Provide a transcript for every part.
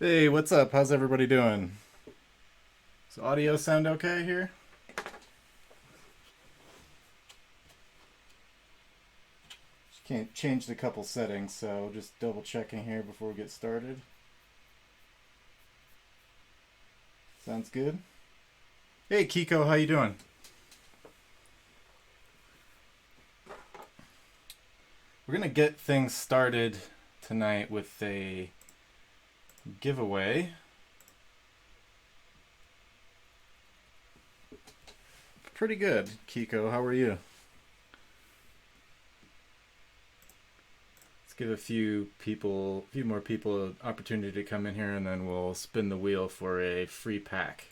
Hey, what's up? How's everybody doing? Does audio sound okay here? Just can't change a couple settings, so just double checking here before we get started. Sounds good. Hey, Kiko, how you doing? We're gonna get things started tonight with a giveaway. Pretty good, Kiko. How are you? Let's give a few more people an opportunity to come in here, and then we'll spin the wheel for a free pack.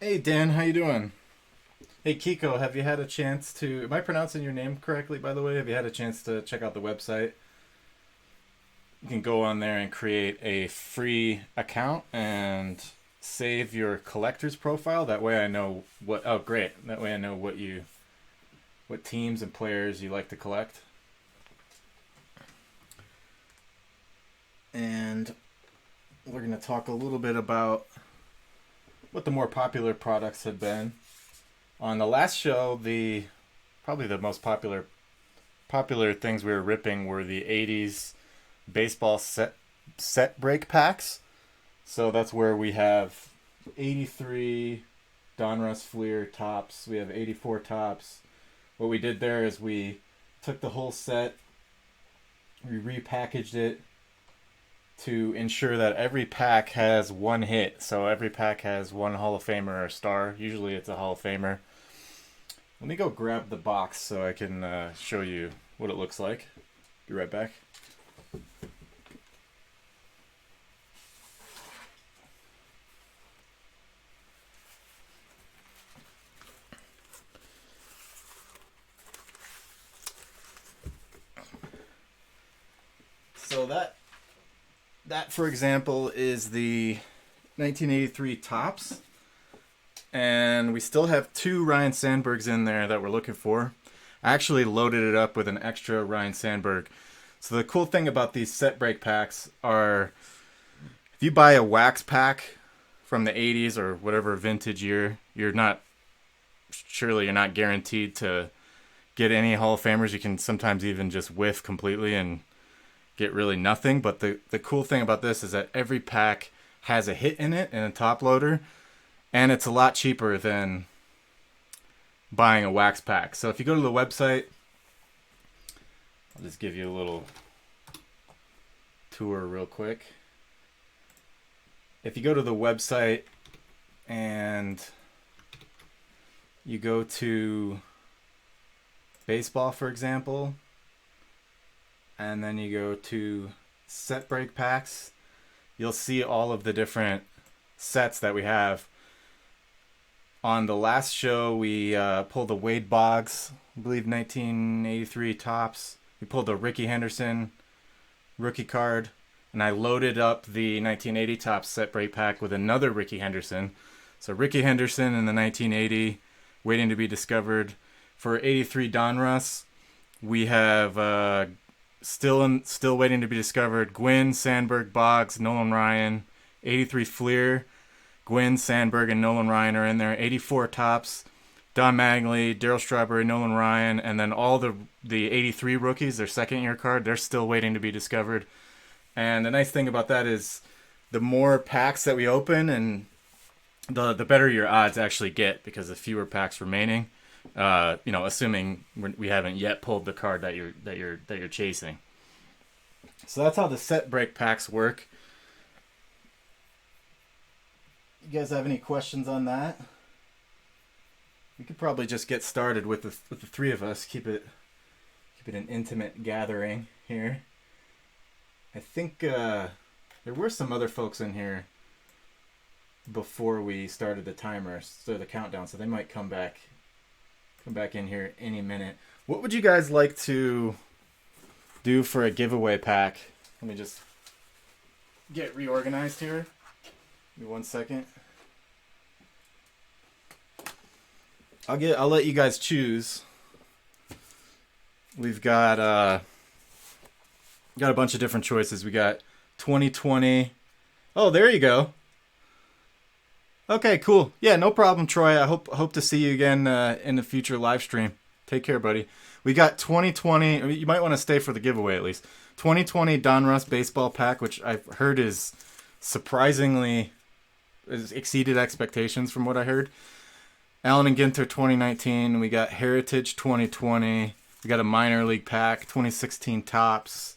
Hey, Dan, how you doing? Hey Kiko, have you had a chance to? Am I pronouncing your name correctly, by the way? Have you had a chance to check out the website? You can go on there and create a free account and save your collector's profile. That way I know what. Oh, great! That way I know what teams and players you like to collect. And we're gonna talk a little bit about what the more popular products have been. On the last show, the probably the most popular things we were ripping were the '80s baseball set break packs. So that's where we have 83 Donruss Fleer tops. We have 84 tops. What we did there is we took the whole set, we repackaged it to ensure that every pack has one hit. So every pack has one Hall of Famer or star. Usually it's a Hall of Famer. Let me go grab the box so I can show you what it looks like. Be right back. So that for example is the 1983 tops, and we still have two Ryan Sandbergs in there that we're looking for. I actually loaded it up with an extra Ryan Sandberg. So the cool thing about these set break packs are if you buy a wax pack from the 80s or whatever vintage year, you're not guaranteed to get any Hall of Famers. You can sometimes even just whiff completely and get really nothing. But the cool thing about this is that every pack has a hit in it and a top loader, and it's a lot cheaper than buying a wax pack. So if you go to the website, I'll just give you a little tour real quick. If you go to the website and you go to baseball, for example, and then you go to set break packs, you'll see all of the different sets that we have. On the last show, we pulled the Wade Boggs, I believe 1983 tops. We pulled the Ricky Henderson rookie card, and I loaded up the 1980 tops set break pack with another Ricky Henderson. So Ricky Henderson in the 1980, waiting to be discovered. For 83 Donruss, we have still waiting to be discovered. Gwynn, Sandberg, Boggs, Nolan Ryan. 83 Fleer, Gwynn, Sandberg, and Nolan Ryan are in there. 84 tops, Don Mattingly, Darryl Strawberry, Nolan Ryan, and then all the 83 rookies, their second year card, they're still waiting to be discovered. And the nice thing about that is the more packs that we open, and the better your odds actually get because the fewer packs remaining. Assuming we haven't yet pulled the card that you're chasing. So that's how the set break packs work. You guys have any questions on that? We could probably just get started with the three of us. Keep it an intimate gathering here. I think there were some other folks in here before we started the timer, so the countdown, so they might come back in here any minute. What would you guys like to do for a giveaway pack? Let me just get reorganized here. Give me 1 second. I'll let you guys choose. We've got a bunch of different choices. We got 2020. Oh, there you go. Okay, cool. Yeah, no problem, Troy. I hope to see you again in the future live stream. Take care, buddy. We got 2020. You might want to stay for the giveaway at least. 2020 Donruss baseball pack, which I've heard is surprisingly exceeded expectations from what I heard. Allen and Ginter 2019. We got Heritage 2020. We got a minor league pack 2016 Topps.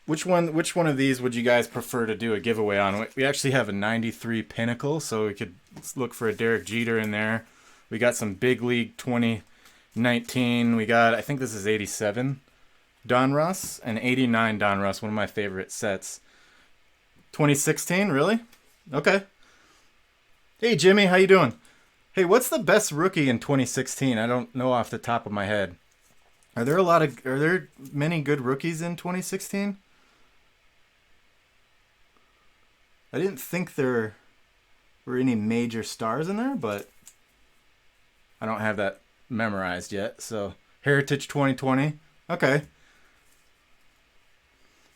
Which one of these would you guys prefer to do a giveaway on? We actually have a 93 Pinnacle, so we could look for a Derek Jeter in there. We got some Big League 2019. We got, I think this is 87 Donruss and 89 Donruss, one of my favorite sets. 2016, really? Okay. Hey Jimmy, how you doing? Hey, what's the best rookie in 2016? I don't know off the top of my head. Are there many good rookies in 2016? I didn't think there were any major stars in there, but I don't have that memorized yet. So, Heritage 2020. Okay.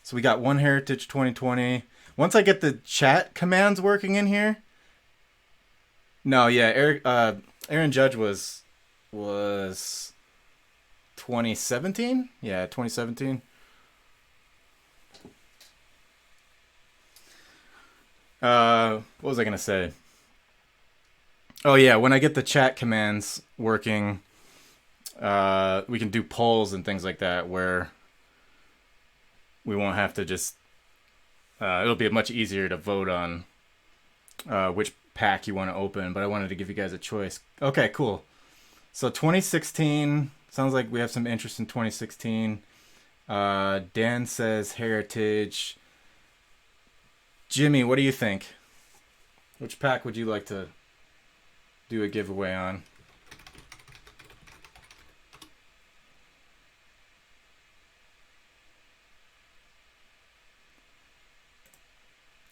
So we got one Heritage 2020. Once I get the chat commands working in here. No, yeah, Aaron Judge was 2017? Yeah, 2017. What was I going to say? Oh, yeah, when I get the chat commands working, we can do polls and things like that where we won't have to just... it'll be much easier to vote on which pack you want to open, but I wanted to give you guys a choice. Okay, cool. So 2016, sounds like we have some interest in 2016. Dan says Heritage. Jimmy, what do you think? Which pack would you like to do a giveaway on?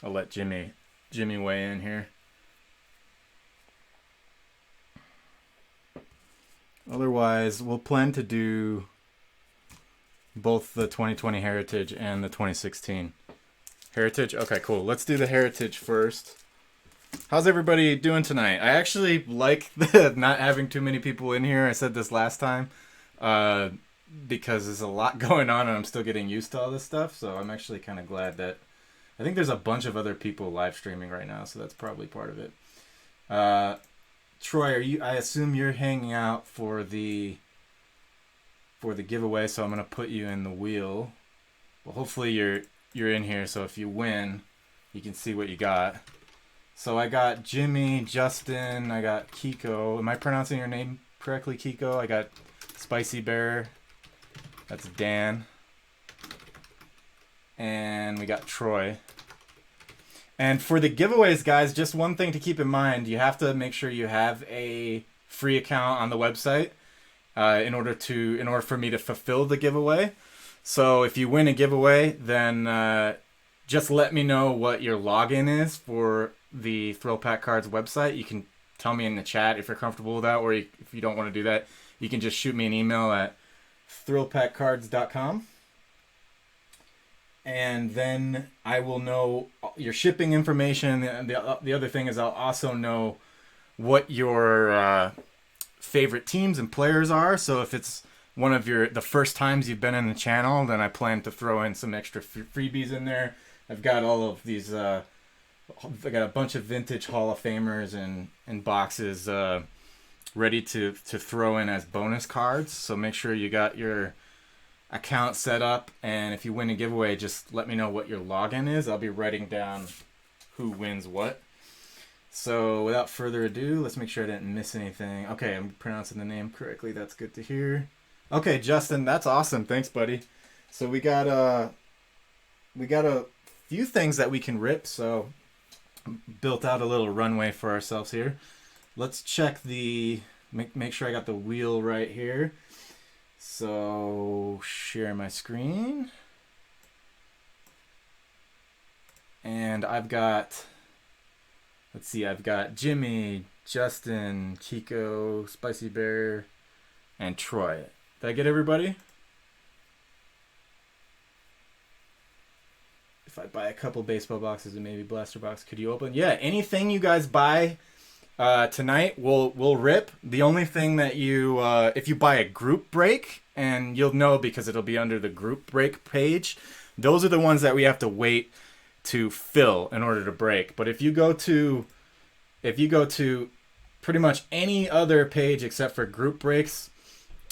I'll let Jimmy weigh in here. Otherwise, we'll plan to do both the 2020 Heritage and the 2016 Heritage. Okay, cool. Let's do the Heritage first. How's everybody doing tonight? I actually like not having too many people in here. I said this last time because there's a lot going on and I'm still getting used to all this stuff. So I'm actually kind of glad that I think there's a bunch of other people live streaming right now. So that's probably part of it. Troy, I assume you're hanging out for the giveaway, so I'm gonna put you in the wheel. Well, hopefully you're in here, so if you win, you can see what you got. So I got Jimmy, Justin, I got Kiko. Am I pronouncing your name correctly, Kiko? I got Spicy Bear. That's Dan. And we got Troy. And for the giveaways, guys, just one thing to keep in mind. You have to make sure you have a free account on the website in order for me to fulfill the giveaway. So if you win a giveaway, then just let me know what your login is for the Thrill Pack Cards website. You can tell me in the chat if you're comfortable with that, or if you don't want to do that, you can just shoot me an email at thrillpackcards.com. And then I will know your shipping information. And the other thing is I'll also know what your favorite teams and players are. So if it's one of the first times you've been in the channel, then I plan to throw in some extra freebies in there. I've got all of these. I got a bunch of vintage Hall of Famers and boxes ready to throw in as bonus cards. So make sure you got your account set up, and if you win a giveaway, just let me know what your login is. I'll be writing down who wins what. So without further ado, let's make sure I didn't miss anything. Okay, I'm pronouncing the name correctly. That's good to hear. Okay, Justin, that's awesome. Thanks, buddy. So we got a few things that we can rip. So built out a little runway for ourselves here. Let's check the make sure I got the wheel right here. So share my screen. And I've got, let's see, I've got Jimmy, Justin, Chico, Spicy Bear, and Troy. Did I get everybody? If I buy a couple baseball boxes and maybe blaster box, could you open? Yeah, anything you guys buy tonight, we'll rip. The only thing that you, if you buy a group break, and you'll know because it'll be under the group break page, those are the ones that we have to wait to fill in order to break. But if you go to pretty much any other page except for group breaks,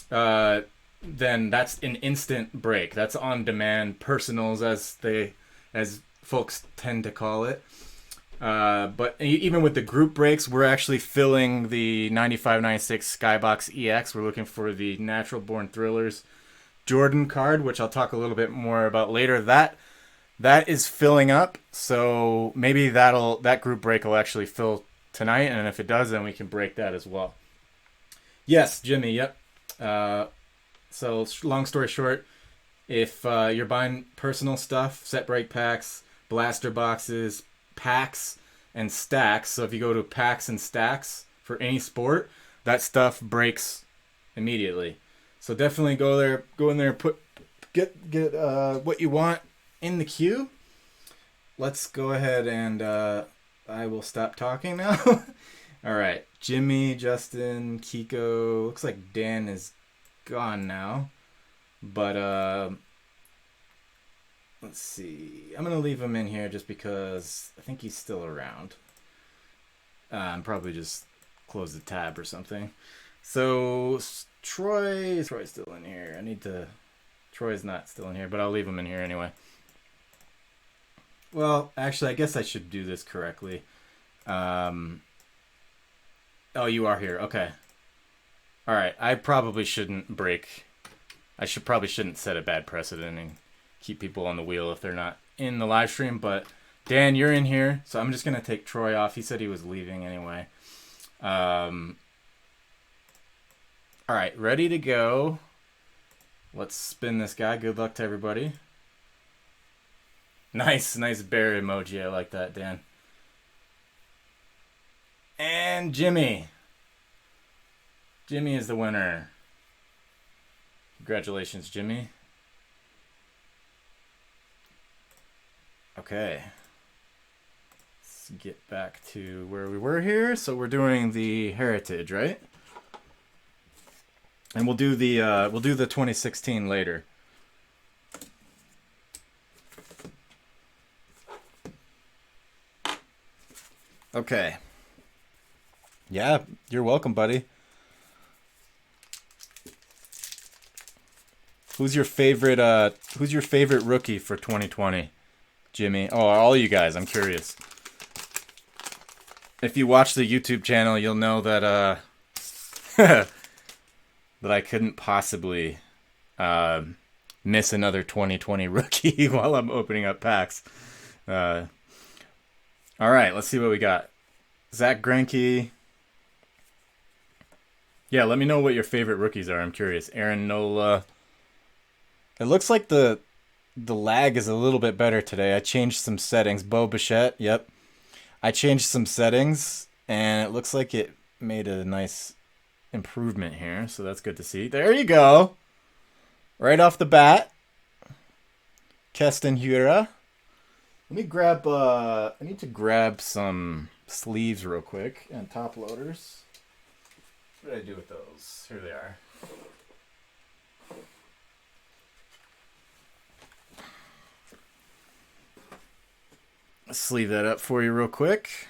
then that's an instant break. That's on demand personals, as folks tend to call it. But even with the group breaks, we're actually filling the 9596 Skybox EX. We're looking for the Natural Born Thrillers Jordan card, which I'll talk a little bit more about later. That is filling up, so maybe that group break will actually fill tonight, and if it does, then we can break that as well. Yes, Jimmy, yep. So long story short, if you're buying personal stuff, set break packs, blaster boxes, packs, and stacks, so if you go to packs and stacks for any sport, that stuff breaks immediately. So definitely go in there, get what you want in the queue. Let's go ahead and I will stop talking now. All right, Jimmy, Justin, Kiko. Looks like Dan is gone now, but let's see. I'm gonna leave him in here just because I think he's still around. Probably just close the tab or something. So Troy's still in here. Troy's not still in here, but I'll leave him in here anyway. Well, actually, I guess I should do this correctly. Oh, you are here. Okay. All right. I probably shouldn't break. Probably shouldn't set a bad precedent and keep people on the wheel if they're not in the live stream. But Dan, you're in here, so I'm just gonna take Troy off. He said he was leaving anyway. All right, ready to go. Let's spin this guy. Good luck to everybody. Nice bear emoji. I like that, Dan. And Jimmy. Jimmy is the winner. Congratulations, Jimmy. Okay. Let's get back to where we were here. So we're doing the Heritage, right? And we'll do the 2016 later. Okay. Yeah, you're welcome, buddy. Who's your favorite rookie for 2020? Jimmy. Oh, all you guys, I'm curious. If you watch the YouTube channel, you'll know that that I couldn't possibly miss another 2020 rookie while I'm opening up packs. All right, let's see what we got. Zach Greinke. Yeah, let me know what your favorite rookies are. I'm curious. Aaron Nola. It looks like the lag is a little bit better today. I changed some settings. Bo Bichette, yep. I changed some settings, and it looks like it made a nice improvement here, so that's good to see. There you go. Right off the bat. Keston Hiura. Let me grab, I need to grab some sleeves real quick and top loaders. What did I do with those? Here they are. Let's sleeve that up for you real quick.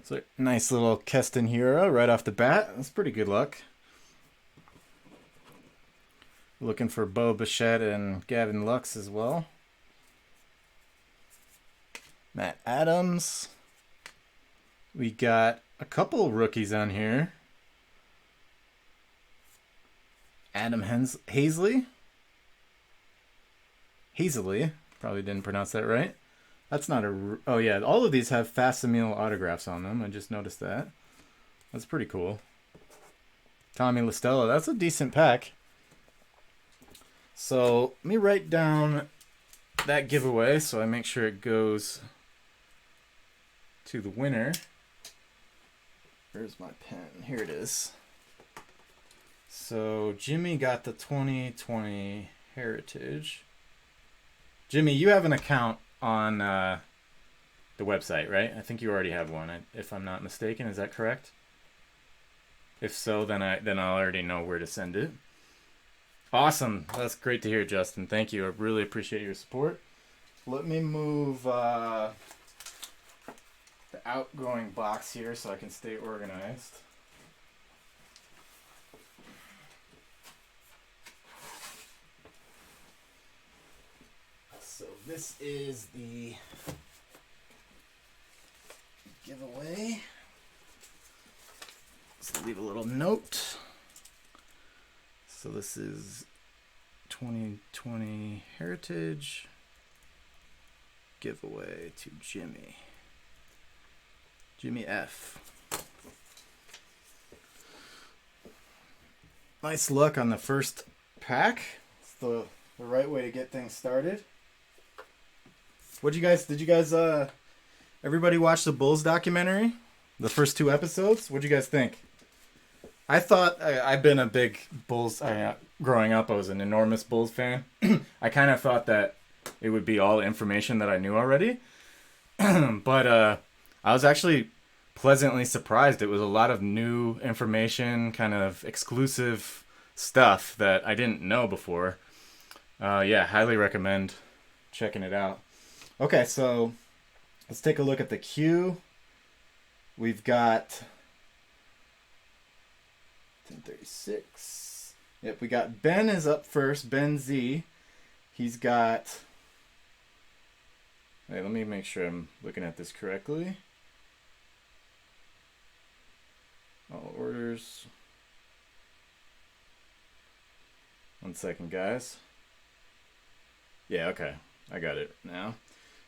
So nice little Keston Hiura right off the bat. That's pretty good luck. Looking for Bo Bichette and Gavin Lux as well. Matt Adams. We got a couple rookies on here. Adam Hazley. Probably didn't pronounce that right. That's not a... Oh, yeah. All of these have facsimile autographs on them. I just noticed that. That's pretty cool. Tommy LaStella. That's a decent pack. So, let me write down that giveaway so I make sure it goes to the winner. Where's my pen? Here it is. So, Jimmy got the 2020 Heritage. Jimmy, you have an account on the website, right? I think you already have one, if I'm not mistaken. Is that correct? If so, then I'll already know where to send it. Awesome. That's great to hear, Justin. Thank you. I really appreciate your support. Let me move the outgoing box here so I can stay organized. So this is the giveaway. Let's leave a little note. So this is 2020 Heritage giveaway to Jimmy. Jimmy F. Nice luck on the first pack. It's the right way to get things started. Did you guys everybody watch the Bulls documentary? The first 2 episodes? What'd you guys think? I thought I've been a big Bulls growing up. I was an enormous Bulls fan. I kind of thought that it would be all information that I knew already. But I was actually pleasantly surprised. It was a lot of new information, kind of exclusive stuff that I didn't know before. Yeah, highly recommend checking it out. Okay, so let's take a look at the queue. We've got 1036. Yep, we got Ben is up first. Ben Z. He's got... Wait, let me make sure I'm looking at this correctly. All orders. 1 second, guys. Yeah, okay. I got it now.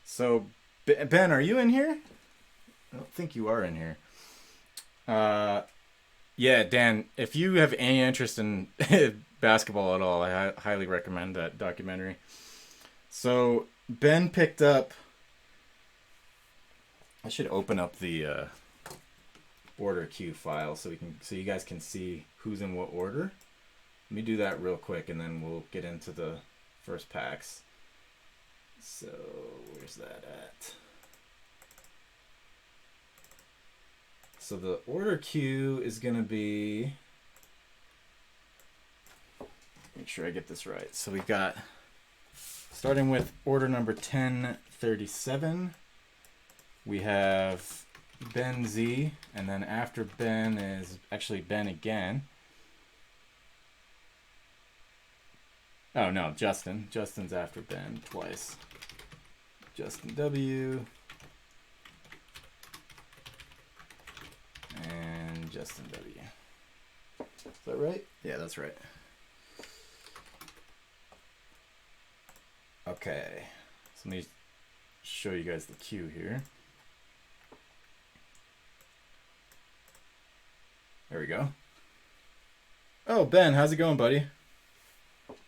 So, Ben, are you in here? I don't think you are in here. Yeah, Dan, if you have any interest in basketball at all, I highly recommend that documentary. So, Ben picked up... I should open up the order queue file so you guys can see who's in what order. Let me do that real quick, and then we'll get into the first packs. So, where's that at? So the order queue is going to be... Make sure I get this right. So we've got, starting with order number 1037, we have Ben Z, and then after Ben is actually Ben again. Oh no, Justin. Justin's after Ben twice. Justin W. And Justin W. Is that right? Yeah, that's right. Okay. So let me show you guys the queue here. There we go. Oh, Ben, how's it going, buddy?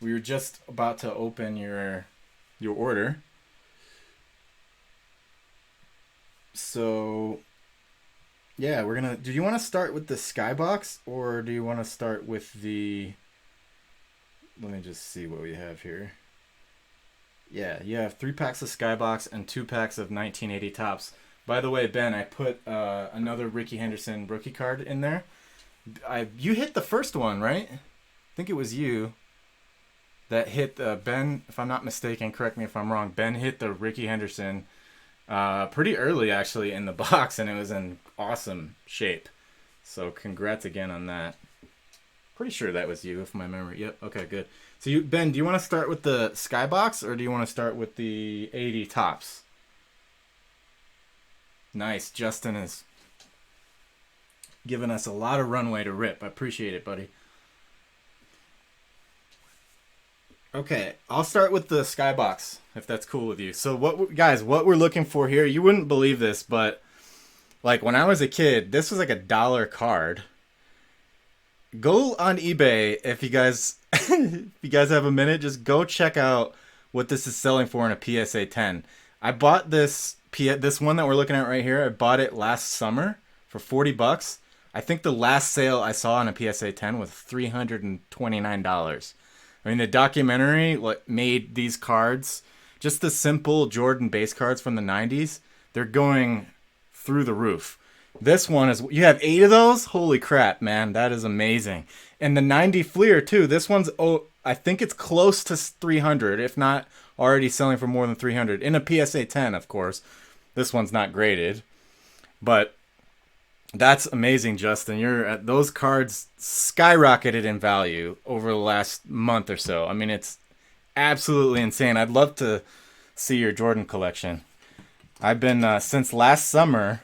We were just about to open your order. So, yeah, we're gonna... Do you want to start with the Skybox, or do you want to start with the... Let me just see what we have here. Yeah, you have 3 packs of Skybox and 2 packs of 1980 Tops. By the way, Ben, I put another Ricky Henderson rookie card in there. You hit the first one, right? I think it was you that hit Ben, if I'm not mistaken, correct me if I'm wrong, Ben hit the Ricky Henderson pretty early, actually, in the box, and it was in awesome shape. So congrats again on that. Pretty sure that was you, if my memory... Yep, okay, good. So, Ben, do you want to start with the Skybox, or do you want to start with the 80 Tops? Nice. Justin is giving us a lot of runway to rip. I appreciate it, buddy. Okay, I'll start with the Skybox, if that's cool with you. So what we're looking for here, you wouldn't believe this, but like when I was a kid, this was like $1 card. Go on eBay if you guys if you guys have a minute, just go check out what this is selling for in a PSA 10. I bought this one that we're looking at right here. I bought it last summer for $40. I think the last sale I saw on a PSA 10 was $329. I mean, the documentary made these cards, just the simple Jordan base cards from the 90s, they're going through the roof. This one is, you have 8 of those? Holy crap, man. That is amazing. And the 90 Fleer, too. This one's, I think it's close to 300, if not already selling for more than 300. In a PSA 10, of course. This one's not graded. But that's amazing, Justin. Those cards skyrocketed in value over the last month or so. I mean, it's absolutely insane. I'd love to see your Jordan collection. I've been, since last summer,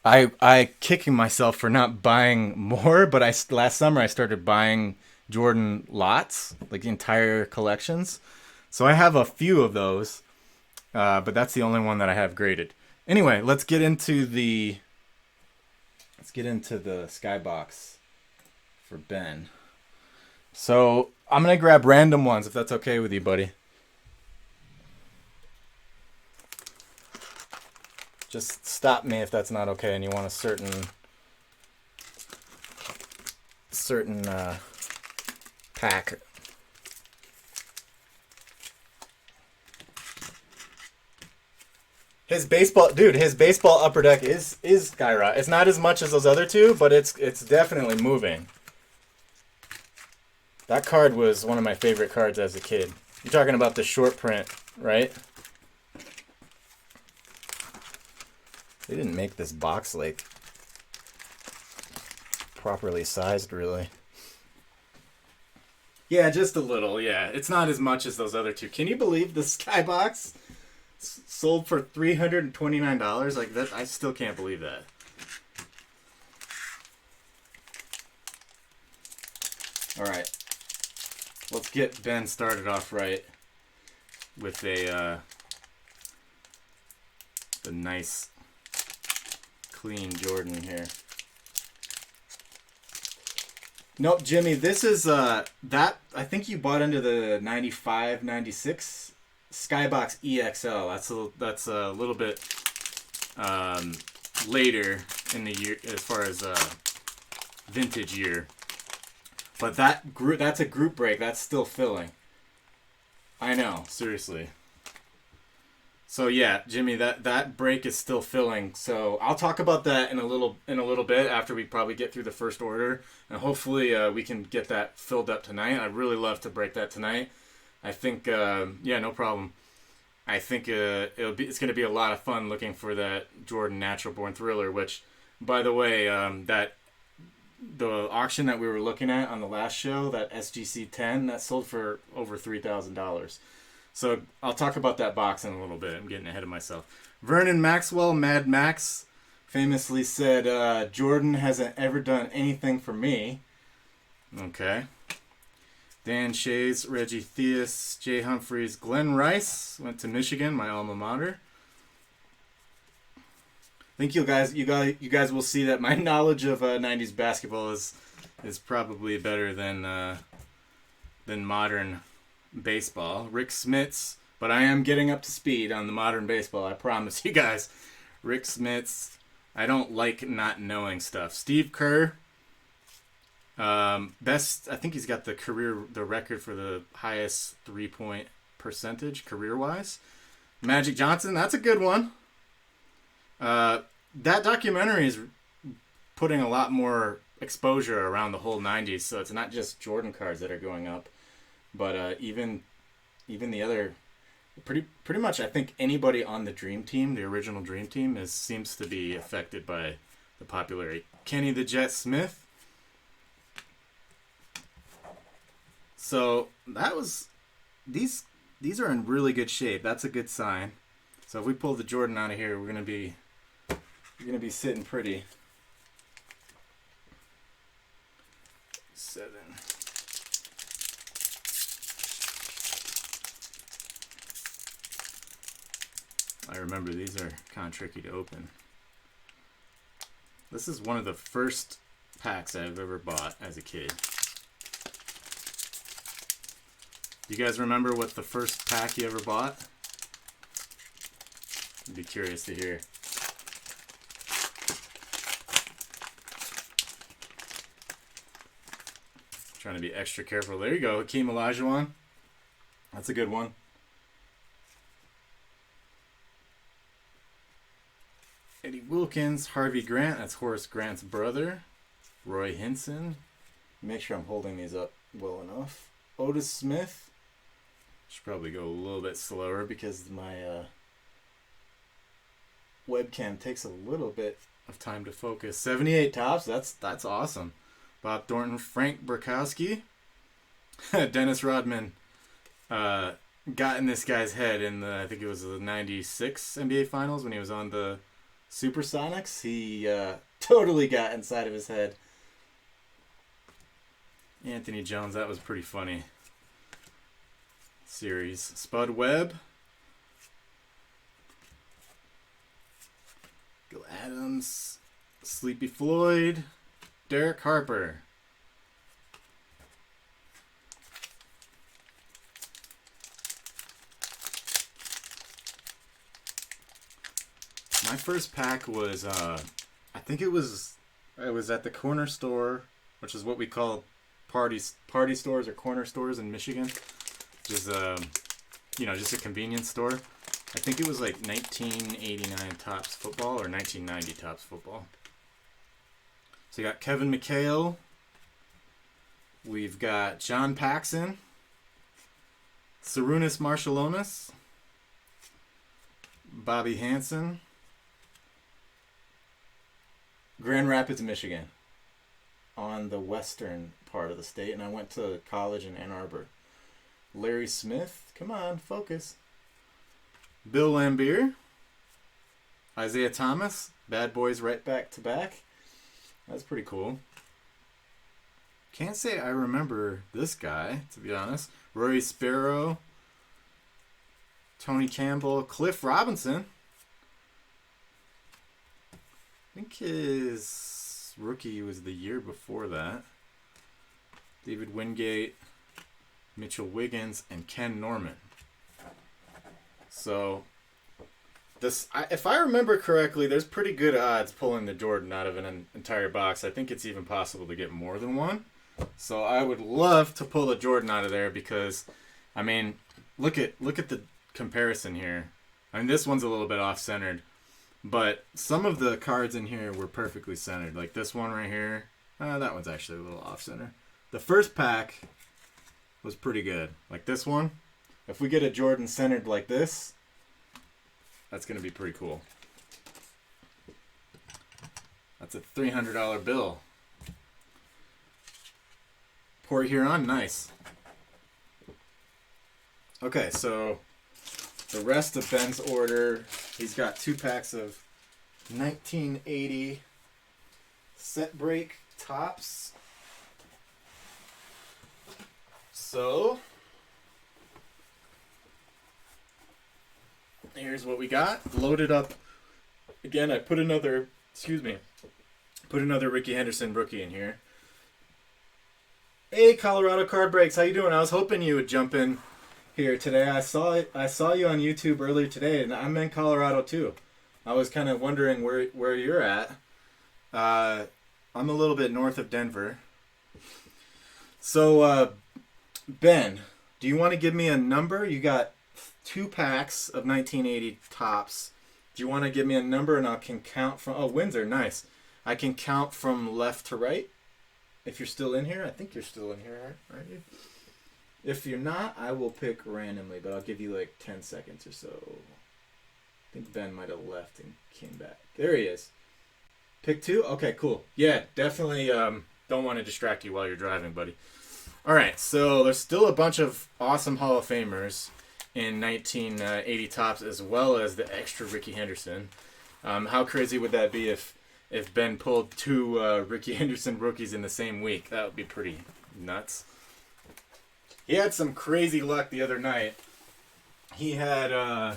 I kicking myself for not buying more, but last summer I started buying Jordan lots, like the entire collections. So I have a few of those, but that's the only one that I have graded. Anyway, let's get into the Skybox for Ben. So I'm gonna grab random ones if that's okay with you, buddy. Just stop me if that's not okay and you want a certain pack. His baseball upper deck is skyrocket. It's not as much as those other two, but it's definitely moving. That card was one of my favorite cards as a kid. You're talking about the short print, right? They didn't make this box like properly sized, really. Yeah, just a little. Yeah, it's not as much as those other two. Can you believe the Skybox sold for $329? Like that, I still can't believe that. All right, let's get Ben started off right with the nice clean Jordan here. Nope, Jimmy, this is that I think you bought into the 95, 96 Skybox EXL. That's a little bit later in the year as far as vintage year. But that's a group break. That's still filling. I know, seriously. So yeah, Jimmy, that break is still filling. So I'll talk about that in a little bit after we probably get through the first order, and hopefully we can get that filled up tonight. I'd really love to break that tonight. I think yeah, no problem. I think it's going to be a lot of fun looking for that Jordan Natural Born Thriller, which, by the way, the auction that we were looking at on the last show, that SGC 10, that sold for over $3,000. So I'll talk about that box in a little bit. I'm getting ahead of myself. Vernon Maxwell, Mad Max, famously said, Jordan hasn't ever done anything for me. Okay. Dan Shays, Reggie Theus, Jay Humphreys, Glenn Rice, went to Michigan, my alma mater. I think you guys will see that my knowledge of 90s basketball is probably better than modern baseball. Rick Smits, but I am getting up to speed on the modern baseball, I promise you guys. Rick Smits, I don't like not knowing stuff. Steve Kerr, best, I think he's got the record for the highest 3-point percentage career-wise. Magic Johnson, that's a good one. That documentary is putting a lot more exposure around the whole 90s, so it's not just Jordan cards that are going up. But even the other, pretty much, I think anybody on the Dream Team, the original Dream Team, seems to be affected by the popularity. Kenny the Jet Smith. So that was these are in really good shape. That's a good sign. So if we pull the Jordan out of here, we're gonna be You're going to be sitting pretty. 7. I remember these are kind of tricky to open. This is one of the first packs I've ever bought as a kid. You guys remember what the first pack you ever bought? I'd be curious to hear. Trying to be extra careful. There you go, Hakeem Olajuwon. That's a good one. Eddie Wilkins, Harvey Grant, that's Horace Grant's brother. Roy Hinson. Make sure I'm holding these up well enough. Otis Smith. Should probably go a little bit slower because my webcam takes a little bit of time to focus. 78 tops, that's awesome. Bob Thornton, Frank Burkowski. Dennis Rodman got in this guy's head in the, I think it was the 96 NBA Finals when he was on the Supersonics. He totally got inside of his head. Anthony Jones, that was pretty funny series. Spud Webb. Gil Adams. Sleepy Floyd. Derek Harper. My first pack was, I think it was at the corner store, which is what we call party stores or corner stores in Michigan, which is, just a convenience store. I think it was like 1989 Topps football or 1990 Topps football. So you got Kevin McHale. We've got John Paxson. Sarunas Marciulionis. Bobby Hansen. Grand Rapids, Michigan. On the western part of the state. And I went to college in Ann Arbor. Larry Smith. Come on, focus. Bill Laimbeer. Isaiah Thomas. Bad Boys right back to back. That's pretty cool. Can't say I remember this guy, to be honest. Rory Sparrow. Tony Campbell. Cliff Robinson. I think his rookie was the year before that. David Wingate. Mitchell Wiggins. And Ken Norman. So, if I remember correctly, there's pretty good odds pulling the Jordan out of an entire box. I think it's even possible to get more than one. So I would love to pull the Jordan out of there because, I mean, look at the comparison here. I mean, this one's a little bit off-centered, but some of the cards in here were perfectly centered. Like this one right here. That one's actually a little off-center. The first pack was pretty good. Like this one. If we get a Jordan centered like this, that's going to be pretty cool. That's a $300 bill. Port Huron, nice. Okay, so the rest of Ben's order, he's got 2 packs of 1980 set break tops. So here's what we got. Loaded up. Again, I put another Ricky Henderson rookie in here. Hey, Colorado Card Breaks, how you doing? I was hoping you would jump in here today. I saw you on YouTube earlier today, and I'm in Colorado too. I was kind of wondering where you're at. I'm a little bit north of Denver. So, Ben, do you want to give me a number? You got 2 packs of 1980 tops. Do you want to give me a number and I can count from... Oh, Windsor, nice. I can count from left to right. If you're still in here. I think you're still in here, aren't you? If you're not, I will pick randomly, but I'll give you like 10 seconds or so. I think Ben might have left and came back. There he is. Pick 2? Okay, cool. Yeah, definitely don't want to distract you while you're driving, buddy. All right, so there's still a bunch of awesome Hall of Famers in 1980 tops, as well as the extra Ricky Henderson. How crazy would that be if Ben pulled 2 Ricky Henderson rookies in the same week? That would be pretty nuts. He had some crazy luck the other night. He had, oh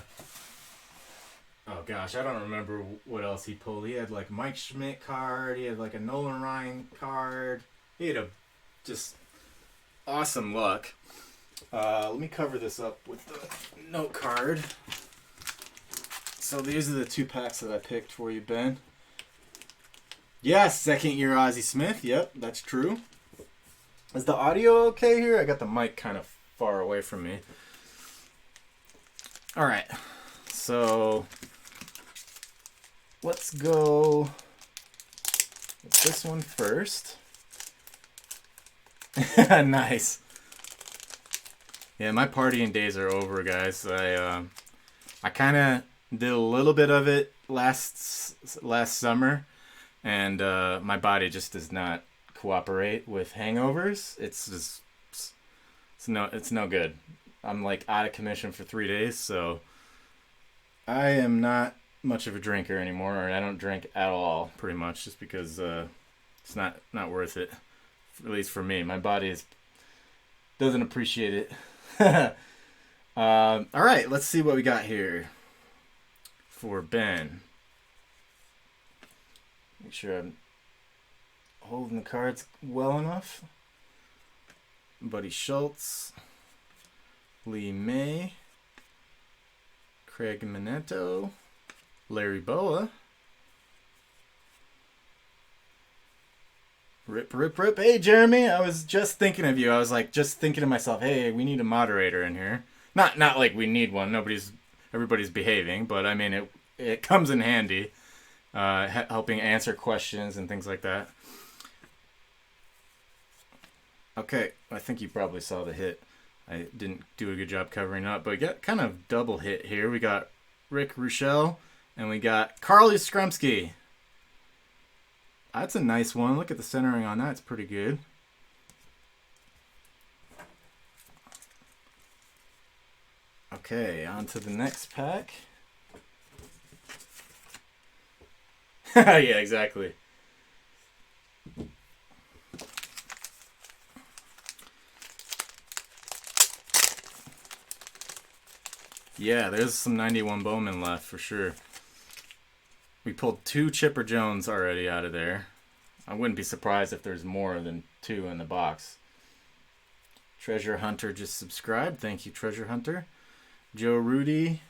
gosh, I don't remember what else he pulled. He had like Mike Schmidt card. He had like a Nolan Ryan card. He had just awesome luck. Let me cover this up with the note card. So these are the 2 packs that I picked for you, Ben. Yes, second year Ozzie Smith. Yep, that's true. Is the audio okay here? I got the mic kind of far away from me. All right, so let's go with this one first. Nice. Yeah, my partying days are over, guys. I kind of did a little bit of it last summer, and my body just does not cooperate with hangovers. It's no good. I'm like out of commission for 3 days, so I am not much of a drinker anymore, and I don't drink at all, pretty much, just because it's not worth it. At least for me, my body doesn't appreciate it. All right, let's see what we got here for Ben. Make sure I'm holding the cards well enough. Buddy Schultz, Lee May, Craig Minetto, Larry Boa. Rip, rip, rip. Hey, Jeremy, I was just thinking of you. I was like just thinking to myself, hey, we need a moderator in here. Not like we need one. Everybody's behaving, but I mean it comes in handy, helping answer questions and things like that. Okay, I think you probably saw the hit. I didn't do a good job covering up, but we got kind of double hit here. We got Rick Ruchel and we got Carl Yastrzemski. That's a nice one. Look at the centering on that. It's pretty good. Okay, on to the next pack. Yeah, exactly. Yeah, there's some 91 Bowman left for sure. We pulled 2 Chipper Jones already out of there. I wouldn't be surprised if there's more than 2 in the box. Treasure Hunter just subscribed. Thank you, Treasure Hunter. Joe Rudy.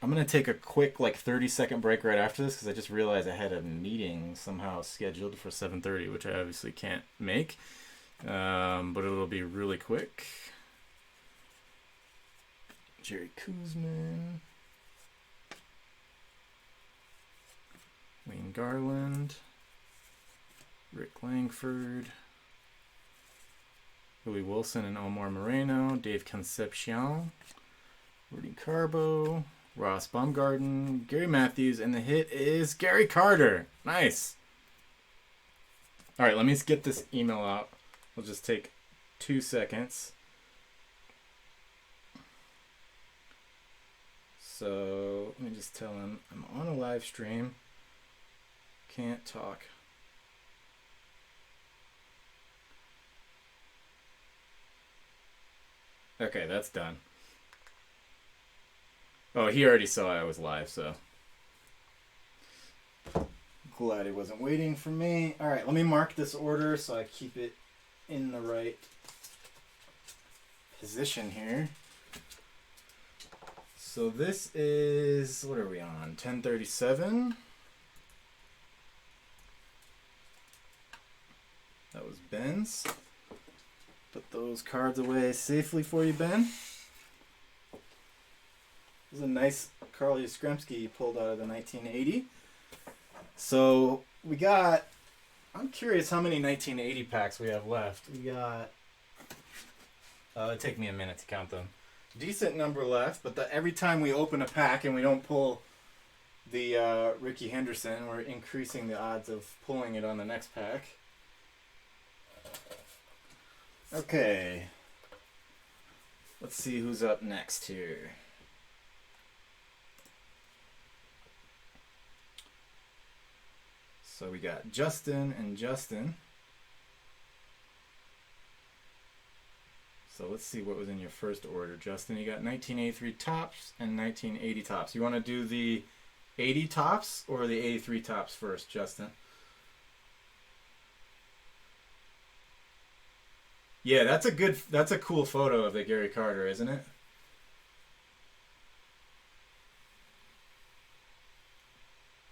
I'm going to take a quick 30-second break right after this because I just realized I had a meeting somehow scheduled for 7:30, which I obviously can't make. But it'll be really quick. Jerry Kuzman, Wayne Garland, Rick Langford, Willie Wilson and Omar Moreno, Dave Concepcion, Rudy Carbo, Ross Baumgarten, Gary Matthews, and the hit is Gary Carter. Nice. All right, let me get this email out. We'll just take 2 seconds. So let me just tell him I'm on a live stream. Can't talk. Okay, that's done. Oh, he already saw I was live, so. Glad he wasn't waiting for me. All right, let me mark this order so I keep it in the right position here. So this is, what are we on? 1037. That was Ben's. Put those cards away safely for you, Ben. This is a nice Carl Yastrzemski pulled out of the 1980. So we got, I'm curious how many 1980 packs we have left. We got, it'd take me a minute to count them. Decent number left, but every time we open a pack and we don't pull the Ricky Henderson, we're increasing the odds of pulling it on the next pack. Okay. Let's see who's up next here. So we got Justin and Justin. So let's see what was in your first order, Justin. You got 1983 tops and 1980 tops. You want to do the 80 tops or the 83 tops first, Justin? Yeah, that's a cool photo of the Gary Carter, isn't it?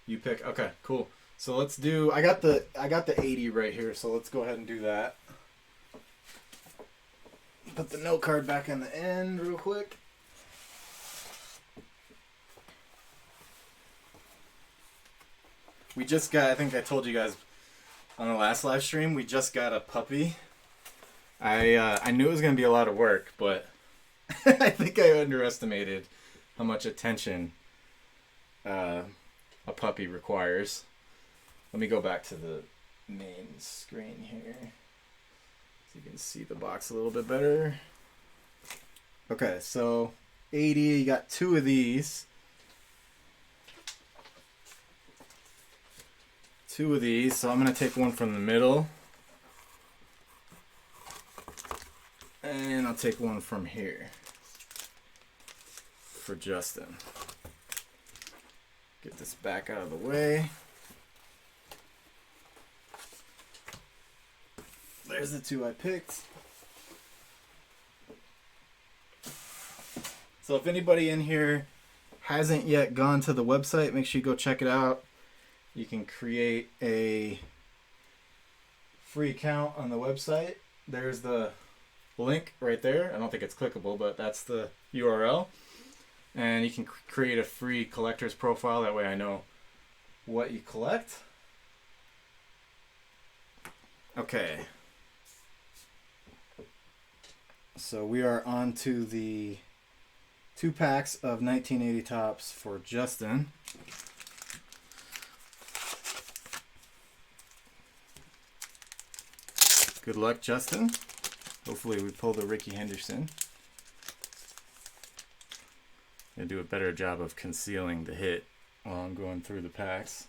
You pick. Okay, cool. So let's do. I got the 80 right here. So let's go ahead and do that. Put the note card back on the end real quick. We just got. I think I told you guys on the last live stream. We just got a puppy. I knew it was gonna be a lot of work, but I think I underestimated how much attention a puppy requires. Let me go back to the main screen here so you can see the box a little bit better. Okay, so 80, you got two of these. Two of these, so I'm going to take one from the middle. And I'll take one from here for Justin. Get this back out of the way. There's the two I picked. So if anybody in here hasn't yet gone to the website, make sure you go check it out. You can create a free account on the website. There's the link right there. I don't think it's clickable, but that's the URL. And you can create a free collector's profile. That way I know what you collect. Okay. So we are on to the 2 packs of 1980 tops for Justin. Good luck, Justin. Hopefully we pull the Ricky Henderson. I do a better job of concealing the hit while I'm going through the packs.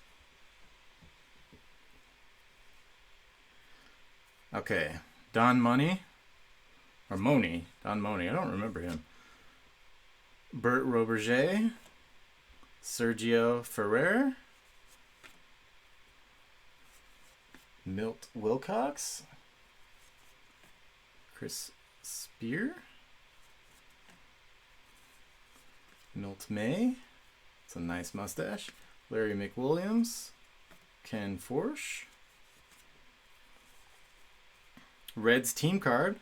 Okay, Don Money. Or Money. Don Money. I don't remember him. Bert Roberget. Sergio Ferrer. Milt Wilcox. Chris Spear. Milt May. It's a nice mustache. Larry McWilliams. Ken Forsch. Reds team card.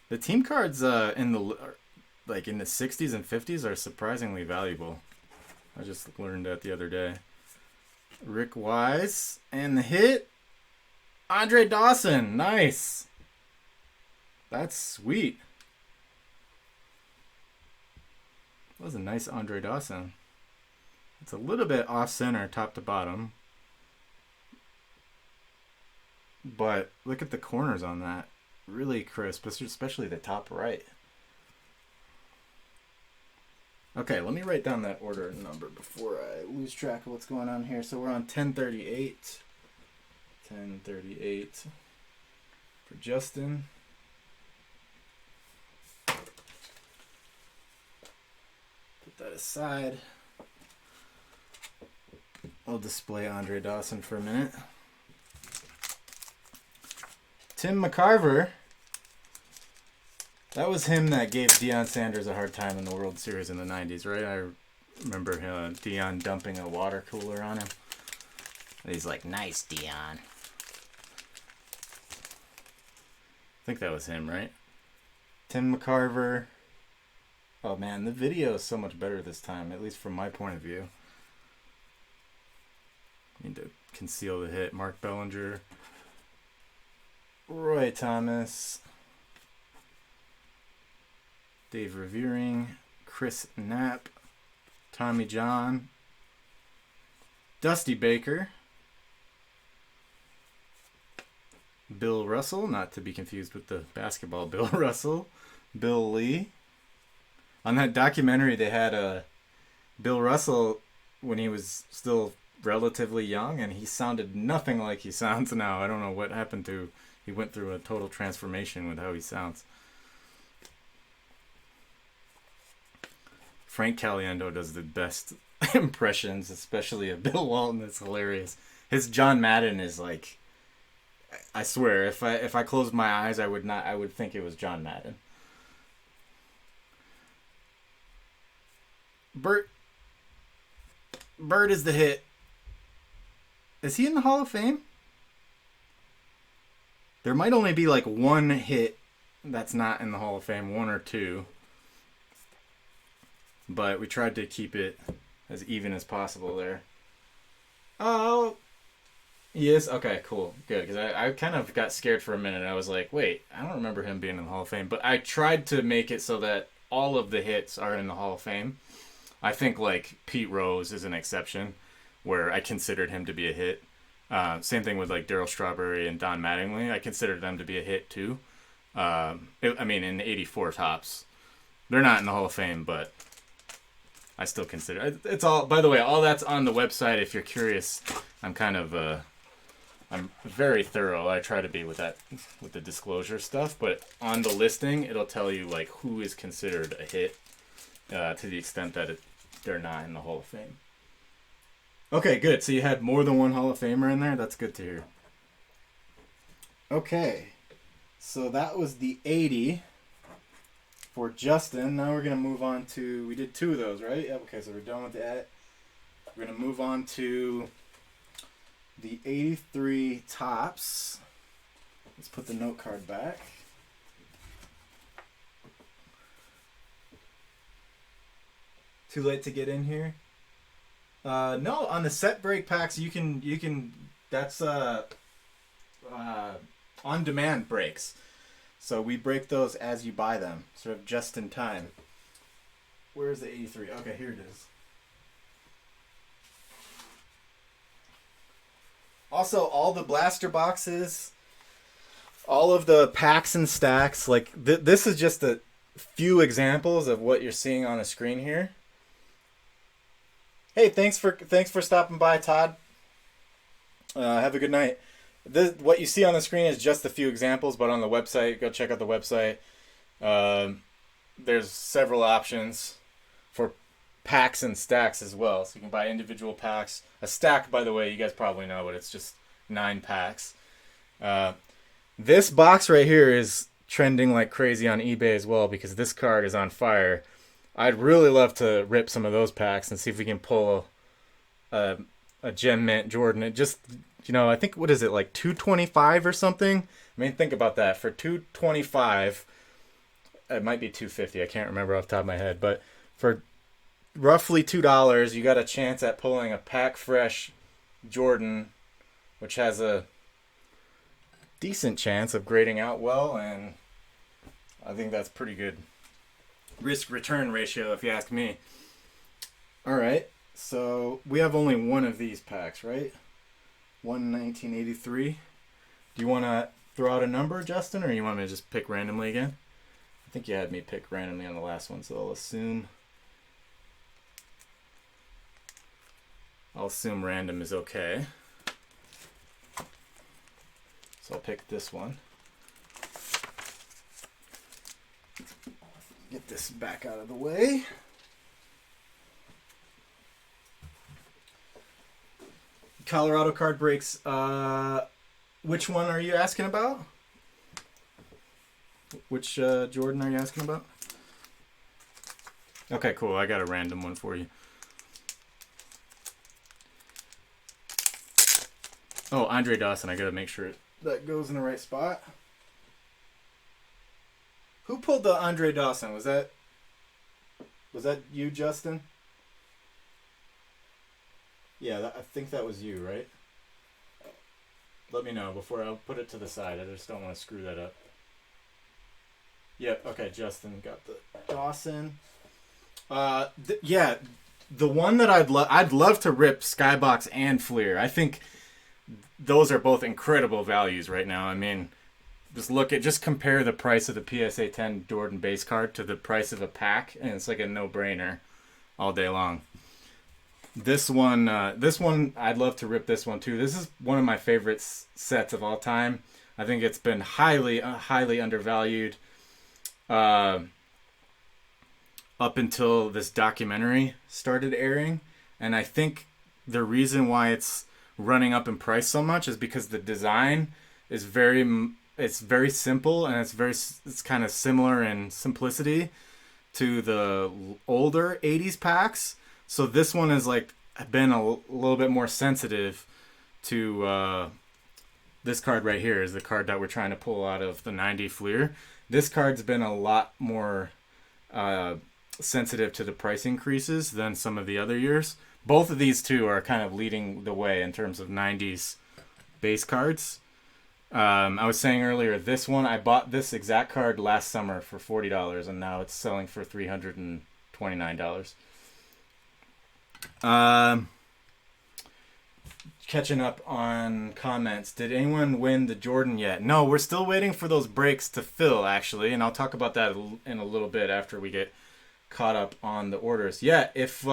The team cards in the 60s and 50s are surprisingly valuable. I just learned that the other day. Rick Wise and the hit Andre Dawson. Nice. That's sweet. That was a nice Andre Dawson. It's a little bit off center top to bottom. But look at the corners on that. Really crisp, especially the top right. Okay, let me write down that order number before I lose track of what's going on here. So we're on 1038. 1038 for Justin. Put that aside. I'll display Andre Dawson for a minute. Tim McCarver. That was him that gave Deion Sanders a hard time in the World Series in the 90s, right? I remember Deion dumping a water cooler on him. And he's like, nice, Deion. I think that was him, right? Tim McCarver. Oh, man, the video is so much better this time, at least from my point of view. Need to conceal the hit. Mark Bellinger. Roy Thomas. Dave Revering, Chris Knapp, Tommy John, Dusty Baker, Bill Russell, not to be confused with the basketball Bill Russell, Bill Lee. On that documentary, they had Bill Russell when he was still relatively young, and he sounded nothing like he sounds now. I don't know what happened to. He went through a total transformation with how he sounds. Frank Caliendo does the best impressions, especially of Bill Walton. It's hilarious. His John Madden is like, I swear, if I closed my eyes, I would think it was John Madden. Bird is the hit. Is he in the Hall of Fame? There might only be like one hit that's not in the Hall of Fame, one or two. But we tried to keep it as even as possible there. Oh, yes. Okay, cool. Good. Because I kind of got scared for a minute. I was like, wait, I don't remember him being in the Hall of Fame. But I tried to make it so that all of the hits are in the Hall of Fame. I think like Pete Rose is an exception where I considered him to be a hit. Same thing with like Darryl Strawberry and Don Mattingly. I considered them to be a hit too. I mean, in the 84 tops. They're not in the Hall of Fame, but I still consider it. It's all, by the way, all that's on the website if you're curious. I'm kind of, I'm very thorough. I try to be with the disclosure stuff, but on the listing, it'll tell you like who is considered a hit to the extent that they're not in the Hall of Fame. Okay, good. So you had more than one Hall of Famer in there? That's good to hear. Okay. So that was the 80 for Justin. Now we're going to move on to... We did two of those, right? Yep, okay, so we're done with that. We're going to move on to the 83 tops. Let's put the note card back. Too late to get in here? No, on the set break packs you can that's on demand breaks. So we break those as you buy them, sort of just in time. Where's the 83? Okay, here it is. Also, all the blaster boxes, all of the packs and stacks, like this is just a few examples of what you're seeing on the screen here. Hey, thanks for stopping by, Todd. Have a good night. What you see on the screen is just a few examples, but on the website, go check out the website. There's several options for packs and stacks as well. So you can buy individual packs. A stack, by the way, you guys probably know, but it's just 9 packs. This box right here is trending like crazy on eBay as well because this card is on fire. I'd really love to rip some of those packs and see if we can pull a Gem Mint Jordan. It just, I think, what is it, like $225 or something? I mean, think about that. For $225, it might be $250. I can't remember off the top of my head. But for roughly $2, you got a chance at pulling a pack fresh Jordan, which has a decent chance of grading out well, and I think that's pretty good risk-return ratio, if you ask me. All right, so we have only one of these packs, right? 1983. Do you want to throw out a number, Justin, or you want me to just pick randomly again? I think you had me pick randomly on the last one, so I'll assume random is okay. So I'll pick this one. Get this back out of the way. Colorado card breaks. Which one are you asking about? Which Jordan are you asking about? Okay, cool. I got a random one for you. Oh, Andre Dawson. I gotta make sure that goes in the right spot. Who pulled the Andre Dawson? Was that you, Justin? Yeah, I think that was you, right? Let me know before I'll put it to the side. I just don't want to screw that up. Yep, okay, Justin got the Dawson. Yeah, the one that I'd love to rip Skybox and Fleer. I think those are both incredible values right now. I mean, just compare the price of the PSA 10 Jordan base card to the price of a pack, and it's like a no-brainer all day long. This one, I'd love to rip this one too. This is one of my favorite sets of all time. I think it's been highly undervalued uh, up until this documentary started airing. And I think the reason why it's running up in price so much is because the design is it's very simple, and it's kind of similar in simplicity to the older 80s packs. So this one has like been a little bit more sensitive to this card right here is the card that we're trying to pull out of the 90 Fleer. This card's been a lot more uh, sensitive to the price increases than some of the other years. Both of these two are kind of leading the way in terms of 90s base cards. I was saying earlier, this one, I bought this exact card last summer for $40, and now it's selling for $329. Catching up on comments. Did anyone win the Jordan yet? No, we're still waiting for those breaks to fill, actually, and I'll talk about that in a little bit after we get caught up on the orders. Yeah, if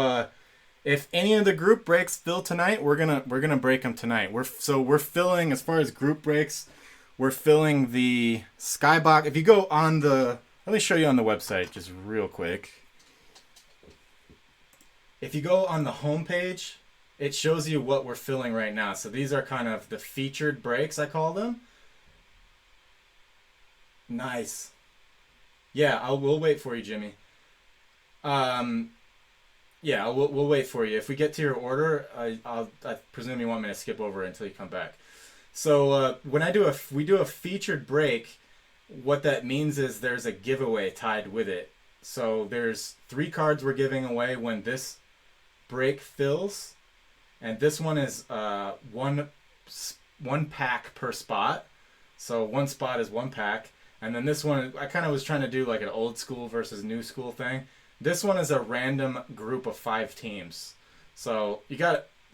any of the group breaks fill tonight, we're gonna break them tonight. We're filling, as far as group breaks, we're filling the Skybox. If you go on the, let me show you on the website just real quick. If you go on the home page, it shows you what we're filling right now. So these are kind of the featured breaks, I call them. Nice. Yeah, we'll wait for you, Jimmy. Um, Yeah, we'll wait for you. If we get to your order, I presume you want me to skip over it until you come back. So when we do a featured break, what that means is there's a giveaway tied with it. So there's 3 cards we're giving away when this break fills, and this one is one pack per spot. So one spot is one pack, and then this one I kind of was trying to do like an old school versus new school thing. This one is a random group of 5 teams. So this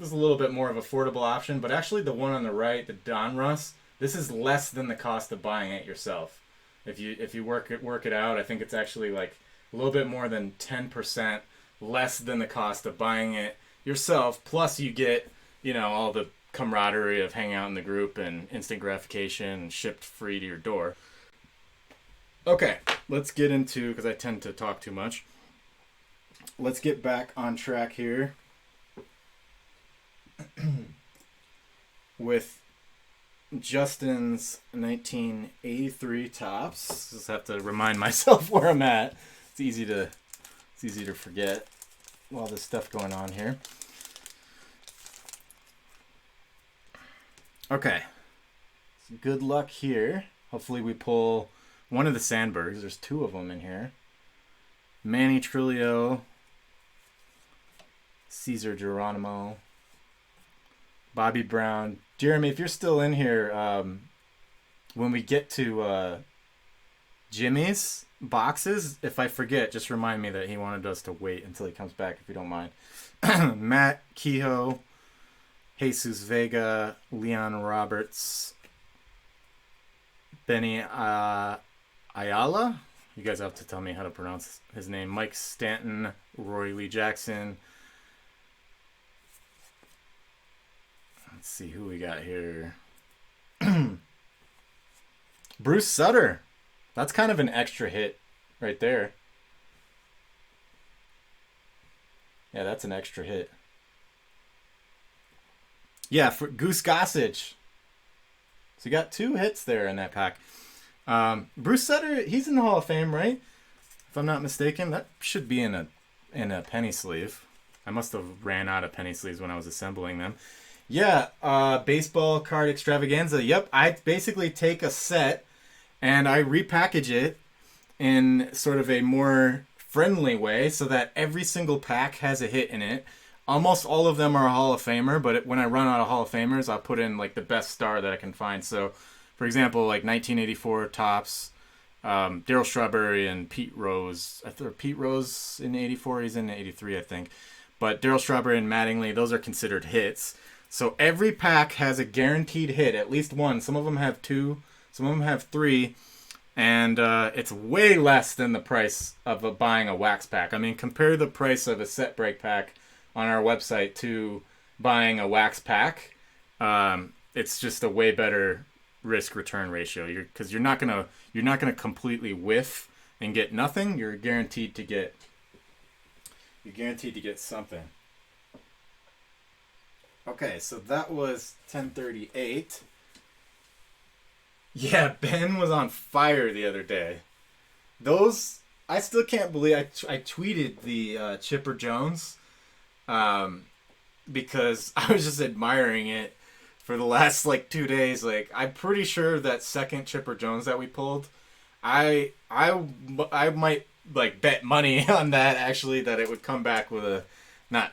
is a little bit more of an affordable option, but actually the one on the right, the Donruss, this is less than the cost of buying it yourself. If you work it out, I think it's actually like a little bit more than 10% less than the cost of buying it yourself. Plus you get, all the camaraderie of hanging out in the group and instant gratification and shipped free to your door. Okay, let's get into, because I tend to talk too much. Let's get back on track here with Justin's 1983 tops. Just have to remind myself where I'm at. It's easy to forget all this stuff going on here. Okay. Good luck here. Hopefully we pull one of the Sandbergs. There's 2 of them in here. Manny Trillo, Cesar Geronimo, Bobby Brown. Jeremy, if you're still in here, when we get to Jimmy's boxes, if I forget, just remind me that he wanted us to wait until he comes back, if you don't mind. Matt Kehoe, Jesus Vega, Leon Roberts, Benny Ayala. You guys have to tell me how to pronounce his name. Mike Stanton, Roy Lee Jackson. Let's see who we got here. Bruce Sutter. That's kind of an extra hit right there. Yeah, that's an extra hit. Yeah, for Goose Gossage. So you got 2 hits there in that pack. Bruce Sutter, he's in the Hall of Fame, right? If I'm not mistaken, that should be in a penny sleeve. I must have ran out of penny sleeves when I was assembling them. Yeah, baseball card extravaganza. Yep, I basically take a set and I repackage it in sort of a more friendly way so that every single pack has a hit in it. Almost all of them are a Hall of Famer, but when I run out of Hall of Famers, I'll put in like the best star that I can find. So, for example, like 1984 Topps, Darryl Strawberry and Pete Rose. I thought Pete Rose in 84, he's in 83, I think. But Darryl Strawberry and Mattingly, those are considered hits. So every pack has a guaranteed hit, at least one. Some of them have 2, some of them have 3. And it's way less than the price of buying a wax pack. I mean, compare the price of a set break pack on our website to buying a wax pack. It's just a way better risk return ratio. Because you're not gonna completely whiff and get nothing. You're guaranteed to get something. Okay, so that was 1038. Yeah, Ben was on fire the other day. Those, I still can't believe I tweeted the Chipper Jones because I was just admiring it for the last like 2 days. Like, I'm pretty sure that second Chipper Jones that we pulled, I might like bet money on that actually, that it would come back with a not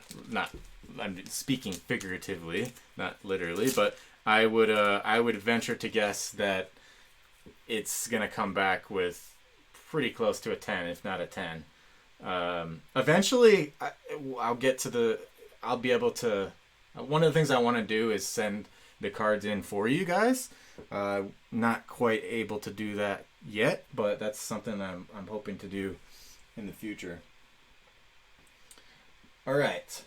I'm speaking figuratively, not literally, but I would venture to guess that it's gonna come back with pretty close to a 10, if not a 10. Eventually, I'll be able to. One of the things I want to do is send the cards in for you guys. Not quite able to do that yet, but that's something I'm hoping to do in the future. All right.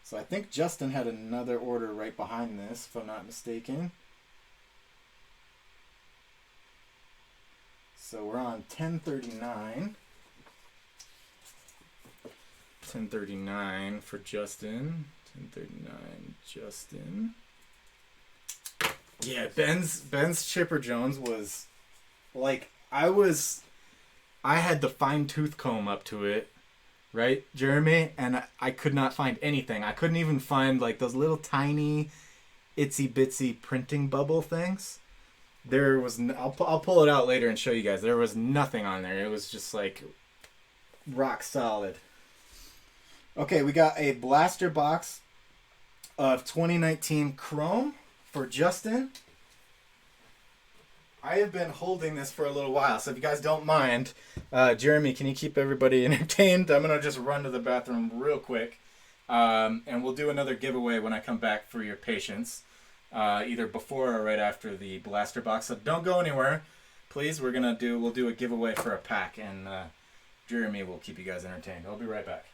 So I think Justin had another order right behind this, if I'm not mistaken. So we're on 1039. 1039 for Justin. 1039 Justin. Yeah, Ben's Chipper Jones was like, I had the fine tooth comb up to it, right, Jeremy? And I could not find anything. I couldn't even find like those little tiny itsy bitsy printing bubble things. There was I'll pull it out later and show you guys. There was nothing on there. It was just like rock solid. Okay, we got a blaster box of 2019 Chrome for Justin. I have been holding this for a little while, so if you guys don't mind, Jeremy, can you keep everybody entertained? I'm going to just run to the bathroom real quick, and we'll do another giveaway when I come back for your patience, either before or right after the blaster box. So don't go anywhere, please. We'll do a giveaway for a pack, and Jeremy will keep you guys entertained. I'll be right back.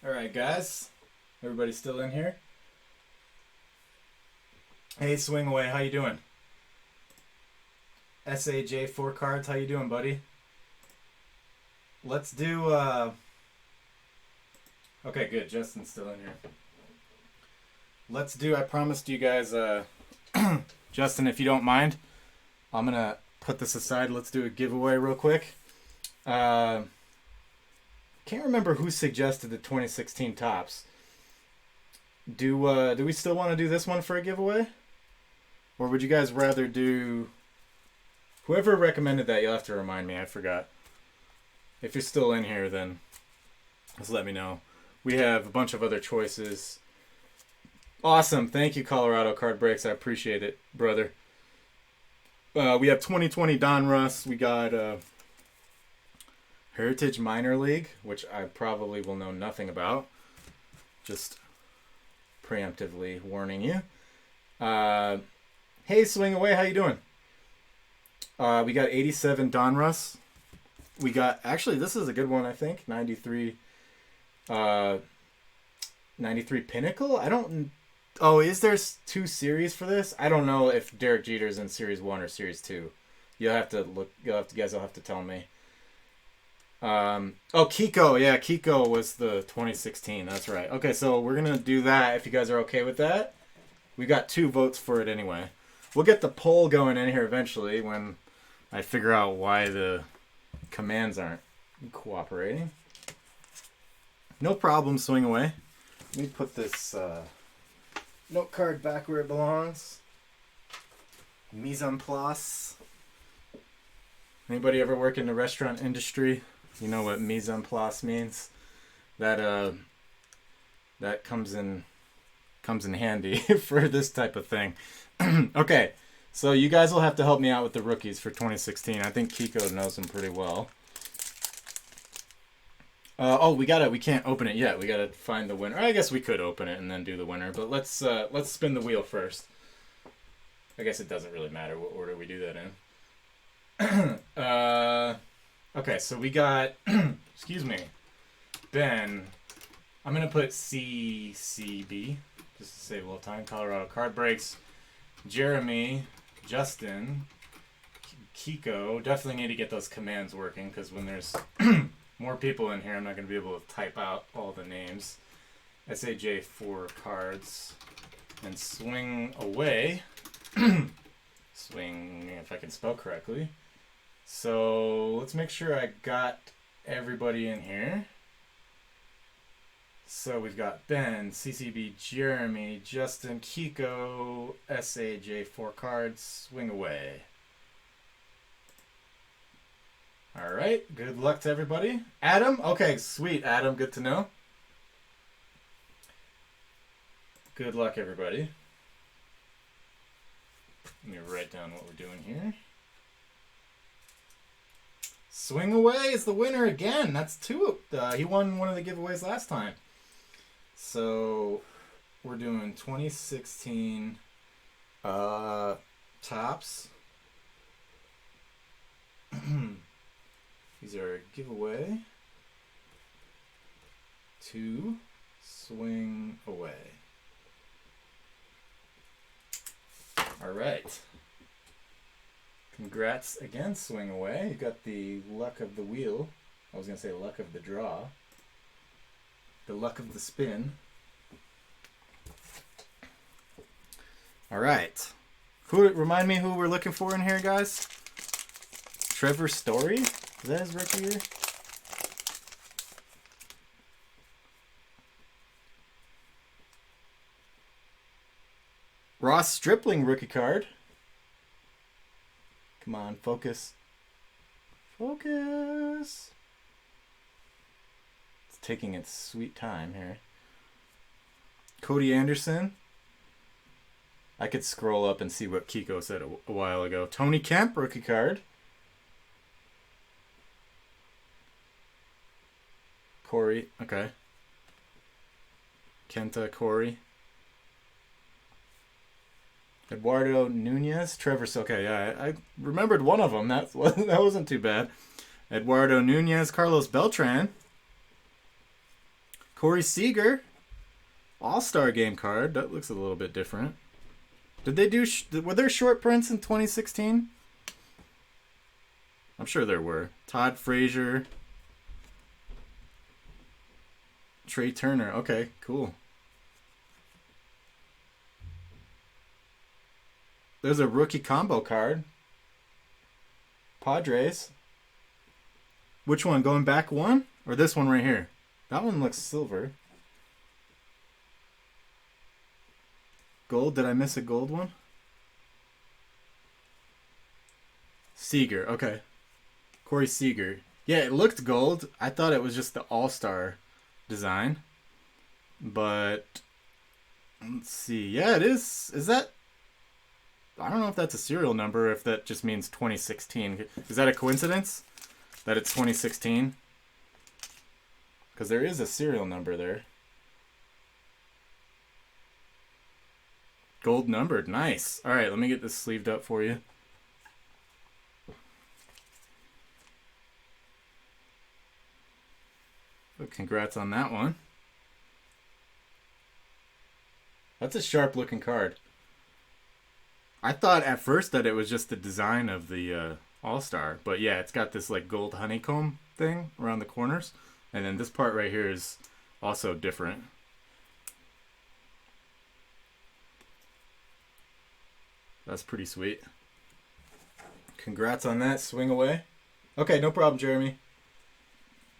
All right, guys. Everybody still in here? Hey, Swing Away, how you doing? SAJ4 cards, how you doing, buddy? Let's do, okay, good. Justin's still in here. Let's do, I promised you guys, Justin, if you don't mind, I'm going to put this aside. Let's do a giveaway real quick. Can't remember who suggested the 2016 tops. Do we still want to do this one for a giveaway? Or would you guys rather do... Whoever recommended that, you'll have to remind me. I forgot. If you're still in here, then just let me know. We have a bunch of other choices. Awesome. Thank you, Colorado Card Breaks. I appreciate it, brother. We have 2020 Donruss. We got Heritage Minor League, which I probably will know nothing about. Just preemptively warning you. Hey, Swing Away. How you doing? We got 87 Donruss. We got, actually, this is a good one, I think. 93 Pinnacle? I don't... Oh, is there 2 series for this? I don't know if Derek Jeter's in Series 1 or Series 2. You'll have to look. You guys will have to tell me. Oh, Kiko. Yeah, Kiko was the 2016. That's right. Okay, so we're going to do that if you guys are okay with that. We got 2 votes for it anyway. We'll get the poll going in here eventually when I figure out why the commands aren't cooperating. No problem, Swing Away. Let me put this note card back where it belongs. Mise en place. Anybody ever work in the restaurant industry? You know what mise en place means? That comes in handy for this type of thing. Okay, so you guys will have to help me out with the rookies for 2016. I think Kiko knows them pretty well. We can't open it yet. We gotta find the winner. I guess we could open it and then do the winner, but let's spin the wheel first. I guess it doesn't really matter what order we do that in. Okay, so we got, excuse me, Ben. I'm gonna put CCB just to save a little time. Colorado Card Breaks. Jeremy, Justin, Kiko. Definitely need to get those commands working because when there's more people in here, I'm not going to be able to type out all the names. SAJ 4 cards. And Swing Away. Swing, if I can spell correctly. So let's make sure I got everybody in here. So we've got Ben, CCB, Jeremy, Justin, Kiko, SAJ 4 cards. Swing Away. All right, good luck to everybody. Adam? Okay, sweet, Adam, good to know. Good luck, everybody. Let me write down what we're doing here. Swing Away is the winner again. That's 2. He won one of the giveaways last time. So we're doing 2016 tops. These are giveaway. 2 Swing Away. All right. Congrats again, Swing Away. You got the luck of the wheel. I was going to say luck of the draw. The luck of the spin. All right. Remind me who we're looking for in here, guys? Trevor Story? Is that his rookie year? Ross Stripling rookie card. Come on, focus. Focus. It's taking its sweet time here. Cody Anderson. I could scroll up and see what Kiko said a while ago. Tony Kemp rookie card. Corey, okay. Kenta, Corey. Eduardo Nunez, Trevor. Okay, yeah, I remembered one of them. That wasn't too bad. Eduardo Nunez, Carlos Beltran, Corey Seager, All-Star Game card. That looks a little bit different. Did they do? Were there short prints in 2016? I'm sure there were. Todd Frazier, Trey Turner. Okay, cool. There's a rookie combo card. Padres. Which one? Going back one? Or this one right here? That one looks silver. Gold? Did I miss a gold one? Seager. Okay. Corey Seager. Yeah, it looked gold. I thought it was just the All-Star design. But let's see. Yeah, it is. Is that... I don't know if that's a serial number or if that just means 2016. Is that a coincidence that it's 2016? Because there is a serial number there. Gold numbered. Nice. All right, let me get this sleeved up for you. So congrats on that one. That's a sharp looking card. I thought at first that it was just the design of the All-Star, but yeah, it's got this like gold honeycomb thing around the corners, and then this part right here is also different. That's pretty sweet. Congrats on that. Swing away. Okay, no problem, Jeremy.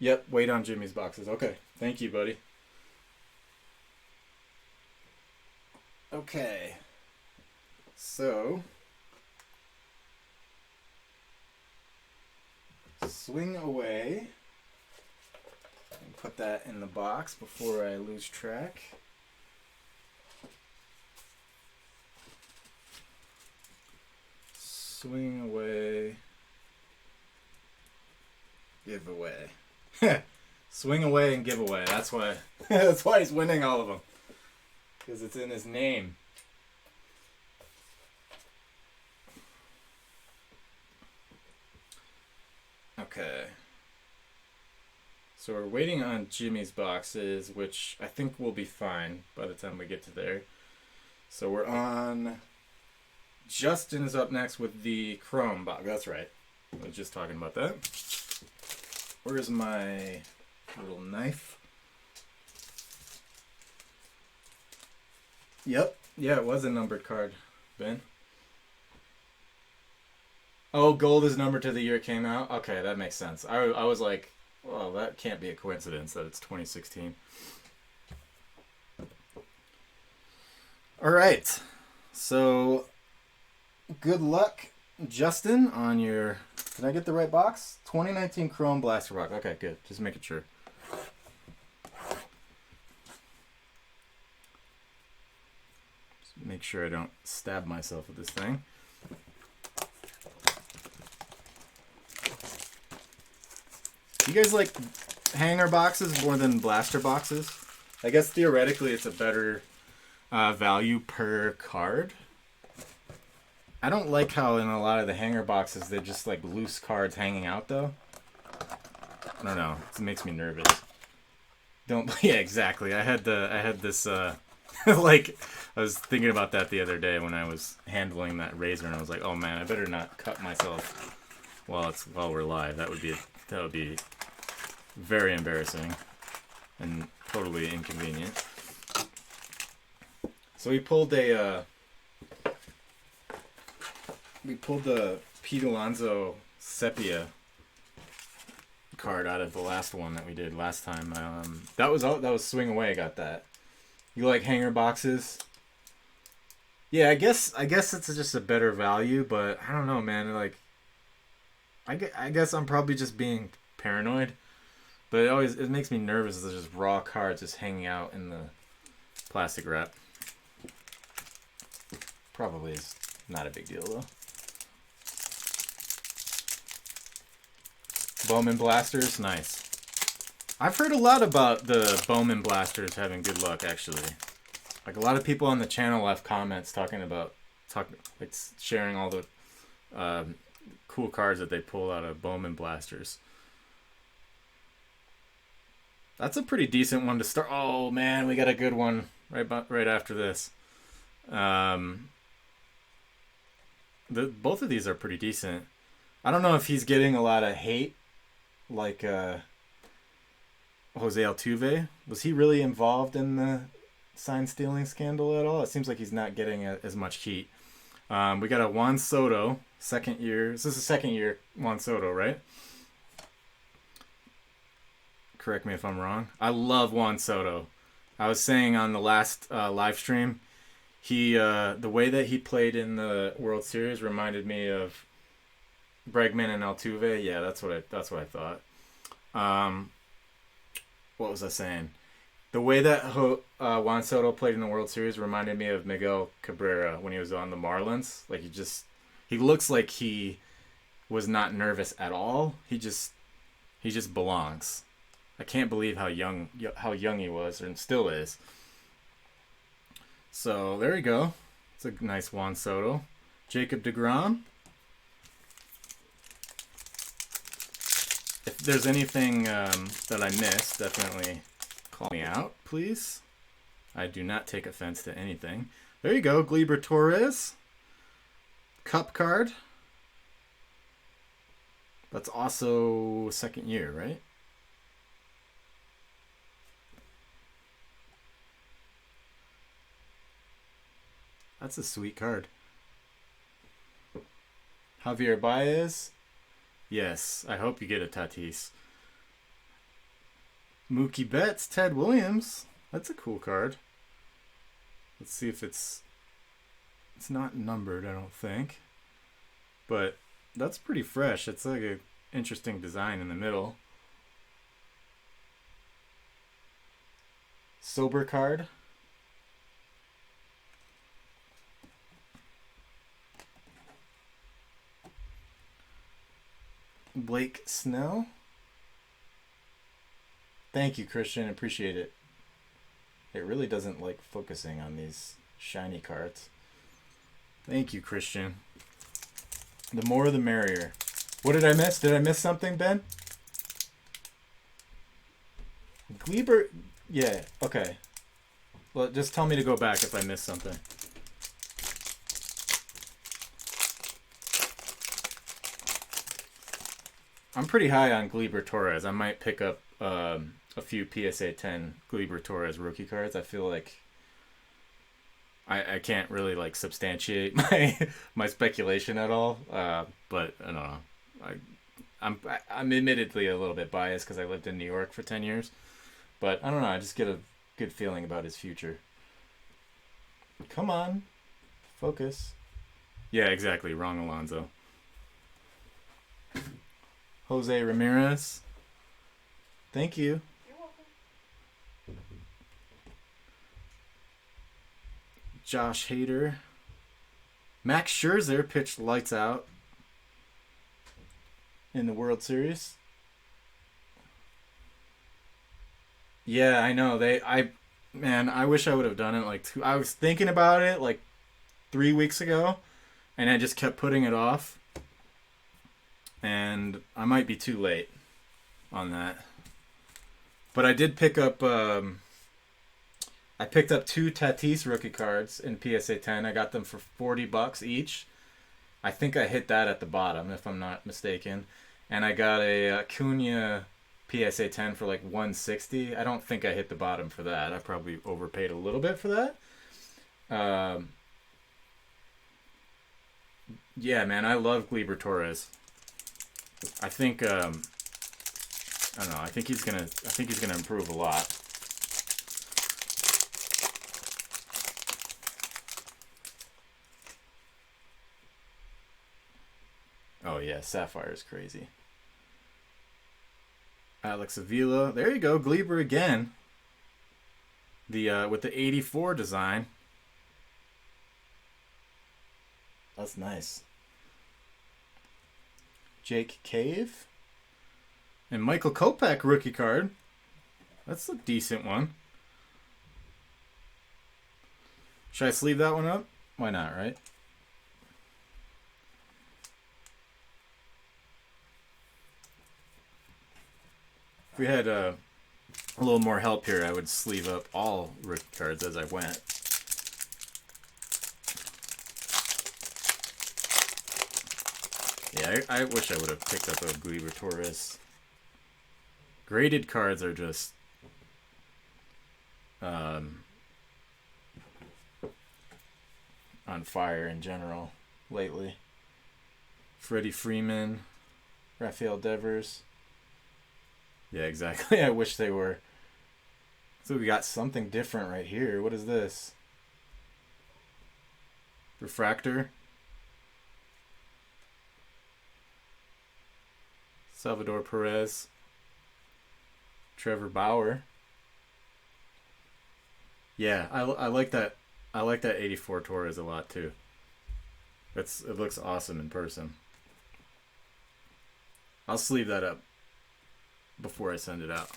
Yep, wait on Jimmy's boxes. Okay, thank you, buddy. Okay. So, swing away. And put that in the box before I lose track. Swing away. Give away. Swing away and give away. That's why. That's why he's winning all of them. Because it's in his name. Okay. So we're waiting on Jimmy's boxes, which I think will be fine by the time we get to there. So we're on... Justin is up next with the Chrome box. That's right. I was just talking about that. Where's my little knife? Yep. Yeah, it was a numbered card, Ben. Oh, gold is numbered to the year it came out? Okay, that makes sense. I was like, well, that can't be a coincidence that it's 2016. All right. So, good luck, Justin, on your... Did I get the right box? 2019 Chrome Blaster Box. Okay, good. Just making sure. Just make sure I don't stab myself with this thing. You guys like hanger boxes more than blaster boxes? I guess theoretically it's a better value per card. I don't like how in a lot of the hanger boxes they're just like loose cards hanging out though. I don't know. It makes me nervous. Don't yeah, exactly. I had this like I was thinking about that the other day when I was handling that razor and I was like, "Oh man, I better not cut myself while we're live. That would be very embarrassing and totally inconvenient." So we pulled the Pete Alonso Sepia card out of the last one that we did last time. That was Swing Away. Got that. You like hanger boxes? Yeah, I guess it's just a better value, but I don't know, man. Like, I guess I'm probably just being paranoid, but it makes me nervous. There's just raw cards just hanging out in the plastic wrap. Probably is not a big deal though. Bowman Blasters, nice. I've heard a lot about the Bowman Blasters having good luck, actually. Like a lot of people on the channel left comments talking about like sharing all the cool cards that they pull out of Bowman Blasters. That's a pretty decent one to start. Oh man, we got a good one right after this. Both of these are pretty decent. I don't know if he's getting a lot of hate, like Jose Altuve. Was he really involved in the sign stealing scandal at all? It seems like he's not getting as much heat. We got a Juan Soto, second year. This is the second year Juan Soto, right? Correct me if I'm wrong. I love Juan Soto. I was saying on the last live stream, he the way that he played in the World Series reminded me of Bregman and Altuve. Yeah, that's what I thought. Um, what was I saying? The way that Juan Soto played in the World Series reminded me of Miguel Cabrera when he was on the Marlins. Like he looks like he was not nervous at all. He just belongs. I can't believe how young he was and still is. So there you go. It's a nice Juan Soto. Jacob deGrom. If there's anything that I missed, definitely call me out, please. I do not take offense to anything. There you go, Gleyber Torres. Cup card. That's also second year, right? That's a sweet card. Javier Baez. Yes, I hope you get a Tatis. Mookie Betts, Ted Williams. That's a cool card. Let's see if it's not numbered, I don't think. But that's pretty fresh. It's like an interesting design in the middle. Sober card. Blake Snell. Thank you, Christian. Appreciate it. It really doesn't like focusing on these shiny cards. Thank you, Christian. The more the merrier. What did I miss? Did I miss something, Ben? Gleyber. Yeah, okay. Well, just tell me to go back if I missed something. I'm pretty high on Gleyber Torres. I might pick up a few PSA 10 Gleyber Torres rookie cards. I feel like I can't really like substantiate my speculation at all. But I don't know. I'm admittedly a little bit biased because I lived in New York for 10 years. But I don't know. I just get a good feeling about his future. Come on, focus. Yeah, exactly. Wrong, Alonzo. Jose Ramirez. Thank you. You're welcome. Josh Hader. Max Scherzer pitched lights out in the World Series. Yeah, I know. I wish I would have done it I was thinking about it like 3 weeks ago, and I just kept putting it off. And I might be too late on that. But I did pick up. I picked up 2 Tatis rookie cards in PSA 10. I got them for $40 each. I think I hit that at the bottom, if I'm not mistaken. And I got a Acuna PSA 10 for like $160. I don't think I hit the bottom for that. I probably overpaid a little bit for that. Yeah, man, I love Gleyber Torres. I think I don't know. I think he's gonna improve a lot. Oh yeah, Sapphire is crazy. Alex Avila, there you go, Gleyber again. The with the 84 design. That's nice. Jake Cave. And Michael Kopech rookie card. That's a decent one. Should I sleeve that one up? Why not, right? If we had a little more help here, I would sleeve up all rookie cards as I went. Yeah, I wish I would have picked up a Gleyber Torres. Graded cards are just on fire in general lately. Freddie Freeman, Rafael Devers. Yeah, exactly. I wish they were. So we got something different right here. What is this? Refractor. Salvador Perez. Trevor Bauer. Yeah, I like that. I like that 84 Torres a lot too. It looks awesome in person. I'll sleeve that up before I send it out.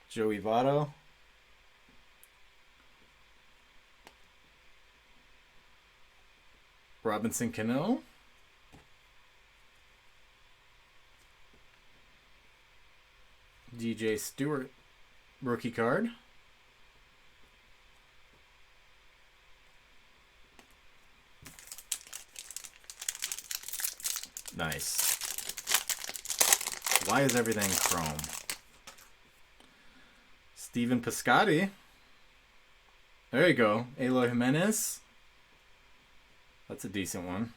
Joey Votto. Robinson Cano. DJ Stewart. Rookie card. Nice. Why is everything chrome? Steven Piscotty. There you go. Eloy Jimenez. That's a decent one.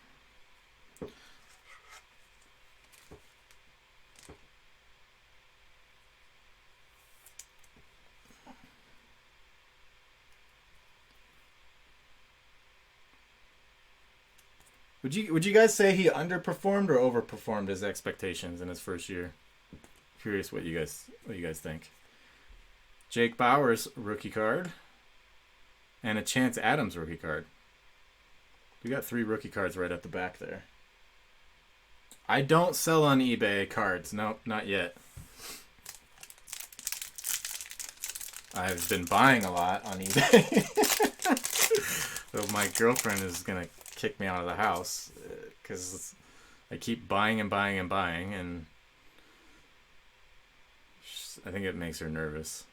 Would you guys say he underperformed or overperformed his expectations in his first year? Curious what you guys think. Jake Bauers rookie card. And a Chance Adams rookie card. We got 3 rookie cards right at the back there. I don't sell on eBay cards. Nope, not yet. I've been buying a lot on eBay. So my girlfriend is going to kick me out of the house because I keep buying and buying and buying, and I think it makes her nervous.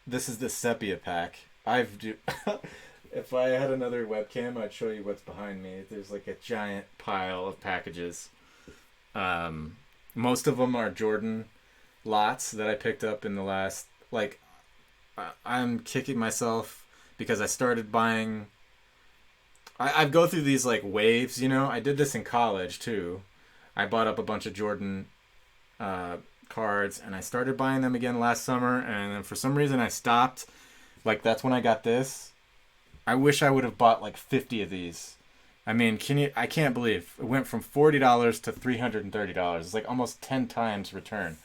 This is the sepia pack. If I had another webcam, I'd show you what's behind me. There's like a giant pile of packages. Most of them are Jordan lots that I picked up in the last, like, I'm kicking myself because I started buying. I go through these like waves, you know. I did this in college too. I bought up a bunch of Jordan cards, and I started buying them again last summer, and then for some reason I stopped. Like, that's when I got this. I wish I would have bought like 50 of these. I mean, I can't believe it went from $40 to $330. It's like almost 10 times return.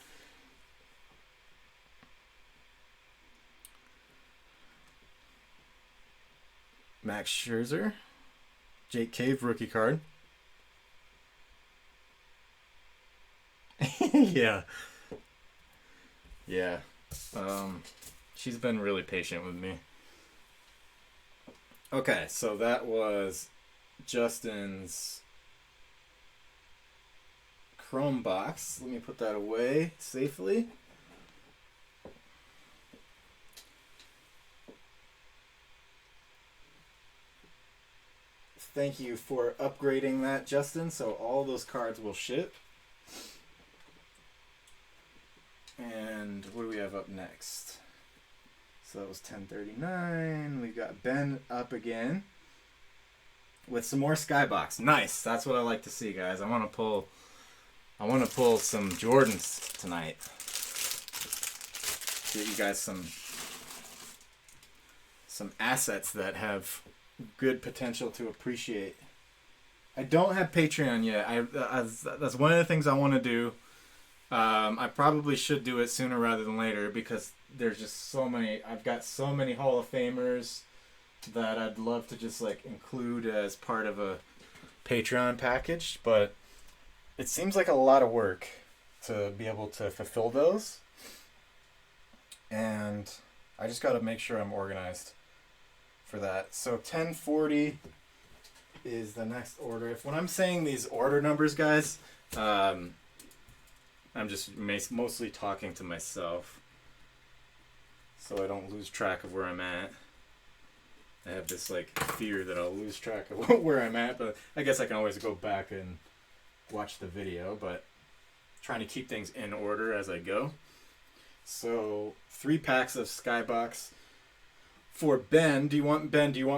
Max Scherzer. Jake Cave rookie card. Yeah. Yeah. She's been really patient with me. Okay, so that was Justin's Chrome box. Let me put that away safely. Thank you for upgrading that, Justin, so all those cards will ship. And what do we have up next? So that was 1039. We've got Ben up again with some more Skybox. Nice. That's what I like to see, guys. I want to pull some Jordans tonight. Get you guys some assets that have good potential to appreciate. I don't have Patreon yet. That's one of the things I want to do. I probably should do it sooner rather than later because there's just so many. I've got so many Hall of Famers that I'd love to just like include as part of a Patreon package, but it seems like a lot of work to be able to fulfill those. And I just got to make sure I'm organized for that. So 1040 is the next order. When I'm saying these order numbers, guys, I'm just mostly talking to myself so I don't lose track of where I'm at. I have this like fear that I'll lose track of where I'm at, but I guess I can always go back and watch the video, but trying to keep things in order as I go. So 3 packs of Skybox for Ben. Do you want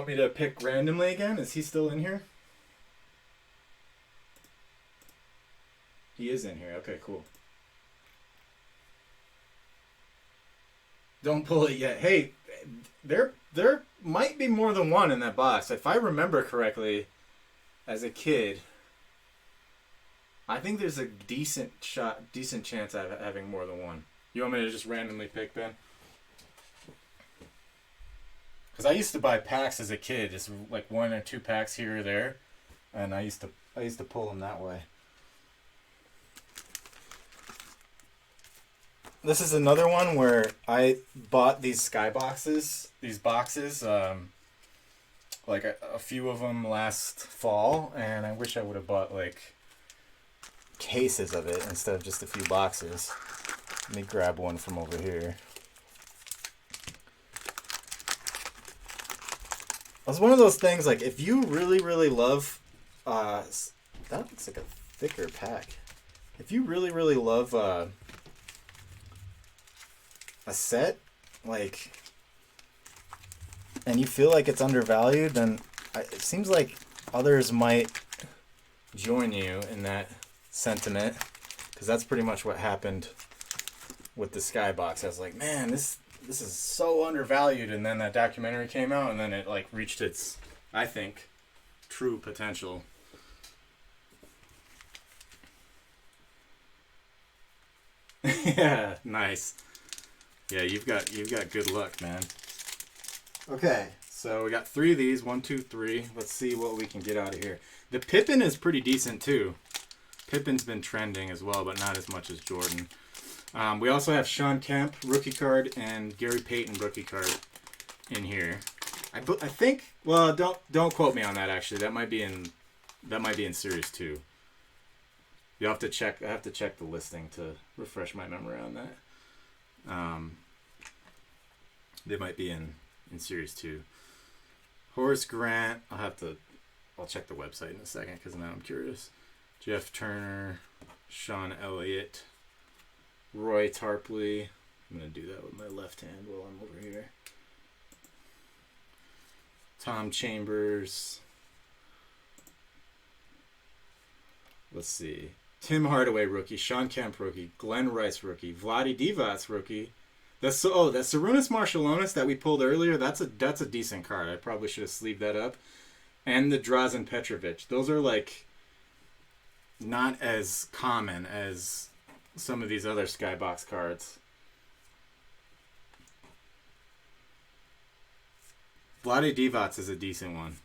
me to pick randomly again? Is he still in here? He is in here. Okay, cool. Don't pull it yet. Hey, there might be more than one in that box. If I remember correctly, as a kid, I think there's a decent chance of having more than one. You want me to just randomly pick, Ben? Because I used to buy packs as a kid, just like 1 or 2 packs here or there, and I used to pull them that way. This is another one where I bought these Skyboxes, these boxes, like a few of them last fall, and I wish I would have bought like cases of it instead of just a few boxes. Let me grab one from over here. It's one of those things, like, if you really, really love, that looks like a thicker pack. If you really, really love a set, like, and you feel like it's undervalued, then it seems like others might join you in that sentiment, because that's pretty much what happened with the Skybox. I was like, man, this is so undervalued, and then that documentary came out, and then it like reached its, I think, true potential. Yeah, nice. Yeah, you've got good luck, man. Okay, so we got 3 of these. 1, 2, 3. Let's see what we can get out of here. The Pippin is pretty decent too. Pippin's been trending as well, but not as much as Jordan. We also have Sean Kemp rookie card and Gary Payton rookie card in here. I think. Well, don't quote me on that. Actually, that might be in Series 2. You have to check. I have to check the listing to refresh my memory on that. They might be in Series 2. Horace Grant. I'll check the website in a second because now I'm curious. Jeff Turner, Sean Elliott, Roy Tarpley. I'm going to do that with my left hand while I'm over here. Tom Chambers. Let's see. Tim Hardaway rookie, Sean Kemp rookie, Glenn Rice rookie, Vlade Divac rookie. That Sarunas Marciulionis that we pulled earlier, that's a decent card. I probably should have sleeved that up. And the Drazen Petrovic. Those are like not as common as some of these other Skybox cards. Vlade Divac is a decent one.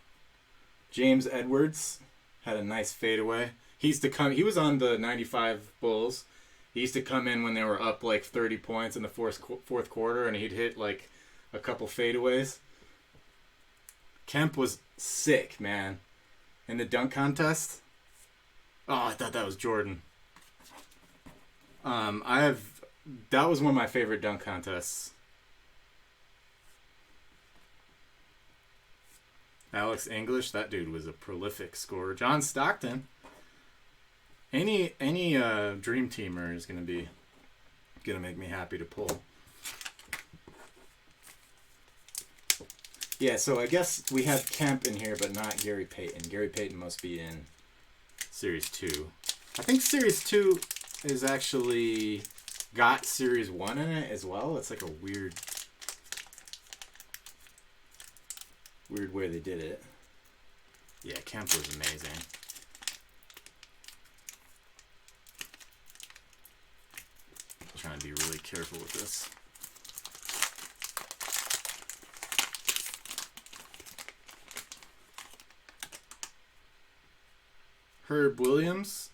James Edwards had a nice fadeaway. He was on the 95 Bulls. He used to come in when they were up like 30 points in the fourth quarter, and he'd hit like a couple fadeaways. Kemp was sick, man. In the dunk contest. Oh, I thought that was Jordan. That was one of my favorite dunk contests. Alex English, that dude was a prolific scorer. John Stockton. Any dream teamer is gonna make me happy to pull. Yeah, so I guess we have Kemp in here, but not Gary Payton. Gary Payton must be in Series 2. I think Series 2 is actually got Series 1 in it as well. It's like a weird way they did it. Yeah, Kemp was amazing. Trying to be really careful with this. Herb Williams.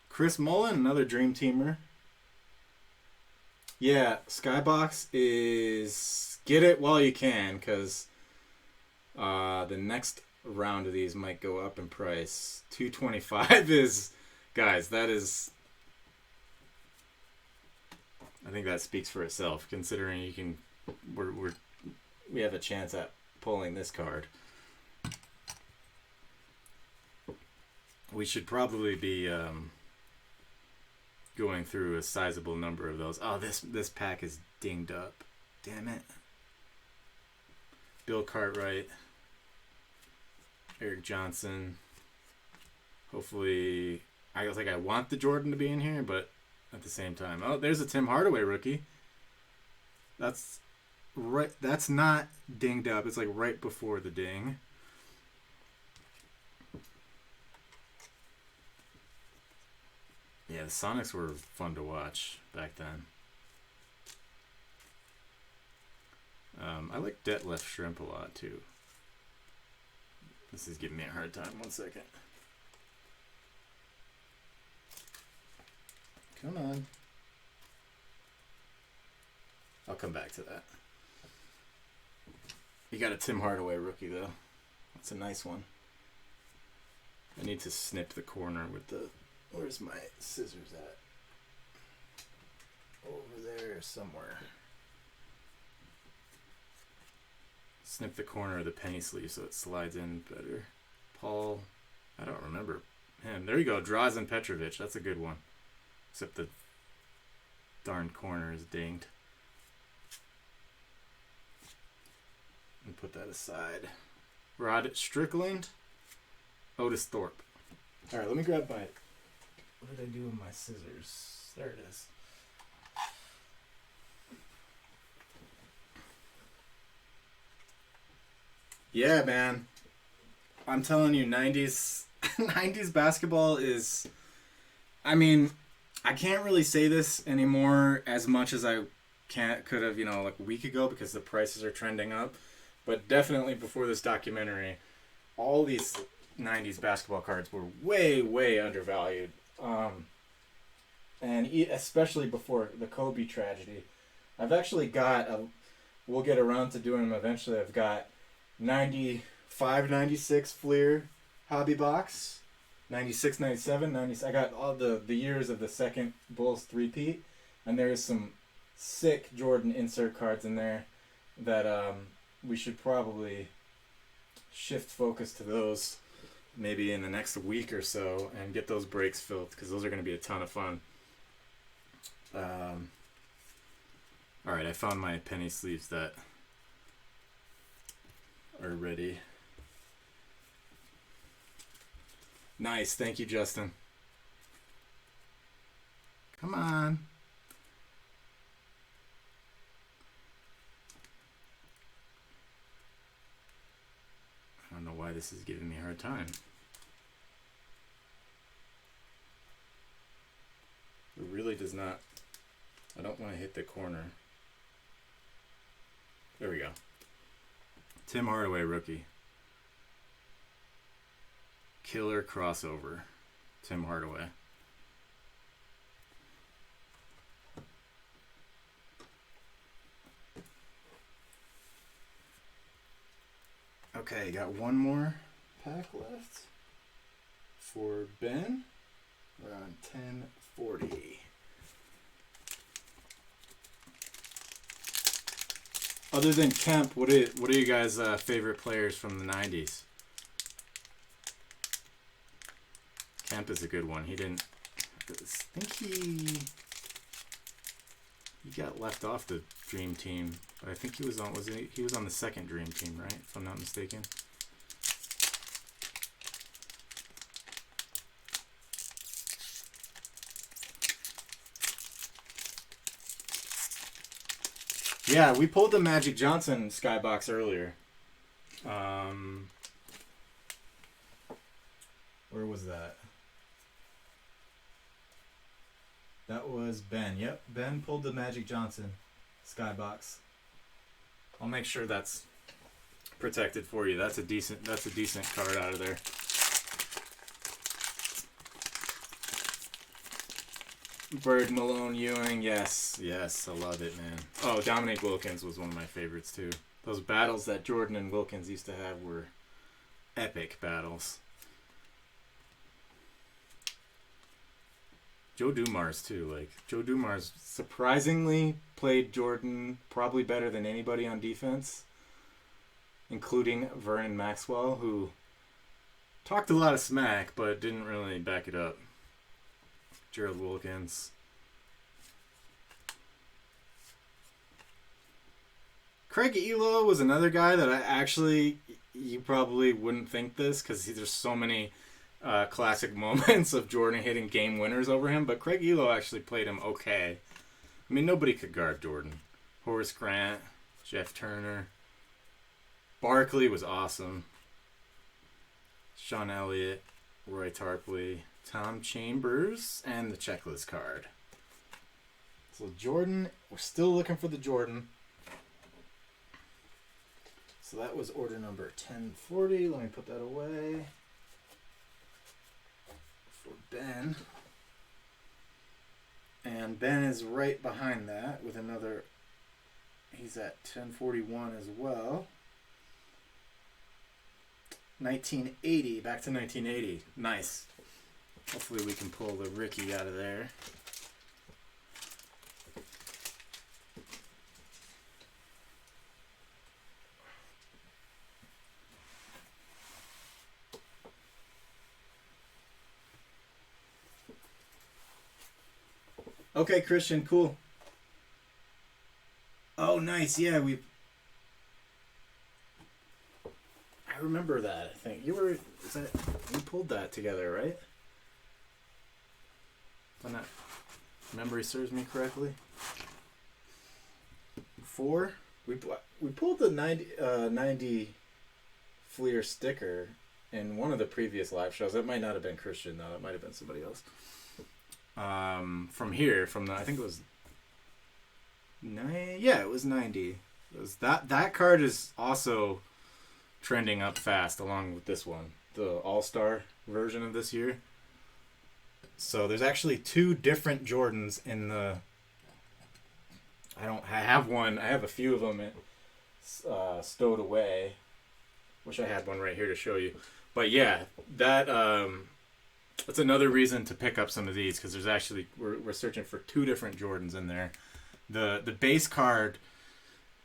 Chris Mullen, another dream teamer. Yeah, Skybox is get it while you can, because the next round of these might go up in price. $225 is, guys, that is, I think that speaks for itself, considering we have a chance at pulling this card. We should probably be going through a sizable number of those. Oh, this pack is dinged up. Damn it. Bill Cartwright. Eric Johnson. Hopefully, I want the Jordan to be in here, but at the same time. Oh, there's a Tim Hardaway rookie. That's right. That's not dinged up. It's like right before the ding. Yeah, the Sonics were fun to watch back then. I like Detlef Shrimp a lot too. This is giving me a hard time. 1 second. Come on. I'll come back to that. You got a Tim Hardaway rookie though. That's a nice one. I need to snip the corner with the... Where's my scissors at? Over there somewhere. Snip the corner of the penny sleeve so it slides in better. Paul, I don't remember him. There you go, Drazen Petrovic. That's a good one. Except the darn corner is dinged. And put that aside. Rod Strickland, Otis Thorpe. All right, let me grab my... What did I do with my scissors? There it is. Yeah, man. I'm telling you, 90s 90s basketball is... I mean, I can't really say this anymore as much as I could have, you know, like a week ago because the prices are trending up. But definitely before this documentary, all these 90s basketball cards were way, way undervalued. And especially before the Kobe tragedy. I've actually got, we'll get around to doing them eventually, I've got 95, 96 Fleer hobby box, 96, 97, 90. I got all the years of the second Bulls three-peat, and there's some sick Jordan insert cards in there that we should probably shift focus to those maybe in the next week or so and get those breaks filled because those are going to be a ton of fun. All right, I found my penny sleeves that are ready. Nice, thank you, Justin. Come on. I don't know why this is giving me a hard time. It really does not. I don't want to hit the corner. There we go. Tim Hardaway rookie. Killer crossover. Tim Hardaway. Okay, got one more pack left for Ben. We're on 1040. Other than Kemp, what are you guys' favorite players from the 90s? Kemp is a good one. He didn't... I think he got left off the Dream Team, but I think he was on... he was on the second Dream Team, right? If I'm not mistaken. Yeah, we pulled the Magic Johnson Skybox earlier. Where was that? That was Ben. Yep, Ben pulled the Magic Johnson Skybox. I'll make sure that's protected for you. That's a decent card out of there. Bird, Malone, Ewing, yes, I love it, man. Oh, Dominique Wilkins was one of my favorites too. Those battles that Jordan and Wilkins used to have were epic battles. Joe Dumars too. Like Joe Dumars surprisingly played Jordan probably better than anybody on defense, including Vernon Maxwell, who talked a lot of smack but didn't really back it up. Gerald Wilkins. Craig Elo was another guy that I actually, you probably wouldn't think this because there's so many classic moments of Jordan hitting game winners over him, but Craig Elo actually played him okay. I mean, nobody could guard Jordan. Horace Grant, Jeff Turner. Barkley was awesome. Sean Elliott, Roy Tarpley, Tom Chambers, and the checklist card. So Jordan, we're still looking for the Jordan. So that was order number 1040. Let me put that away. For Ben. And Ben is right behind that with another, he's at 1041 as well. 1980, back to 1980. Nice. Hopefully we can pull the Ricky out of there. Okay, Christian, cool. Oh, nice. Yeah, I remember that. I think you pulled that together, right? If my memory serves me correctly. 4. We pulled the 90 Fleer sticker in one of the previous live shows. That might not have been Christian though. It might have been somebody else. From here, I think it was it was 90. It was that card is also trending up fast along with this one, the All-Star version of this year. So there's actually 2 different Jordans in the. I have a few of them stowed away. Wish I had one right here to show you. But yeah, that's another reason to pick up some of these, because there's actually we're searching for 2 different Jordans in there. The base card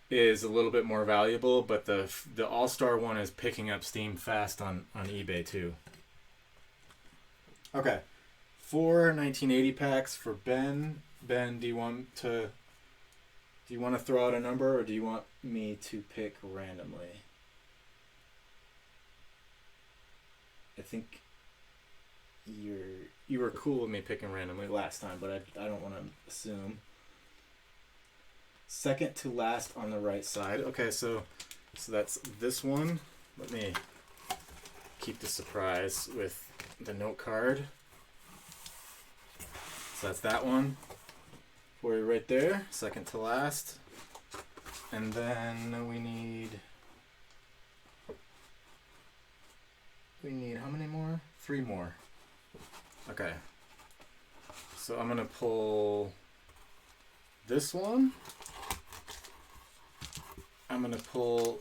is a little bit more valuable, but the All-Star one is picking up steam fast on eBay too. Okay, 4 1980 packs for Ben. Ben, do you want to throw out a number, or do you want me to pick randomly? I think you were cool with me picking randomly last time, but I don't want to assume. Second to last on the right side. Okay, so that's this one. Let me keep the surprise with the note card. So that's that one for you right there. Second to last. And then we need how many more? 3 more. Okay. So I'm going to pull this one. I'm going to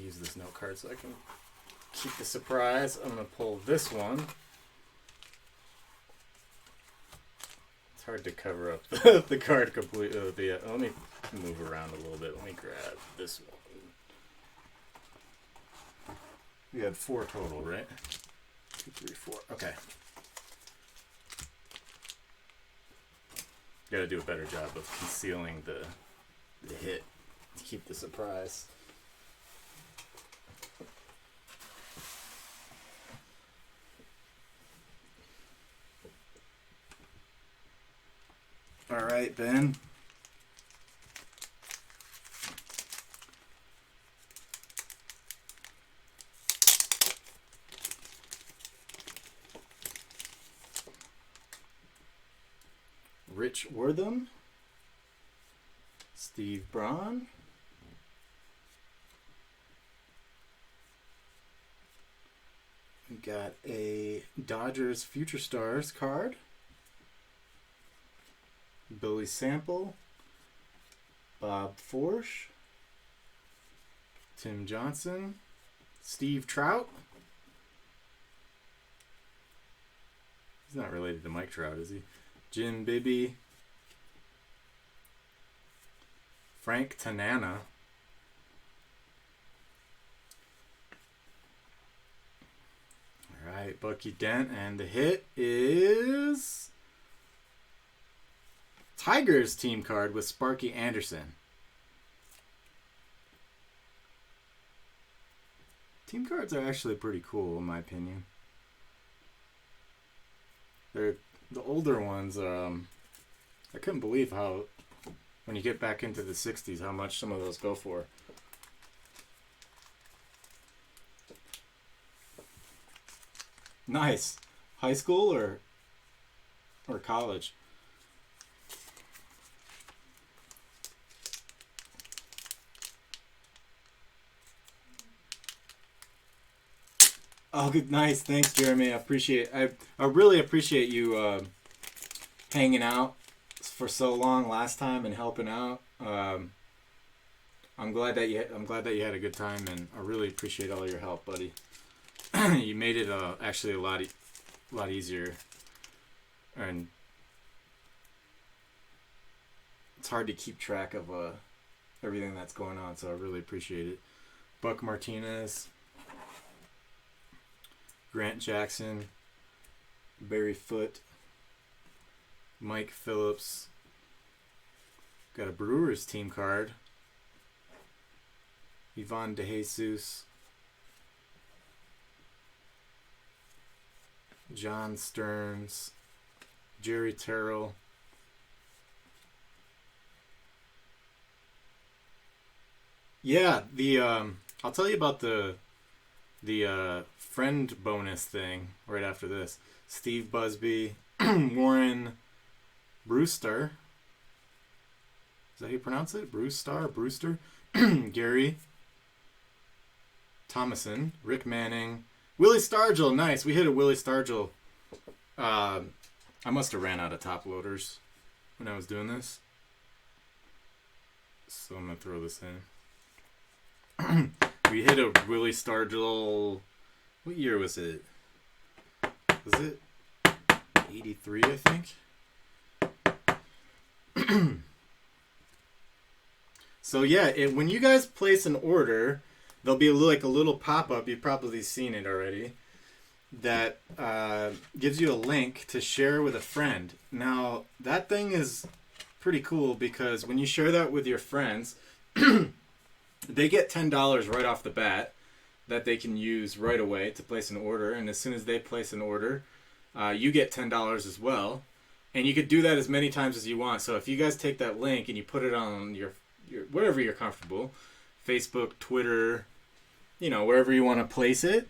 use this note card so I can keep the surprise. I'm going to pull this one. It's hard to cover up the card completely. Let me move around a little bit. Let me grab this one. We had 4 total, right? 2, 3, 4. Okay. Got to do a better job of concealing the hit to keep the surprise. All right, Ben. Rich Wortham, Steve Braun, we got a Dodgers Future Stars card, Billy Sample, Bob Forsch, Tim Johnson, Steve Trout. He's not related to Mike Trout, is he? Jim Bibby, Frank Tanana, all right, Bucky Dent, and the hit is Tigers team card with Sparky Anderson. Team cards are actually pretty cool in my opinion. they're the older ones. I couldn't believe how, when you get back into the 60s, how much some of those go for. Nice. High school or college? Oh, good. Nice. Thanks, Jeremy. I really appreciate you hanging out for so long last time and helping out. I'm glad that you had a good time, and I really appreciate all your help, buddy. You made it actually a lot easier, and it's hard to keep track of everything that's going on. So I really appreciate it. Buck Martinez, Grant Jackson, Barry Foote, Mike Phillips. Got a Brewers team card. Ivan DeJesus, John Stearns, Jerry Terrell, yeah. I'll tell you about the friend bonus thing right after this. Steve Busby, Warren Brewster. Is that how you pronounce it? Brewster, Gary Thomason, Rick Manning, Willie Stargell. Nice. We hit a Willie Stargell. I must have ran out of top loaders when I was doing this, so I'm gonna throw this in. We hit a Willie Stargell. What year was it? Was it 83? I think. So yeah, when you guys place an order, there'll be like a little pop-up. You've probably seen it already. That gives you a link to share with a friend. Now that thing is pretty cool because when you share that with your friends, they get $10 right off the bat that they can use right away to place an order. And as soon as they place an order, you get $10 as well. And you could do that as many times as you want. So if you guys take that link and you put it on your wherever you're comfortable, Facebook, Twitter, wherever you want to place it,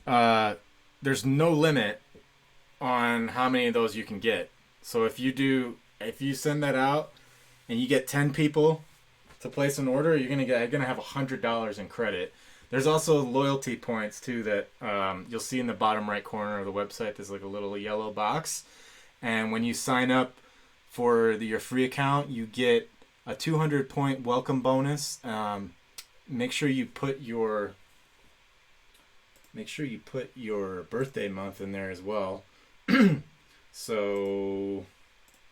there's no limit on how many of those you can get. So if you send that out and you get 10 people to place an order, you're gonna have $100 in credit. There's also loyalty points too that you'll see in the bottom right corner of the website. There's like a little yellow box, and when you sign up for your free account, you get a 200 point welcome bonus. Make sure you put your birthday month in there as well. So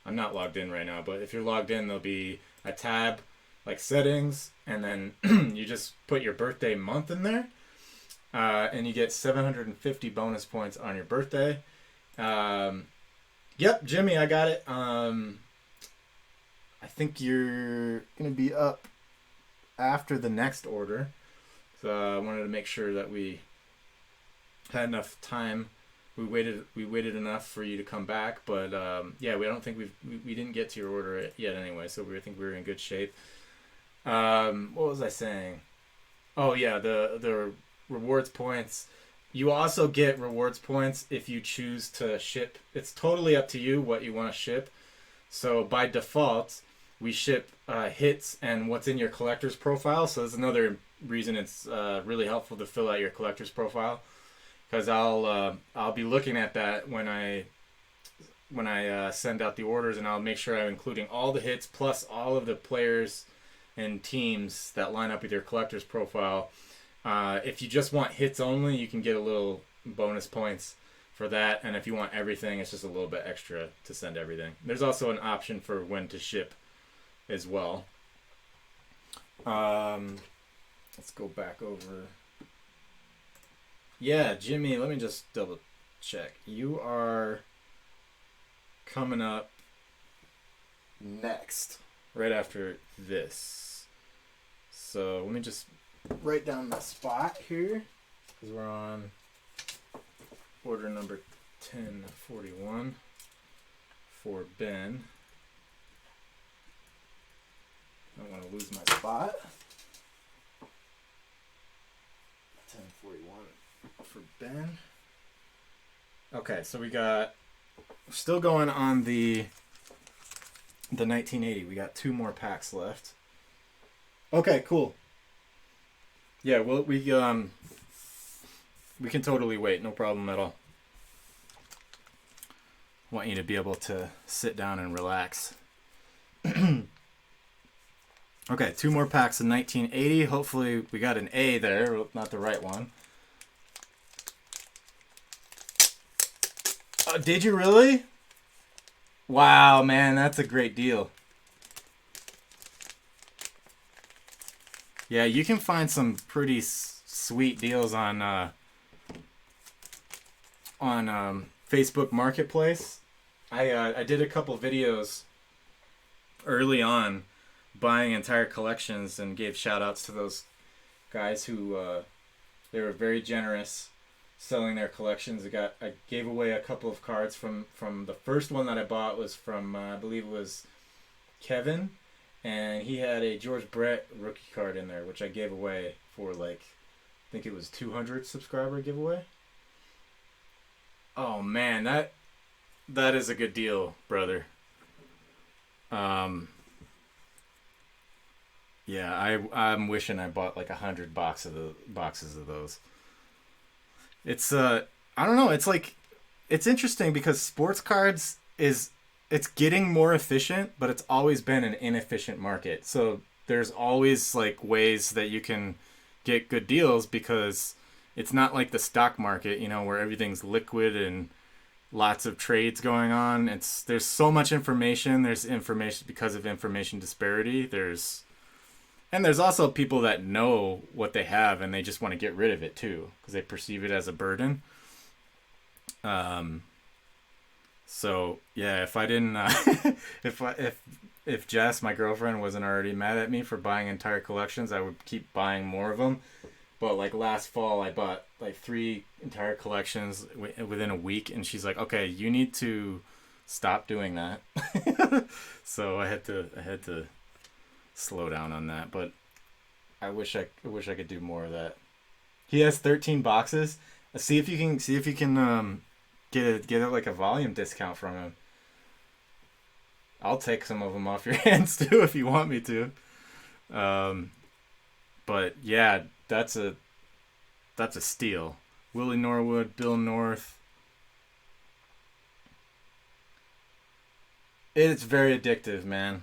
I'm not logged in right now, but if you're logged in, there'll be a tab like settings, and then you just put your birthday month in there, and you get 750 bonus points on your birthday. Yep, Jimmy, I got it. I think you're going to be up after the next order. So I wanted to make sure that we had enough time. We waited enough for you to come back, but yeah, we don't think we didn't get to your order yet anyway, so I think we were in good shape. What was I saying? Oh yeah, the rewards points. You also get rewards points if you choose to ship. It's totally up to you what you want to ship. So by default, we ship hits and what's in your collector's profile. So that's another reason it's really helpful to fill out your collector's profile, because I'll be looking at that when I send out the orders, and I'll make sure I'm including all the hits plus all of the players and teams that line up with your collector's profile. If you just want hits only, you can get a little bonus points for that, and if you want everything, it's just a little bit extra to send everything. There's also an option for when to ship as well. Let's go back over. Yeah, Jimmy, let me just double check. You are coming up next, right after this. So let me just write down the spot here, because we're on order number 1041 for Ben. I don't want to lose my spot. 1041 for Ben. Okay, so we got, still going on the 1980. We got 2 more packs left. Okay, cool. Yeah, well, we can totally wait, no problem at all. Want you to be able to sit down and relax. Okay, 2 more packs of 1980. Hopefully we got an A there, not the right one. Did you really? Wow, man, that's a great deal. Yeah, you can find some pretty sweet deals on Facebook Marketplace. I did a couple videos early on buying entire collections and gave shout outs to those guys who they were very generous selling their collections. I gave away a couple of cards from the first one that I bought was from I believe it was Kevin, and he had a George Brett rookie card in there, which I gave away for like, I think it was 200 subscriber giveaway. Oh man, that is a good deal, brother. Yeah, I'm wishing I bought like 100 boxes of those. It's I don't know, it's like, it's interesting because sports cards it's getting more efficient, but it's always been an inefficient market. So there's always like ways that you can get good deals because it's not like the stock market, you know, where everything's liquid and lots of trades going on. There's so much information. There's information because of information disparity. There's also people that know what they have and they just want to get rid of it too because they perceive it as a burden. So yeah, if I didn't, if Jess, my girlfriend, wasn't already mad at me for buying entire collections, I would keep buying more of them. But like last fall, I bought like 3 entire collections within a week, and she's like, "Okay, you need to stop doing that." So I had to slow down on that. But I wish I could do more of that. He has 13 boxes. See if you can get like a volume discount from him. I'll take some of them off your hands too if you want me to. But yeah, that's a steal. Willie Norwood, Bill North. It's very addictive, man.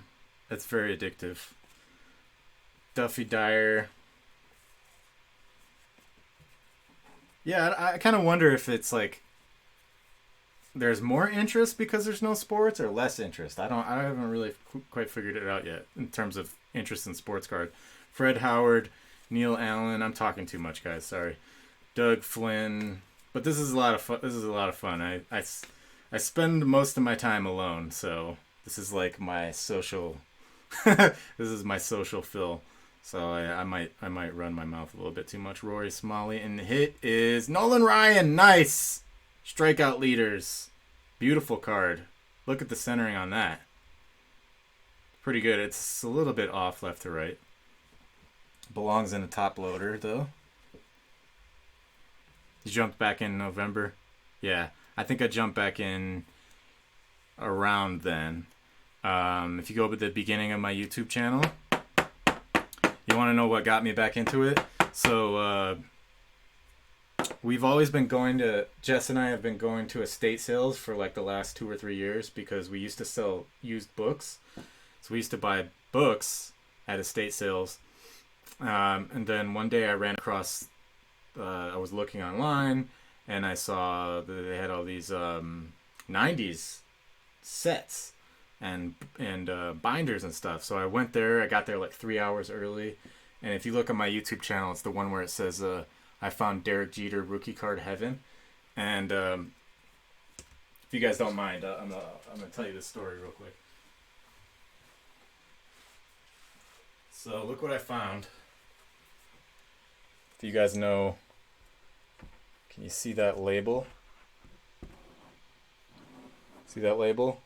It's very addictive. Duffy Dyer. Yeah, I kind of wonder if it's like there's more interest because there's no sports or less interest. I haven't really quite figured it out yet in terms of interest in sports card. Fred Howard, Neil Allen. I'm talking too much, guys. Sorry. Doug Flynn. But this is a lot of fun. I spend most of my time alone, so this is like my social. This is my social fill. So I might run my mouth a little bit too much. Rory Smalley, and the hit is Nolan Ryan. Nice. Strikeout leaders. Beautiful card. Look at the centering on that. Pretty good. It's a little bit off left to right. Belongs in a top loader, though. You jumped back in November? Yeah. I think I jumped back in around then. If you go to the beginning of my YouTube channel, you want to know what got me back into it? So, we've always been Jess and I have been going to estate sales for like the last 2 or 3 years because we used to sell used books. So we used to buy books at estate sales. And then one day I ran across, I was looking online and I saw that they had all these 90s sets and binders and stuff. So I went there. I got there like 3 hours early. And if you look at my YouTube channel, it's the one where it says, I found Derek Jeter rookie card heaven. And if you guys don't mind, I'm gonna tell you this story real quick. So look what I found. If you guys know, can you see that label? See that label?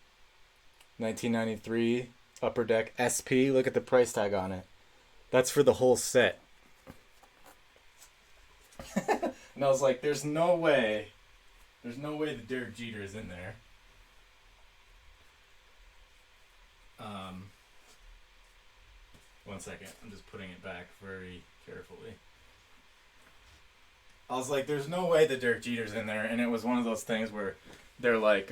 1993 Upper Deck SP. Look at the price tag on it. That's for the whole set. And I was like, there's no way the Derek Jeter is in there. One second. I'm just putting it back very carefully. I was like, there's no way the Derek Jeter's in there. And it was one of those things where they're like,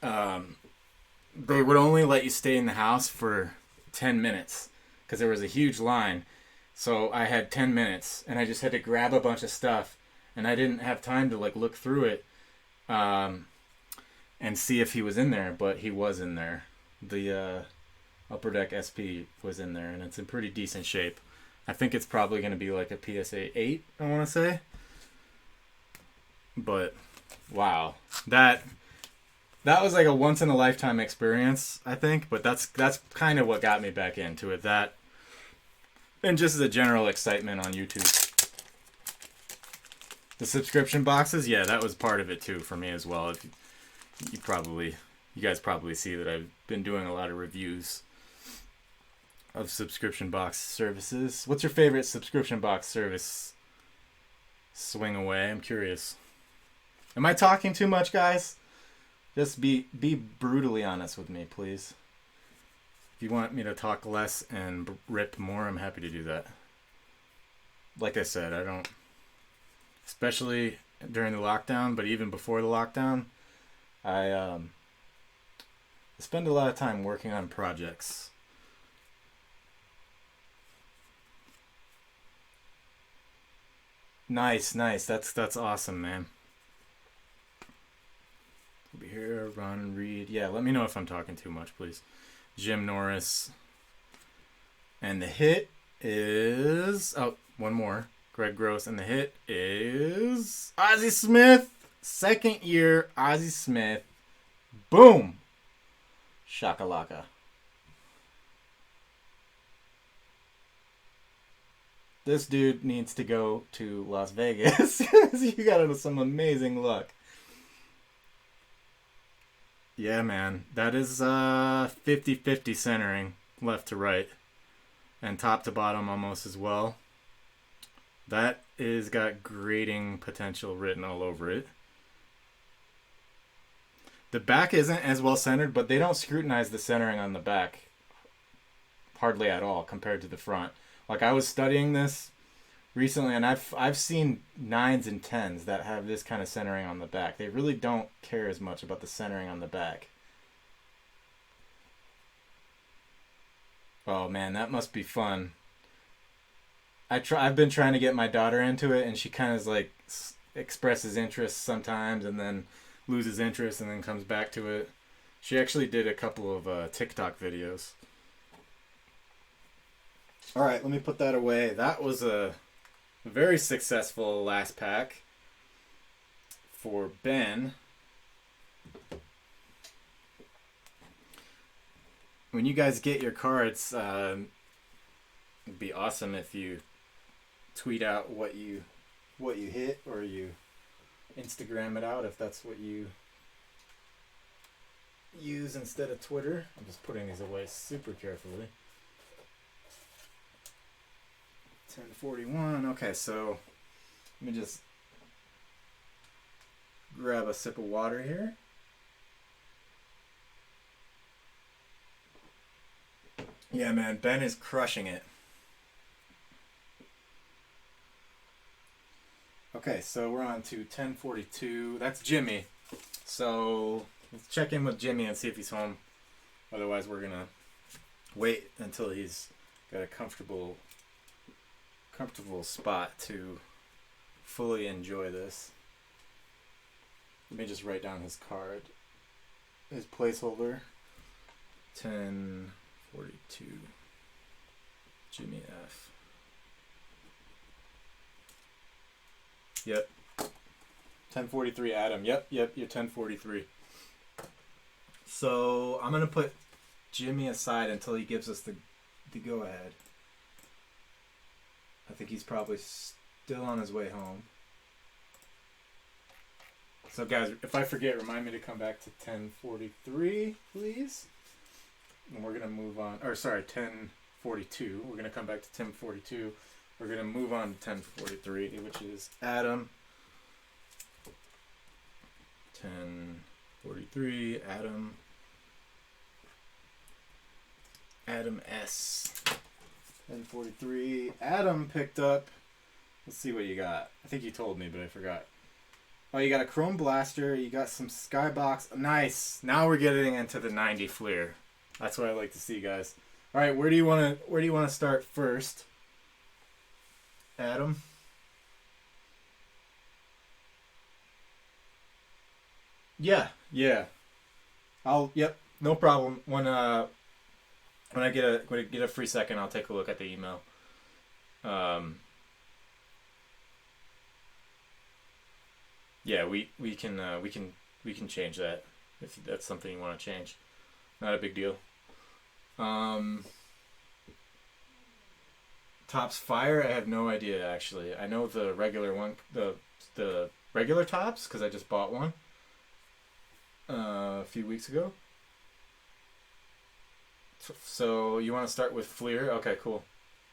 they would only let you stay in the house for 10 minutes because there was a huge line. So I had 10 minutes and I just had to grab a bunch of stuff and I didn't have time to like look through it and see if he was in there, but he was in there. The Upper Deck SP was in there and it's in pretty decent shape. I think it's probably going to be like a PSA 8, I want to say. But wow, that was like a once in a lifetime experience, I think, but that's kind of what got me back into it. That and just the general excitement on YouTube. The subscription boxes, yeah, that was part of it too for me as well. If you guys probably see that I've been doing a lot of reviews of subscription box services. What's your favorite subscription box service? Swing away. I'm curious. Am I talking too much, guys? Just be brutally honest with me, please. If you want me to talk less and rip more, I'm happy to do that. Like I said, I don't, especially during the lockdown, but even before the lockdown, I spend a lot of time working on projects. Nice. That's awesome, man. Over here, Ron Reed. Yeah, let me know if I'm talking too much, please. Jim Norris. And the hit is... Oh, one more. Greg Gross. And the hit is... Ozzie Smith. Second year, Ozzie Smith. Boom. Shakalaka. This dude needs to go to Las Vegas. You got some amazing luck. Yeah, man. That is 50-50 centering left to right. And top to bottom almost as well. That is got grading potential written all over it. The back isn't as well centered, but they don't scrutinize the centering on the back hardly at all compared to the front. Like I was studying this recently, and I've seen 9s and 10s that have this kind of centering on the back. They really don't care as much about the centering on the back. Oh man, that must be fun. I've been trying to get my daughter into it, and she kind of like expresses interest sometimes, and then loses interest, and then comes back to it. She actually did a couple of TikTok videos. All right, let me put that away. That was a very successful last pack for Ben. When you guys get your cards, it'd be awesome if you tweet out what you hit, or you Instagram it out if that's what you use instead of Twitter. I'm just putting these away super carefully. 1041. Okay, so let me just grab a sip of water here. Yeah, man, Ben is crushing it. Okay, so we're on to 1042. That's Jimmy. So let's check in with Jimmy and see if he's home. Otherwise, we're gonna wait until he's got a comfortable spot to fully enjoy this. Let me just write down his card, his placeholder. 1042 Jimmy F. Yep. 1043 Adam. Yep, you're 1043. So I'm gonna put Jimmy aside until he gives us the go ahead. I think he's probably still on his way home. So guys, if I forget, remind me to come back to 1043, please. And we're gonna move on. Or sorry, 1042. We're gonna come back to 1042. We're gonna move on to 1043, which is Adam. 1043, Adam. Adam S. 1043. Adam picked up. Let's see what you got. I think you told me, but I forgot. Oh, you got a Chrome Blaster. You got some Skybox. Nice. Now we're getting into the 90 Fleer. That's what I like to see, guys. All right, where do you want to start first? Adam. Yeah. Yep, no problem. When I get a free second, I'll take a look at the email. Yeah, we can change that if that's something you want to change. Not a big deal. Tops Fire, I have no idea actually. I know the regular one, the regular Tops, because I just bought one a few weeks ago. So you want to start with Fleer? Okay, cool.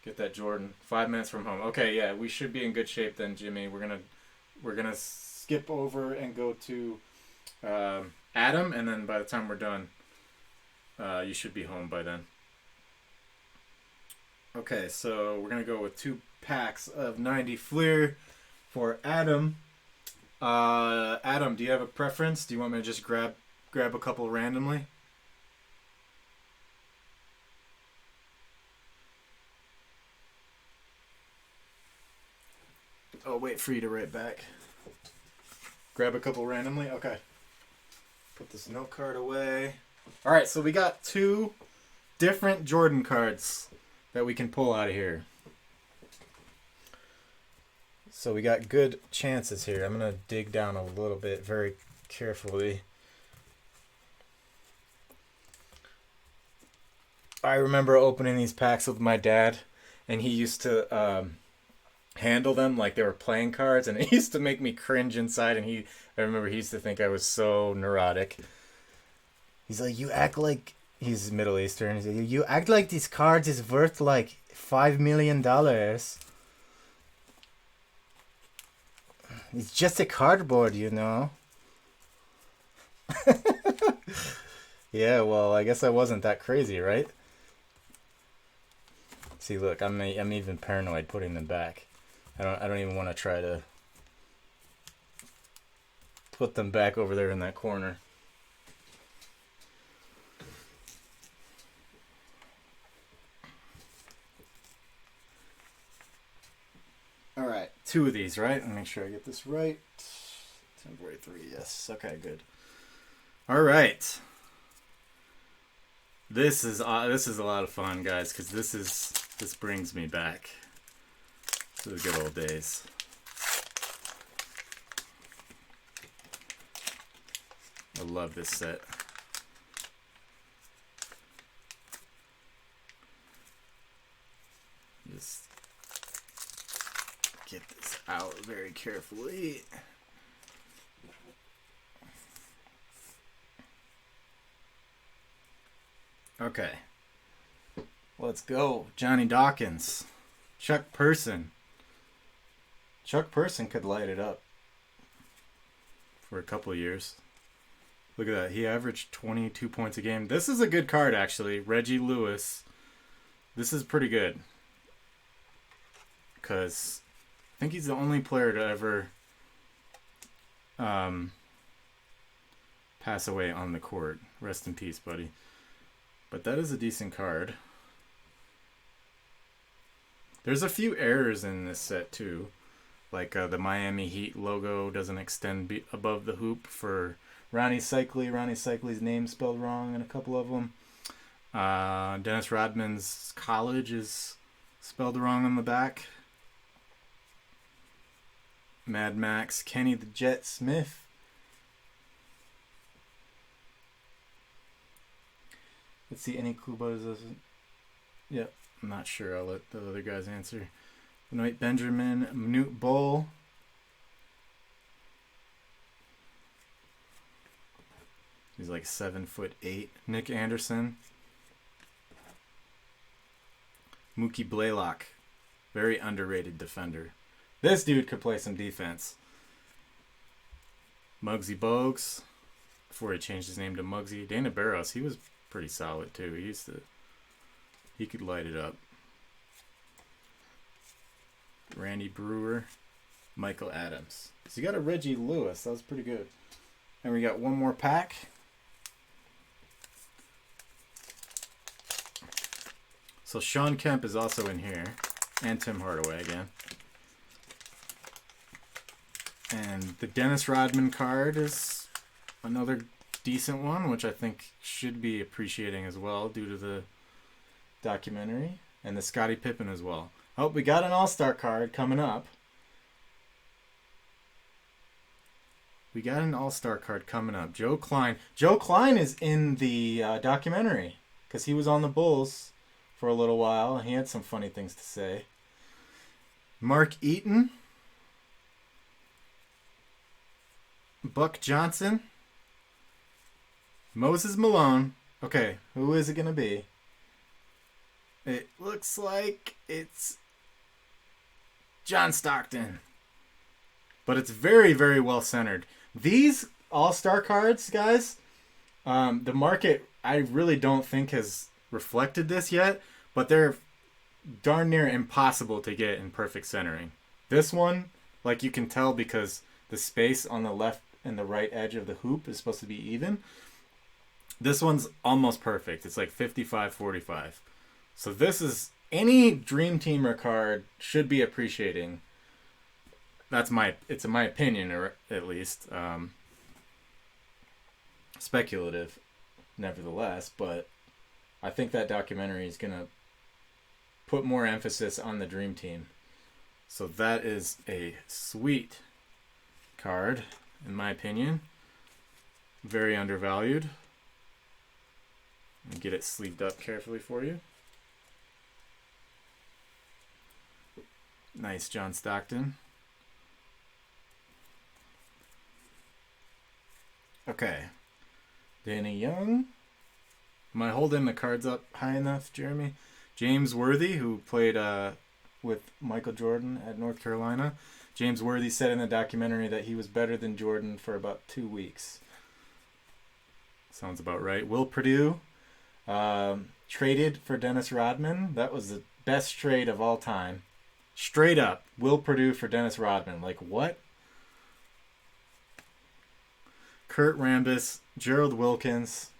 Get that Jordan. 5 minutes from home. Okay, yeah, we should be in good shape then, Jimmy. We're gonna skip over and go to Adam, and then by the time we're done, you should be home by then. Okay, so we're gonna go with 2 packs of 90 Fleer for Adam. Adam, do you have a preference? Do you want me to just grab a couple randomly? I'll wait for you to write back. Grab a couple randomly? Okay. Put this note card away. Alright, so we got 2 different Jordan cards that we can pull out of here. So we got good chances here. I'm going to dig down a little bit very carefully. I remember opening these packs with my dad, and he used to handle them like they were playing cards, and it used to make me cringe inside, and I remember he used to think I was so neurotic. He's like, you act like, he's Middle Eastern, he's like, you act like these cards is worth like $5 million. It's just a cardboard, you know. Yeah, well, I guess I wasn't that crazy, right? See, look, I'm even paranoid putting them back. I don't even want to try to put them back over there in that corner. All right, 2 of these, right? Let me make sure I get this right. 1043, yes. Okay, good. All right. This is a lot of fun, guys, because this brings me back to the good old days. I love this set. Just get this out very carefully. Okay. Let's go. Johnny Dawkins. Chuck Person. Chuck Person could light it up for a couple of years. Look at that. He averaged 22 points a game. This is a good card, actually. Reggie Lewis. This is pretty good. Because I think he's the only player to ever pass away on the court. Rest in peace, buddy. But that is a decent card. There's a few errors in this set, too. Like the Miami Heat logo doesn't extend above the hoop for Ronnie Cycli. Ronnie Cycli's name spelled wrong in a couple of them. Dennis Rodman's college is spelled wrong on the back. Mad Max, Kenny the Jet Smith. Let's see, any clue about this? Yep, I'm not sure. I'll let the other guys answer. Benoit Benjamin, Newt Bull. He's like 7'8". Nick Anderson. Mookie Blaylock. Very underrated defender. This dude could play some defense. Muggsy Bogues. Before he changed his name to Muggsy. Dana Barros, he was pretty solid too. He could light it up. Randy Brewer. Michael Adams. So you got a Reggie Lewis. That was pretty good. And we got one more pack. So Sean Kemp is also in here. And Tim Hardaway again. And the Dennis Rodman card is another decent one, which I think should be appreciating as well due to the documentary. And the Scottie Pippen as well. Oh, we got an All-Star card coming up. We got an All-Star card coming up. Joe Klein. Joe Klein is in the documentary because he was on the Bulls for a little while. He had some funny things to say. Mark Eaton. Buck Johnson. Moses Malone. Okay, who is it going to be? It looks like it's John Stockton. But it's very, very well centered. These All-Star cards, guys, the market, I really don't think has reflected this yet, but they're darn near impossible to get in perfect centering. This one, like you can tell because the space on the left and the right edge of the hoop is supposed to be even. This one's almost perfect. It's like 55-45. So this is, any Dream Teamer card should be appreciating. It's my opinion, or at least speculative, nevertheless. But I think that documentary is gonna put more emphasis on the Dream Team. So that is a sweet card, in my opinion. Very undervalued. Get it sleeved up carefully for you. Nice John Stockton. Okay. Danny Young. Am I holding the cards up high enough, Jeremy? James Worthy, who played with Michael Jordan at North Carolina. James Worthy said in the documentary that he was better than Jordan for about 2 weeks. Sounds about right. Will Purdue traded for Dennis Rodman. That was the best trade of all time. Straight up. Will Purdue for Dennis Rodman. Like, what? Kurt Rambis, Gerald Wilkins,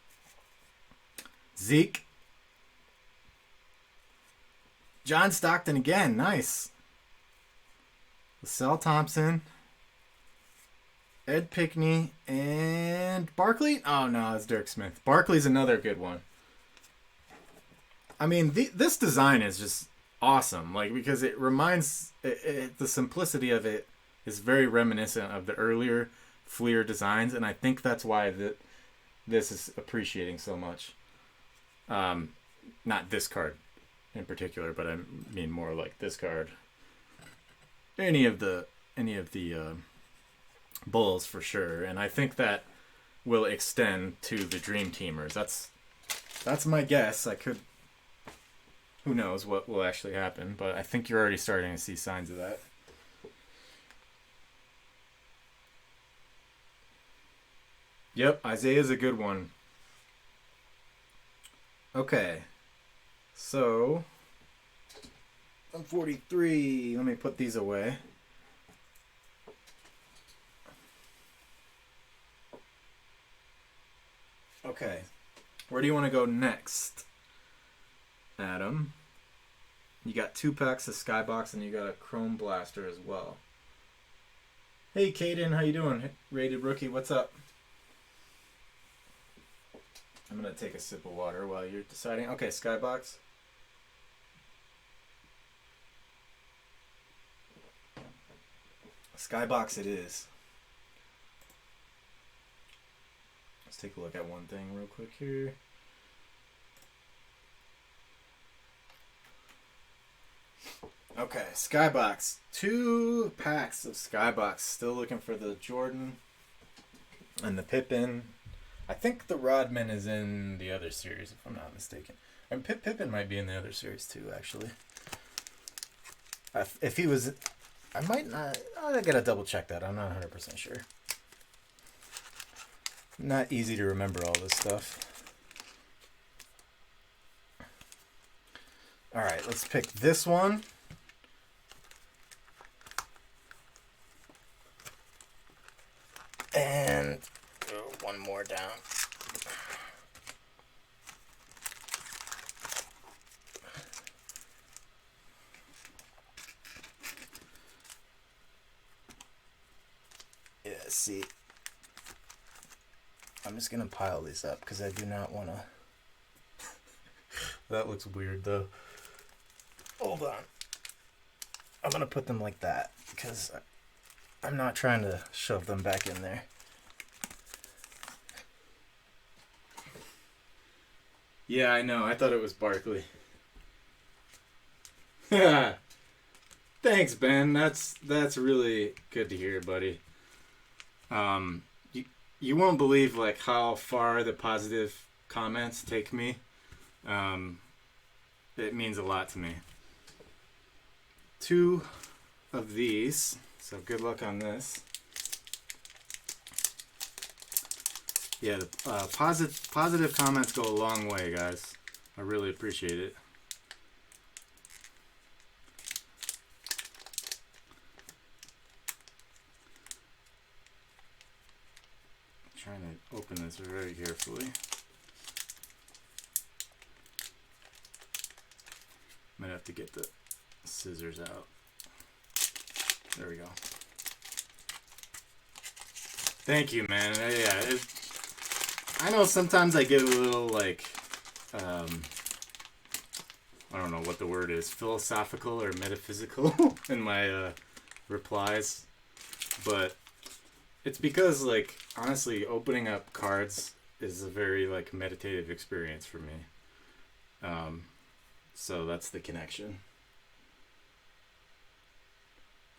Zeke, John Stockton again, nice. LaSalle Thompson, Ed Pickney, and Barkley. Oh no, it's Dirk Smith. Barkley's another good one. I mean, this design is just awesome, like, because it reminds the simplicity of it is very reminiscent of the earlier Fleer designs, and I think that's why this is appreciating so much. Not this card in particular, but I mean more like this card. Any of the Bulls for sure, and I think that will extend to the Dream Teamers. That's my guess. I could. Who knows what will actually happen, but I think you're already starting to see signs of that. Yep, Isaiah's a good one. Okay. So, I'm 43. Let me put these away. Okay. Where do you want to go next, Adam? You got 2 packs of Skybox and you got a Chrome Blaster as well. Hey, Caden, how you doing? Rated Rookie, what's up? I'm going to take a sip of water while you're deciding. Okay, Skybox. Skybox it is. Let's take a look at one thing real quick here. Okay, Skybox. 2 packs of Skybox. Still looking for the Jordan and the Pippen. I think the Rodman is in the other series, if I'm not mistaken. And Pippen might be in the other series too, actually. If he was, I might not. I gotta double check that. I'm not 100% sure. Not easy to remember all this stuff. All right, let's pick this one. And one more down. Yeah, see. I'm just going to pile these up because I do not want to. That looks weird though. Hold on. I'm going to put them like that because I'm not trying to shove them back in there. Yeah, I know. I thought it was Barkley. Thanks, Ben. That's really good to hear, buddy. You won't believe like how far the positive comments take me. It means a lot to me. 2 of these. So good luck on this. Yeah, the positive comments go a long way, guys. I really appreciate it. I'm trying to open this very carefully. Might have to get the scissors out. There we go. Thank you, man. Yeah, I know sometimes I get a little like, I don't know what the word is, philosophical or metaphysical in my replies, but it's because like honestly, opening up cards is a very like meditative experience for me. So that's the connection.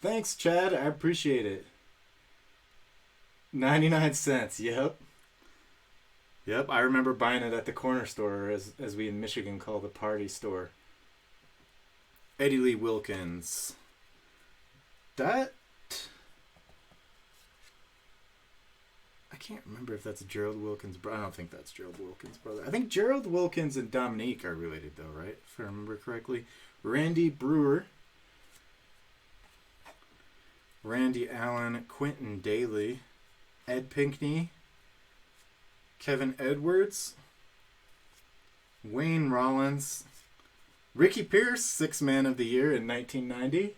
Thanks, Chad. I appreciate it. 99 cents. Yep. Yep, I remember buying it at the corner store, as we in Michigan call the party store. Eddie Lee Wilkins. That... I can't remember if that's Gerald Wilkins' brother. I don't think that's Gerald Wilkins' brother. I think Gerald Wilkins and Dominique are related, though, right? If I remember correctly. Randy Brewer. Randy Allen. Quentin Daly. Ed Pinkney. Kevin Edwards. Wayne Rollins. Ricky Pierce, 6th Man of the Year in 1990.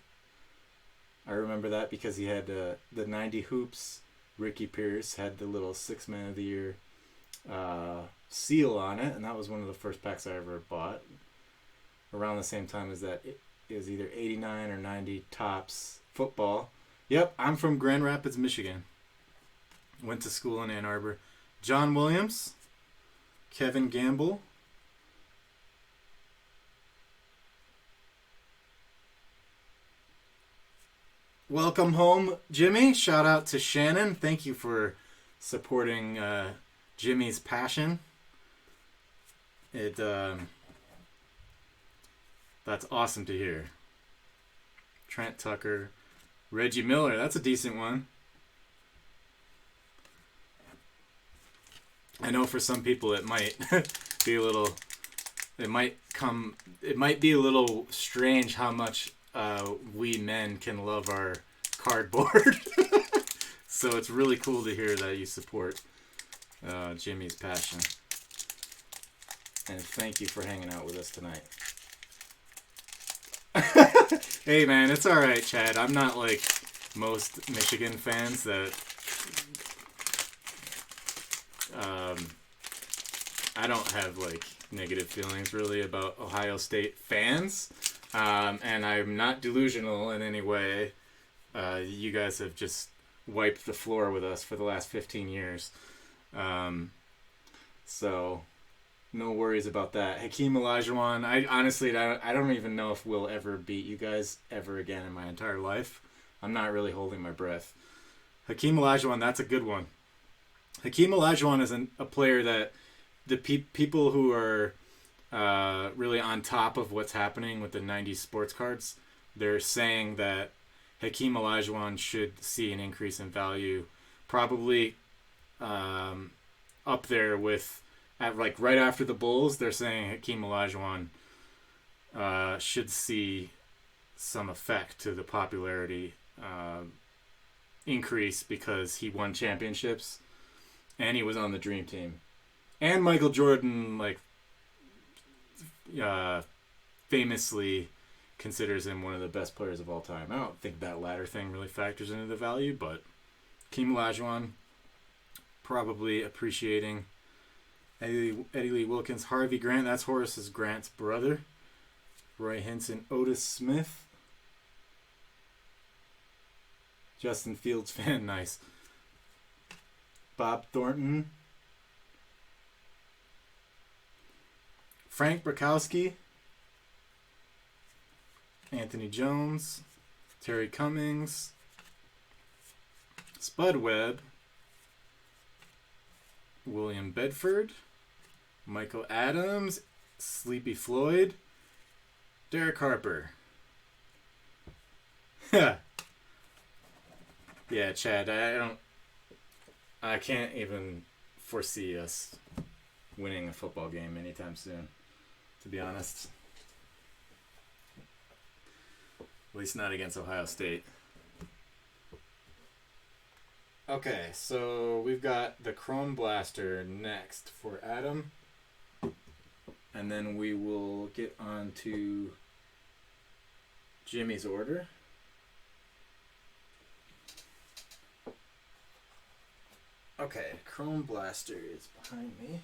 I remember that because he had the 90 hoops. Ricky Pierce had the little 6th Man of the Year seal on it, and that was one of the first packs I ever bought. Around the same time as that, it was either 89 or 90 Topps football. Yep, I'm from Grand Rapids, Michigan. Went to school in Ann Arbor. John Williams, Kevin Gamble, welcome home, Jimmy. Shout out to Shannon. Thank you for supporting Jimmy's passion. That's awesome to hear. Trent Tucker, Reggie Miller. That's a decent one. I know for some people it might be a little. It might be a little strange how much we men can love our cardboard. So it's really cool to hear that you support Jimmy's passion. And thank you for hanging out with us tonight. Hey man, it's alright, Chad. I'm not like most Michigan fans that I don't have like negative feelings really about Ohio State fans, and I'm not delusional in any way. You guys have just wiped the floor with us for the last 15 years, so no worries about that. Hakeem Olajuwon, I honestly I don't even know if we'll ever beat you guys ever again in my entire life. I'm not really holding my breath. Hakeem Olajuwon, that's a good one. Hakeem Olajuwon is a player that the people who are really on top of what's happening with the 90s sports cards, they're saying that Hakeem Olajuwon should see an increase in value, probably up there with, at like right after the Bulls. They're saying Hakeem Olajuwon should see some effect to the popularity increase because he won championships and he was on the Dream Team, and Michael Jordan famously considers him one of the best players of all time. I don't think that latter thing really factors into the value, but Hakeem Olajuwon probably appreciating. Eddie Lee Wilkins, Harvey Grant, that's Horace Grant's brother. Roy Hinson, Otis Smith. Justin Fields fan, nice. Bob Thornton. Frank Brakowski. Anthony Jones. Terry Cummings. Spud Webb. William Bedford. Michael Adams. Sleepy Floyd. Derek Harper. Yeah, Chad, I can't even foresee us winning a football game anytime soon, to be honest. At least not against Ohio State. Okay, so we've got the Chrome Blaster next for Adam. And then we will get on to Jimmy's order. Okay, Chrome Blaster is behind me.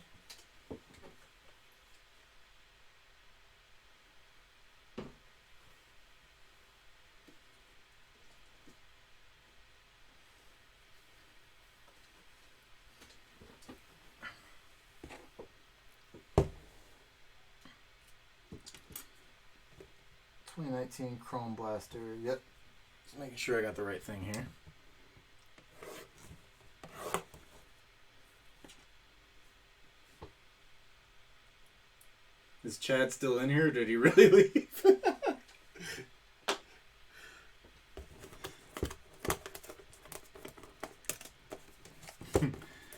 '19 Chrome Blaster. Yep. Just making sure I got the right thing here. Is Chad still in here, or did he really leave?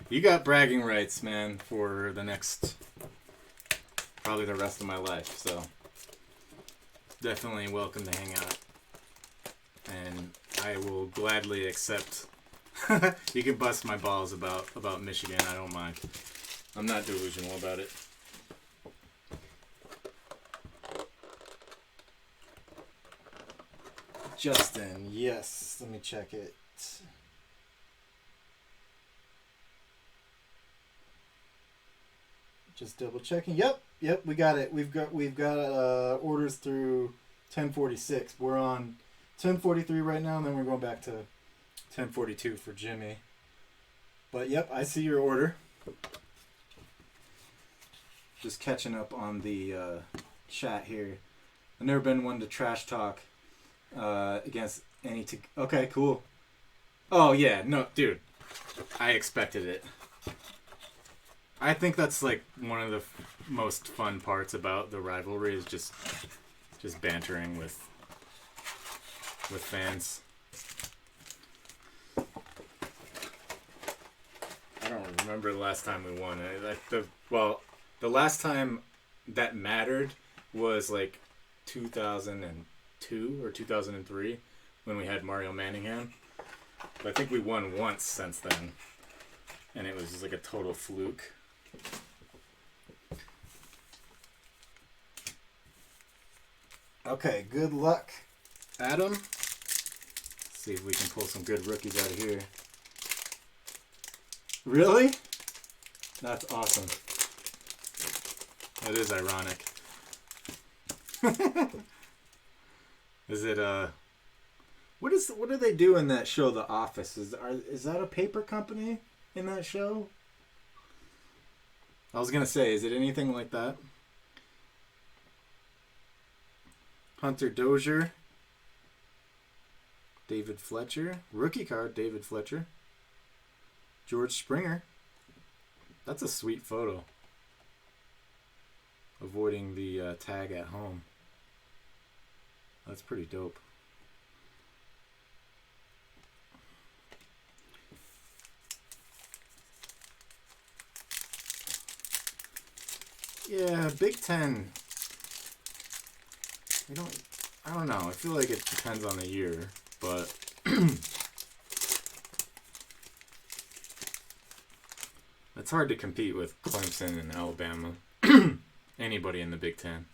You got bragging rights, man, for the next, probably the rest of my life, so definitely welcome to hang out. And I will gladly accept. You can bust my balls about Michigan, I don't mind. I'm not delusional about it. Justin, yes. Let me check it. Just double checking. Yep, we got it. We've got orders through 1046. We're on 1043 right now, and then we're going back to 1042 for Jimmy. But yep, I see your order. Just catching up on the chat here. I've never been one to trash talk against any. Okay, cool. Oh yeah, no, dude, I expected it. I think that's like one of the most fun parts about the rivalry is just bantering with fans. I don't remember the last time we won. The last time that mattered was like 2002 or 2003 when we had Mario Manningham. But I think we won once since then, and it was just like a total fluke. Okay, good luck, Adam. Let's see if we can pull some good rookies out of here. Really? That's awesome. That is ironic. Is it what do they do in that show, The Office? Is that a paper company in that show? I was gonna say, is it anything like that? Hunter Dozier. David Fletcher. Rookie card, David Fletcher. George Springer. That's a sweet photo. Avoiding the tag at home. That's pretty dope. Yeah, Big Ten. I don't know. I feel like it depends on the year, but it's hard to compete with Clemson and Alabama. Anybody in the Big Ten.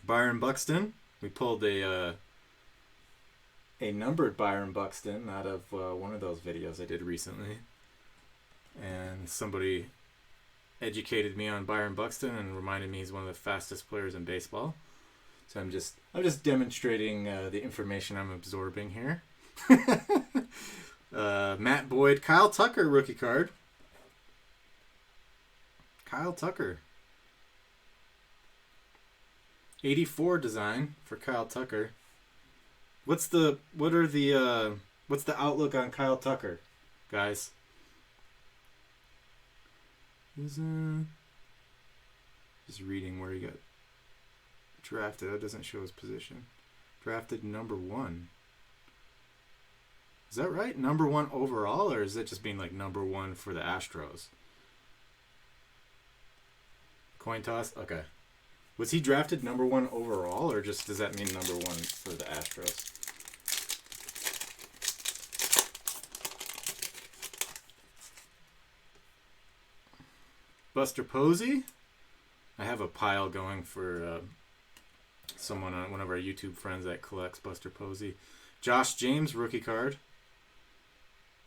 Byron Buxton. We pulled a numbered Byron Buxton out of one of those videos I did recently, and somebody educated me on Byron Buxton and reminded me he's one of the fastest players in baseball. So I'm just demonstrating the information I'm absorbing here. Matt Boyd, Kyle Tucker rookie card. Kyle Tucker. 84 design for Kyle Tucker. What's the outlook on Kyle Tucker, guys? Just reading where he got drafted. That doesn't show his position. Drafted number 1. Is that right? Number 1 overall, or is it just being like number 1 for the Astros? Coin toss? Okay. Was he drafted number 1 overall, or just does that mean number 1 for the Astros? Buster Posey. I have a pile going for someone on one of our YouTube friends that collects Buster Posey. Josh James rookie card.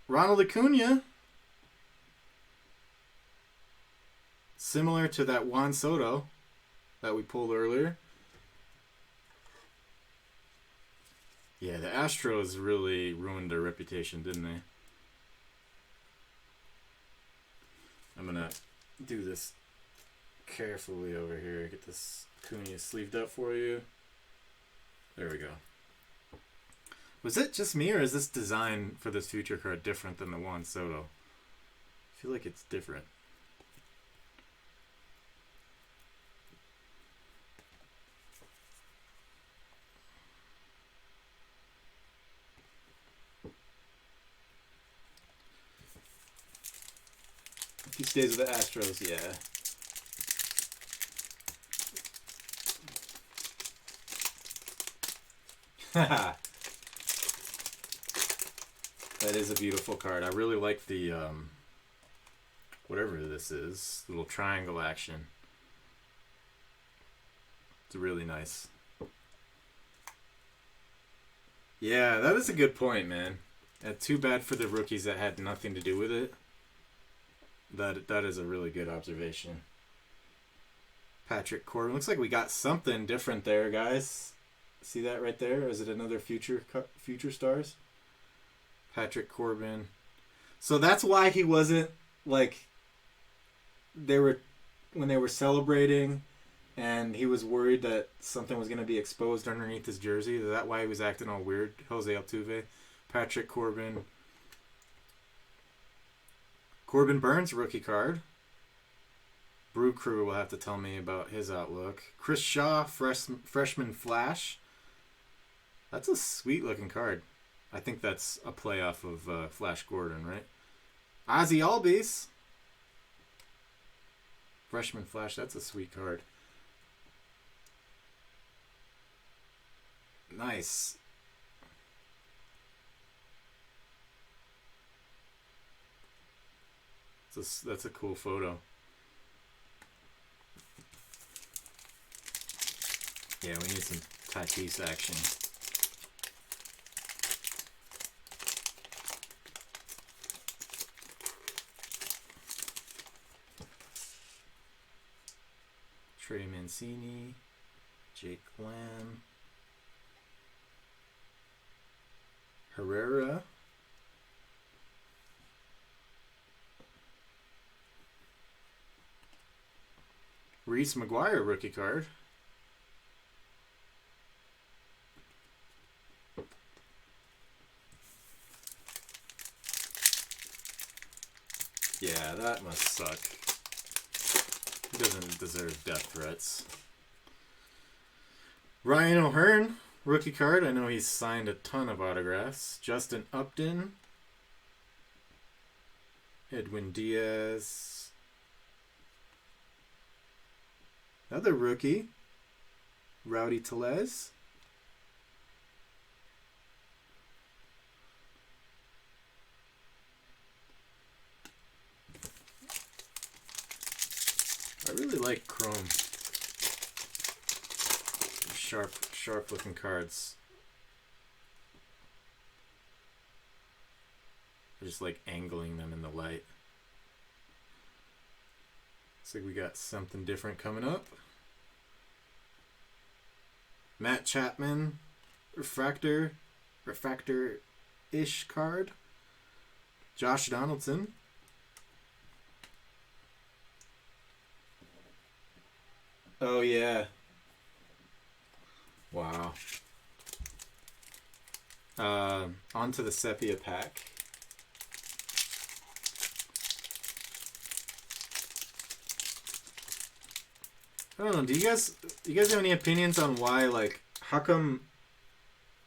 Ronald Acuna. Similar to that Juan Soto that we pulled earlier. Yeah, the Astros really ruined their reputation, didn't they? I'm going to do this carefully over here. Get this Acuna sleeved up for you. There we go. Was it just me, or is this design for this future card different than the Juan Soto? I feel like it's different. If he stays with the Astros, yeah. Haha. That is a beautiful card. I really like the, whatever this is, little triangle action. It's really nice. Yeah, that is a good point, man. Too bad for the rookies that had nothing to do with it. That is a really good observation. Patrick Corbin. Looks like we got something different there, guys. See that right there? Or is it another future stars? Patrick Corbin. So that's why he wasn't like when they were celebrating and he was worried that something was going to be exposed underneath his jersey. Is that why he was acting all weird? Jose Altuve. Patrick Corbin. Corbin Burns rookie card. Brew Crew will have to tell me about his outlook. Chris Shaw, freshman Flash. That's a sweet looking card. I think that's a play off of Flash Gordon, right? Ozzy Albies. Freshman Flash, that's a sweet card. Nice. That's a cool photo. Yeah, we need some Tatis action. Trey Mancini, Jake Lamb, Herrera, Reese McGuire rookie card. Yeah, that must suck. He doesn't deserve death threats. Ryan O'Hearn, rookie card. I know he's signed a ton of autographs. Justin Upton. Edwin Diaz. Another rookie. Rowdy Tellez. I really like chrome. Sharp looking cards. I just like angling them in the light. Looks like we got something different coming up. Matt Chapman, refractor-ish card. Josh Donaldson. Oh yeah. Wow. Onto the sepia pack. I don't know. Do you guys have any opinions on why, like, how come?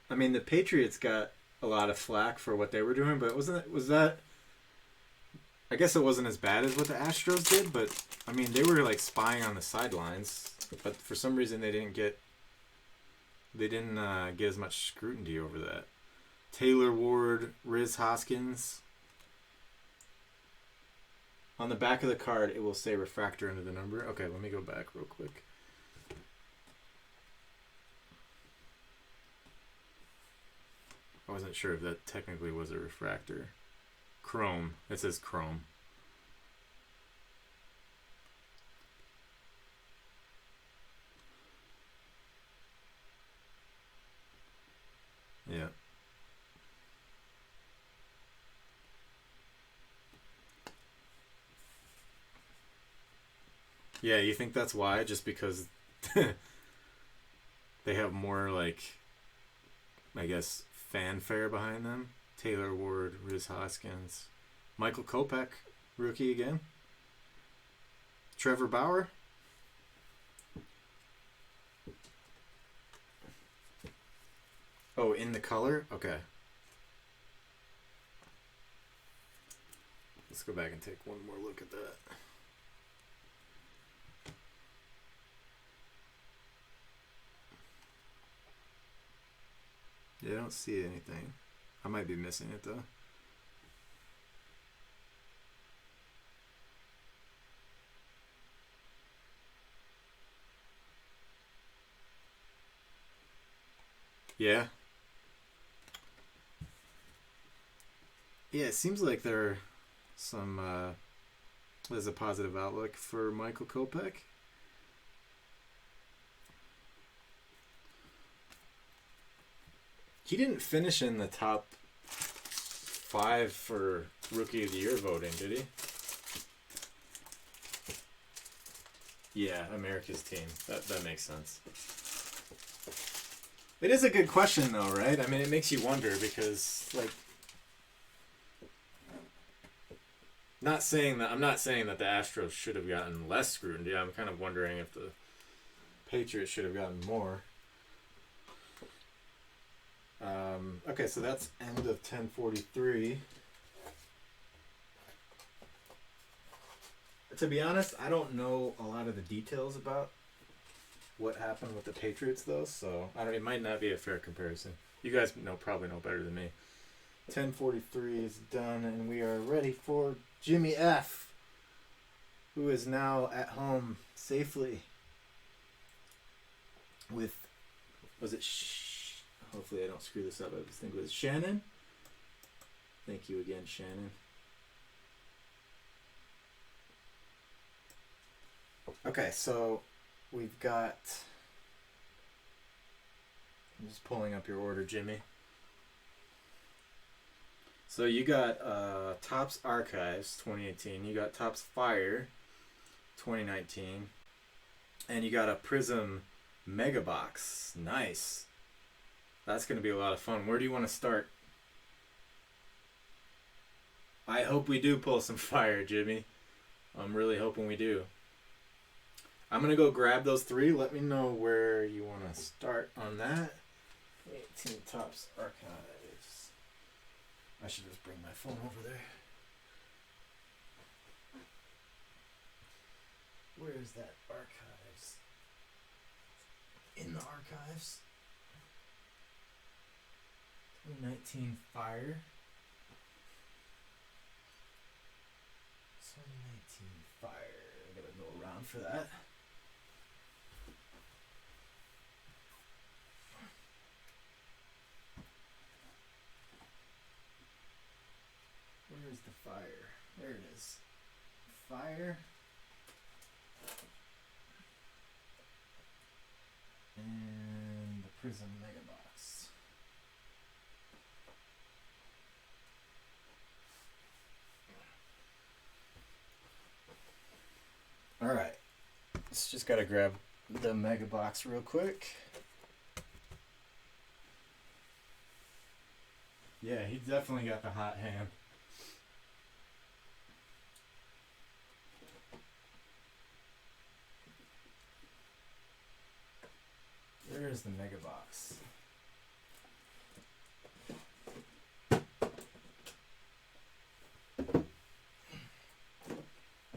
I mean, the Patriots got a lot of flack for what they were doing, but was that? I guess it wasn't as bad as what the Astros did, but I mean, they were like spying on the sidelines, but for some reason they didn't get as much scrutiny over that. Taylor Ward, Riz Hoskins. On the back of the card, it will say refractor under the number. Okay, let me go back real quick. I wasn't sure if that technically was a refractor. Chrome. It says chrome. Yeah. Yeah, you think that's why? Just because they have more, like, I guess, fanfare behind them? Taylor Ward, Riz Hoskins, Michael Kopech, rookie again. Trevor Bauer. Oh, in the color? Okay. Let's go back and take one more look at that. Yeah, I don't see anything. I might be missing it though. Yeah. Yeah, it seems like there's a positive outlook for Michael Kopech. He didn't finish in the top 5 for Rookie of the Year voting, did he? Yeah, America's team. That makes sense. It is a good question, though, right? I mean, it makes you wonder because, like, I'm not saying that the Astros should have gotten less scrutiny. I'm kind of wondering if the Patriots should have gotten more. Okay, so that's end of 1043. To be honest, I don't know a lot of the details about what happened with the Patriots, though, so it might not be a fair comparison. You guys probably know better than me. 1043 is done, and we are ready for Jimmy F., who is now at home safely with, hopefully I don't screw this up. I just think it was Shannon. Thank you again, Shannon. Okay, so we've got... I'm just pulling up your order, Jimmy. So you got Topps Archives 2018. You got Topps Fire 2019. And you got a Prizm Mega Box. Nice. That's going to be a lot of fun. Where do you want to start? I hope we do pull some fire, Jimmy. I'm really hoping we do. I'm going to go grab those 3. Let me know where you want to start on that. 18 Tops Archives. I should just bring my phone over there. Where is that archives? In the archives. 2019 Fire. 2019 Fire. I gotta go around for that. Where is the fire? There it is. Fire. And the Prizm Mega Box. Alright. Let's just gotta grab the Mega Box real quick. Yeah, he definitely got the hot hand. There's the Mega Box.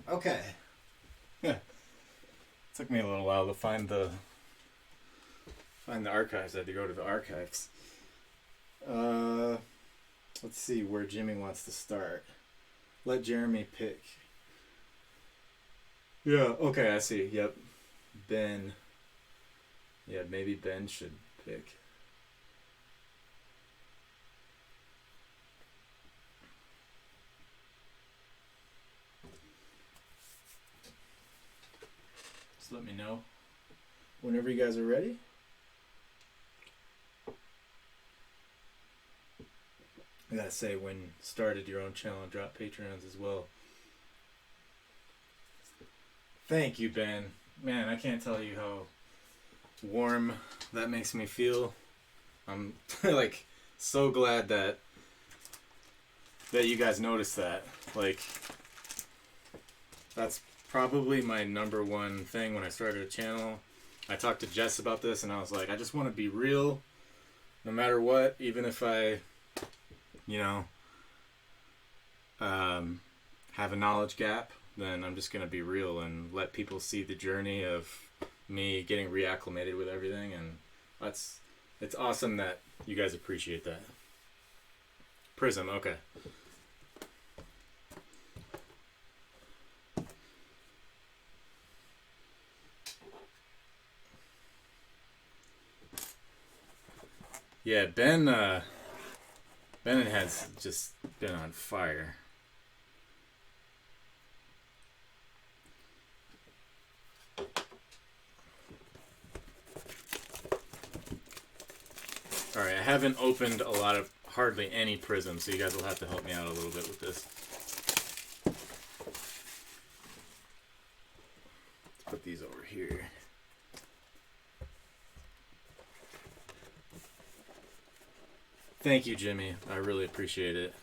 Okay. Yeah. Took me a little while to find the archives. I had to go to the archives. Let's see where Jimmy wants to start. Let Jeremy pick. Yeah, okay, I see. Yep. Ben. Yeah, maybe Ben should pick. Just let me know whenever you guys are ready. I gotta say, when started your own channel and drop Patreons as well. Thank you, Ben. Man, I can't tell you how warm that makes me feel. I'm like so glad that you guys noticed that. Like, that's probably my number one thing when I started a channel. I talked to Jess about this and I was like, I just want to be real no matter what, even if I, you know, have a knowledge gap, then I'm just going to be real and let people see the journey of me getting reacclimated with everything. And it's awesome that you guys appreciate that. Prizm, okay. Yeah, Ben has just been on fire. Alright, I haven't opened hardly any Prizm, so you guys will have to help me out a little bit with this. Let's put these over here. Thank you, Jimmy. I really appreciate it.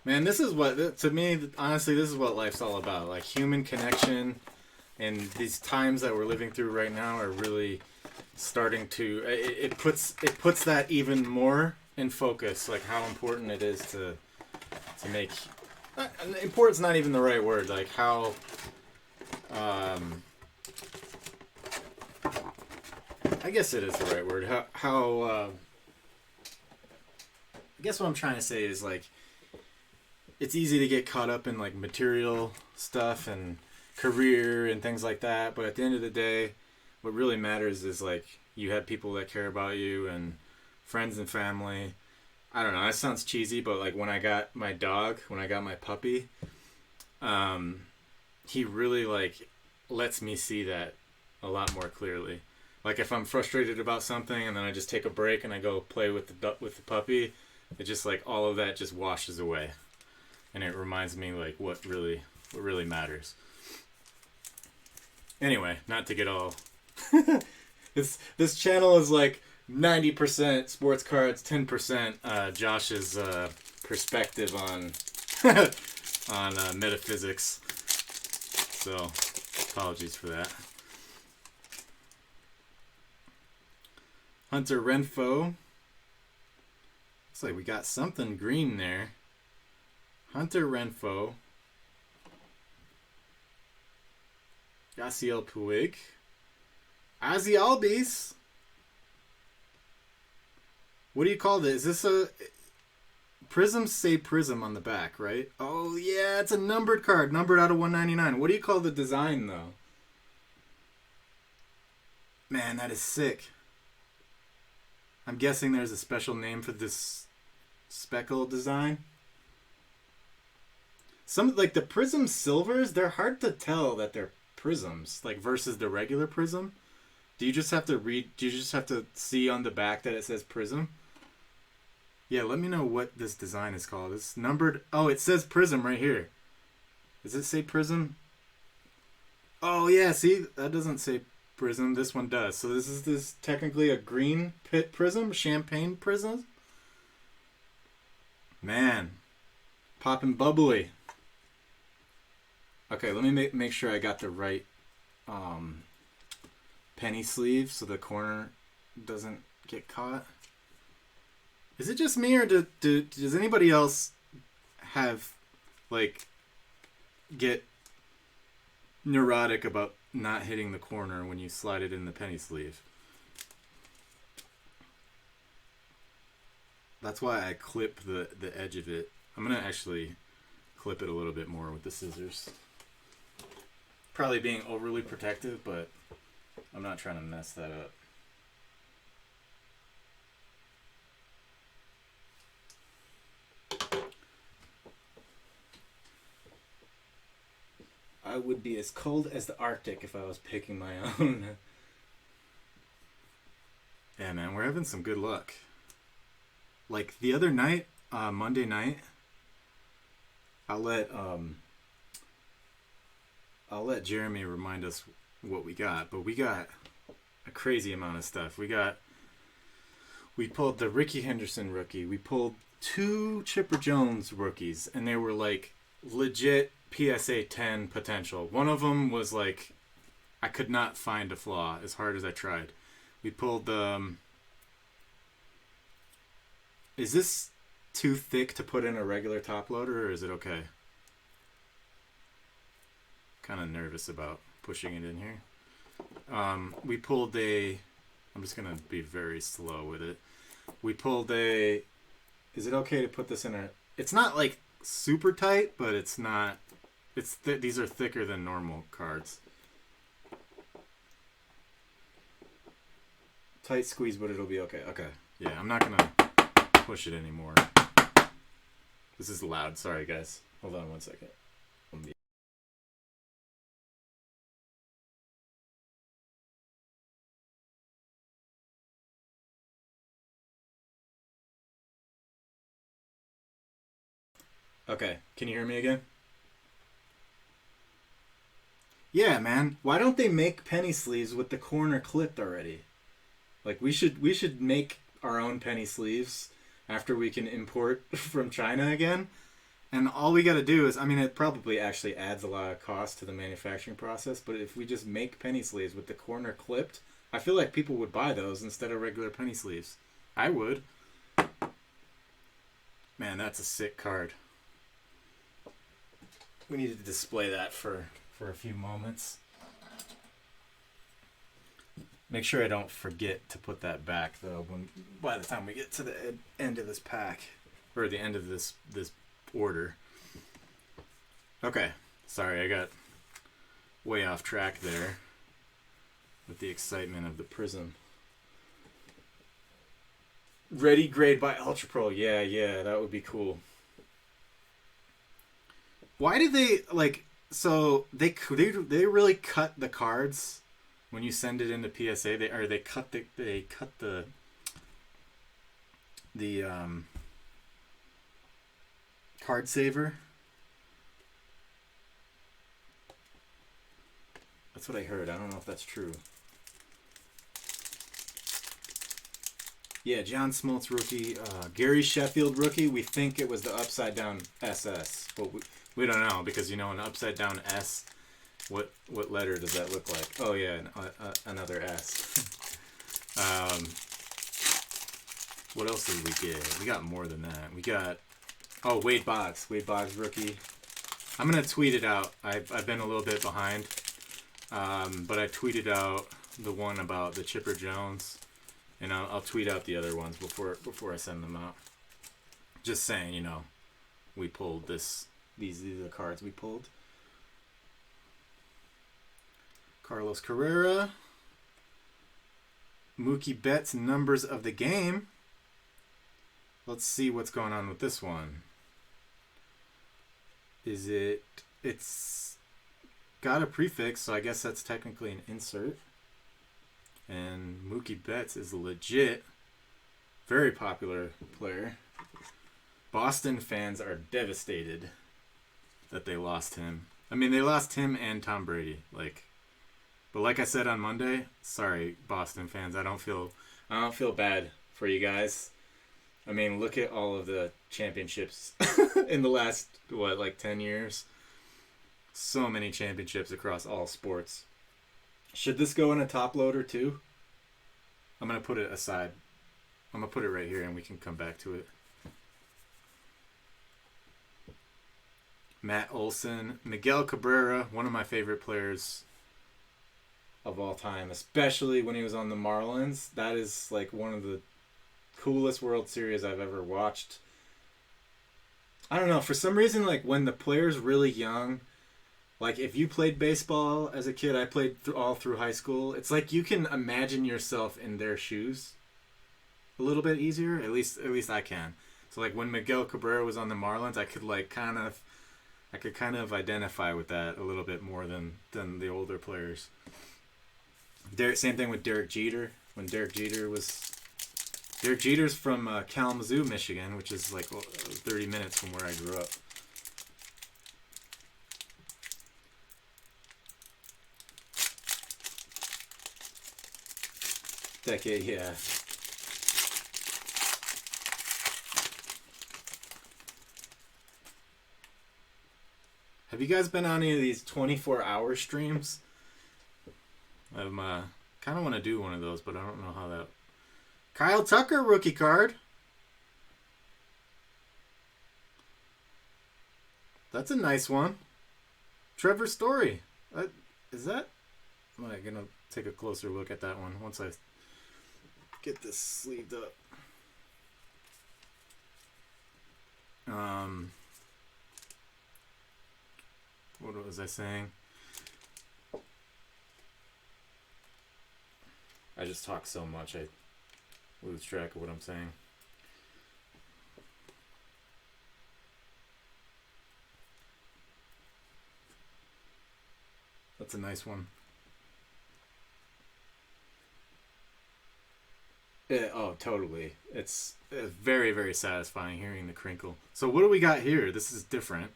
Man, this is what, to me, honestly, this is what life's all about. Like, human connection, and these times that we're living through right now are really starting to, it puts that even more in focus, like how important it is to make, important's not even the right word, like how, I guess it is the right word. I guess what I'm trying to say is, like, it's easy to get caught up in like material stuff and career and things like that, but at the end of the day, what really matters is like you have people that care about you and friends and family. I don't know, that sounds cheesy, but like when I got my dog, when I got my puppy, he really like lets me see that a lot more clearly. Like if I'm frustrated about something and then I just take a break and I go play with the puppy, it just like all of that just washes away, and it reminds me like what really matters. Anyway, not to get all this channel is like 90% sports cards, 10% Josh's perspective on on metaphysics. So, apologies for that. Hunter Renfo. Looks like we got something green there. Hunter Renfo. Yasiel Puig. Ozzy Albies. What do you call this? Is this a... Prizms say Prizm on the back, right? Oh, yeah, it's a numbered card. Numbered out of 199. What do you call the design, though? Man, that is sick. I'm guessing there's a special name for this speckle design. Some, like, the Prizm Silvers, they're hard to tell that they're Prizms, like, versus the regular Prizm. Do you just have to read... Do you just have to see on the back that it says Prizm? Yeah, let me know what this design is called. It's numbered... Oh, it says Prizm right here. Does it say Prizm? Oh, yeah, see? That doesn't say Prizm. This one does. So this is technically a green pit Prizm? Champagne Prizm? Man. Poppin' bubbly. Okay, let me make sure I got the right penny sleeve so the corner doesn't get caught. Is it just me, or does anybody else have, like, get neurotic about not hitting the corner when you slide it in the penny sleeve? That's why I clip the edge of it. I'm going to actually clip it a little bit more with the scissors. Probably being overly protective, but I'm not trying to mess that up. I would be as cold as the Arctic if I was picking my own. Yeah, man, we're having some good luck. Like the other night, Monday night, I'll let Jeremy remind us what we got, but we got a crazy amount of stuff. We pulled the Ricky Henderson rookie. We pulled 2 Chipper Jones rookies, and they were like legit PSA 10 potential. One of them was like, I could not find a flaw as hard as I tried. We pulled the... Is this too thick to put in a regular top loader, or is it okay? Kind of nervous about pushing it in here. We pulled a... I'm just going to be very slow with it. We pulled a... Is it okay to put this in a... It's not like super tight, but it's not... These are thicker than normal cards. Tight squeeze, but it'll be okay. Okay. Yeah, I'm not gonna push it anymore. This is loud. Sorry, guys. Hold on one second. Okay. Can you hear me again? Yeah, man. Why don't they make penny sleeves with the corner clipped already? Like, we should make our own penny sleeves after we can import from China again. And all we got to do is, I mean, it probably actually adds a lot of cost to the manufacturing process, but if we just make penny sleeves with the corner clipped, I feel like people would buy those instead of regular penny sleeves. I would. Man, that's a sick card. We need to display that for a few moments. Make sure I don't forget to put that back, though, by the time we get to the end of this pack, or the end of this order. Okay, sorry, I got way off track there with the excitement of the Prizm. Ready grade by Ultra Pro. Yeah, that would be cool. Why did they, like, so they really cut the cards when you send it into PSA? They cut the card saver. That's what I heard. I don't know if that's true. Yeah, John Smoltz rookie. Gary Sheffield rookie. We think it was the upside down SS, but we don't know because, you know, an upside down S, what letter does that look like? Oh yeah, another S. What else did we get? We got more than that. We got, oh, Wade Boggs rookie. I'm gonna tweet it out. I've been a little bit behind, but I tweeted out the one about the Chipper Jones, and I'll tweet out the other ones before I send them out. Just saying, you know, we pulled this. These are the cards we pulled. Carlos Carrera. Mookie Betts, numbers of the game. Let's see what's going on with this one. It's got a prefix, so I guess that's technically an insert. And Mookie Betts is legit. Very popular player. Boston fans are devastated that they lost him. I mean, they lost him and Tom Brady. But like I said on Monday, sorry, Boston fans. I don't feel bad for you guys. I mean, look at all of the championships in the last 10 years. So many championships across all sports. Should this go in a top loader too? I'm gonna put it aside. I'm gonna put it right here, and we can come back to it. Matt Olson, Miguel Cabrera, one of my favorite players of all time, especially when he was on the Marlins. That is like one of the coolest World Series I've ever watched. I don't know, for some reason, like when the player's really young, like if you played baseball as a kid, I played all through high school, it's like you can imagine yourself in their shoes a little bit easier. At least I can. So like when Miguel Cabrera was on the Marlins, I could kind of identify with that a little bit more than the older players. Same thing with Derek Jeter. When Derek Jeter's from Kalamazoo, Michigan, which is like 30 minutes from where I grew up. Decade, yeah. Have you guys been on any of these 24-hour streams? I'm kind of want to do one of those, but I don't know how that. Kyle Tucker rookie card. That's a nice one. Trevor Story. Is that? I'm gonna take a closer look at that one once I get this sleeved up. What was I saying? I just talk so much I lose track of what I'm saying. That's a nice one. Yeah, oh, totally. It's very, very satisfying hearing the crinkle. So what do we got here? This is different.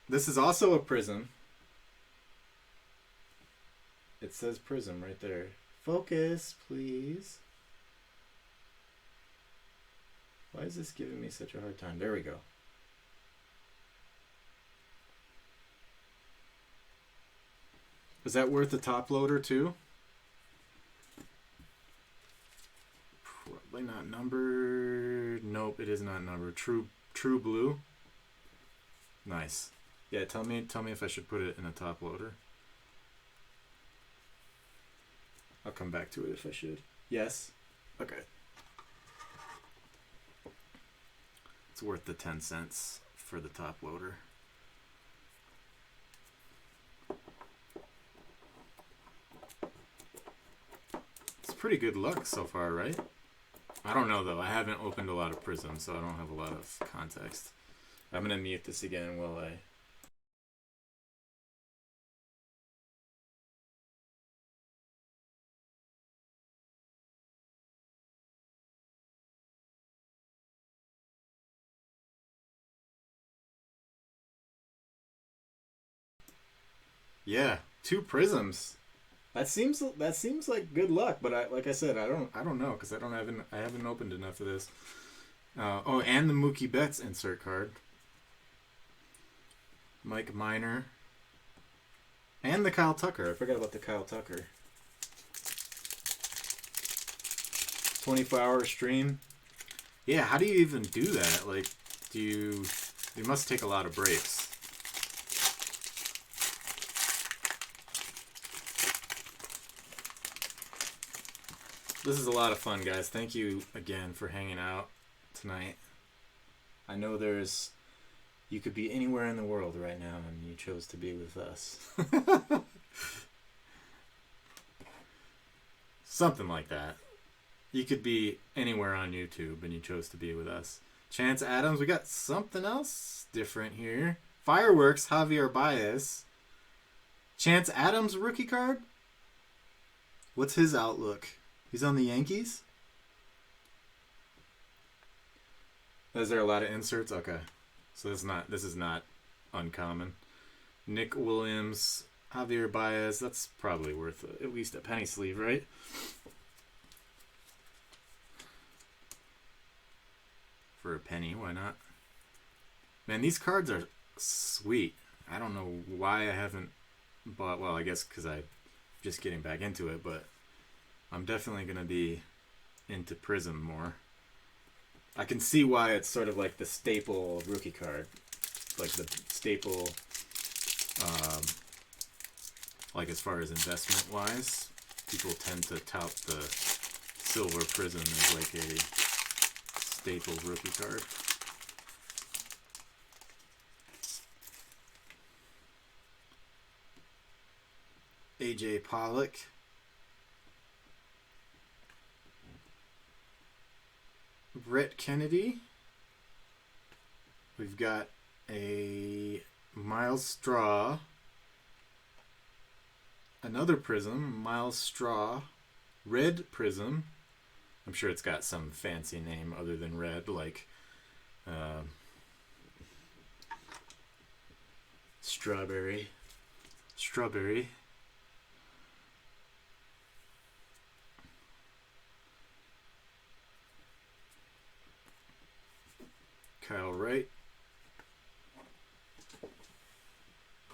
This is also a Prizm. It says Prizm right there. Focus, please. Why is this giving me such a hard time? There we go. Is that worth a top loader too? Probably not numbered. Nope, it is not numbered. True blue. Nice. Yeah, tell me if I should put it in a top loader. I'll come back to it if I should. Yes? Okay. It's worth the 10 cents for the top loader. It's pretty good luck so far, right? I don't know though. I haven't opened a lot of Prizm, so I don't have a lot of context. I'm going to mute this again while I... Yeah, 2 Prizms. That seems like good luck, but like I said, I don't know because I haven't opened enough of this. Oh, and the Mookie Betts insert card. Mike Minor. And the Kyle Tucker. I forgot about the Kyle Tucker. 24-hour stream. Yeah, how do you even do that? Like, you must take a lot of breaks. This is a lot of fun, guys. Thank you again for hanging out tonight. I know you could be anywhere in the world right now and you chose to be with us. Something like that. You could be anywhere on YouTube and you chose to be with us. Chance Adams, we got something else different here. Fireworks, Javier Baez. Chance Adams rookie card? What's his outlook? He's on the Yankees? Is there a lot of inserts? Okay. So this is not uncommon. Nick Williams, Javier Baez, that's probably worth at least a penny sleeve, right? For a penny, why not? Man, these cards are sweet. I don't know why I haven't bought, well, I guess because I'm just getting back into it, but I'm definitely going to be into Prizm more. I can see why it's sort of like the staple rookie card. Like the staple, like as far as investment wise, people tend to tout the silver Prizm as like a staple rookie card. AJ Pollock. Brett Kennedy. We've got a Miles Straw. Another Prizm, Miles Straw. Red Prizm. I'm sure it's got some fancy name other than red, like strawberry. Kyle Wright.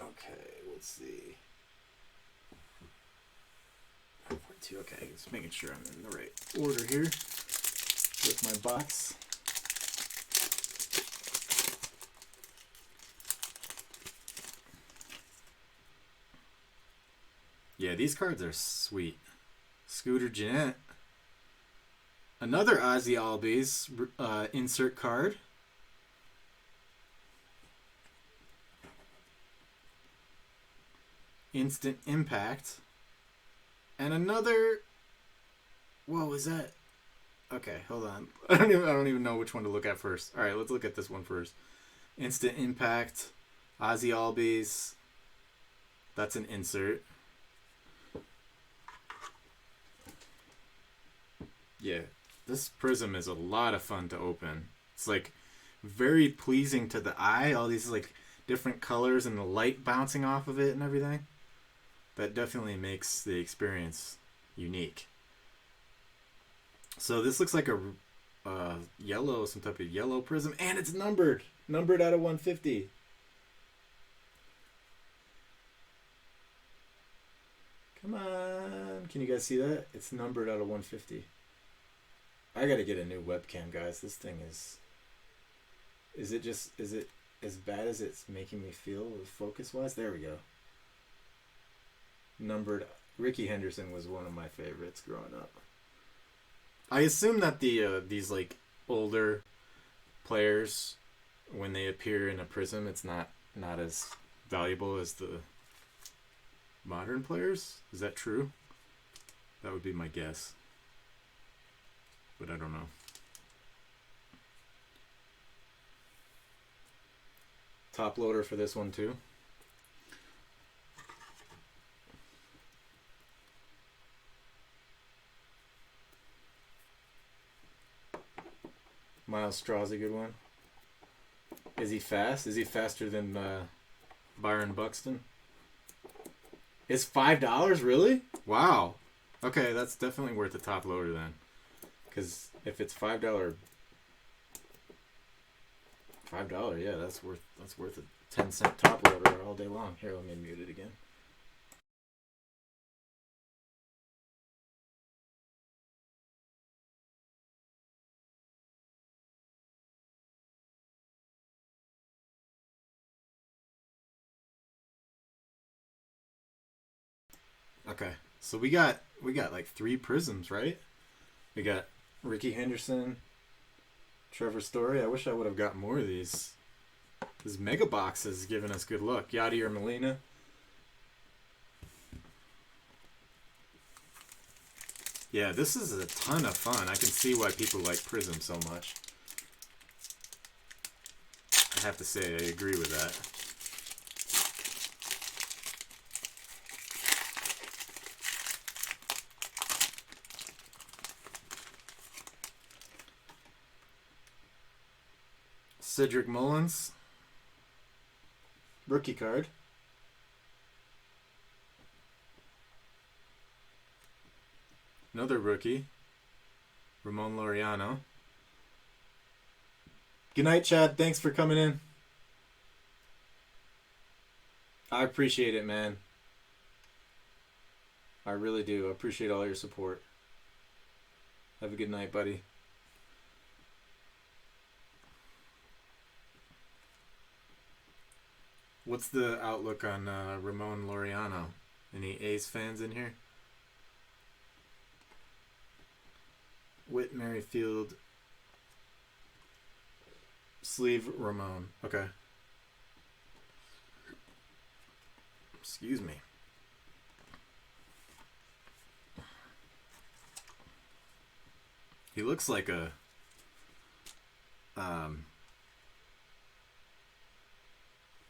Okay, let's see. 42. Okay, just making sure I'm in the right order here with my box. Yeah, these cards are sweet. Scooter Gennett. Another Ozzy Albies insert card. Instant Impact. And another. Whoa, is that? Okay, hold on. I don't even know which one to look at first. All right, let's look at this one first. Instant Impact, Ozzy Albies. That's an insert. Yeah, this Prizm is a lot of fun to open. It's like very pleasing to the eye. All these like different colors and the light bouncing off of it and everything. That definitely makes the experience unique. So this looks like a yellow, some type of yellow Prizm, and it's numbered out of 150. Come on, can you guys see that? It's numbered out of 150. I gotta get a new webcam, guys. This thing is it as bad as it's making me feel focus wise? There we go. Numbered. Ricky Henderson was one of my favorites growing up. I assume that these like older players, when they appear in a Prizm, it's not as valuable as the modern players. Is that true? That would be my guess, but I don't know. Top loader for this one too. Miles Straw's a good one. Is he fast? Is he faster than Byron Buxton? It's $5, really? Wow. Okay, that's definitely worth the top loader then. Because if it's $5, yeah, that's worth a 10-cent top loader all day long. Here, let me mute it again. Okay, so we got like 3 Prizms, right? We got Ricky Henderson, Trevor Story. I wish I would have got more of these. This Mega Box is giving us good luck. Yadier Molina. Yeah, this is a ton of fun. I can see why people like Prizm so much. I have to say, I agree with that. Cedric Mullins. Rookie card. Another rookie. Ramon Laureano. Good night, Chad. Thanks for coming in. I appreciate it, man. I really do. I appreciate all your support. Have a good night, buddy. What's the outlook on Ramon Laureano? Any A's fans in here? Whit Merrifield. Sleeve Ramon. Okay. Excuse me. He looks like a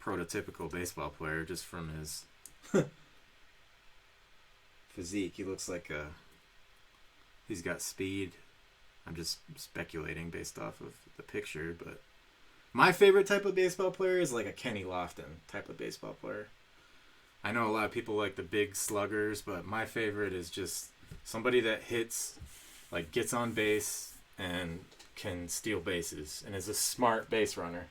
prototypical baseball player just from his physique. He looks like he's got speed. I'm just speculating based off of the picture, but my favorite type of baseball player is like a Kenny Lofton type of baseball player. I know a lot of people like the big sluggers, but my favorite is just somebody that hits, like gets on base and can steal bases and is a smart base runner.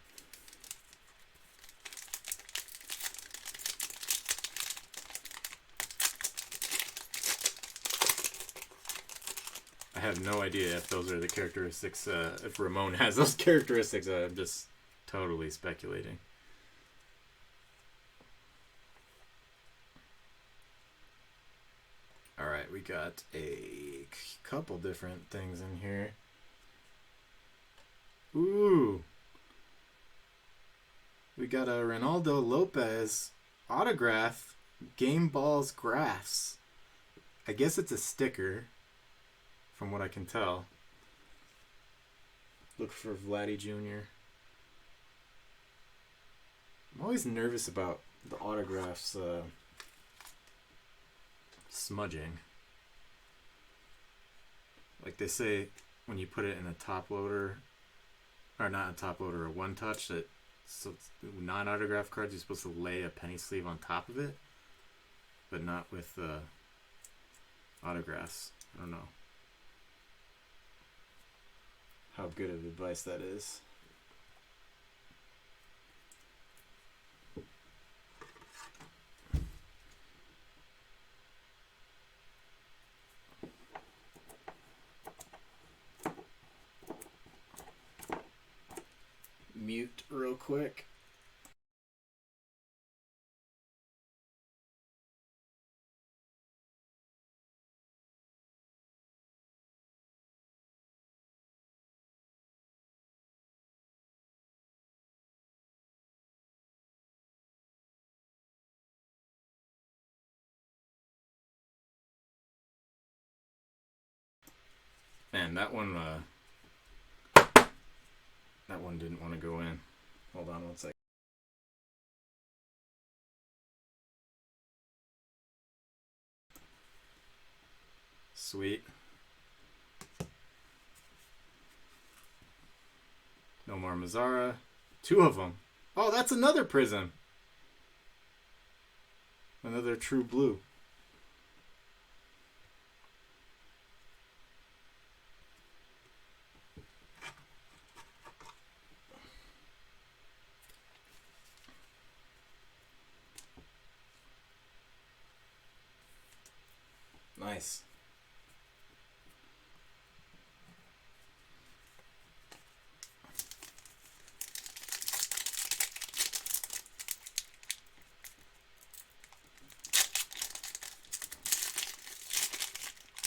I have no idea if those are the characteristics, if Ramon has those characteristics. I'm just totally speculating. Alright, we got a couple different things in here. Ooh. We got a Ronaldo Lopez autograph, Game Balls Graphs. I guess it's a sticker, from what I can tell. Look for Vladdy Jr. I'm always nervous about the autographs smudging. Like they say when you put it in a top loader, or not a top loader, a one touch, that so non-autograph cards you're supposed to lay a penny sleeve on top of it, but not with autographs. I don't know how good of advice that is. Mute real quick. Man, that one didn't want to go in. Hold on one second. Sweet. No more Mazzara. 2 of them. Oh, that's another Prizm. Another true blue. Nice.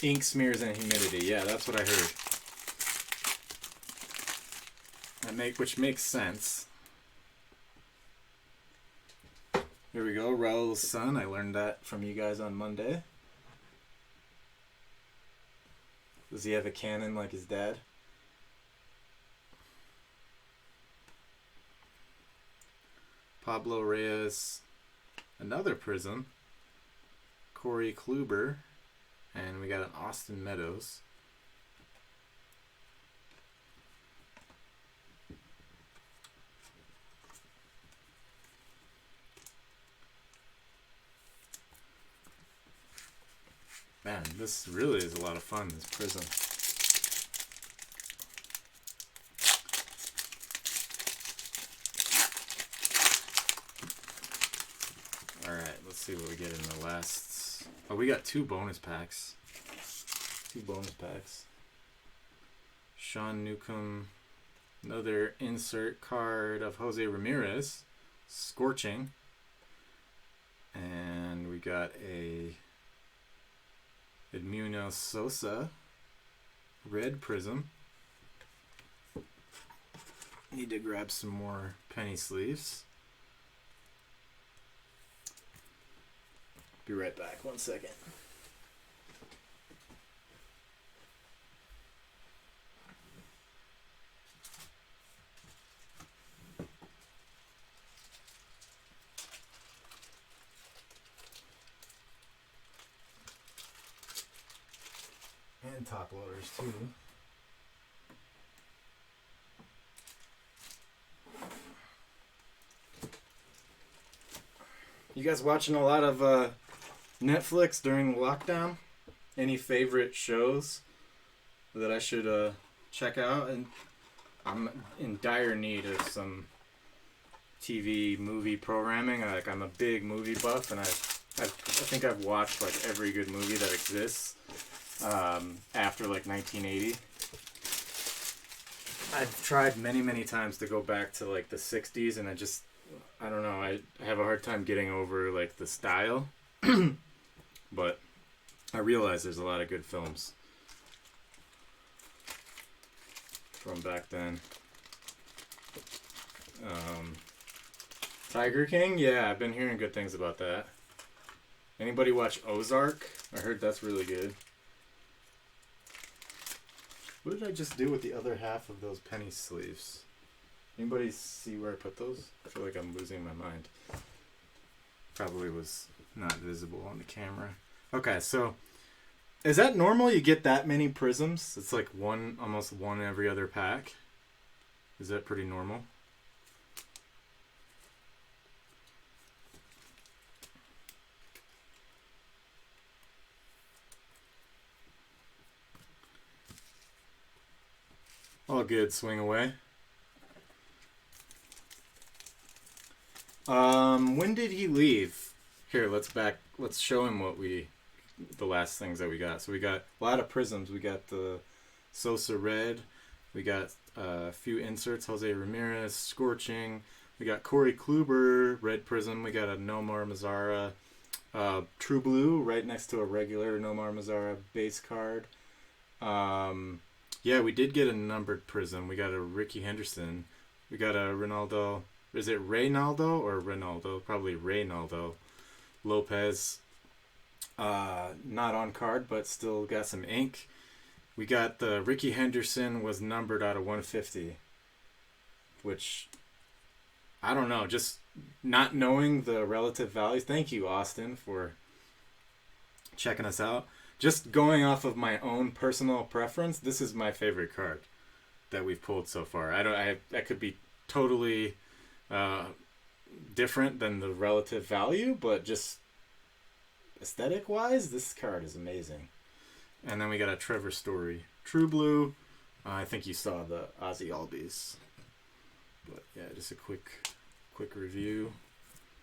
Ink smears and humidity. Yeah, that's what I heard. Which makes sense. Here we go, Raul's son. I learned that from you guys on Monday. Does he have a Canon like his dad? Pablo Reyes, another Prizm. Corey Kluber, and we got an Austin Meadows. Man, this really is a lot of fun, this Prizm. Alright, let's see what we get in the last... Oh, we got two bonus packs. Sean Newcomb, another insert card of Jose Ramirez, Scorching. And we got a Edmundo Sosa, red Prizm. Need to grab some more penny sleeves. Be right back, 1 second. And top loaders too. You guys watching a lot of Netflix during lockdown? Any favorite shows that I should check out? And I'm in dire need of some TV movie programming. I'm a big movie buff, and I think I've watched like every good movie that exists after like 1980. I've tried many times to go back to like the 60s, and I don't know, I have a hard time getting over like the style. But I realize there's a lot of good films from back then. Tiger King? Yeah, I've been hearing good things about that. Anybody watch Ozark? I heard that's really good. What did I just do with the other half of those penny sleeves? Anybody see where I put those? I feel like I'm losing my mind. Probably was not visible on the camera. Okay, so is that normal? You get that many Prizms? It's like almost one every other pack. Is that pretty normal? All good, swing away. When did he leave? Here, let's show him the last things that we got. So we got a lot of Prizms. We got the Sosa red. We got a few inserts, Jose Ramirez, Scorching. We got Corey Kluber, red Prizm. We got a Nomar Mazara, True Blue, right next to a regular Nomar Mazara base card. Yeah, we did get a numbered Prizm. We got a Ricky Henderson. We got a Ronaldo. Is it Reynaldo or Ronaldo? Probably Reynaldo. Lopez. Not on card, but still got some ink. We got the Ricky Henderson was numbered out of 150. Which, I don't know. Just not knowing the relative values. Thank you, Austin, for checking us out. Just going off of my own personal preference, this is my favorite card that we've pulled so far. I could be totally different than the relative value, but just aesthetic wise, this card is amazing. And then we got a Trevor Story True Blue. I think you saw the Ozzy Albies. But yeah, just a quick review.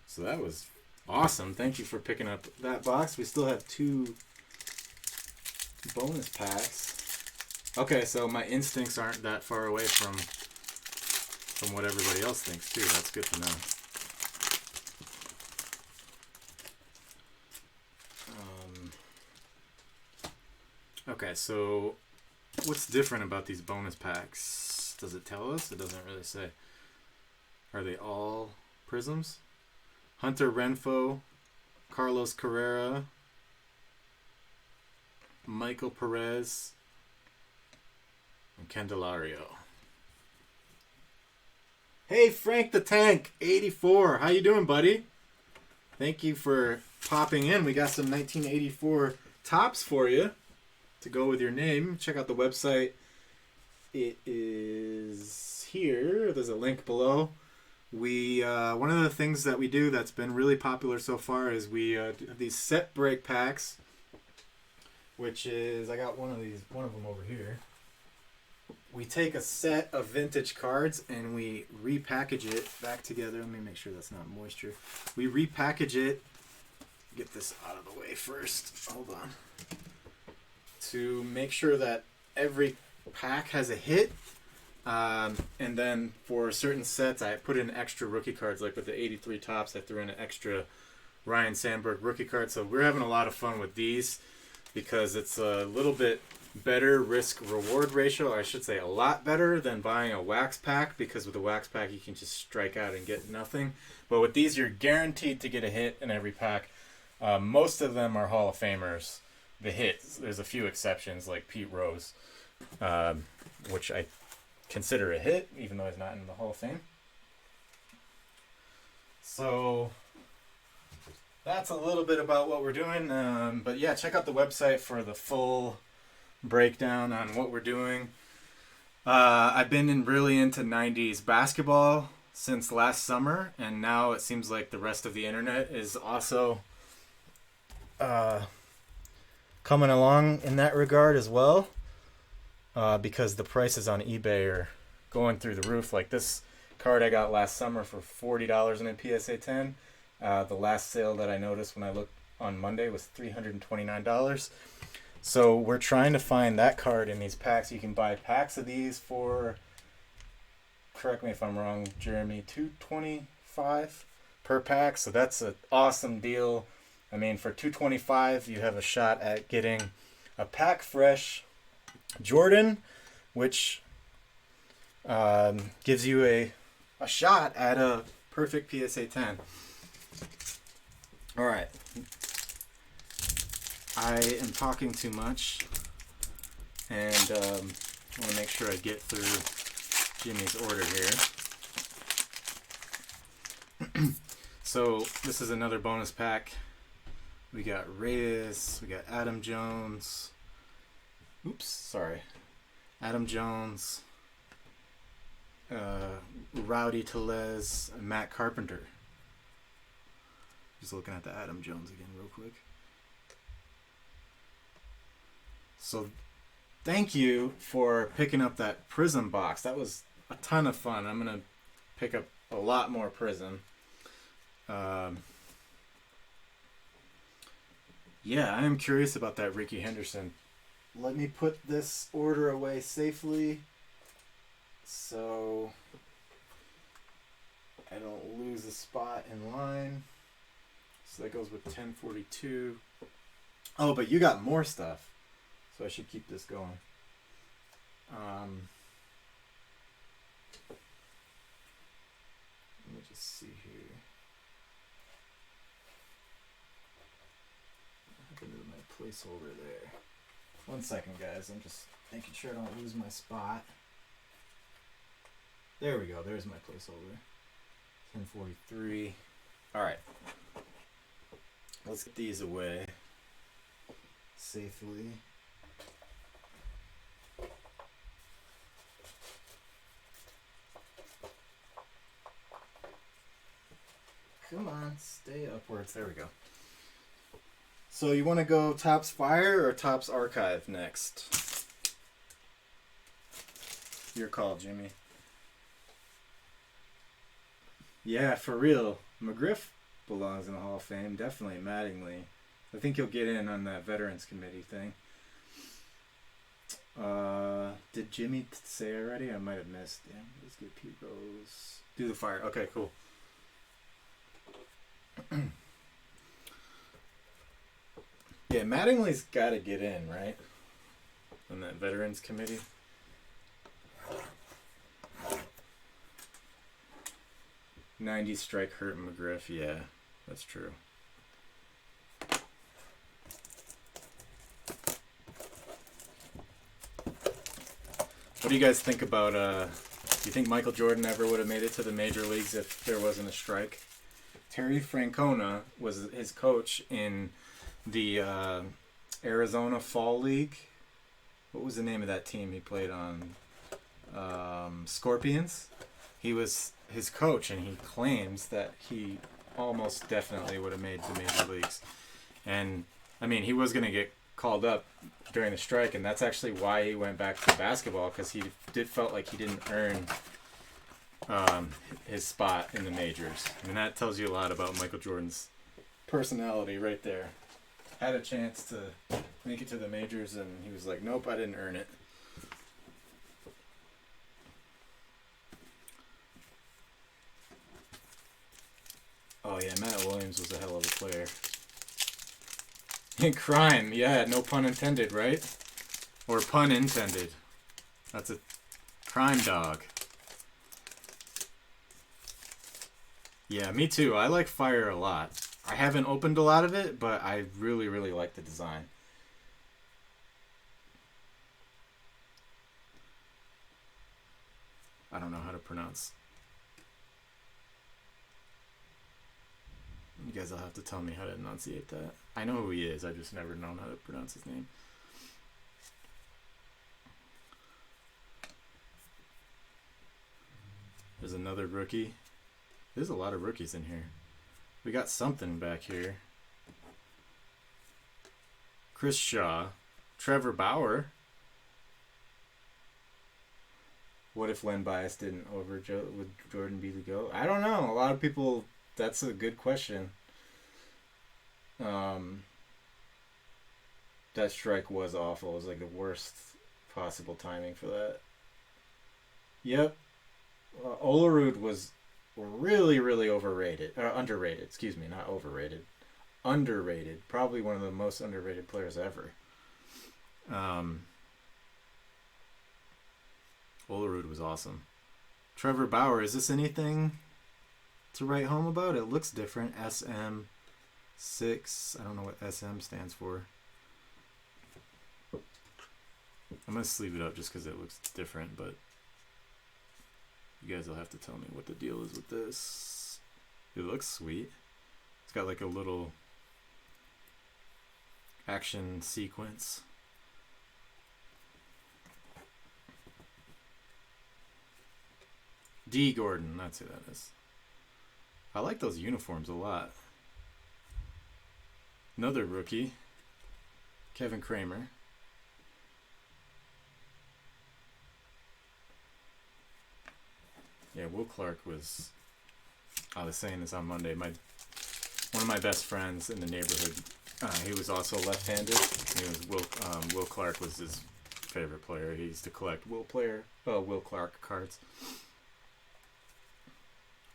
So that was awesome. Thank you for picking up that box. We still have 2 bonus packs. Okay, so my instincts aren't that far away from what everybody else thinks too. That's good to know. Okay, so what's different about these bonus packs? Does it tell us? It doesn't really say. Are they all Prizms? Hunter Renfroe, Carlos Carrera, Michael Perez, and Candelario. Hey, Frank the Tank, 84. How you doing, buddy? Thank you for popping in. We got some 1984 tops for you to go with your name. Check out the website. It is here. There's a link below. We one of the things that we do that's been really popular so far is we have these set break packs, which is, I got one of them over here. We take a set of vintage cards and we repackage it back together. Let me make sure that's not moisture. We repackage it. Get this out of the way first. Hold on. To make sure that every pack has a hit. And then for certain sets, I put in extra rookie cards. Like with the 83 tops, I threw in an extra Ryan Sandberg rookie card. So we're having a lot of fun with these because it's a little bit better risk-reward ratio. Or I should say a lot better than buying a wax pack, because with a wax pack, you can just strike out and get nothing. But with these, you're guaranteed to get a hit in every pack. Most of them are Hall of Famers. The hits, there's a few exceptions like Pete Rose, which I consider a hit, even though he's not in the Hall of Fame. So that's a little bit about what we're doing. But yeah, check out the website for the full breakdown on what we're doing. I've been really into 90s basketball since last summer, and now it seems like the rest of the internet is also coming along in that regard as well, because the prices on eBay are going through the roof. Like this card I got last summer for $40 in a PSA 10. The last sale that I noticed when I looked on Monday was $329. So we're trying to find that card in these packs. You can buy packs of these for, correct me if I'm wrong, Jeremy, $225 per pack. So that's an awesome deal. I mean, for $225, you have a shot at getting a pack fresh Jordan, which gives you a shot at a perfect PSA 10. All right. I am talking too much, and I want to make sure I get through Jimmy's order here. So this is another bonus pack. We got Reyes, we got Adam Jones. Adam Jones, Rowdy Tellez, and Matt Carpenter. Just looking at the Adam Jones again real quick. So thank you for picking up that Prizm box. That was a ton of fun. I'm going to pick up a lot more Prizm. Yeah, I am curious about that Ricky Henderson. Let me put this order away safely so I don't lose a spot in line. So that goes with 1042. Oh, but you got more stuff. So I should keep this going. Let me just see here. What happened to my placeholder there? 1 second, guys. I'm just making sure I don't lose my spot. There we go. There's my placeholder. 1043. All right. Let's get these away safely. Come on, stay upwards. There we go. So you want to go Topps Fire or Topps Archive next? Your call, Jimmy. Yeah, for real. McGriff belongs in the Hall of Fame. Definitely Mattingly. I think he'll get in on that Veterans Committee thing. Did Jimmy say already? I might have missed. Yeah, let's get Pete Rose. Do the Fire. Okay, cool. Yeah, Mattingly's got to get in, right? On that Veterans Committee. '90s strike hurt McGriff. Yeah, that's true. What do you guys think about, do you think Michael Jordan ever would have made it to the major leagues if there wasn't a strike? Terry Francona was his coach in the Arizona Fall League. What was the name of that team he played on? Scorpions. He was his coach, and he claims that he almost definitely would have made the major leagues. And, I mean, he was going to get called up during the strike, and that's actually why he went back to basketball, because he felt like he didn't earn his spot in the majors. And that tells you a lot about Michael Jordan's personality right there. Had a chance to make it to the majors, and he was like, nope, I didn't earn it. Oh yeah, Matt Williams was a hell of a player. Crime, yeah, no pun intended, right? Or pun intended. That's a crime dog. Yeah, me too. I like Fire a lot. I haven't opened a lot of it, but I really, really like the design. I don't know how to pronounce. You guys will have to tell me how to enunciate that. I know who he is, I've just never known how to pronounce his name. There's another rookie. There's a lot of rookies in here. We got something back here. Chris Shaw. Trevor Bauer. What if Len Bias didn't would Jordan be the GOAT? I don't know. A lot of people... That's a good question. That strike was awful. It was like the worst possible timing for that. Yep. Olerud was really, really overrated. Underrated. Excuse me, not overrated. Underrated. Probably one of the most underrated players ever. Olerud was awesome. Trevor Bauer, is this anything to write home about? It looks different. SM6. I don't know what SM stands for. I'm going to sleeve it up just because it looks different, but you guys will have to tell me what the deal is with this. It looks sweet. It's got like a little action sequence. D. Gordon, that's who that is. I like those uniforms a lot. Another rookie, Kevin Kramer. Yeah, Will Clark was... I was saying this on Monday. One of my best friends in the neighborhood, he was also left-handed. Will Clark was his favorite player. He used to collect Will Clark cards.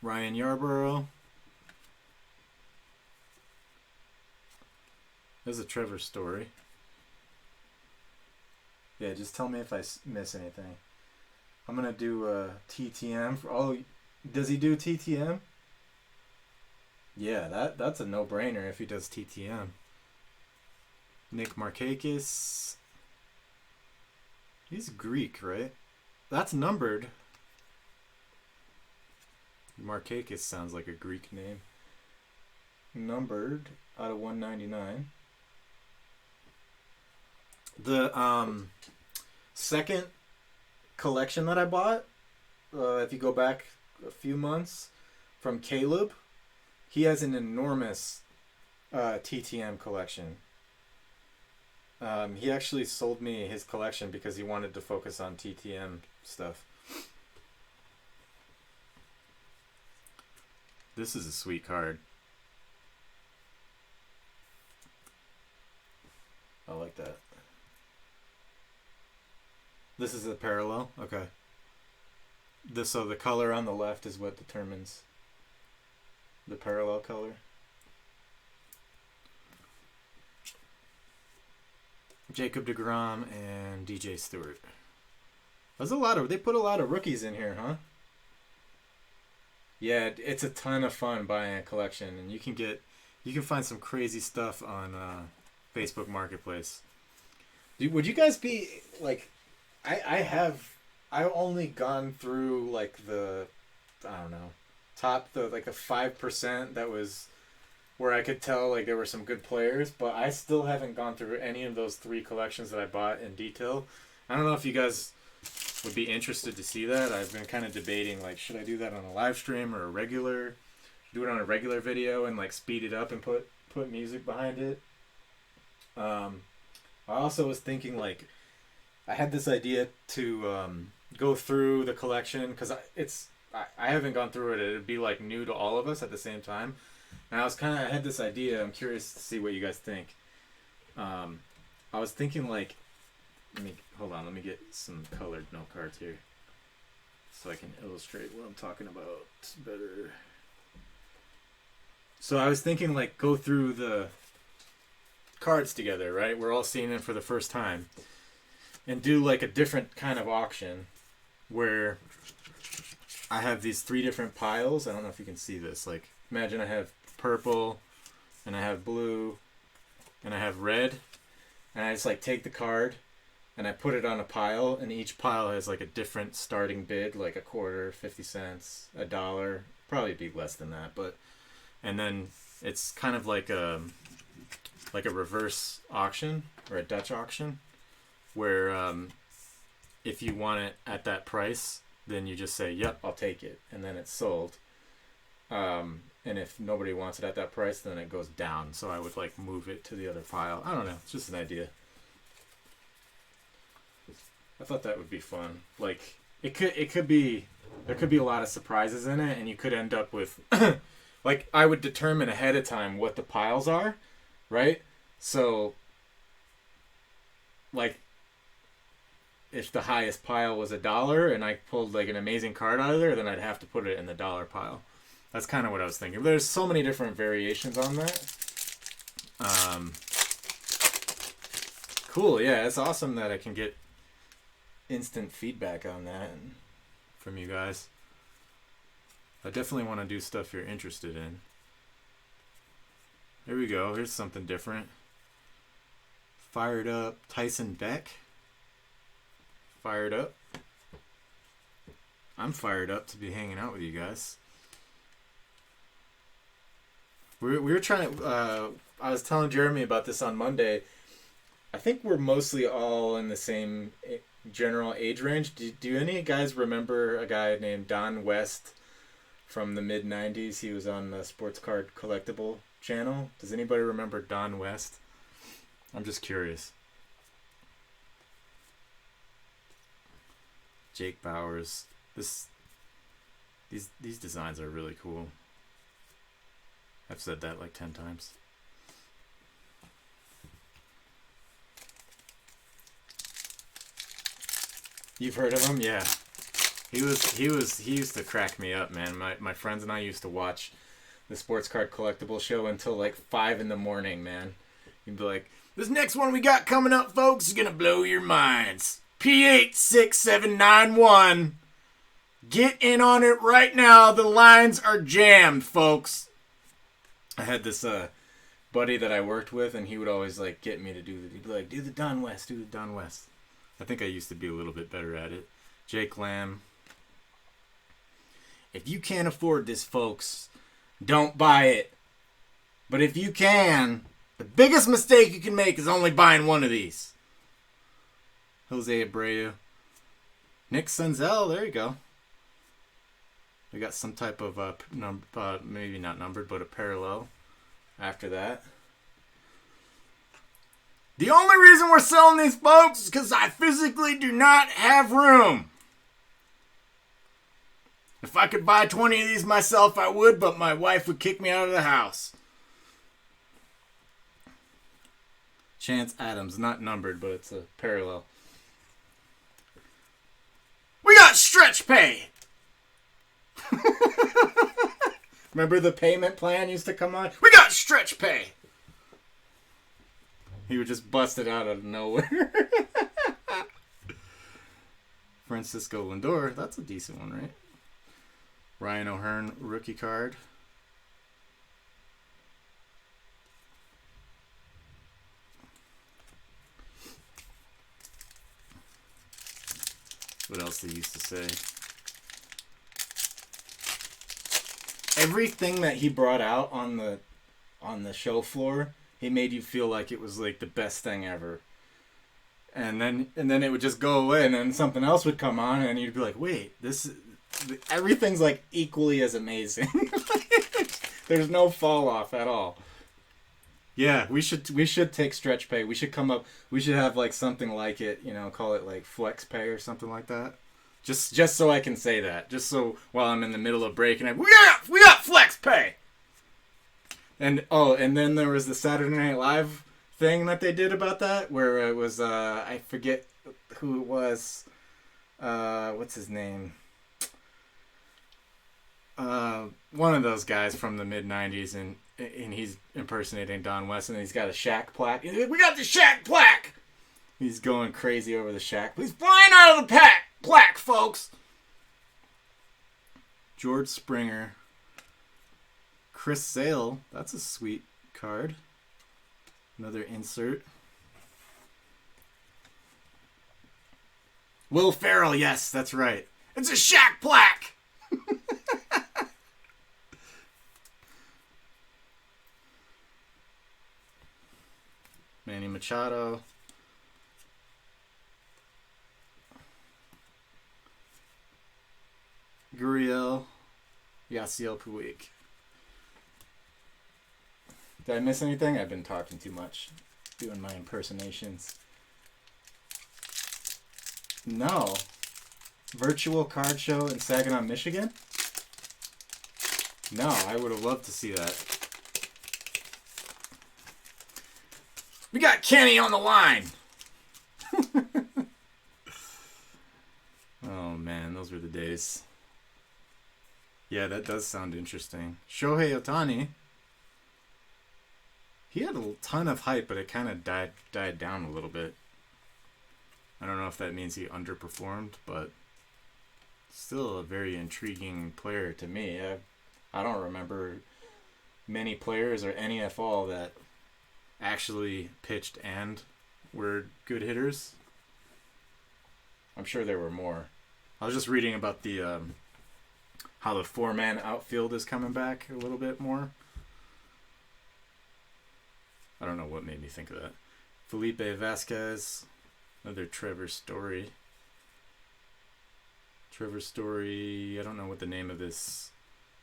Ryan Yarborough. There's a Trevor Story. Yeah, just tell me if I miss anything. I'm going to do TTM. Does he do TTM? Yeah, that's a no-brainer if he does TTM. Nick Markakis. He's Greek, right? That's numbered. Markakis sounds like a Greek name. Numbered out of 199. The second collection that I bought, if you go back a few months, from Caleb, he has an enormous TTM collection. He actually sold me his collection because he wanted to focus on TTM stuff. This is a sweet card. I like that. This is a parallel? Okay. So the color on the left is what determines the parallel color. Jacob deGrom and DJ Stewart. They put a lot of rookies in here, huh? Yeah, it's a ton of fun buying a collection, and you can find some crazy stuff on Facebook Marketplace. Would you guys be like, I've only gone through like the, I don't know, the 5% that was where I could tell like there were some good players, but I still haven't gone through any of those 3 collections that I bought in detail. I don't know if you guys would be interested to see that. I've been kind of debating like, should I do that on a live stream or do it on a regular video and like speed it up and put music behind it. I also was thinking like, I had this idea to go through the collection because I haven't gone through it. It'd be like new to all of us at the same time. And I had this idea. I'm curious to see what you guys think. I was thinking like, let me get some colored note cards here so I can illustrate what I'm talking about better. So I was thinking like go through the cards together, right? We're all seeing them for the first time. And do like a different kind of auction where I have these 3 different piles. I don't know if you can see this. Like imagine I have purple and I have blue and I have red, and I just like take the card and I put it on a pile, and each pile has like a different starting bid, like a quarter, 50 cents, $1, probably be less than that, and then it's kind of like a reverse auction or a Dutch auction where if you want it at that price, then you just say, yep, I'll take it, and then it's sold. And if nobody wants it at that price, then it goes down. So I would like move it to the other pile. I don't know. It's just an idea. I thought that would be fun. Like there could be a lot of surprises in it, and you could end up with like I would determine ahead of time what the piles are, right? So like if the highest pile was $1 and I pulled like an amazing card out of there, then I'd have to put it in the $1 pile. That's kind of what I was thinking. There's so many different variations on that. Cool. Yeah, it's awesome that I can get instant feedback on that from you guys. I definitely want to do stuff you're interested in. Here we go. Here's something different. Fired up Tyson Beck. Fired up. I'm fired up to be hanging out with you guys. We were trying to, I was telling Jeremy about this on Monday. I think we're mostly all in the same general age range. Do any guys remember a guy named Don West from the mid-90s? He was on the Sports Card Collectible channel. Does anybody remember Don West? I'm just curious. Jake Bowers. These designs are really cool. I've said that like 10 times. You've heard of him? Yeah. He used to crack me up, man. My friends and I used to watch the Sports Card Collectible show until like 5 in the morning, man. You'd be like, this next one we got coming up, folks, is gonna blow your minds. P86791. Get in on it right now. The lines are jammed, folks. I had this buddy that I worked with, and he would always like get me to he'd be like, do the Don West. I think I used to be a little bit better at it. Jake Lamb. If you can't afford this, folks, don't buy it. But if you can, the biggest mistake you can make is only buying one of these. Jose Abreu. Nick Senzel, there you go. We got some type of maybe not numbered, but a parallel after that. The only reason we're selling these, folks, is because I physically do not have room. If I could buy 20 of these myself, I would, but my wife would kick me out of the house. Chance Adams, not numbered, but it's a parallel. We got stretch pay. Remember the payment plan used to come on? We got stretch pay. He would just bust it out of nowhere. Francisco Lindor, that's a decent one, right? Ryan O'Hearn, rookie card. What else they used to say? Everything that he brought out on the show floor, he made you feel like it was like the best thing ever. And then it would just go away, and then something else would come on, and you'd be like, "Wait, everything's like equally as amazing." There's no fall off at all. Yeah, we should take stretch pay. We should have like something like it, call it like flex pay or something like that. Just so I can say that. Just so while I'm in the middle of break and we got flex pay. And then there was the Saturday Night Live thing that they did about that, where it was I forget who it was. What's his name? One of those guys from the mid '90s, and he's impersonating Don West, and he's got a Shaq plaque. We got the Shaq plaque. He's going crazy over the Shaq. He's flying out of the plaque, folks. George Springer. Chris Sale. That's a sweet card. Another insert. Will Ferrell. Yes, that's right. It's a Shaq plaque. Manny Machado. Gurriel. Yasiel Puig. Did I miss anything? I've been talking too much. Doing my impersonations. No. Virtual card show in Saginaw, Michigan? No, I would have loved to see that. We got Kenny on the line. Oh man, those were the days. Yeah, that does sound interesting. Shohei Ohtani. He had a ton of hype, but it kind of died down a little bit. I don't know if that means he underperformed, but still a very intriguing player to me. I don't remember many players or any at all that actually pitched and were good hitters. I'm sure there were more. I was just reading about the how the 4-man outfield is coming back a little bit more. I don't know what made me think of that. Felipe Vasquez, another Trevor Story. Trevor Story, I don't know what the name of this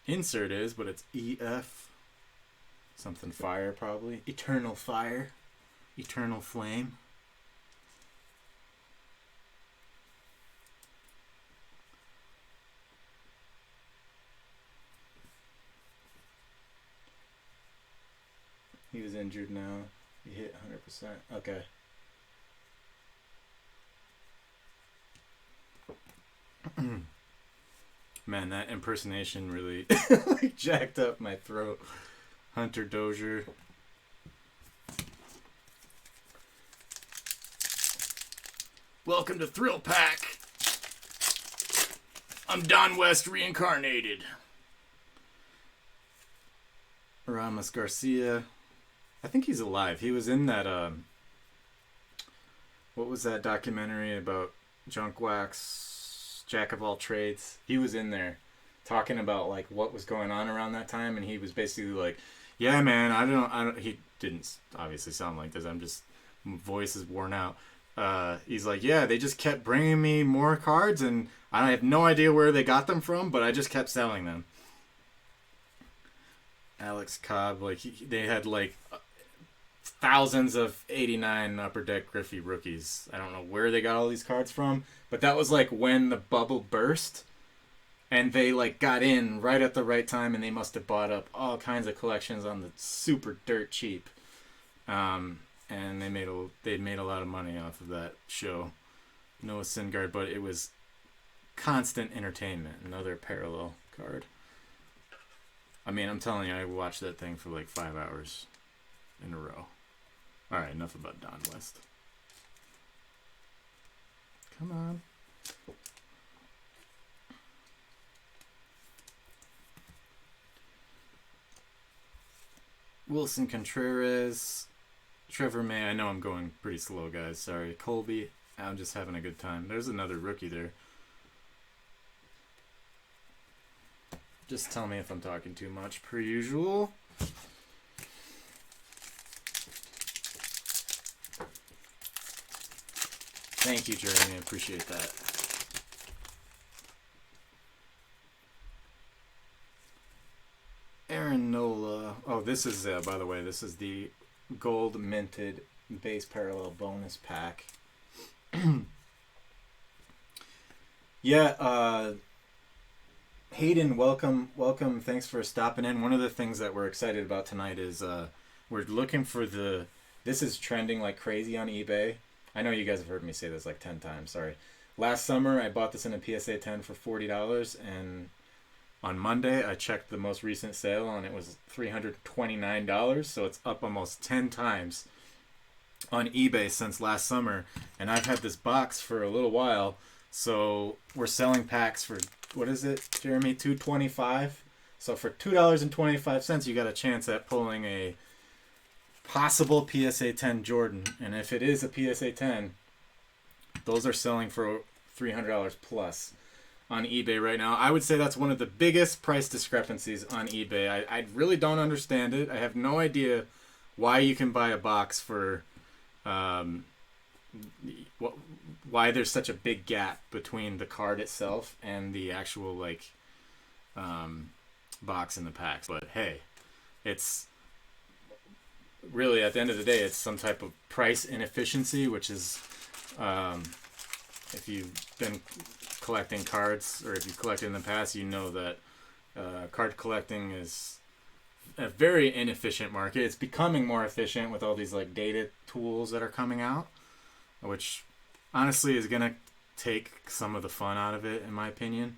insert is, but it's EF. Something fire, probably. Eternal Fire. Eternal Flame. He was injured now. He hit 100%. Okay. Man, that impersonation really like jacked up my throat. Hunter Dozier. Welcome to Thrill Pack. I'm Don West reincarnated. Ramos Garcia. I think he's alive. He was in that, what was that documentary about Junk Wax, Jack of all trades? He was in there talking about, like, what was going on around that time, and he was basically like, yeah, man, I don't, he didn't obviously sound like this. I'm just, voice is worn out. He's like, yeah, they just kept bringing me more cards, and I have no idea where they got them from, but I just kept selling them. Alex Cobb, like, they had, like, thousands of 89 Upper Deck Griffey rookies. I don't know where they got all these cards from, but that was like when the bubble burst, and they like got in right at the right time, and they must have bought up all kinds of collections on the super dirt cheap. And they made a lot of money off of that show. Noah Syndergaard, but it was constant entertainment. Another parallel card. I mean, I'm telling you, I watched that thing for like 5 hours in a row. All right, enough about Don West. Come on. Wilson Contreras. Trevor May. I know I'm going pretty slow, guys. Sorry. Colby. I'm just having a good time. There's another rookie there. Just tell me if I'm talking too much, per usual. Thank you, Jeremy. I appreciate that. Aaron Nola. Oh, this is, by the way, this is the gold minted base parallel bonus pack. Yeah, Hayden, welcome. Thanks for stopping in. One of the things that we're excited about tonight is we're looking for this is trending like crazy on eBay. I know you guys have heard me say this like 10 times. Sorry. Last summer, I bought this in a PSA 10 for $40, and on Monday, I checked the most recent sale, and it was $329, so it's up almost 10 times on eBay since last summer, and I've had this box for a little while, so we're selling packs for, what is it, Jeremy, $2.25? So for $2.25, you got a chance at pulling a possible PSA 10 Jordan, and if it is a PSA 10, those are selling for $300 plus on eBay right now. I would say that's one of the biggest price discrepancies on eBay. I really don't understand it. I have no idea why you can buy a box for why there's such a big gap between the card itself and the actual like box in the packs. But hey, it's really, at the end of the day, it's some type of price inefficiency, which is if you've been collecting cards, or if you collected in the past, you know that card collecting is a very inefficient market. It's becoming more efficient with all these like data tools that are coming out, which honestly is gonna take some of the fun out of it, in my opinion.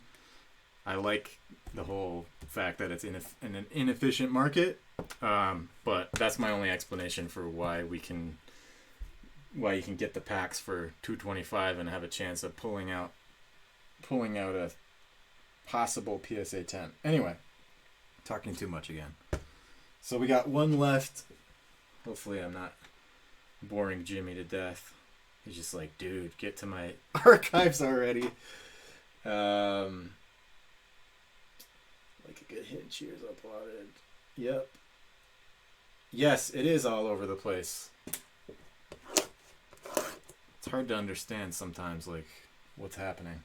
I like the whole fact that it's in an inefficient market, but that's my only explanation for why you can get the packs for $2.25 and have a chance of pulling out a possible PSA 10. Anyway, talking too much again. So we got one left. Hopefully I'm not boring Jimmy to death. He's just like, dude, get to my archives already. Like a good hit. Cheers applauded. Yep. Yes, it is all over the place. It's hard to understand sometimes, like, what's happening.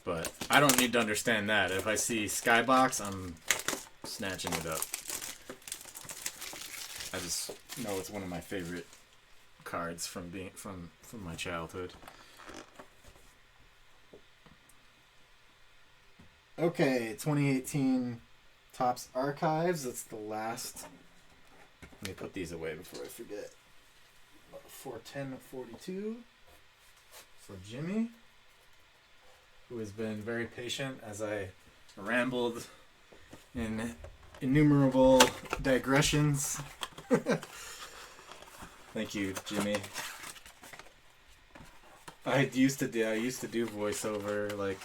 But I don't need to understand that. If I see Skybox, I'm snatching it up. I just know it's one of my favorite cards from my childhood. Okay, 2018 Topps Archives. That's the last. Let me put these away before I forget. 410 of 42 for Jimmy, who has been very patient as I rambled in innumerable digressions. Thank you, Jimmy. I used to do voiceover, like,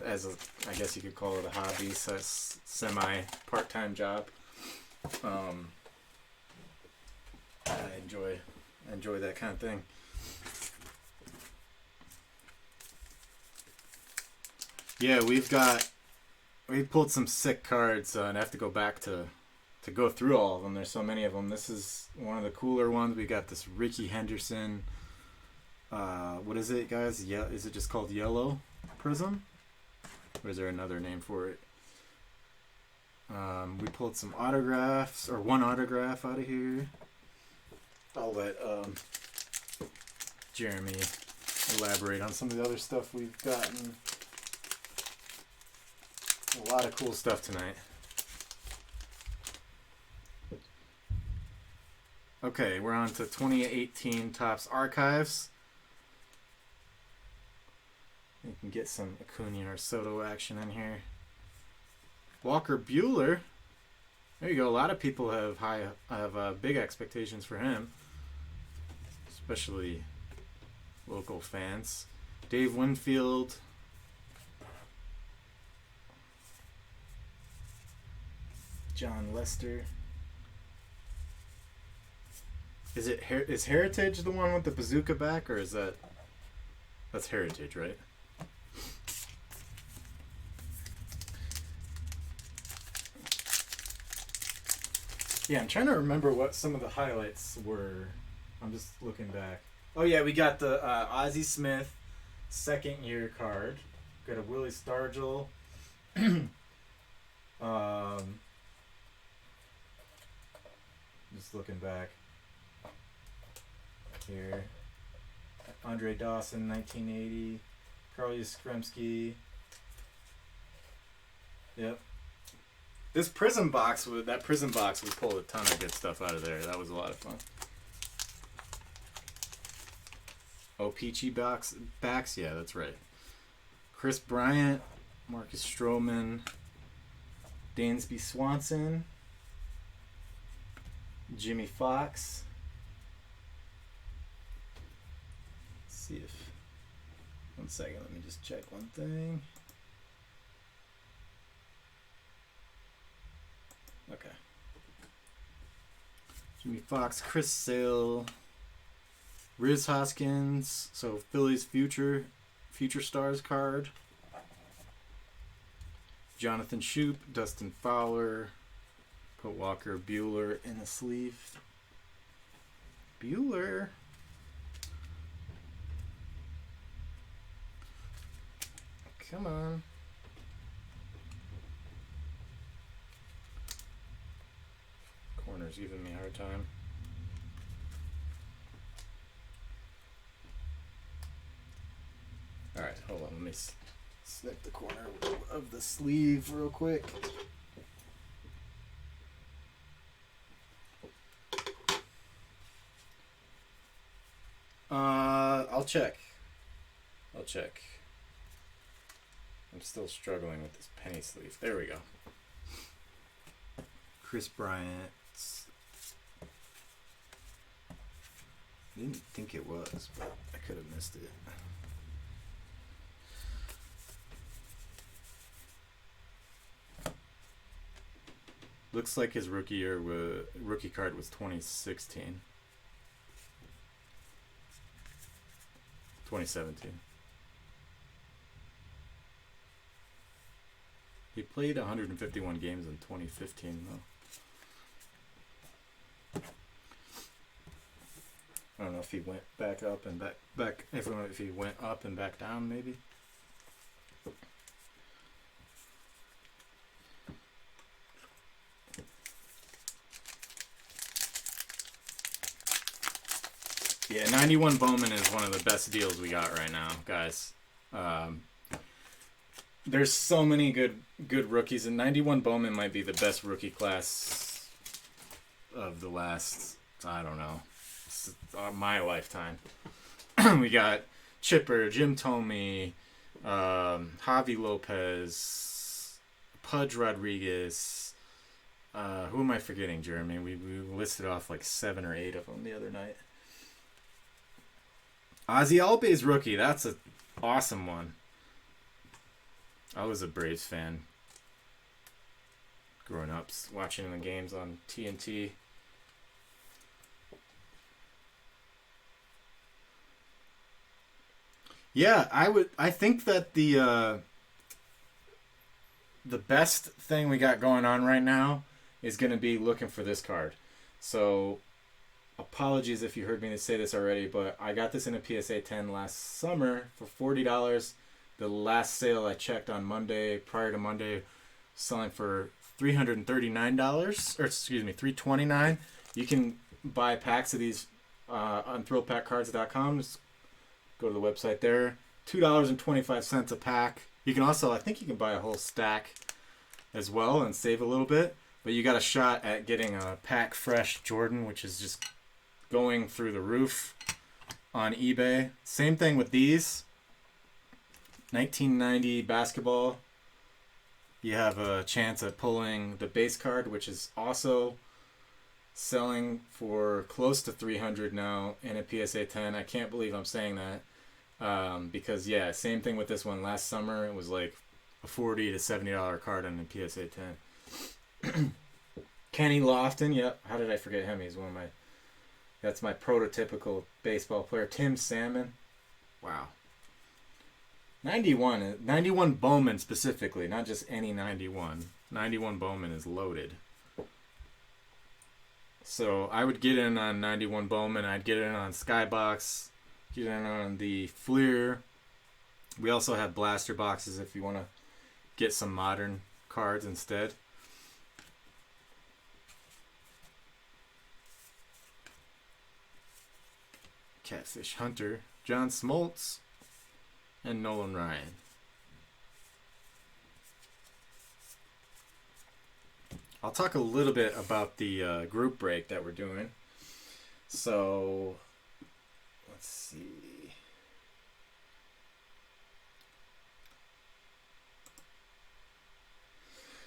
as a, I guess you could call it a hobby, so it's semi part-time job. I enjoy that kind of thing. Yeah, we pulled some sick cards, and I have to go back to go through all of them. There's so many of them. This is one of the cooler ones. We got this Ricky Henderson. What is it, guys? Yeah, is it just called Yellow Prizm? Or is there another name for it? We pulled some autographs, or one autograph out of here. I'll let Jeremy elaborate on some of the other stuff we've gotten. A lot of cool stuff tonight. Okay, we're on to 2018 Topps Archives. You can get some Acuna or Soto action in here. Walker Buehler. There you go. A lot of people have big expectations for him, especially local fans. Dave Winfield. John Lester. Is Heritage the one with the bazooka back, or is that's Heritage, right? Yeah, I'm trying to remember what some of the highlights were. I'm just looking back. Oh yeah, we got the Ozzie Smith second year card. Got a Willie Stargell. Just looking back here. Andre Dawson, 1980. Carl Yastrzemski. Yep. This Prizm box, we pulled a ton of good stuff out of there. That was a lot of fun. Oh, Peachy backs, yeah, that's right. Chris Bryant, Marcus Stroman, Dansby Swanson, Jimmy Fox. Let's see if... One second, let me just check one thing. Okay. Jimmy Fox, Chris Sale, Riz Hoskins, so Phillies future stars card. Jonathan Shoup, Dustin Fowler, put Walker Buehler in a sleeve. Buehler. Come on. Corner's giving me a hard time. Alright, hold on. Let me snip the corner of the sleeve real quick. I'll check. I'm still struggling with this penny sleeve. There we go. Chris Bryant. I didn't think it was, but I could have missed it. Looks like his rookie card was 2016. 2017. He played 151 games in 2015, though. I don't know if he went back up and back. If he went up and back down, maybe. Yeah, 91 Bowman is one of the best deals we got right now, guys. There's so many good rookies, and 91 Bowman might be the best rookie class of the last, I don't know, my lifetime. We got Chipper, Jim Thome, Javi Lopez, Pudge Rodriguez. Who am I forgetting, Jeremy? We listed off like 7 or 8 of them the other night. Ozzy Albies rookie. That's an awesome one. I was a Braves fan growing up, watching the games on TNT. Yeah, I think that the best thing we got going on right now is going to be looking for this card. So, apologies if you heard me say this already, but I got this in a PSA 10 last summer for $40. The last sale I checked on Monday, prior to Monday, selling for $339, or excuse me, $329. You can buy packs of these on thrillpackcards.com. Just go to the website there. $2.25 a pack. You can also, I think you can buy a whole stack as well and save a little bit. But you got a shot at getting a pack fresh Jordan, which is just going through the roof on eBay. Same thing with these. 1990 basketball. You have a chance at pulling the base card, which is also selling for close to $300 now in a PSA 10. I can't believe I'm saying that. Because, yeah, same thing with this one. Last summer, it was like a $40 to $70 card on a PSA 10. Kenny Lofton, yep. How did I forget him? He's one of my... That's my prototypical baseball player. Tim Salmon. Wow. 91 Bowman specifically, not just any 91. 91 Bowman is loaded. So I would get in on 91 Bowman. I'd get in on Skybox. Get in on the Fleer. We also have blaster boxes if you want to get some modern cards instead. Catfish Hunter, John Smoltz, and Nolan Ryan. I'll talk a little bit about the group break that we're doing. So, let's see.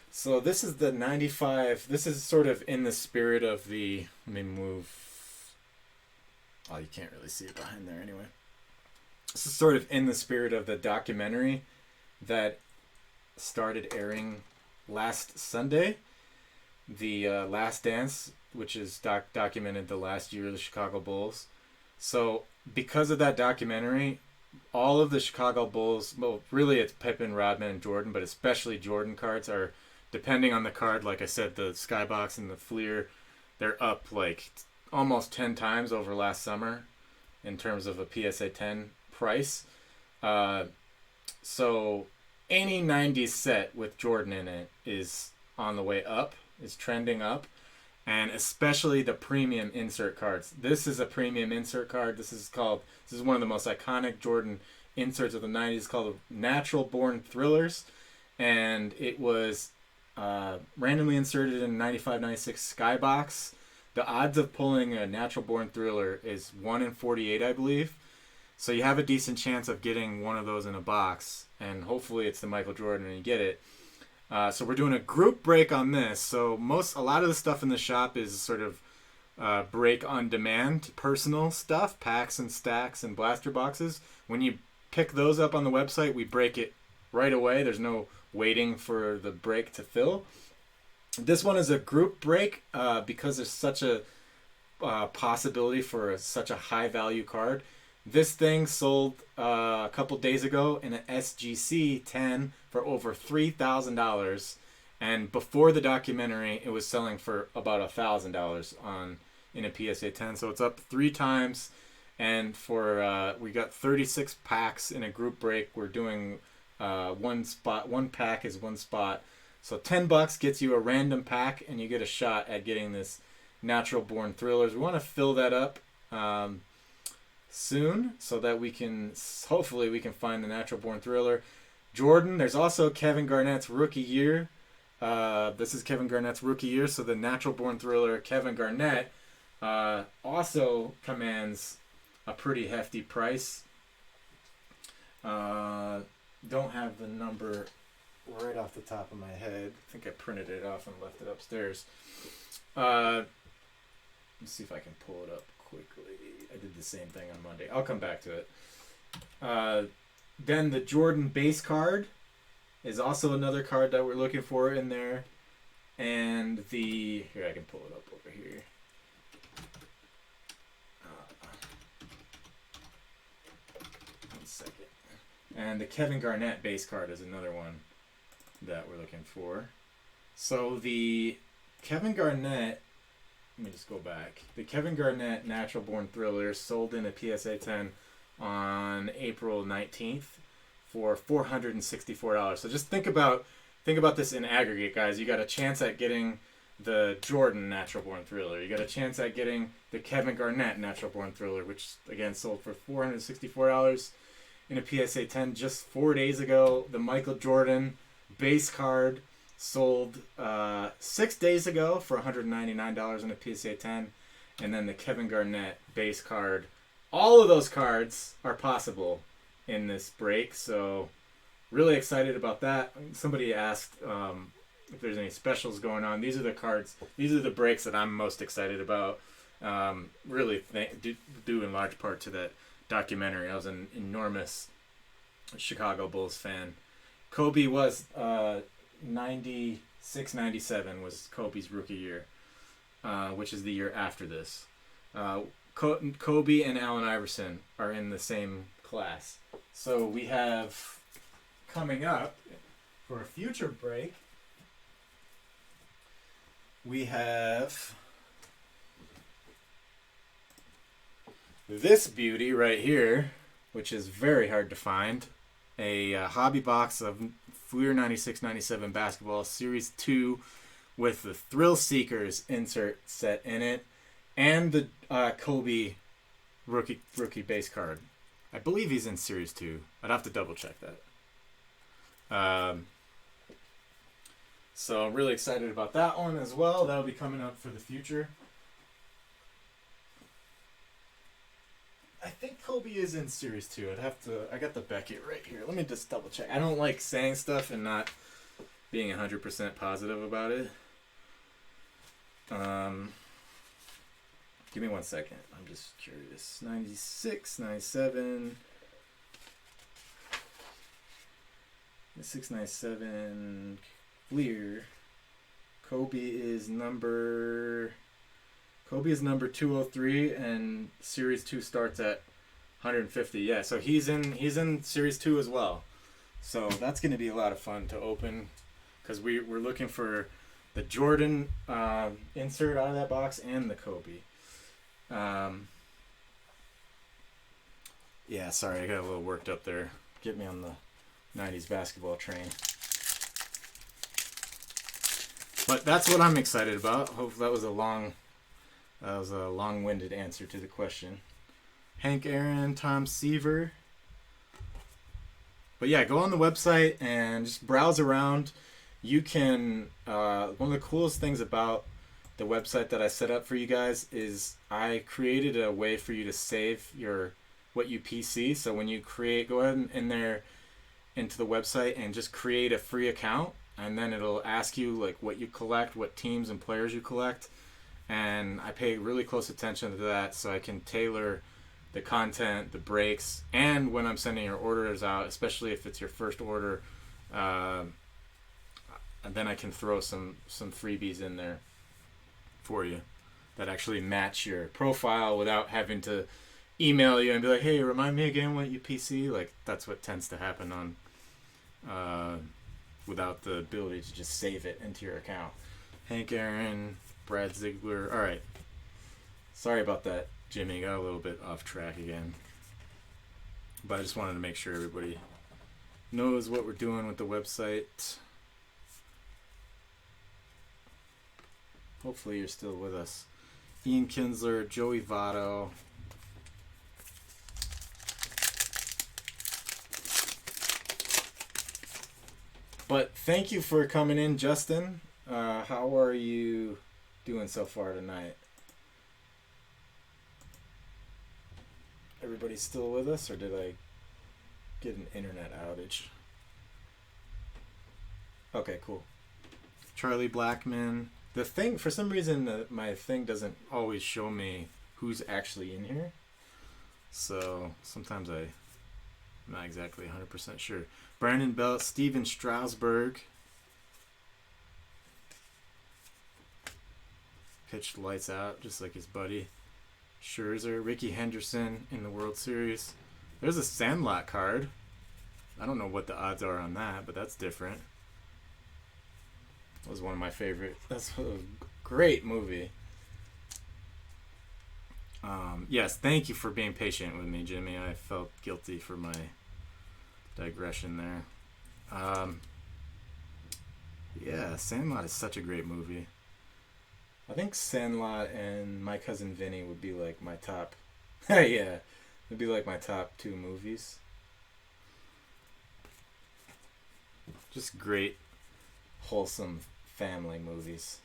So this is the 95. This is sort of in the spirit of the... Let me move... Oh, you can't really see it behind there anyway. This is sort of in the spirit of the documentary that started airing last Sunday. The Last Dance, which is documented the last year of the Chicago Bulls. So because of that documentary, all of the Chicago Bulls, well, really it's Pippen, Rodman, and Jordan, but especially Jordan cards are, depending on the card, like I said, the Skybox and the Fleer, they're up like almost 10 times over last summer in terms of a PSA 10 price. So any 90s set with Jordan in it is on the way up, is trending up, and especially the premium insert cards. This is a premium insert card. This is one of the most iconic Jordan inserts of the 90s, called Natural Born Thrillers, and it was randomly inserted in 95-96 Skybox. The odds of pulling a Natural Born Thriller is 1 in 48, I believe. So you have a decent chance of getting one of those in a box, and hopefully it's the Michael Jordan and you get it. So we're doing a group break on this. So a lot of the stuff in the shop is sort of break on demand, personal stuff, packs and stacks and blaster boxes. When you pick those up on the website, we break it right away. There's no waiting for the break to fill. This one is a group break because there's such a possibility for such a high value card. This thing sold a couple days ago in an SGC 10 for over $3,000, and before the documentary, it was selling for about $1,000 in a PSA 10. So it's up 3 times, and for we got 36 packs in a group break. We're doing one pack is one spot. So $10 gets you a random pack, and you get a shot at getting this Natural Born Thrillers. We want to fill that up soon so that hopefully we can find the Natural Born Thriller. Jordan, there's also Kevin Garnett's rookie year. This is Kevin Garnett's rookie year, so the Natural Born Thriller Kevin Garnett also commands a pretty hefty price. Don't have the number right off the top of my head. I think I printed it off and left it upstairs. Let's see if I can pull it up quickly. I did the same thing on Monday. I'll come back to it. Then the Jordan base card is also another card that we're looking for in there. And here, I can pull it up over here. One second. And the Kevin Garnett base card is another one that we're looking for. So the Kevin Garnett, let me just go back. The Kevin Garnett Natural Born Thriller sold in a PSA 10 on April 19th for $464. So just think about think about this in aggregate, guys. You got a chance at getting the Jordan Natural Born Thriller. You got a chance at getting the Kevin Garnett Natural Born Thriller, which again sold for $464 in a PSA 10 just 4 days ago. The Michael Jordan base card sold 6 days ago for $199 in a PSA 10. And then the Kevin Garnett base card. All of those cards are possible in this break, so really excited about that. Somebody asked if there's any specials going on. These are the cards. These are the breaks that I'm most excited about. Really due in large part to that documentary. I was an enormous Chicago Bulls fan. Kobe was 96, 97 was Kobe's rookie year, which is the year after this. Kobe and Allen Iverson are in the same class. So we have coming up for a future break, we have this beauty right here, which is very hard to find. A hobby box of Fleer 96-97 basketball Series 2 with the Thrill Seekers insert set in it and the Kobe rookie base card. I believe he's in Series 2. I'd have to double check that. So I'm really excited about that one as well. That'll be coming up for the future. I think Kobe is in Series 2. I got the Beckett right here. Let me just double check. I don't like saying stuff and not being 100% positive about it. Give me 1 second. I'm just curious. 96, 97. 697 Fleer. Kobe is number 203 and Series 2 starts at 150. Yeah, so he's in Series 2 as well. So that's going to be a lot of fun to open because we're looking for the Jordan insert out of that box and the Kobe. Yeah, sorry, I got a little worked up there. Get me on the 90s basketball train. But that's what I'm excited about. Hopefully that was a long-winded answer to the question. Hank Aaron, Tom Seaver. But yeah, go on the website and just browse around. You can, one of the coolest things about the website that I set up for you guys is I created a way for you to save what you PC. So when you go ahead in there into the website and just create a free account, and then it'll ask you like what you collect, what teams and players you collect. And I pay really close attention to that so I can tailor the content, the breaks, and when I'm sending your orders out, especially if it's your first order, and then I can throw some freebies in there for you that actually match your profile without having to email you and be like, hey, remind me again what you PC. Like that's what tends to happen on without the ability to just save it into your account. Hank Aaron, Brad Ziegler. All right. Sorry about that, Jimmy. Got a little bit off track again. But I just wanted to make sure everybody knows what we're doing with the website. Hopefully you're still with us. Ian Kinsler, Joey Votto. But thank you for coming in, Justin. How are you doing so far tonight? Everybody still with us, or did I get an internet outage? Okay, cool. Charlie Blackman. The thing, for some reason, my thing doesn't always show me who's actually in here. So sometimes I'm not exactly 100% sure. Brandon Belt, Steven Strasburg. Pitched lights out, just like his buddy. Scherzer, Ricky Henderson in the World Series. There's a Sandlot card. I don't know what the odds are on that, but that's different. That was one of my favorite. That's a great movie. Yes, thank you for being patient with me, Jimmy. I felt guilty for my digression there. Sandlot is such a great movie. I think Sandlot and My Cousin Vinny would be like my top. Yeah, would be like my top 2 movies. Just great, wholesome family movies.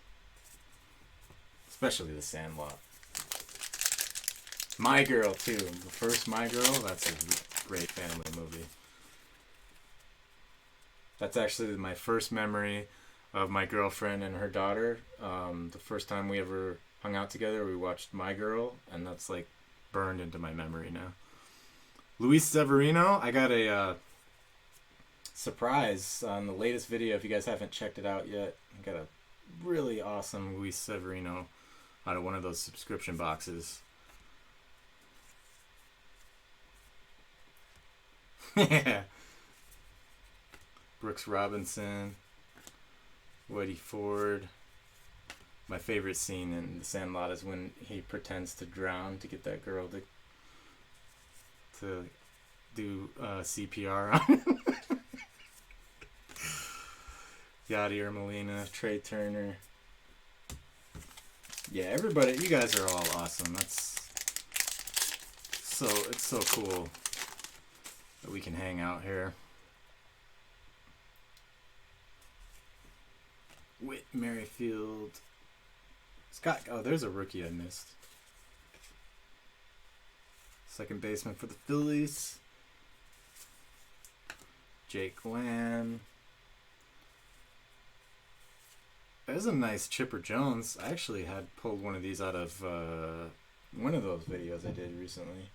Especially The Sandlot. My Girl, too. The first My Girl, that's a great family movie. That's actually my first memory of my girlfriend and her daughter. The first time we ever hung out together, we watched My Girl, and that's like burned into my memory now. Luis Severino, I got a surprise on the latest video. If you guys haven't checked it out yet, I got a really awesome Luis Severino out of one of those subscription boxes. Yeah. Brooks Robinson, Whitey Ford. My favorite scene in The Sandlot is when he pretends to drown to get that girl to do CPR on. Yadier Molina, Trey Turner. Yeah, everybody, you guys are all awesome. It's so cool that we can hang out here. Whit Merrifield. Scott, oh, there's a rookie I missed. Second baseman for the Phillies. Jake Lamb. There's a nice Chipper Jones. I actually had pulled one of these out of one of those videos I did recently.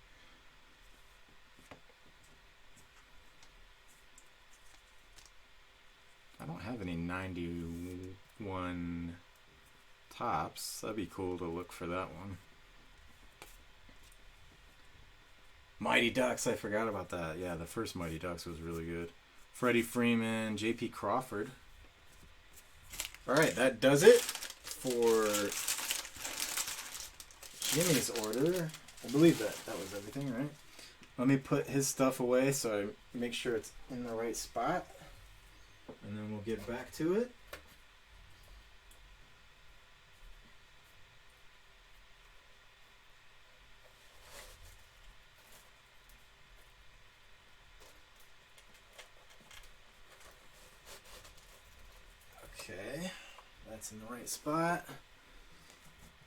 I don't have any 91 tops. That'd be cool to look for that one. Mighty Ducks, I forgot about that. Yeah, the first Mighty Ducks was really good. Freddie Freeman, J.P. Crawford. Alright, that does it for Jimmy's order. I believe that was everything, right? Let me put his stuff away so I make sure it's in the right spot. And then we'll get back to it. Okay, that's in the right spot.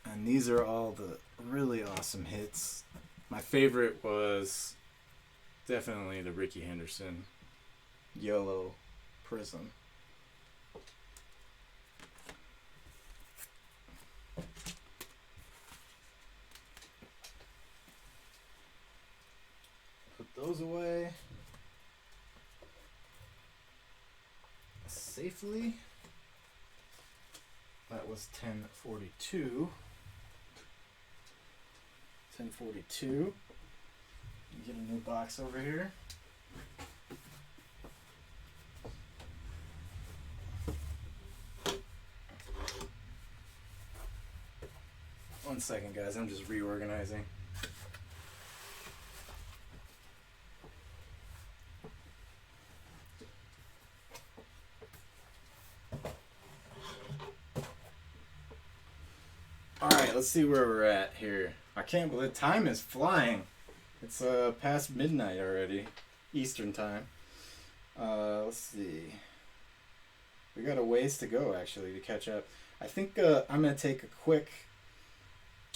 And these are all the really awesome hits. My favorite was definitely the Ricky Henderson YOLO Prizm. Put those away safely. That was 1042. 1042. Get a new box over here. One second, guys. I'm just reorganizing. Alright, let's see where we're at here. I can't believe time is flying. It's past midnight already, Eastern time. Let's see. We got a ways to go, actually, to catch up. I think I'm going to take a quick,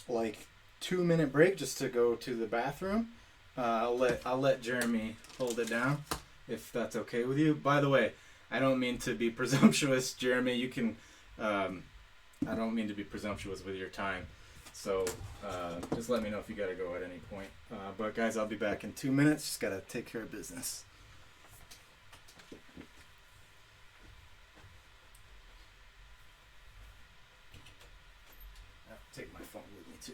2-minute break just to go to the bathroom. I'll let Jeremy hold it down, if that's okay with you. By the way, I don't mean to be presumptuous, Jeremy. You can... I don't mean to be presumptuous with your time. So just let me know if you got to go at any point. But guys, I'll be back in 2 minutes. Just got to take care of business. I'll take my phone with me too.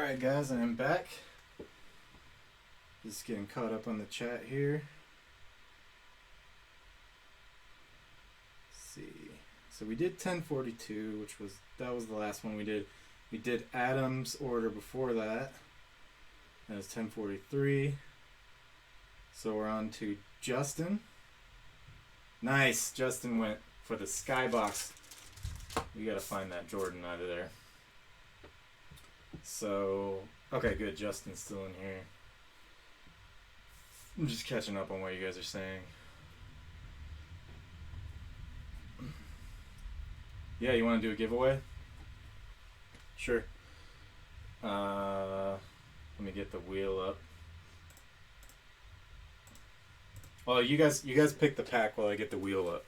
Alright guys, I'm back. Just getting caught up on the chat here. Let's see. So we did 1042, that was the last one we did. We did Adam's order before that. That was 1043. So we're on to Justin. Nice! Justin went for the Skybox. We gotta find that Jordan out of there. So, okay, good. Justin's still in here. I'm just catching up on what you guys are saying. Yeah, you want to do a giveaway? Sure. Let me get the wheel up. Well, you guys pick the pack while I get the wheel up.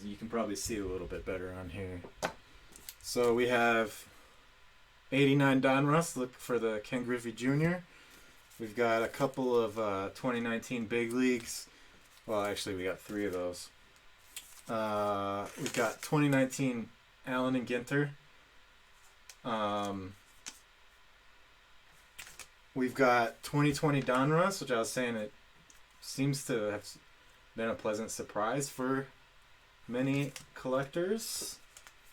You can probably see a little bit better on here. So we have 89 Donruss. Look for the Ken Griffey Jr. We've got a couple of 2019 Big Leagues. Well, actually, we got 3 of those. We've got 2019 Allen and Ginter. We've got 2020 Donruss, which I was saying it seems to have been a pleasant surprise for many collectors,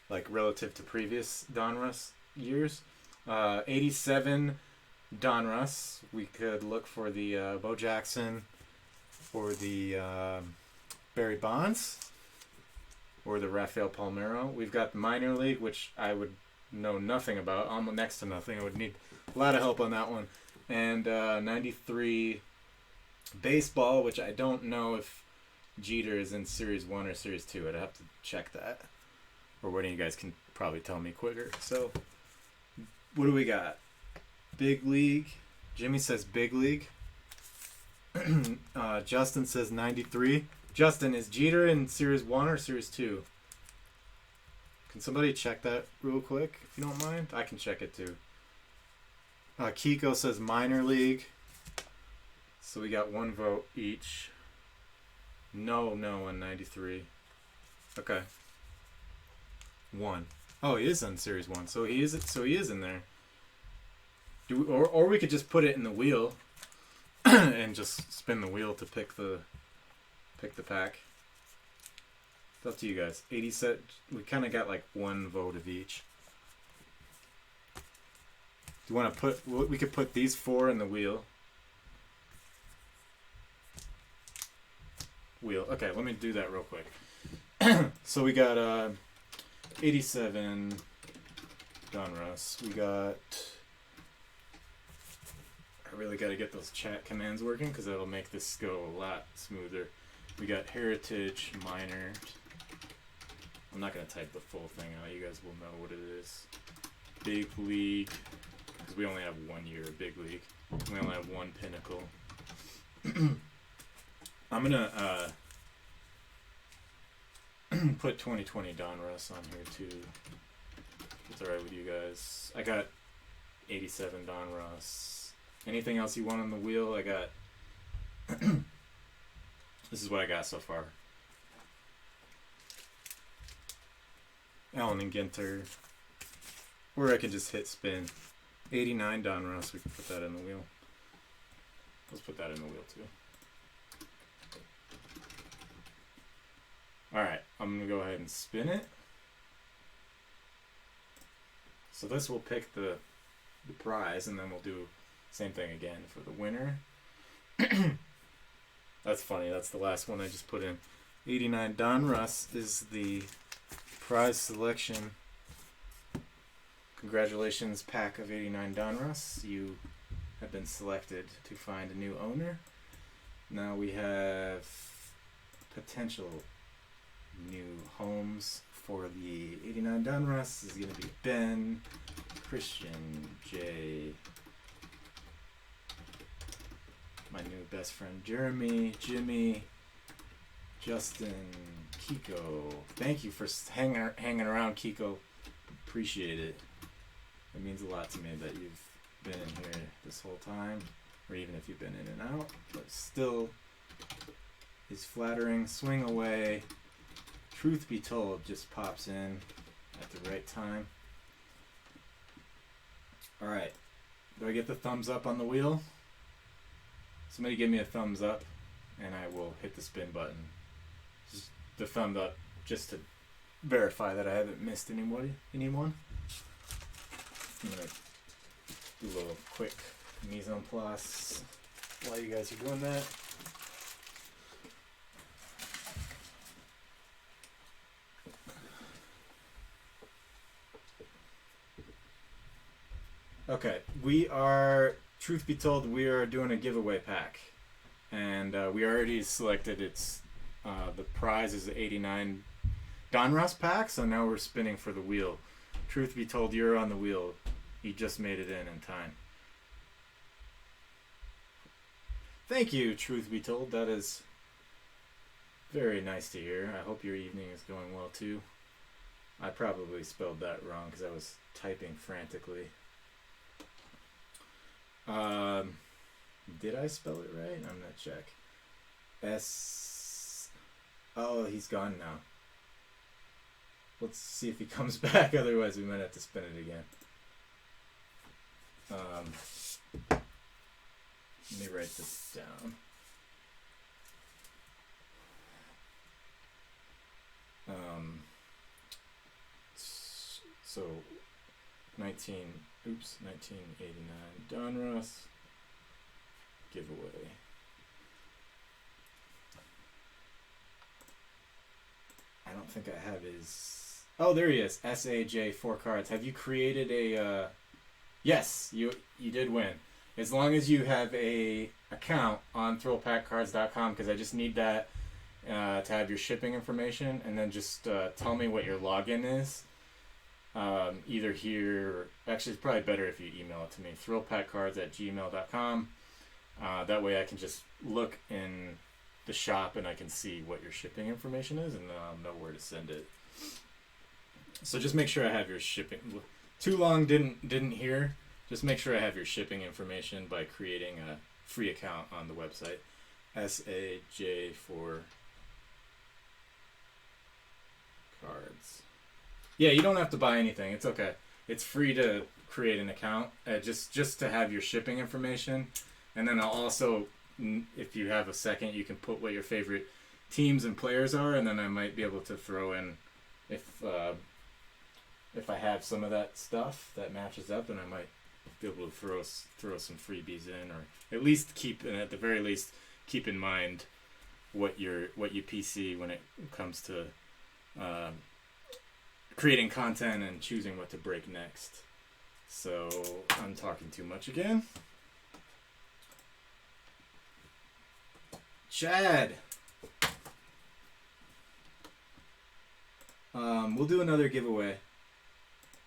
like relative to previous Donruss years. 87 Donruss. We could look for the Bo Jackson or the Barry Bonds or the Rafael Palmeiro. We've got the minor league, which I would know nothing about, almost next to nothing. I would need a lot of help on that one. And 93 baseball, which I don't know if Jeter is in Series 1 or Series 2. I'd have to check that. Or one of you guys can probably tell me quicker. So, what do we got? Big League. Jimmy says Big League. Justin says 93. Justin, is Jeter in Series 1 or Series 2? Can somebody check that real quick, if you don't mind? I can check it too. Kiko says minor league. So we got 1 vote each. No on 93. Okay. 1. Oh, he is on Series 1. So he is in there. Or we could just put it in the wheel and just spin the wheel to pick the pack. It's up to you guys. 80 set. We kind of got like 1 vote of each. Do you want to put? We could put these 4 in the wheel. Okay, let me do that real quick. So we got 87 Donruss. We got. I really got to get those chat commands working because that'll make this go a lot smoother. We got Heritage Minor. I'm not gonna type the full thing out. You guys will know what it is. Big League. Because we only have 1 year of Big League. We only have 1 Pinnacle. I'm gonna put 2020 Donruss on here too. It's alright with you guys. I got 87 Donruss. Anything else you want on the wheel? I got. This is what I got so far. Allen and Ginter. Or I can just hit spin. 89 Donruss, we can put that in the wheel. Let's put that in the wheel too. Alright, I'm going to go ahead and spin it. So this will pick the prize, and then we'll do same thing again for the winner. That's funny, that's the last one I just put in. 89 Donruss is the prize selection. Congratulations, pack of 89 Donruss. You have been selected to find a new owner. Now we have potential new homes for the 89 Donruss. This is going to be Ben, Christian, Jay, my new best friend Jeremy, Jimmy, Justin, Kiko. Thank you for hanging around, Kiko. Appreciate it. It means a lot to me that you've been in here this whole time, or even if you've been in and out, but still is flattering. Swing away. Truth be told just pops in. at the right time. All right. Do I get the thumbs up on the wheel? Somebody give me a thumbs up, and I will hit the spin button. Just the thumb up, just to verify that I haven't missed anyone. I'm gonna do a little quick mise en place while you guys are doing that. Okay, truth be told, we are doing a giveaway pack. And we already selected the prize is the 89 Donruss pack, so now we're spinning for the wheel. Truth be told, you're on the wheel. You just made it in time. Thank you, truth be told. That is very nice to hear. I hope your evening is going well too. I probably spelled that wrong because I was typing frantically. Did I spell it right? I'm gonna check. Oh, he's gone now. Let's see if he comes back. Otherwise, we might have to spin it again. Let me write this down. So 1989 Donruss giveaway. I don't think I have his. Oh, there he is. SAJ 4 cards. Have you created a? Yes, you did win. As long as you have a account on thrillpackcards.com, because I just need that to have your shipping information, and then just tell me what your login is. Either here, actually it's probably better if you email it to me, thrillpackcards@gmail.com. That way I can just look in the shop and I can see what your shipping information is, and then I'll know where to send it. So just make sure I have your shipping. Too long didn't hear. Just make sure I have your shipping information by creating a free account on the website. SAJ4 cards. Yeah, you don't have to buy anything. It's okay. It's free to create an account, just to have your shipping information. And then I'll also, if you have a second, you can put what your favorite teams and players are, and then I might be able to throw in, if I have some of that stuff that matches up, then I might be able to throw some freebies in, or at least at the very least keep in mind what you PC when it comes to creating content and choosing what to break next. So I'm talking too much again. Chad, we'll do another giveaway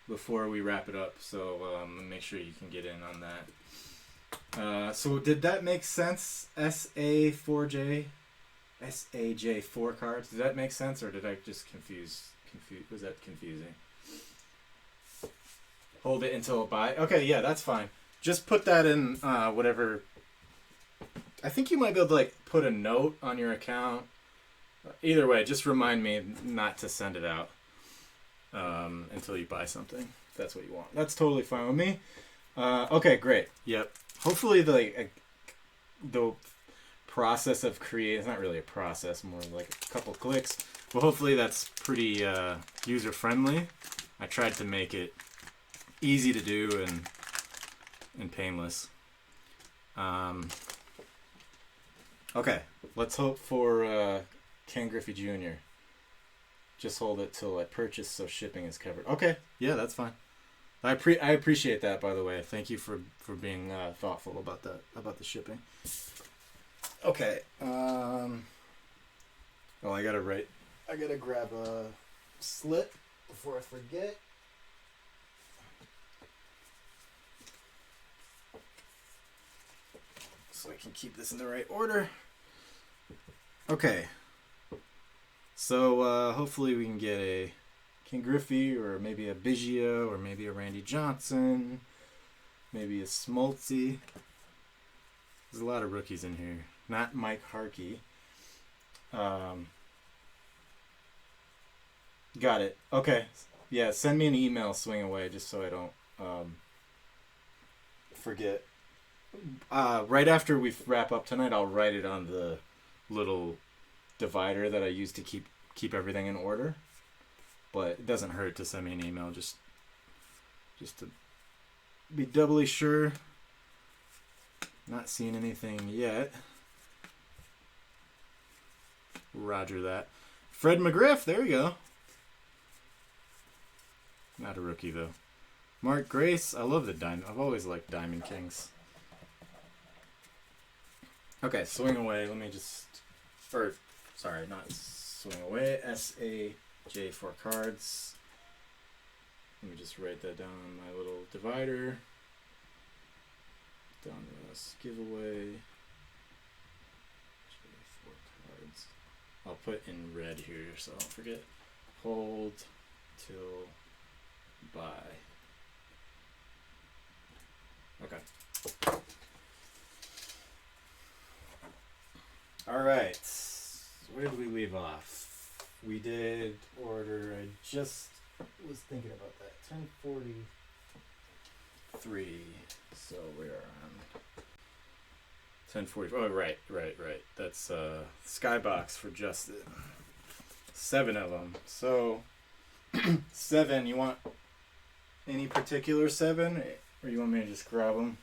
before we wrap it up, so make sure you can get in on that. So did that make sense? SAJ 4 cards. Did that make sense, or did I just confuse? Was that confusing? Hold it until buy. Okay, yeah, that's fine. Just put that in whatever. I think you might be able to put a note on your account. Either way, just remind me not to send it out until you buy something. If that's what you want. That's totally fine with me. Okay, great. Yep. Hopefully the process of creating, it's not really a process, more like a couple clicks. But hopefully that's pretty user friendly. I tried to make it easy to do and painless. Okay, let's hope for Ken Griffey Jr. Just hold it till I purchase, so shipping is covered. Okay, yeah, that's fine. I appreciate that, by the way. Thank you for being thoughtful about that, about the shipping. Okay. Oh, I gotta grab a slit before I forget. So I can keep this in the right order. Okay. So hopefully we can get a Ken Griffey, or maybe a Biggio, or maybe a Randy Johnson, maybe a Smoltzy. There's a lot of rookies in here. Not Mike Harkey. Got it. Okay. Yeah, send me an email, Swing Away, just so I don't forget. Right after we wrap up tonight, I'll write it on the little divider that I use to keep everything in order. But it doesn't hurt to send me an email, just to be doubly sure. Not seeing anything yet. Roger that. Fred McGriff, there you go. Not a rookie, though. Mark Grace, I love the Diamond. I've always liked Diamond Kings. Okay, Swing Away. Let me just... sorry, not Swing Away. S-A-J for cards. Let me just write that down on my little divider. Down to this giveaway. J4 cards. I'll put in red here so I don't forget. Hold till buy. Okay. Alright. Where did we leave off? We did order. I just was thinking about that. 1043. So we are on 1040. Oh, right. That's Skybox for Justin. 7 of them. So 7. You want any particular 7, or you want me to just grab them?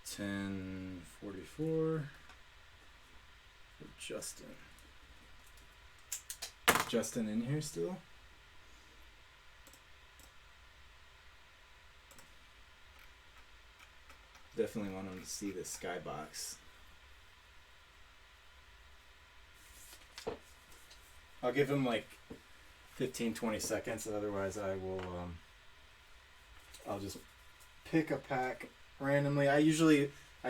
$10.44 for Justin. Justin in here still? Definitely want him to see the Skybox. I'll give him like 15-20 seconds, otherwise I will I'll just pick a pack randomly. I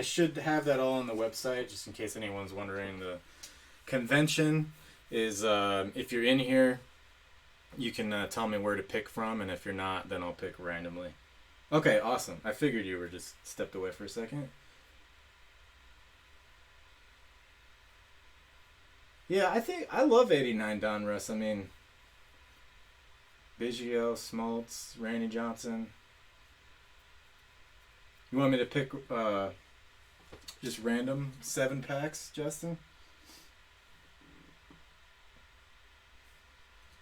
should have that all on the website, just in case anyone's wondering. The convention is if you're in here, you can tell me where to pick from, and if you're not, then I'll pick randomly. Okay, awesome. I figured you were just stepped away for a second. Yeah, I love 89 Donruss. I mean, Biggio, Smoltz, Randy Johnson. You want me to pick just random 7 packs, Justin?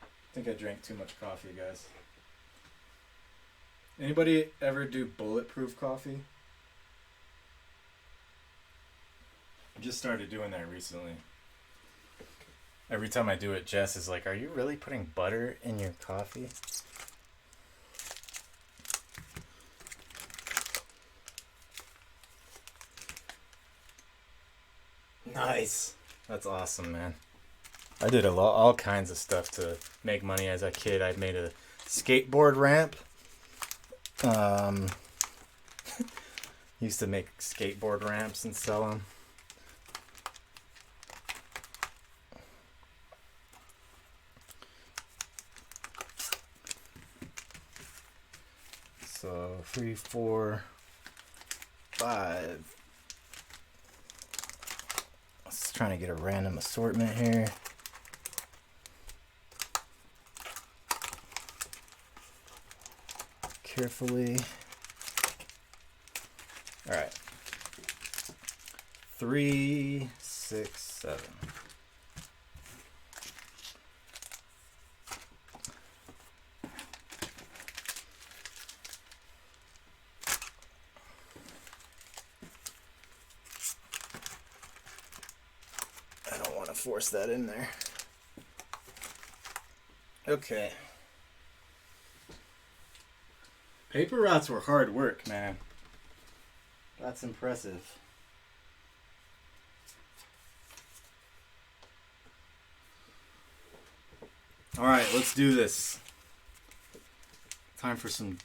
I think I drank too much coffee, guys. Anybody ever do bulletproof coffee? I just started doing that recently. Every time I do it, Jess is like, "Are you really putting butter in your coffee?" Nice. That's awesome, man. I did all kinds of stuff to make money as a kid. I made a skateboard ramp. Used to make skateboard ramps and sell them. So 3, 4, 5. Just trying to get a random assortment here. Carefully. All right. 3, 6, 7. I don't want to force that in there. Okay. Paper routes were hard work, man. That's impressive. All right, let's do this. Time for some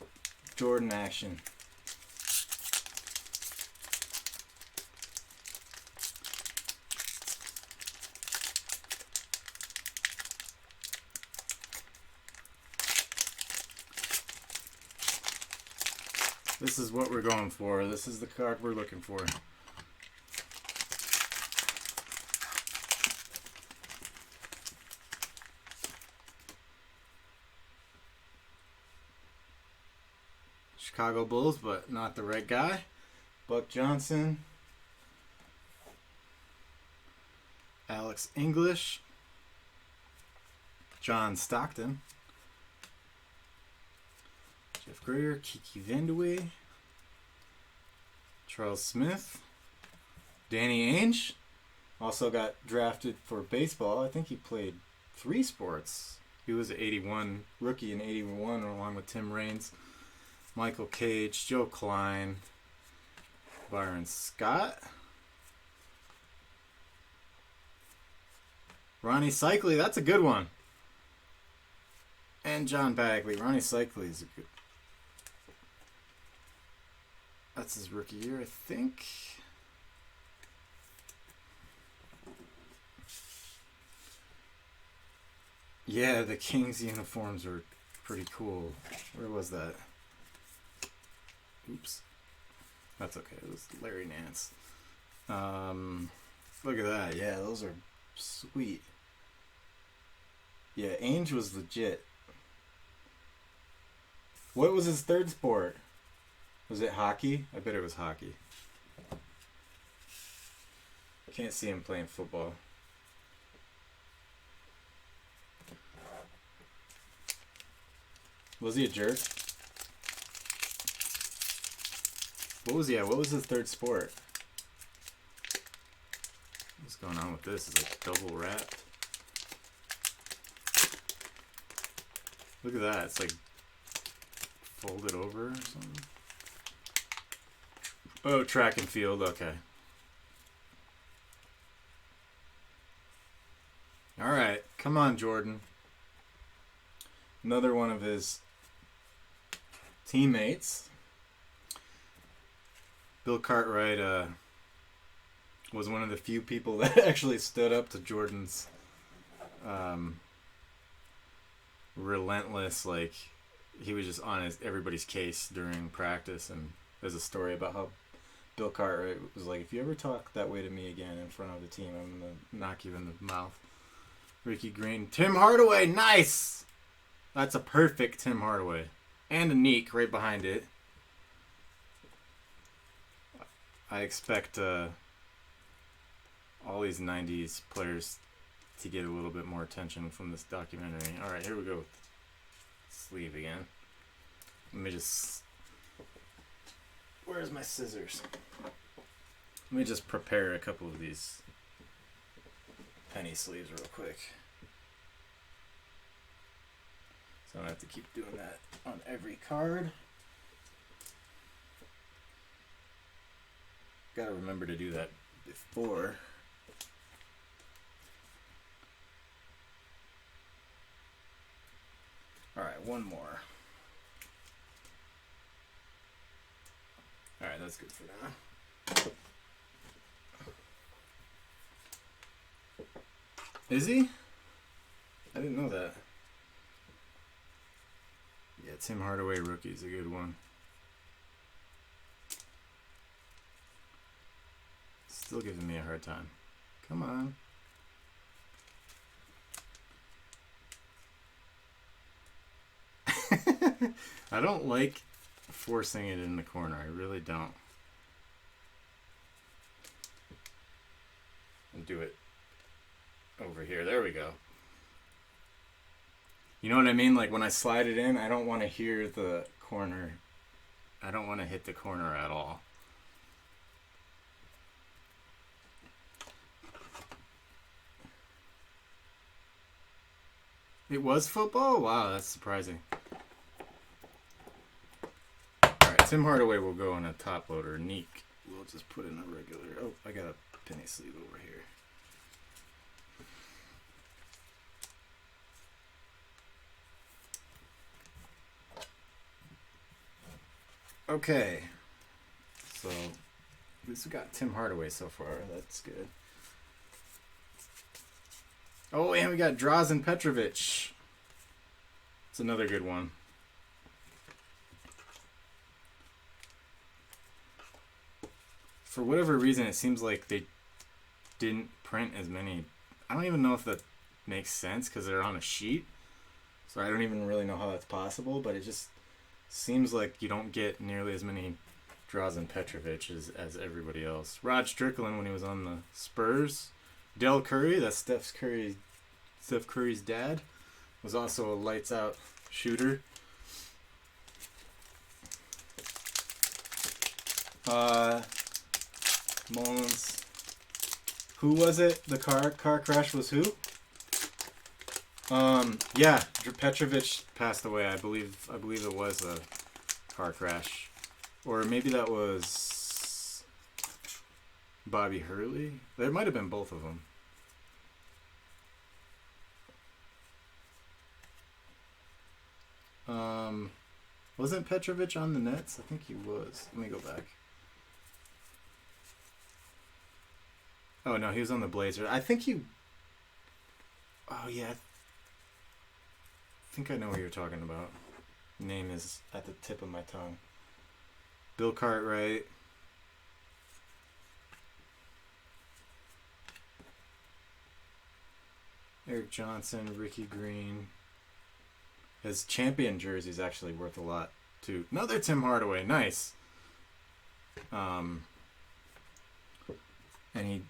Jordan action. This is what we're going for. This is the card we're looking for. Chicago Bulls, but not the right guy. Buck Johnson. Alex English. John Stockton. Jeff Greer. Kiki Vandeweghe. Charles Smith. Danny Ainge. Also got drafted for baseball. I think he played 3 sports. He was an 81 rookie in 81 along with Tim Raines. Michael Cage. Joe Klein. Byron Scott. Ronnie Cycli. That's a good one. And John Bagley. Ronnie Cycli is a good... That's his rookie year, I think. Yeah, the Kings uniforms are pretty cool. Where was that? Oops. That's okay. It was Larry Nance. Look at that. Yeah, those are sweet. Yeah, Ainge was legit. What was his third sport? Was it hockey? I bet it was hockey. I can't see him playing football. Was he a jerk? What was his third sport? What's going on with this? Is it double wrapped? Look at that. It's like folded over or something. Oh, track and field. Okay. All right. Come on, Jordan. Another one of his teammates. Bill Cartwright was one of the few people that actually stood up to Jordan's relentless, like, he was just on everybody's case during practice. And there's a story about how Bill Cartwright was like, if you ever talk that way to me again in front of the team, I'm going to knock you in the mouth. Ricky Green. Tim Hardaway. Nice! That's a perfect Tim Hardaway. And a Neek right behind it. I expect all these 90s players to get a little bit more attention from this documentary. Alright, here we go. Sleeve again. Let me just... Where's my scissors? Let me just prepare a couple of these penny sleeves real quick. So I don't have to keep doing that on every card. Gotta remember to do that before. Alright, one more. Alright, that's good for now. Is he? I didn't know that. Yeah, Tim Hardaway rookie is a good one. Still giving me a hard time. Come on. I don't like forcing it in the corner. I really don't. And do it over here. There we go. You know what I mean? Like when I slide it in, I don't want to hear the corner. I don't want to hit the corner at all. It was football? Wow, that's surprising. Alright, Tim Hardaway will go on a top loader. Neek, we'll just put in a regular. Oh, I got a penny sleeve over here. Okay. So, at least we got Tim Hardaway so far. That's good. Oh, and we got Drazen Petrovic. It's another good one. For whatever reason, it seems like they didn't print as many. I don't even know if that makes sense because they're on a sheet. So I don't even really know how that's possible, but it just Seems like you don't get nearly as many Drazen Petrovic as everybody else. Rod Strickland when he was on the Spurs. Del Curry, that's Steph Curry's dad, was also a lights out shooter. Mullins. Who was it? The car crash was who? Yeah, Petrovic passed away. I believe it was a car crash, or maybe that was Bobby Hurley. There might have been both of them. Wasn't Petrovic on the Nets? I think he was. Let me go back. Oh no, he was on the Blazers. I think he. Oh yeah. I think I know what you're talking about. Name is at the tip of my tongue. Bill Cartwright. Eric Johnson, Ricky Green. His champion jersey is actually worth a lot too. Another Tim Hardaway, nice. And he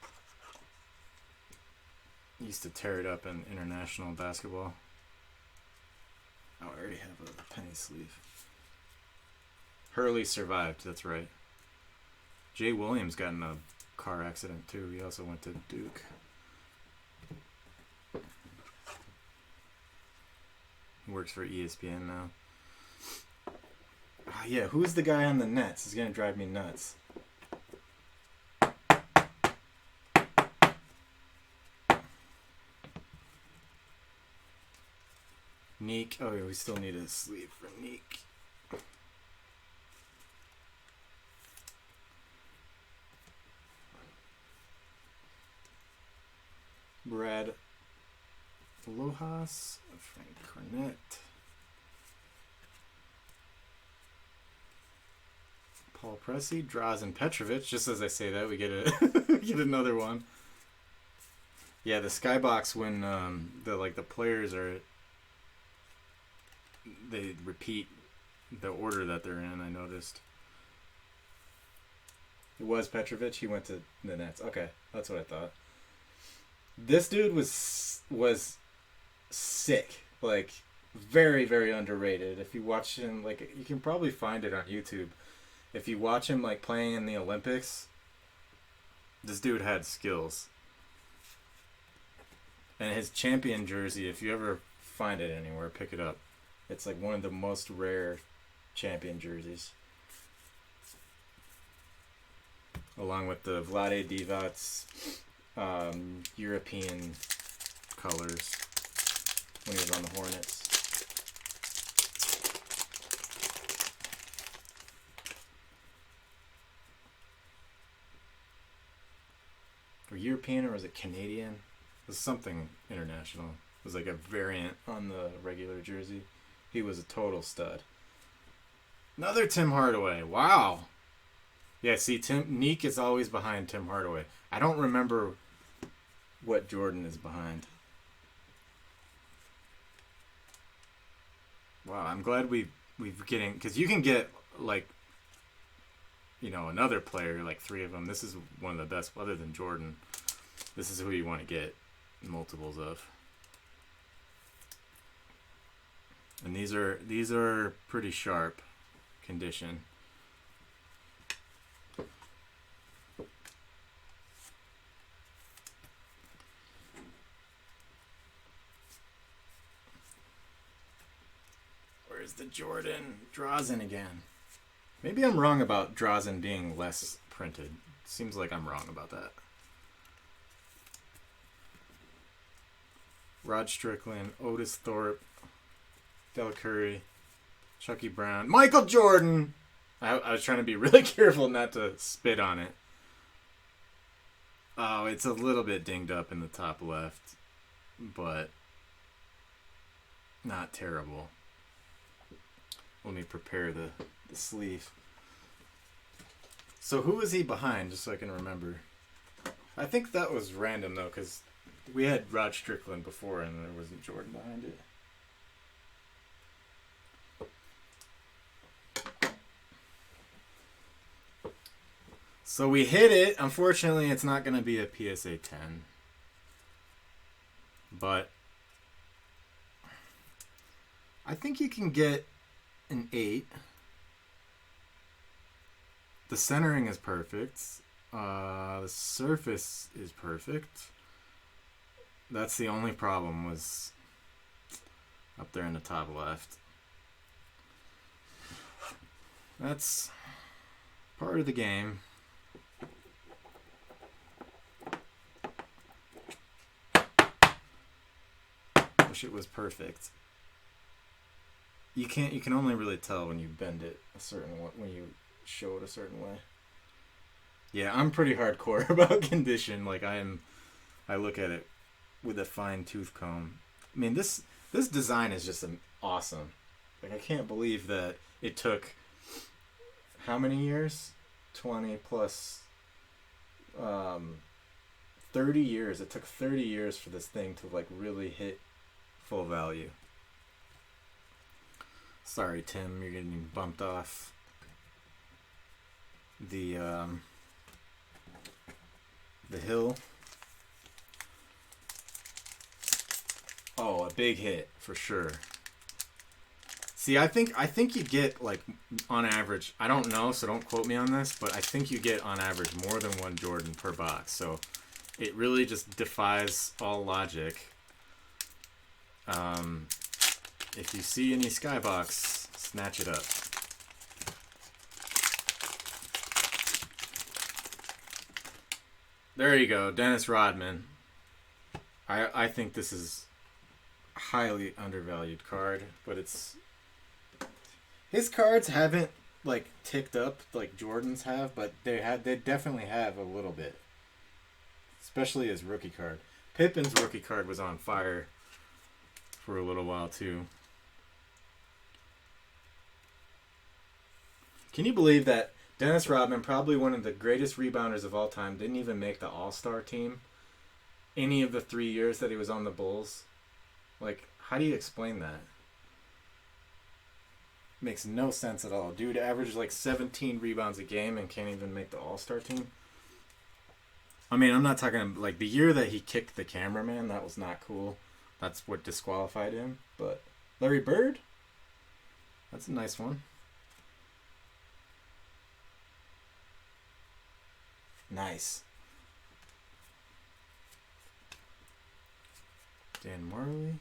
used to tear it up in international basketball. Oh, I already have a penny sleeve. Hurley survived, that's right. Jay Williams got in a car accident too. He also went to Duke. He works for ESPN now. Yeah, who's the guy on the Nets? It's gonna drive me nuts. Neek. Oh, yeah, we still need a sleeve for Neek. Brad Lojas, Frank Cornett, Paul Pressey, Drazen Petrovic. Just as I say that, we get a get another one. Yeah, the Skybox when the players are, they repeat the order that they're in. I noticed. It was Petrovic. He went to the Nets. Okay, that's what I thought. This dude was sick. Like, very, very underrated. If you watch him, like, you can probably find it on YouTube. If you watch him, like, playing in the Olympics, this dude had skills. And his champion jersey, if you ever find it anywhere, pick it up. It's, like, one of the most rare champion jerseys. Along with the Vlade Divac's European colors when he was on the Hornets. Or European, or was it Canadian? It was something international. It was like a variant on the regular jersey. He was a total stud. Another Tim Hardaway. Wow. Yeah, see, Neek is always behind Tim Hardaway. I don't remember what Jordan is behind. Wow, I'm glad we've getting, because you can get, like, you know, another player, like 3 of them. This is one of the best, other than Jordan. This is who you want to get multiples of. And these are pretty sharp condition. Where's the Jordan Drazen again? Maybe I'm wrong about Drazen being less printed. Seems like I'm wrong about that. Rod Strickland, Otis Thorpe, Del Curry, Chucky Brown, Michael Jordan. I was trying to be really careful not to spit on it. Oh, it's a little bit dinged up in the top left, but not terrible. Let me prepare the sleeve. So who was he behind, just so I can remember? I think that was random, though, because we had Rod Strickland before, and there wasn't Jordan behind it. So we hit it. Unfortunately, it's not going to be a PSA 10. But I think you can get an 8. The centering is perfect. The surface is perfect. That's the only problem, was up there in the top left. That's part of the game. Wish it was perfect. You can only really tell when you bend it a certain way, when you show it a certain way. Yeah, I'm pretty hardcore about condition. Like I look at it with a fine tooth comb. I mean, this design is just awesome. Like I can't believe that it took how many years? 20 plus 30 years. It took 30 years for this thing to like really hit full value. Sorry, Tim, you're getting bumped off the hill. Oh, a big hit for sure. See, I think you get, like, on average, I don't know, so don't quote me on this, but I think you get on average more than one Jordan per box. So it really just defies all logic. If you see any Skybox, snatch it up. There you go, Dennis Rodman. I think this is a highly undervalued card, but it's... His cards haven't like ticked up like Jordan's have, but they definitely have a little bit. Especially his rookie card. Pippen's rookie card was on fire for a little while too. Can you believe that Dennis Rodman, probably one of the greatest rebounders of all time, didn't even make the All-Star team any of the 3 years that he was on the Bulls? Like, how do you explain that? Makes no sense at all. Dude averaged like 17 rebounds a game and can't even make the All-Star team. I mean, I'm not talking like the year that he kicked the cameraman. That was not cool. That's what disqualified him. But Larry Bird? That's a nice one. Nice. Dan Marley.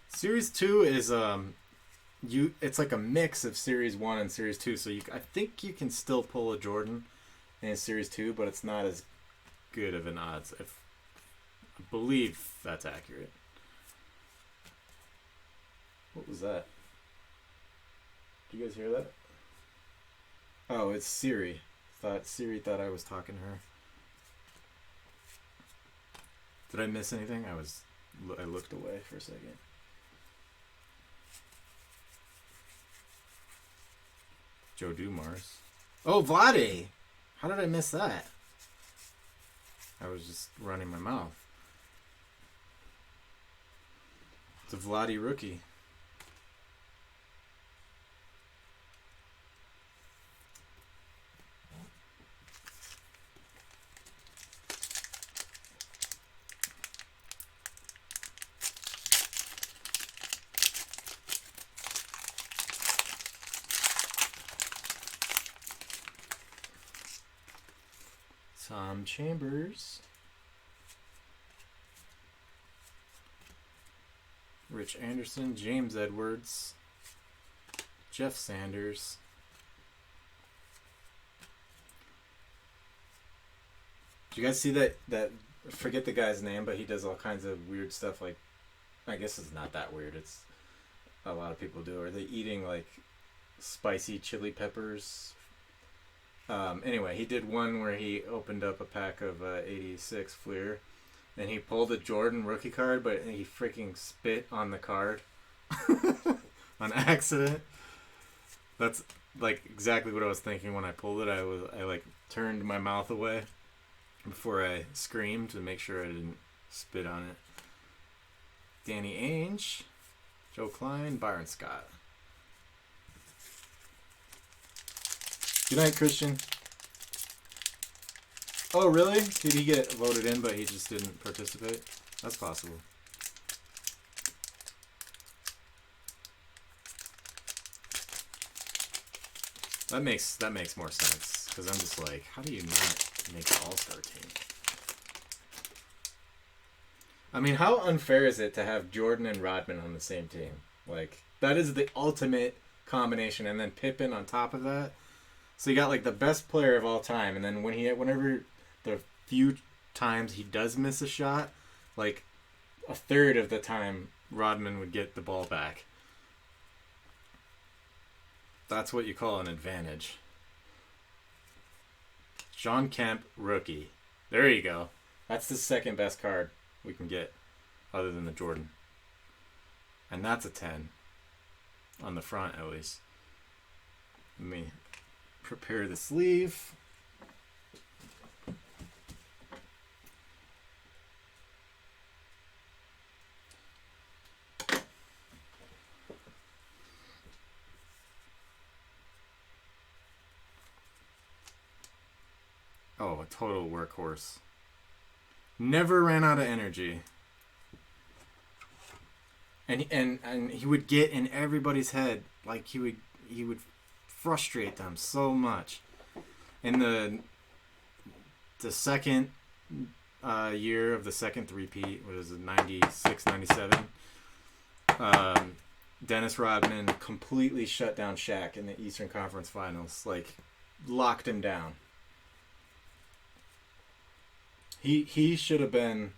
Series 2 is it's like a mix of Series 1 and Series 2, so I think you can still pull a Jordan in Series 2, but it's not as good of an odds. I believe that's accurate. What was that? Did you guys hear that? Oh, it's Siri. Siri thought I was talking to her. Did I miss anything? I looked away for a second. Joe Dumars. Oh, Vlade! How did I miss that? I was just running my mouth. It's a Vlade rookie. Tom Chambers. Rich Anderson, James Edwards, Jeff Sanders. Did you guys see that forget the guy's name, but he does all kinds of weird stuff, like, I guess it's not that weird, it's a lot of people do. Are they eating like spicy chili peppers? Anyway, he did one where he opened up a pack of 86 Fleer, and he pulled a Jordan rookie card, but he freaking spit on the card on accident. That's like exactly what I was thinking when I pulled it. I like turned my mouth away before I screamed to make sure I didn't spit on it. Danny Ainge, Joe Klein, Byron Scott. Good night, Christian. Oh, really? Did he get voted in, but he just didn't participate? That's possible. That makes more sense, because I'm just like, how do you not make the All-Star team? I mean, how unfair is it to have Jordan and Rodman on the same team? Like, that is the ultimate combination, and then Pippen on top of that. So you got like the best player of all time, and then whenever the few times he does miss a shot, like a third of the time Rodman would get the ball back. That's what you call an advantage. Sean Kemp, rookie. There you go. That's the second best card we can get, other than the Jordan. And that's a 10. On the front, at least. Let me prepare the sleeve. Oh, a total workhorse. Never ran out of energy. And he would get in everybody's head. Like he would frustrate them so much. In the second year of the second three-peat, what is it, 96, 97, Dennis Rodman completely shut down Shaq in the Eastern Conference Finals. Like, locked him down. He should have been,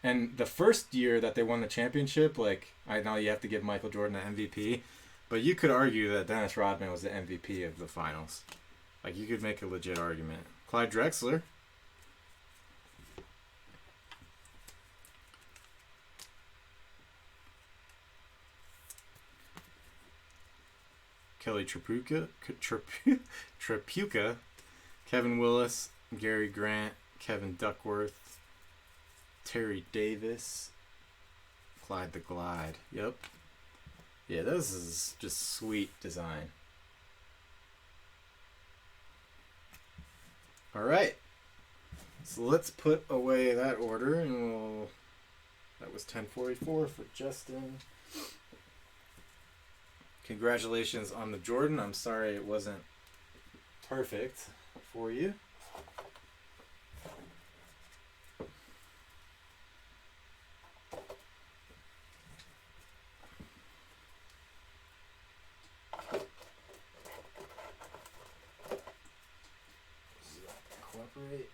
and the first year that they won the championship, like, I know you have to give Michael Jordan an MVP, but you could argue that Dennis Rodman was the MVP of the finals. Like, you could make a legit argument. Clyde Drexler. Kelly Tripucka, Kevin Willis, Gary Grant, Kevin Duckworth, Terry Davis, Clyde the Glide. Yep. Yeah, this is just sweet design. All right. So let's put away that order, and that was 1044 for Justin. Congratulations on the Jordan. I'm sorry it wasn't perfect for you. Cooperate.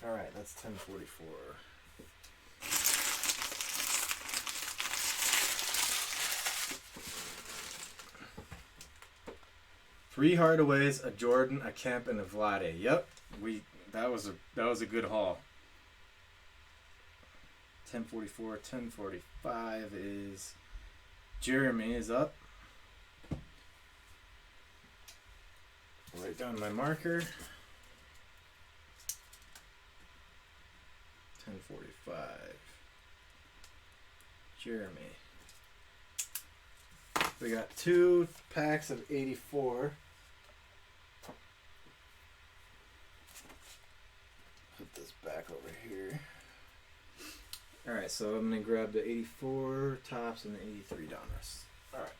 All right, that's 1044. Three Hardaways, a Jordan, a Kemp, and a Vlade. Yep, that was a good haul. 1044, 1045 is Jeremy is up. Write down my marker. 1045. Jeremy. We got 2 packs of 84. Put this back over here. Alright, so I'm going to grab the 84 tops and the 83 Donruss. Alright.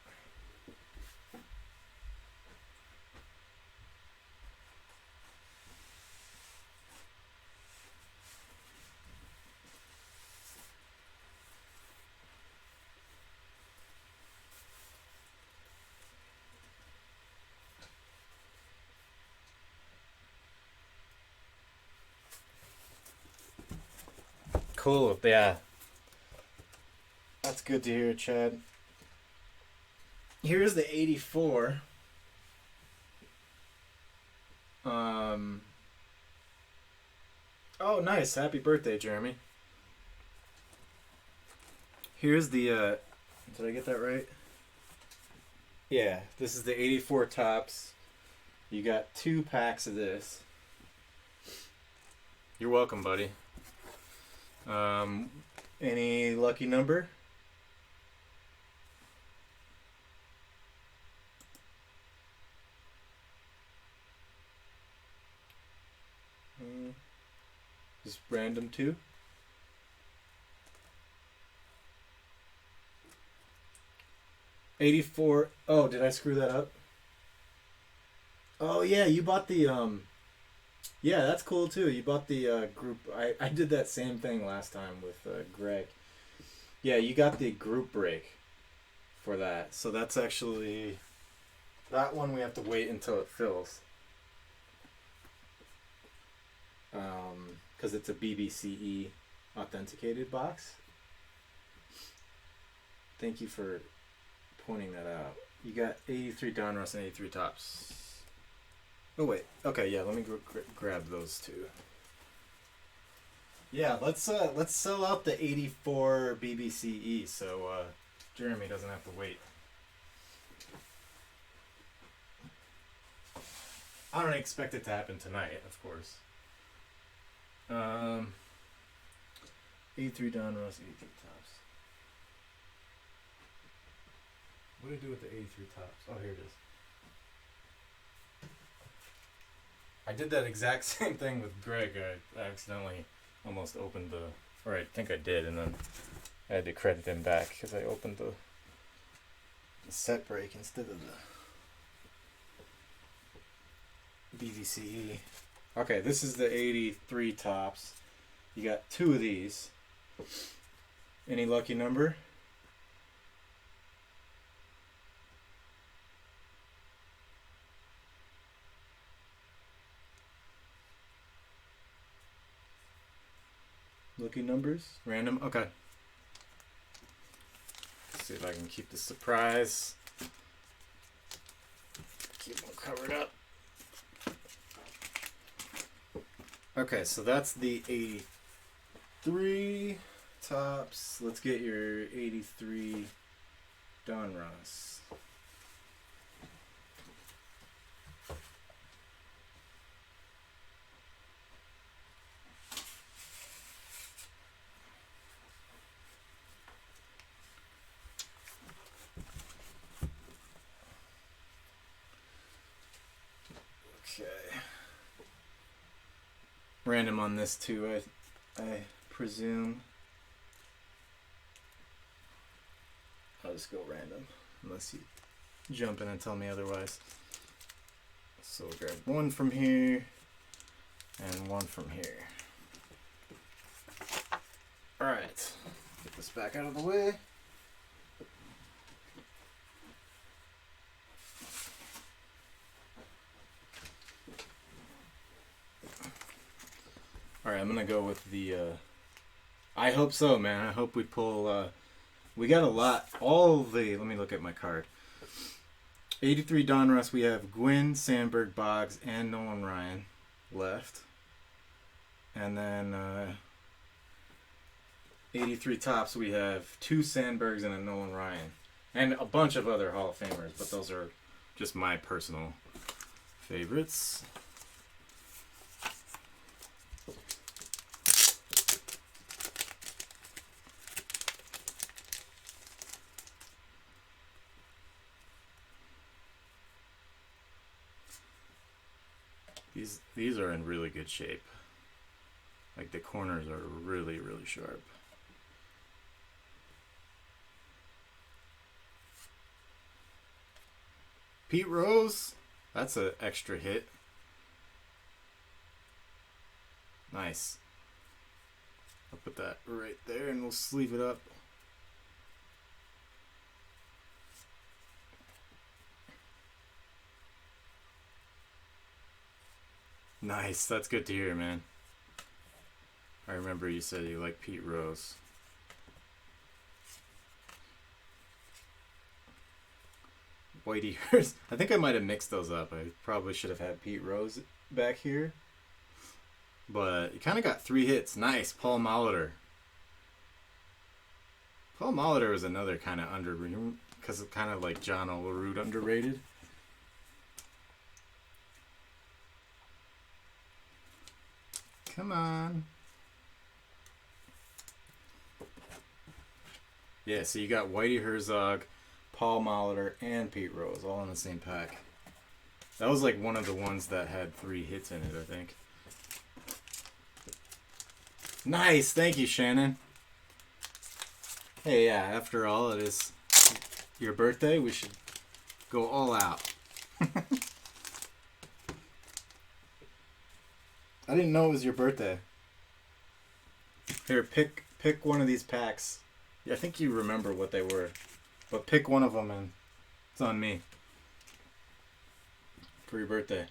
Cool, yeah. That's good to hear, Chad. Here's the 84. Oh, nice. Happy birthday, Jeremy. Here's the, did I get that right? Yeah, this is the 84 tops. You got 2 packs of this. You're welcome, buddy. Any lucky number? Just random too. $84. Oh, did I screw that up? Oh yeah, you bought the yeah, that's cool too. You bought the group. I did that same thing last time with Greg. Yeah, you got the group break for that. So that's actually that one. We have to wait until it fills. Because it's a BBCE authenticated box. Thank you for pointing that out. You got 83 Donruss and 83 Tops. Oh wait. Okay, yeah. Let me grab those two. Yeah, let's sell out the 84 BBCE so Jeremy doesn't have to wait. I don't expect it to happen tonight, of course. 83 Donruss, 83 Tops. What do I do with the 83 Tops? Oh, here it is. I did that exact same thing with Greg. I accidentally almost opened the, or I think I did, and then I had to credit him back because I opened the set break instead of the BVCE. Okay, this is the 83 Tops. You got two of these. Any lucky number? Lucky numbers? Random? Okay. Let's see if I can keep the surprise. Keep them covered up. Okay, so that's the 83 Tops. Let's get your 83 Donruss. Okay. Random on this too, I presume. I'll just go random, unless you jump in and tell me otherwise. So we'll grab one from here, and one from here. Alright, get this back out of the way. Alright, I'm gonna go with the, I hope so, man. I hope we pull, we got a lot, all the, let me look at my card. 83 Donruss, we have Gwynn, Sandberg, Boggs, and Nolan Ryan left. And then, 83 Tops, we have two Sandbergs and a Nolan Ryan. And a bunch of other Hall of Famers, but those are just my personal favorites. These are in really good shape. Like the corners are really, really sharp. Pete Rose, that's an extra hit. Nice. I'll put that right there and we'll sleeve it up. Nice, that's good to hear, man. I remember you said you like Pete Rose. Whitey Hurst. I think I might have mixed those up. I probably should have had Pete Rose back here. But you kind of got three hits. Nice, Paul Molitor. Paul Molitor is another kind of underrated, because it's kind of like John Olerud underrated. Come on. Yeah, so you got Whitey Herzog, Paul Molitor, and Pete Rose all in the same pack. That was like one of the ones that had three hits in it, I think. Nice. Thank you, Shannon. Hey, yeah, after all, it is your birthday. We should go all out. I didn't know it was your birthday. Here, pick one of these packs. I think you remember what they were. But pick one of them and it's on me. For your birthday.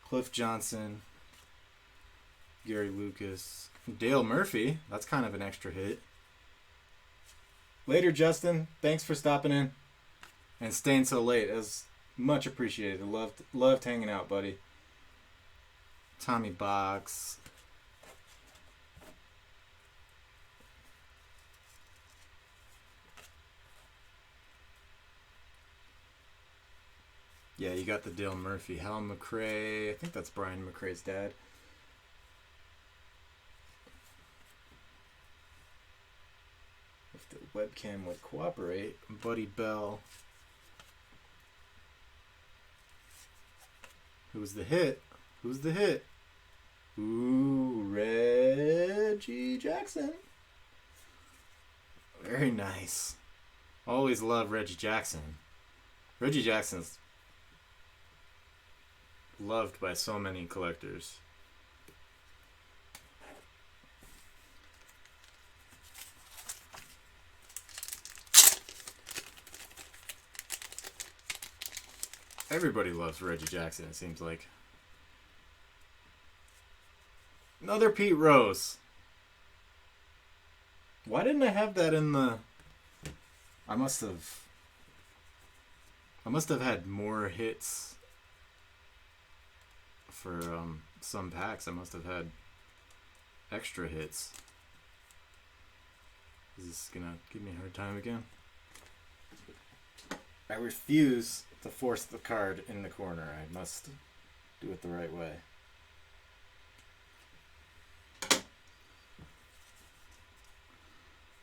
Cliff Johnson. Gary Lucas. Dale Murphy. That's kind of an extra hit. Later, Justin. Thanks for stopping in. And staying so late. It was much appreciated. Loved hanging out, buddy. Tommy Box. Yeah, you got the Dale Murphy. Hal McRae. I think that's Brian McRae's dad. If the webcam would cooperate. Buddy Bell. Who's the hit? Who's the hit? Ooh, Reggie Jackson. Very nice. Always love Reggie Jackson. Reggie Jackson's loved by so many collectors. Everybody loves Reggie Jackson, it seems like. Another Pete Rose. Why didn't I have that in the... I must have had more hits for some packs. I must have had extra hits. Is this gonna give me a hard time again? I refuse to force the card in the corner. I must do it the right way.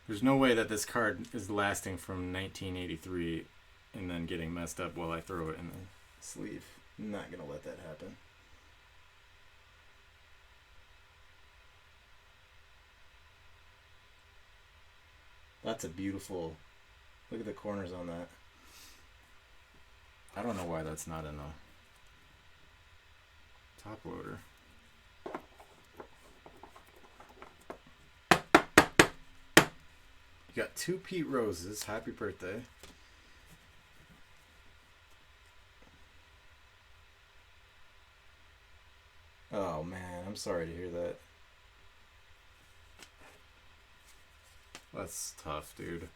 There's no way that this card is lasting from 1983 and then getting messed up while I throw it in the sleeve. I'm not going to let that happen. That's a beautiful... Look at the corners on that. I don't know why that's not in the top loader. You got 2 Pete Roses. Happy birthday. Oh man, I'm sorry to hear that. That's tough, dude.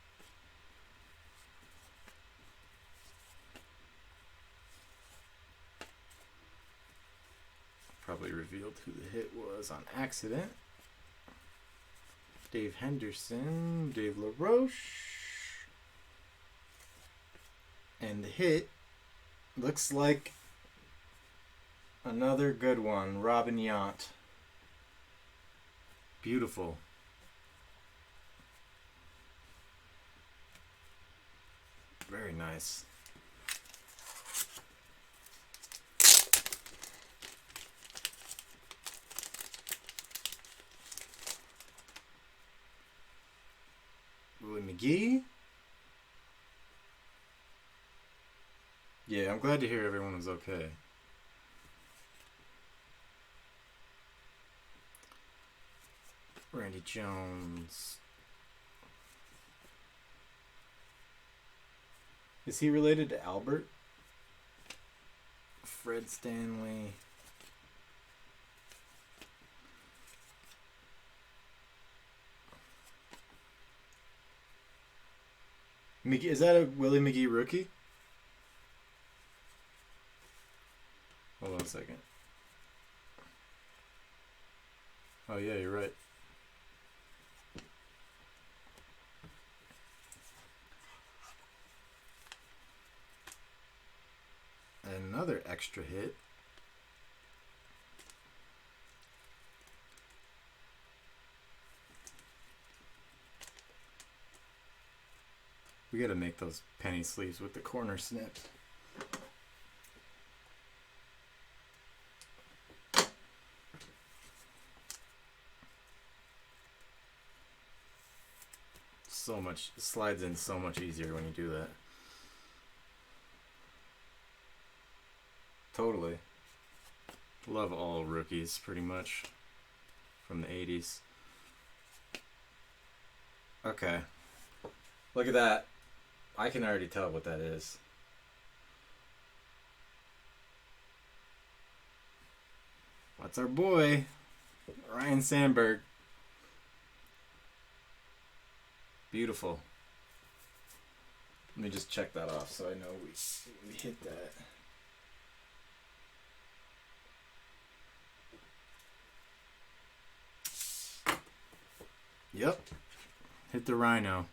Probably revealed who the hit was on accident. Dave Henderson, Dave LaRoche. And the hit looks like another good one, Robin Yount. Beautiful. Very nice. Willie McGee. Yeah, I'm glad to hear everyone was okay. Randy Jones. Is he related to Albert? Fred Stanley. McGee, is that a Willie McGee rookie? Hold on a second. Oh yeah, you're right. Another extra hit. We gotta make those penny sleeves with the corner snipped. so much, it slides in so much easier when you do that. Totally. Love all rookies pretty much from the 80s. Okay. Look at that. I can already tell what that is. That's our boy, Ryan Sandberg. Beautiful. Let me just check that off so I know we hit that. Yep. Hit the Rhino.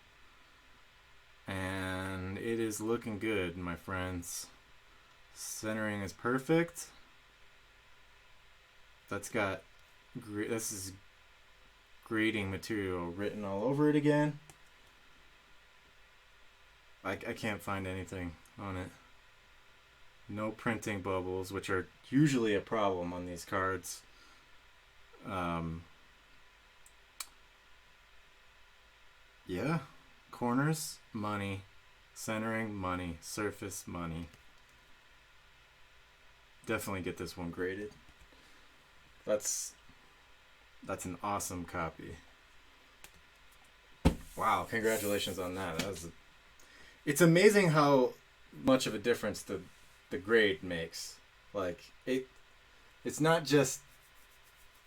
And it is looking good, my friends. Centering is perfect. That's got, this is grading material written all over it again. I can't find anything on it. No printing bubbles, which are usually a problem on these cards. Yeah. Corners, money. Centering, money. Surface, money. Definitely get this one graded. That's an awesome copy. Wow, congratulations on that. It's amazing how much of a difference the grade makes. Like it's not just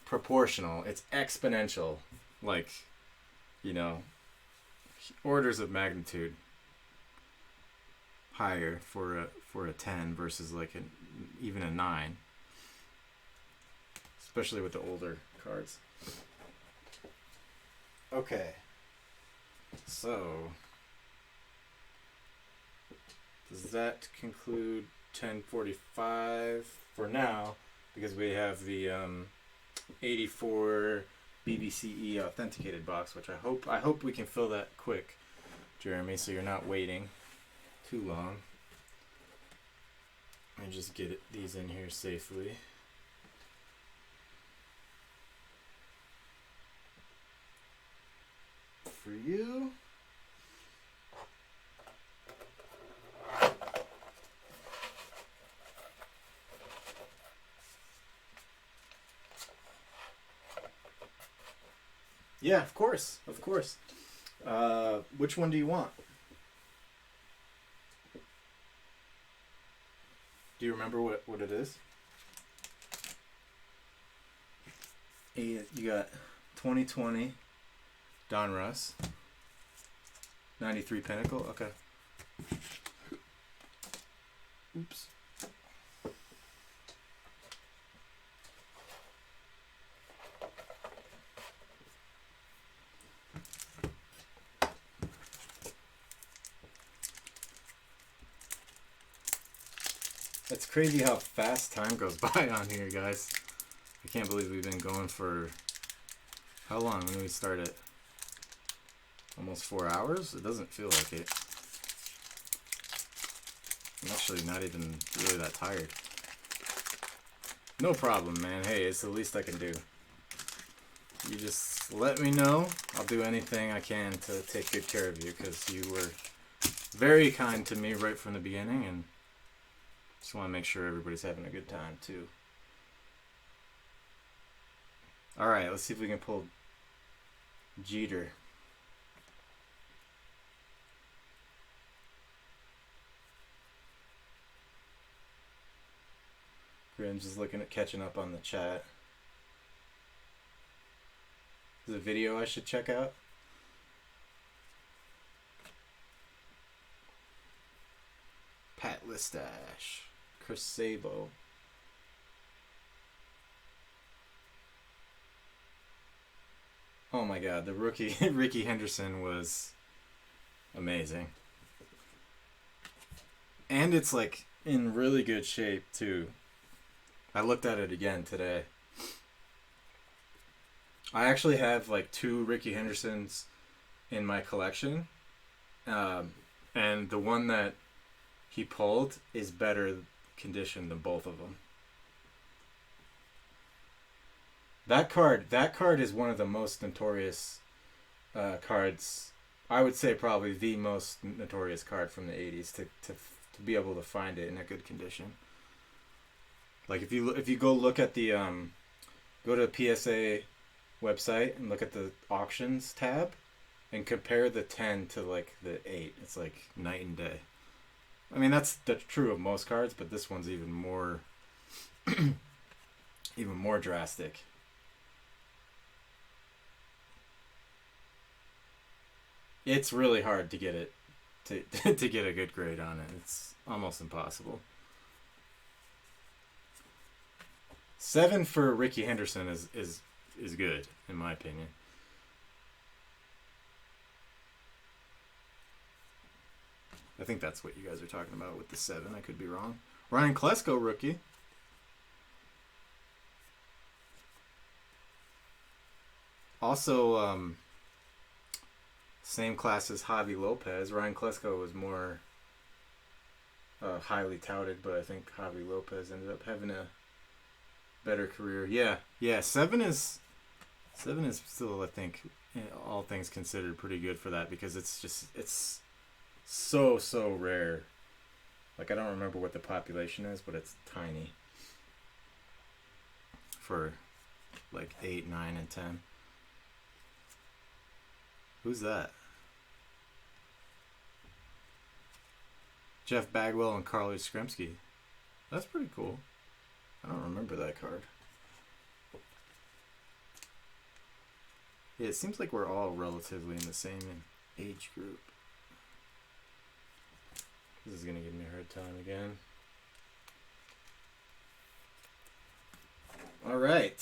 proportional, it's exponential. Like, you know, orders of magnitude higher for a 10 versus like even a 9. Especially with the older cards. Okay. So, does that conclude 1045 for now? Because we have the 84 BBCE authenticated box, which I hope we can fill that quick, Jeremy, so you're not waiting too long. And just get these in here safely. For you. Yeah, of course. Which one do you want? Do you remember what it is? You got 2020 Donruss. 93 Pinnacle. Okay. Oops. It's crazy how fast time goes by on here, guys. I can't believe we've been going for how long? When did we start it? Almost 4 hours? It doesn't feel like it. I'm actually not even really that tired. No problem, man. Hey, it's the least I can do. You just let me know. I'll do anything I can to take good care of you, because you were very kind to me right from the beginning, and just want to make sure everybody's having a good time too. Alright, let's see if we can pull Jeter. Grim's just looking at catching up on the chat. Is it a video I should check out? Pat Listash. Chris Sabo. Oh my god, the rookie Ricky Henderson was amazing. And it's like in really good shape too. I looked at it again today. I actually have like 2 Ricky Hendersons in my collection. And the one that he pulled is better condition than both of them. That card is one of the most notorious cards I would say probably the most notorious card from the 80s to be able to find it in a good condition. Like if you go look at the go to the PSA website and look at the auctions tab and compare the 10 to like the 8, it's like night and day. I mean that's true of most cards, but this one's even more even more drastic. It's really hard to get it to get a good grade on it. It's almost impossible. 7 for Ricky Henderson is good in my opinion. I think that's what you guys are talking about with the 7. I could be wrong. Ryan Klesko rookie. Also, same class as Javi Lopez. Ryan Klesko was more highly touted, but I think Javi Lopez ended up having a better career. Yeah. 7 is still, I think, all things considered, pretty good for that because it's so rare. Like I don't remember what the population is, but it's tiny for like 8, 9, and 10. Who's that? Jeff Bagwell and Carly Skremski. That's pretty cool. I don't remember that card. Yeah, it seems like we're all relatively in the same age group. This is going to give me a hard time again. All right.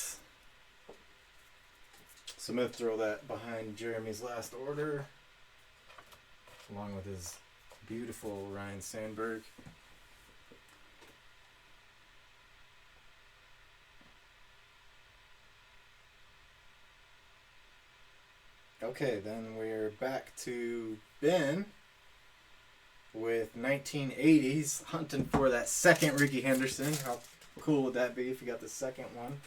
So I'm going to throw that behind Jeremy's last order, along with his beautiful Ryan Sandberg. Okay, then we're back to Ben with 1980s, hunting for that second Ricky Henderson. How cool would that be if you got the second one?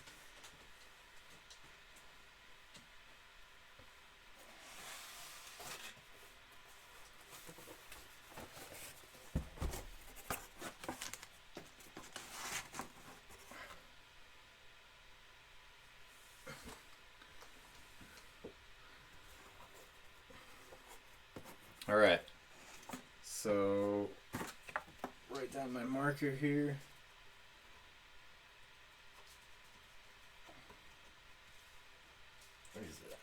All right, so write down my marker here. Where is it?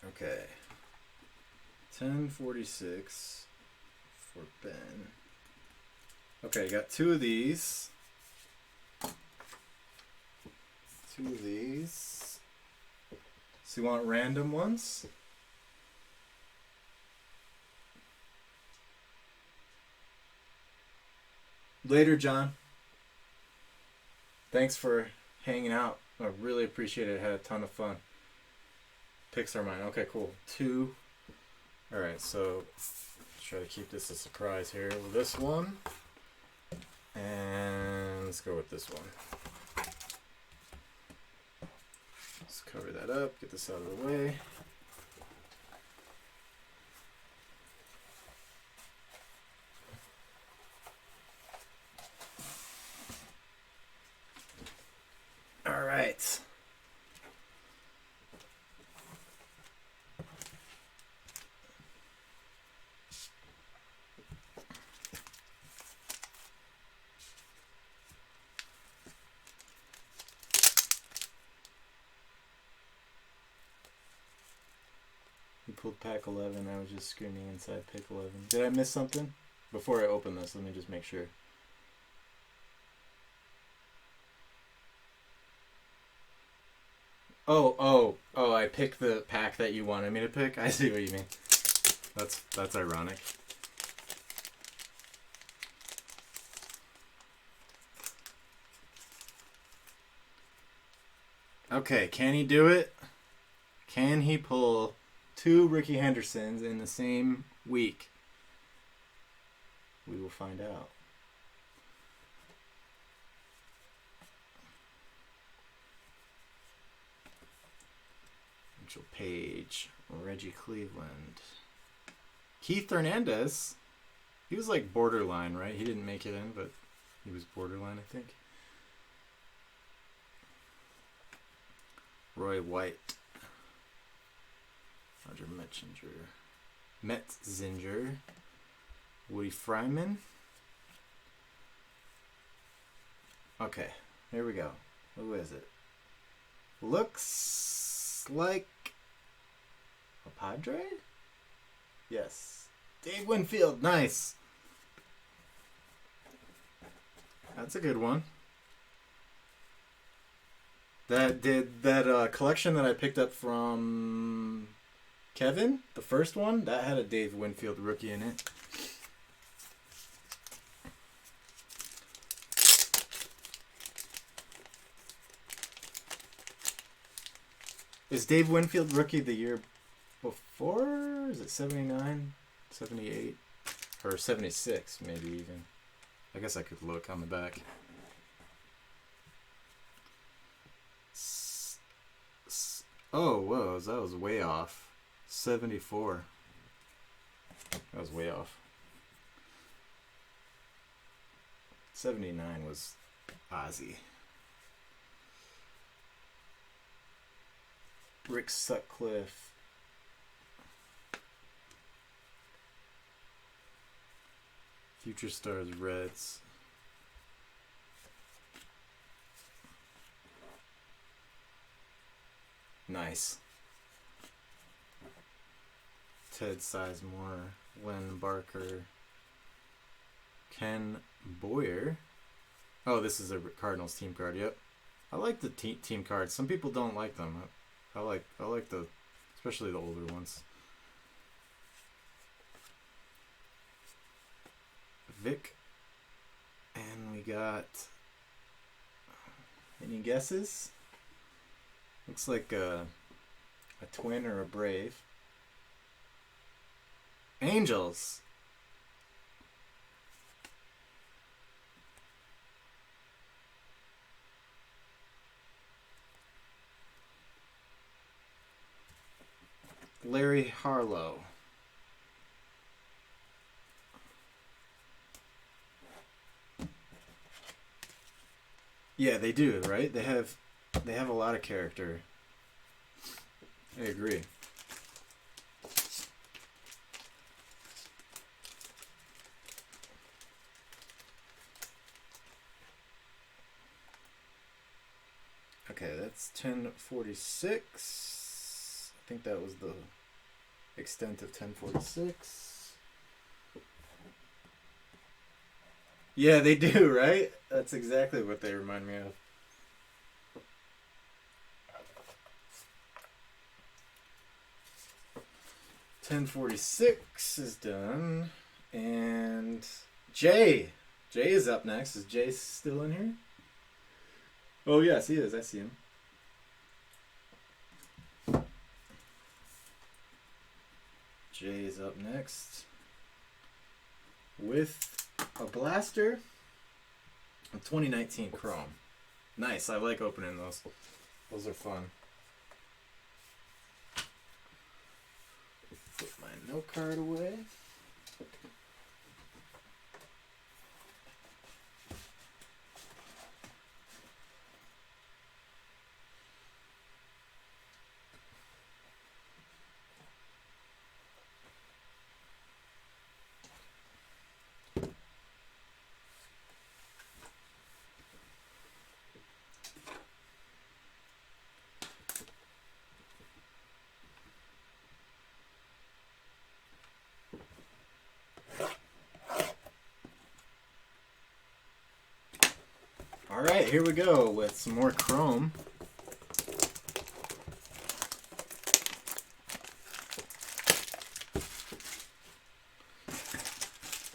Okay, 1046 for Ben. Okay, you got 2 of these. 2 of these. So you want random ones? Later, John. Thanks for hanging out. I really appreciate it. I had a ton of fun. Picks are mine. Okay, cool. 2. Alright, so try to keep this a surprise here with this one. And let's go with this one. Let's cover that up, get this out of the way. All right. You pulled pack 11. I was just screaming inside pick 11. Did I miss something? Before I open this, let me just make sure. Oh, I picked the pack that you wanted me to pick? I see what you mean. That's ironic. Okay, can he do it? Can he pull 2 Ricky Hendersons in the same week? We will find out. Mitchell Page, Reggie Cleveland, Keith Hernandez. He was like borderline, right? He didn't make it in, but he was borderline, I think. Roy White, Roger Metzinger, Woody Fryman. Okay, here we go. Who is it? Looks like a Padre? Yes. Dave Winfield, nice. That's a good one. That collection that I picked up from Kevin, the first one, that had a Dave Winfield rookie in it. Is Dave Winfield rookie the year before? Is it 79, 78, or 76 maybe even? I guess I could look on the back. Oh, whoa, that was way off. 74. That was way off. 79 was Ozzy. Rick Sutcliffe. Future Stars Reds. Nice. Ted Sizemore, Len Barker, Ken Boyer. Oh, this is a Cardinals team card. Yep, I like the team cards. Some people don't like them. I like the, especially the older ones. Vic, and we got. Any guesses? Looks like a Twin or a Brave. Angels. Larry Harlow. Yeah, they do, right? They have a lot of character. I agree. Okay, that's 1046. I think that was the extent of 1046. Yeah, they do, right? That's exactly what they remind me of. $10.46 is done, and Jay is up next. Is Jay still in here? Oh yes, he is. I see him. Jay is up next with a blaster, a 2019 Chrome. Nice. I like opening those. Those are fun. Put my note card away. All right, here we go with some more Chrome.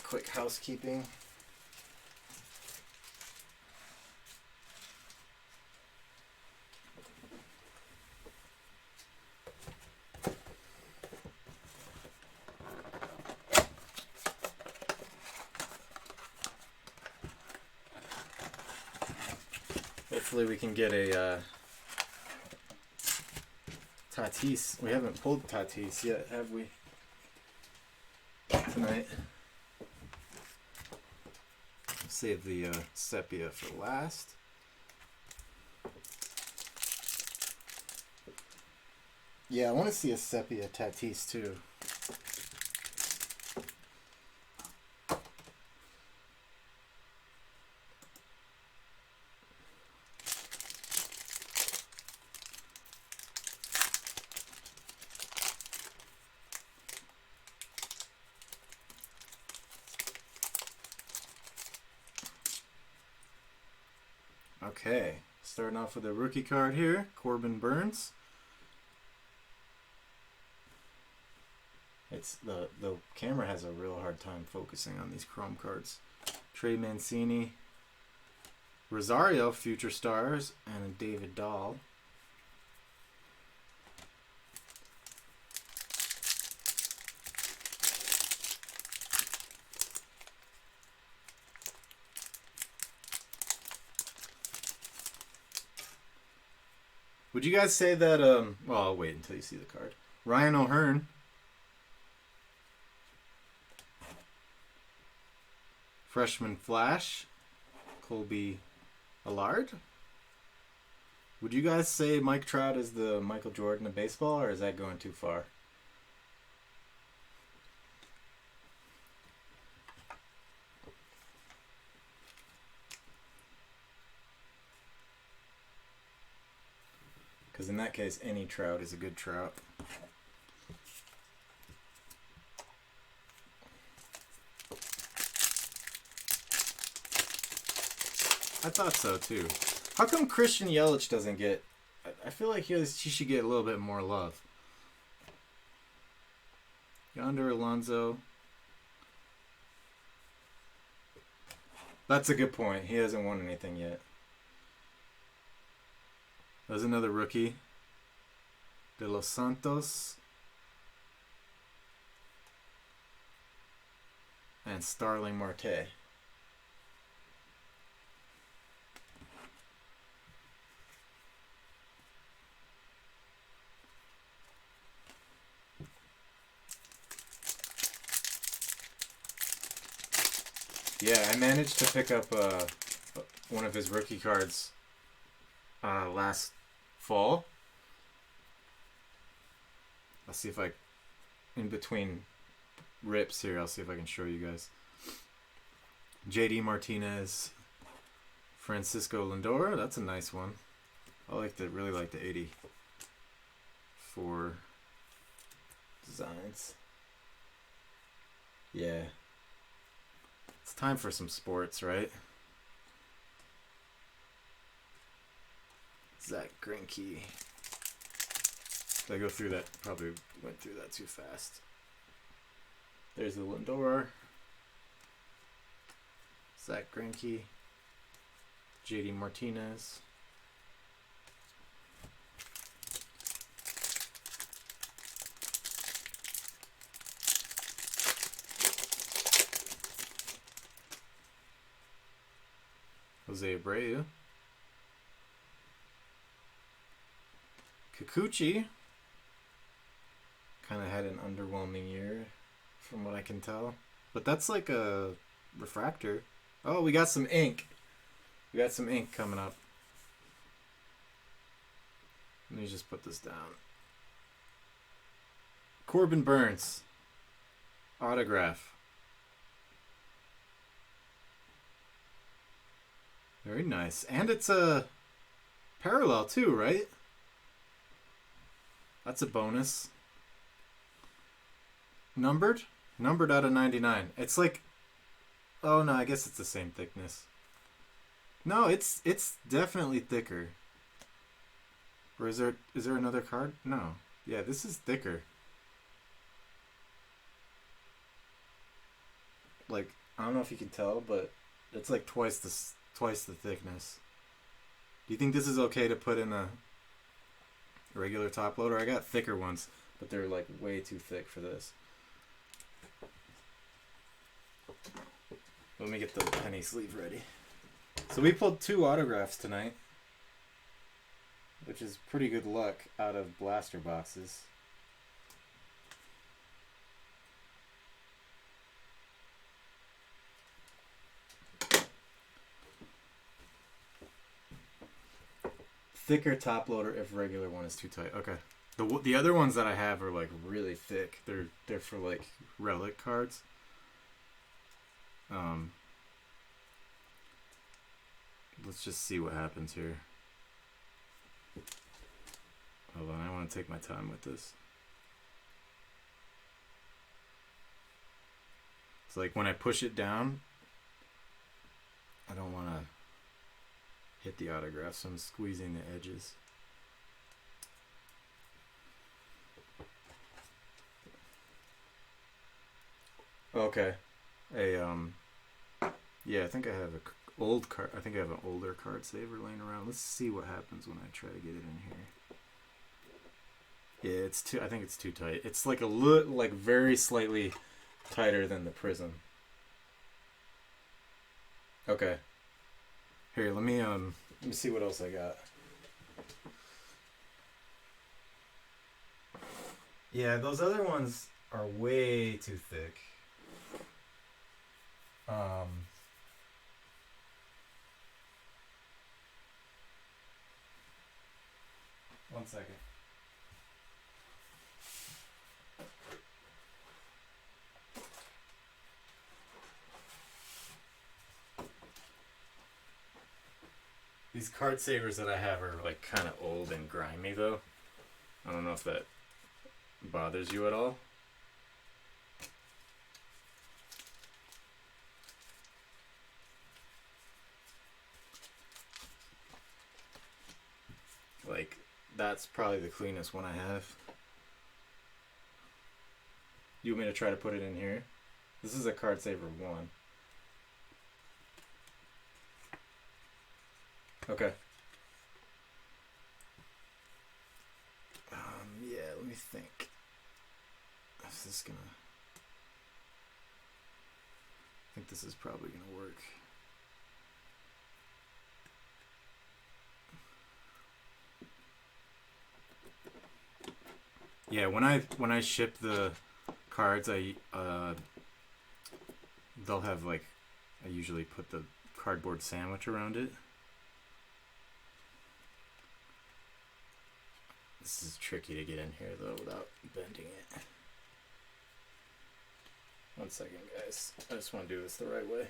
Quick housekeeping. Hopefully we can get a Tatis. We haven't pulled Tatis yet, have we? Tonight. Save the sepia for last. Yeah, I want to see a sepia Tatis too. Okay, starting off with a rookie card here, Corbin Burns. It's the camera has a real hard time focusing on these chrome cards. Trey Mancini, Rosario, Future Stars, and a David Dahl. Would you guys say that, well, I'll wait until you see the card. Ryan O'Hearn. Freshman Flash. Colby Allard. Would you guys say Mike Trout is the Michael Jordan of baseball, or is that going too far? Because in that case, any Trout is a good Trout. I thought so too. How come Christian Yelich doesn't get... I feel like he should get a little bit more love. Yonder Alonso. That's a good point. He hasn't won anything yet. There's another rookie. De Los Santos. And Starling Marte. Yeah, I managed to pick up one of his rookie cards last fall. I'll see if in between rips here, I'll see if I can show you guys. JD Martinez, Francisco Lindor, that's a nice one. I really like the 84 designs. Yeah. It's time for some sports, right? Zach Greinke. Did I go through that? Probably went through that too fast. There's the Lindor. Zach Greinke. JD Martinez. Jose Abreu. Kikuchi kind of had an underwhelming year from what I can tell. But that's like a refractor. Oh, we got some ink. We got some ink coming up. Let me just put this down. Corbin Burns. Autograph. Very nice. And it's a parallel too, right? That's a bonus. Numbered? Numbered out of 99. It's like... Oh no, I guess it's the same thickness. No, it's definitely thicker. Or is there another card? No. Yeah, this is thicker. Like, I don't know if you can tell, but it's like twice the thickness. Do you think this is okay to put in a regular top loader? I got thicker ones, but they're like way too thick for this. Let me get the penny sleeve ready. So we pulled 2 autographs tonight. which is pretty good luck out of blaster boxes. Thicker top loader if regular one is too tight. Okay. The other ones that I have are like really thick. They're for like relic cards. Let's just see what happens here. Hold on, I want to take my time with this. It's like when I push it down, I don't want to hit the autograph, so I'm squeezing the edges. Okay. Yeah, I think I have old card. I think I have an older card saver laying around. Let's see what happens when I try to get it in here. Yeah, it's too. I think it's too tight. It's like like very slightly tighter than the Prizm. Okay. Here, let me see what else I got. Yeah, those other ones are way too thick. One second. These card savers that I have are like kind of old and grimy though. I don't know if that bothers you at all. Like, that's probably the cleanest one I have. You want me to try to put it in here? This is a card saver 1. Okay. Yeah, let me think. Is this gonna... I think this is probably gonna work. Yeah, when I ship the cards, they'll have like, I usually put the cardboard sandwich around it. This is tricky to get in here though without bending it. One second, guys. I just want to do this the right way.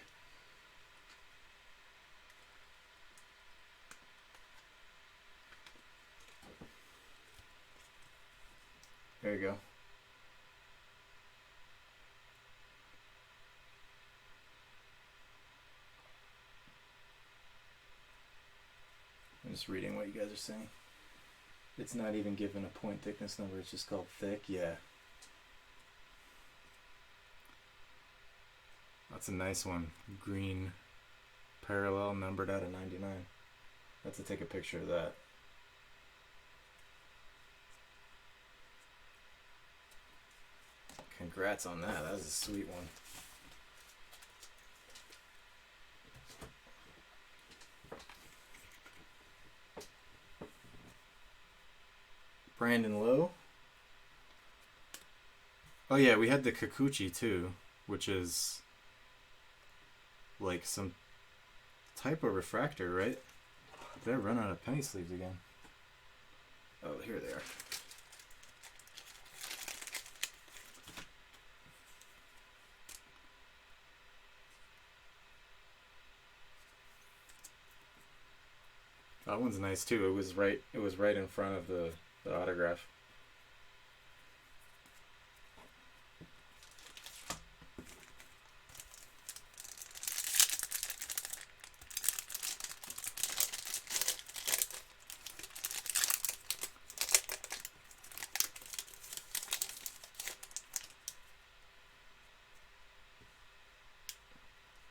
There you go. I'm just reading what you guys are saying. It's not even given a point thickness number, it's just called thick. Yeah. That's a nice one. Green parallel numbered out of 99. I have to take a picture of that. Congrats on that. That was a sweet one. Brandon Lowe. Oh yeah, we had the Kikuchi too, which is like some type of refractor, right? Did I run out of penny sleeves again? Oh, here they are. That one's nice too. It was right in front of the autograph.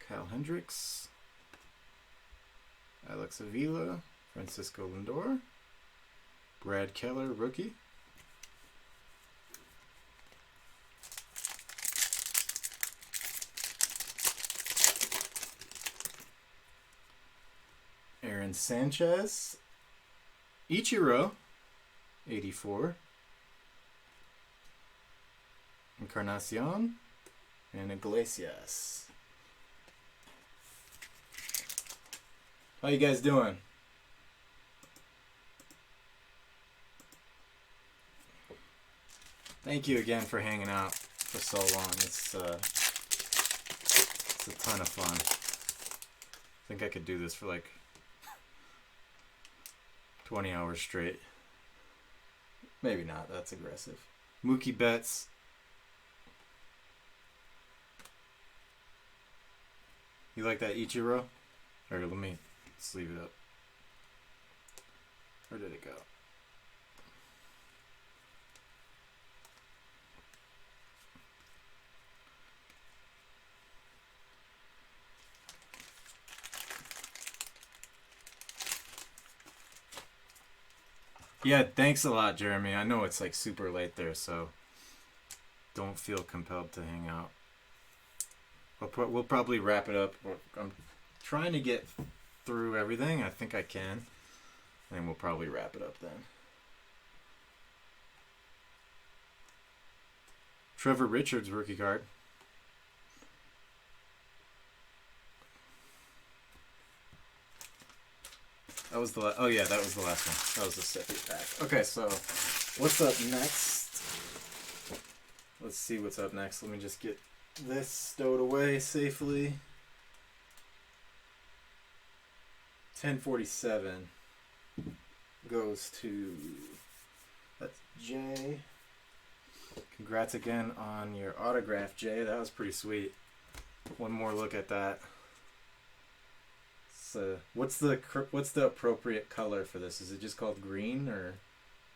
Kyle Hendricks, Alex Avila, Francisco Lindor, Brad Keller, rookie. Aaron Sanchez, Ichiro, 84. Encarnacion and Iglesias. How you guys doing? Thank you again for hanging out for so long. It's a ton of fun. I think I could do this for like 20 hours straight. Maybe not, that's aggressive. Mookie Betts. You like that Ichiro? Or let me sleeve it up. Where did it go? Yeah, thanks a lot, Jeremy. I know it's like super late there, so don't feel compelled to hang out. We'll probably wrap it up. I'm trying to get through everything. I think I can. And we'll probably wrap it up then. Trevor Richards rookie card. That was the oh yeah, that was the last one. That was the second pack. Okay, so what's up next? Let's see what's up next. Let me just get this stowed away safely. 1047 goes to, that's Jay. Congrats again on your autograph, Jay. That was pretty sweet. One more look at that. So what's the appropriate color for this? Is it just called green, or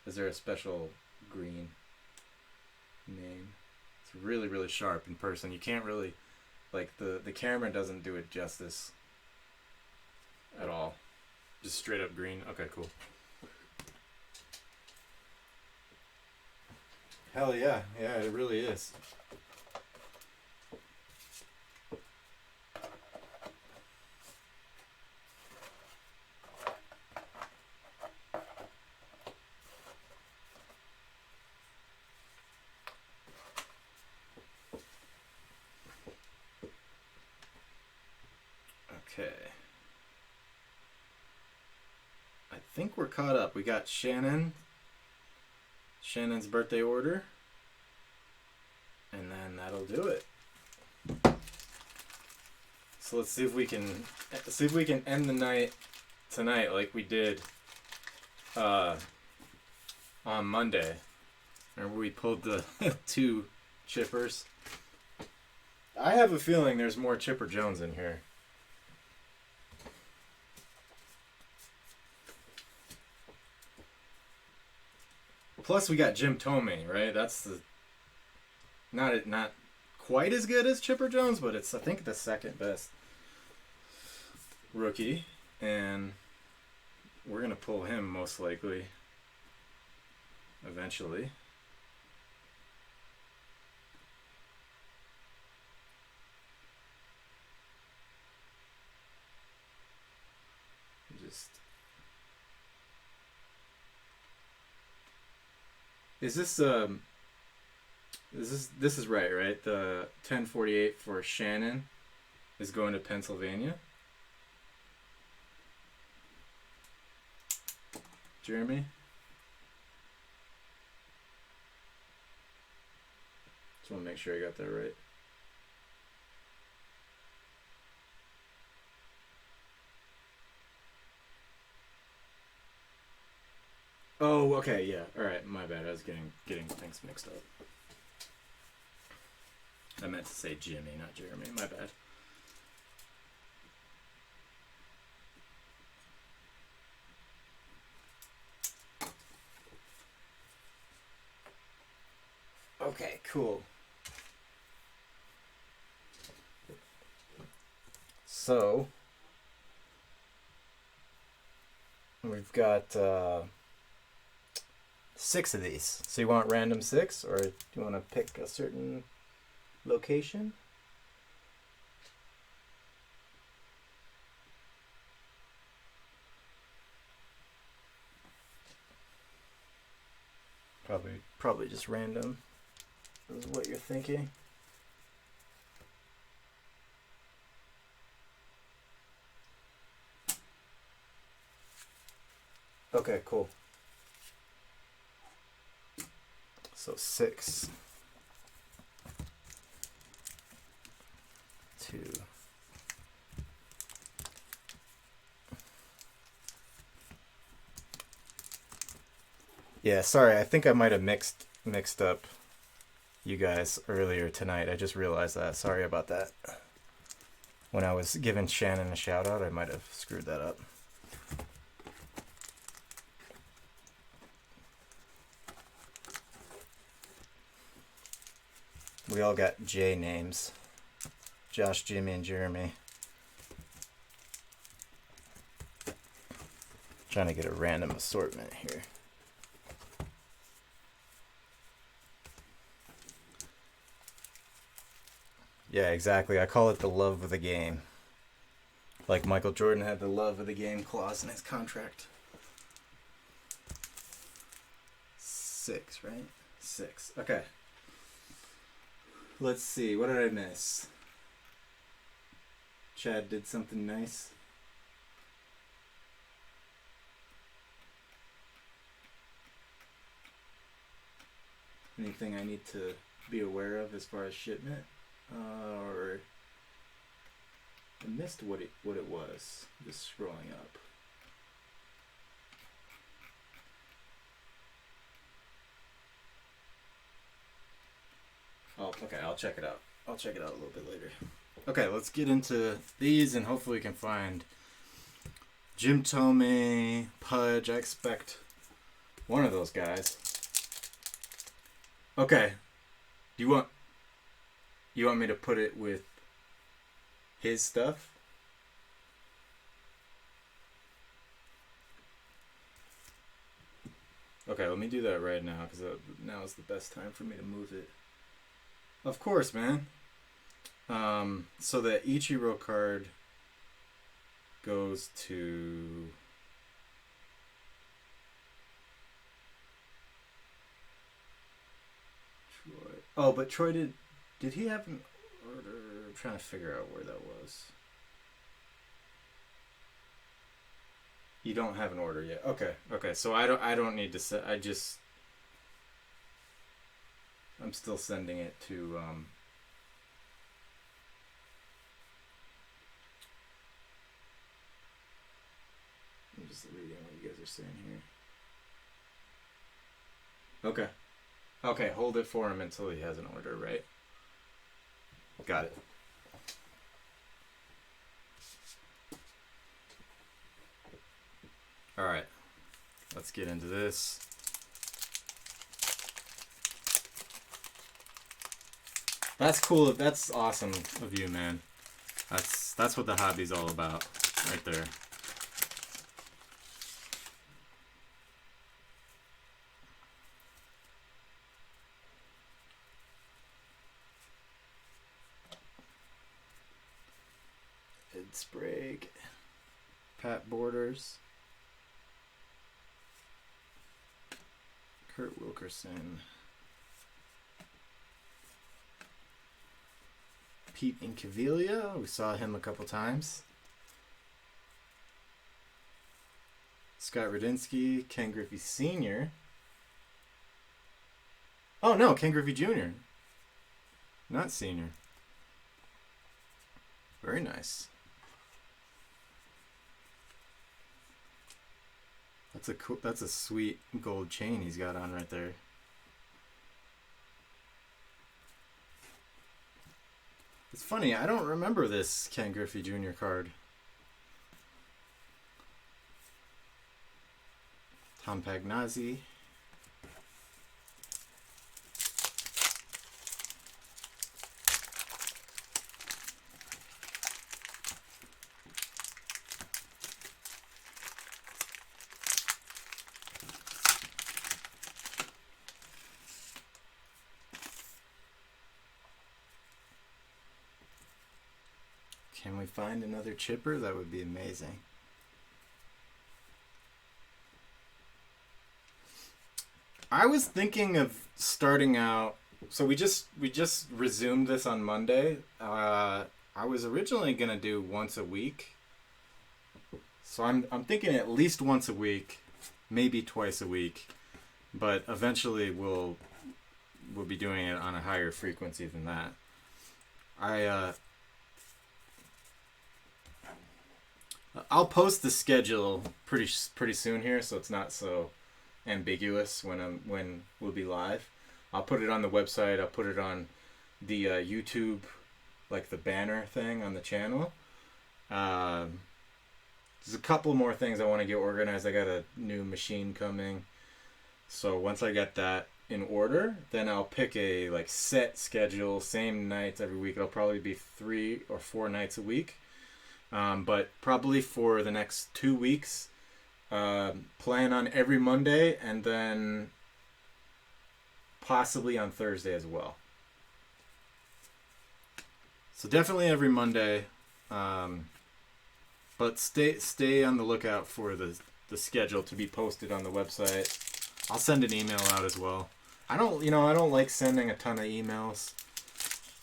is there a special green name? It's really, really sharp in person. You can't really, like, the camera doesn't do it justice at all. Just straight up green. Okay, cool. Hell yeah. Yeah, it really is. Okay. I think we're caught up. We got Shannon's birthday order. And then that'll do it. So let's see if we can end the night tonight like we did on Monday. Remember we pulled the 2 chippers? I have a feeling there's more Chipper Jones in here. Plus we got Jim Thome, right? That's the not quite as good as Chipper Jones, but it's I think the second best rookie, and we're gonna pull him most likely eventually. Just this is right? The 1048 for Shannon is going to Pennsylvania. Jeremy? Just want to make sure I got that right. Oh, okay, yeah. All right, my bad. I was getting things mixed up. I meant to say Jimmy, not Jeremy. My bad. Okay, cool. So we've got 6 of these. So you want random 6, or do you want to pick a certain location? probably just random. Is what you're thinking. Okay, cool. So 6, 2. Yeah, sorry. I think I might have mixed up you guys earlier tonight. I just realized that. Sorry about that. When I was giving Shannon a shout out, I might have screwed that up. We all got J names. Josh, Jimmy, and Jeremy. Trying to get a random assortment here. Yeah, exactly. I call it the love of the game. Like Michael Jordan had the love of the game clause in his contract. 6, right? 6. Okay. Let's see. What did I miss? Chad did something nice. Anything I need to be aware of as far as shipment? Or I missed what it was. Just scrolling up. Oh, okay. I'll check it out. I'll check it out a little bit later. Okay, let's get into these and hopefully we can find Jim Tomei, Pudge. I expect one of those guys. Okay. You want me to put it with his stuff? Okay, let me do that right now because now is the best time for me to move it. Of course, man. So the Ichiro card goes to Troy. Oh, but Troy did he have an order? I'm trying to figure out where that was. You don't have an order yet. Okay. So I don't need to set. I'm still sending it to I'm just reading what you guys are saying here. Okay, hold it for him until he has an order, right? Got it. All right, let's get into this. That's cool. That's awesome of you, man. That's what the hobby's all about, right there. Ed Sprague, Pat Borders, Kurt Wilkerson, Pete Incaviglia. We saw him a couple times. Scott Radinsky, Ken Griffey Sr. Oh no, Ken Griffey Jr. Not Sr. Very nice. That's a sweet gold chain he's got on right there. It's funny, I don't remember this Ken Griffey Jr. card. Tom Pagnazzi. Can we find another chipper? That would be amazing. I was thinking of starting out. So we just resumed this on Monday. I was originally gonna do once a week. So I'm thinking at least once a week, maybe twice a week, but eventually we'll be doing it on a higher frequency than that. I'll post the schedule pretty soon here, so it's not so ambiguous when we'll be live. I'll put it on the website. I'll put it on the YouTube, like the banner thing on the channel. There's a couple more things I want to get organized. I got a new machine coming, so once I get that in order, then I'll pick a like set schedule, same nights every week. It'll probably be 3 or 4 nights a week, but probably for the next 2 weeks, plan on every Monday and then possibly on Thursday as well. So definitely every Monday, but stay on the lookout for the schedule to be posted on the website. I'll send an email out as well. I don't like sending a ton of emails,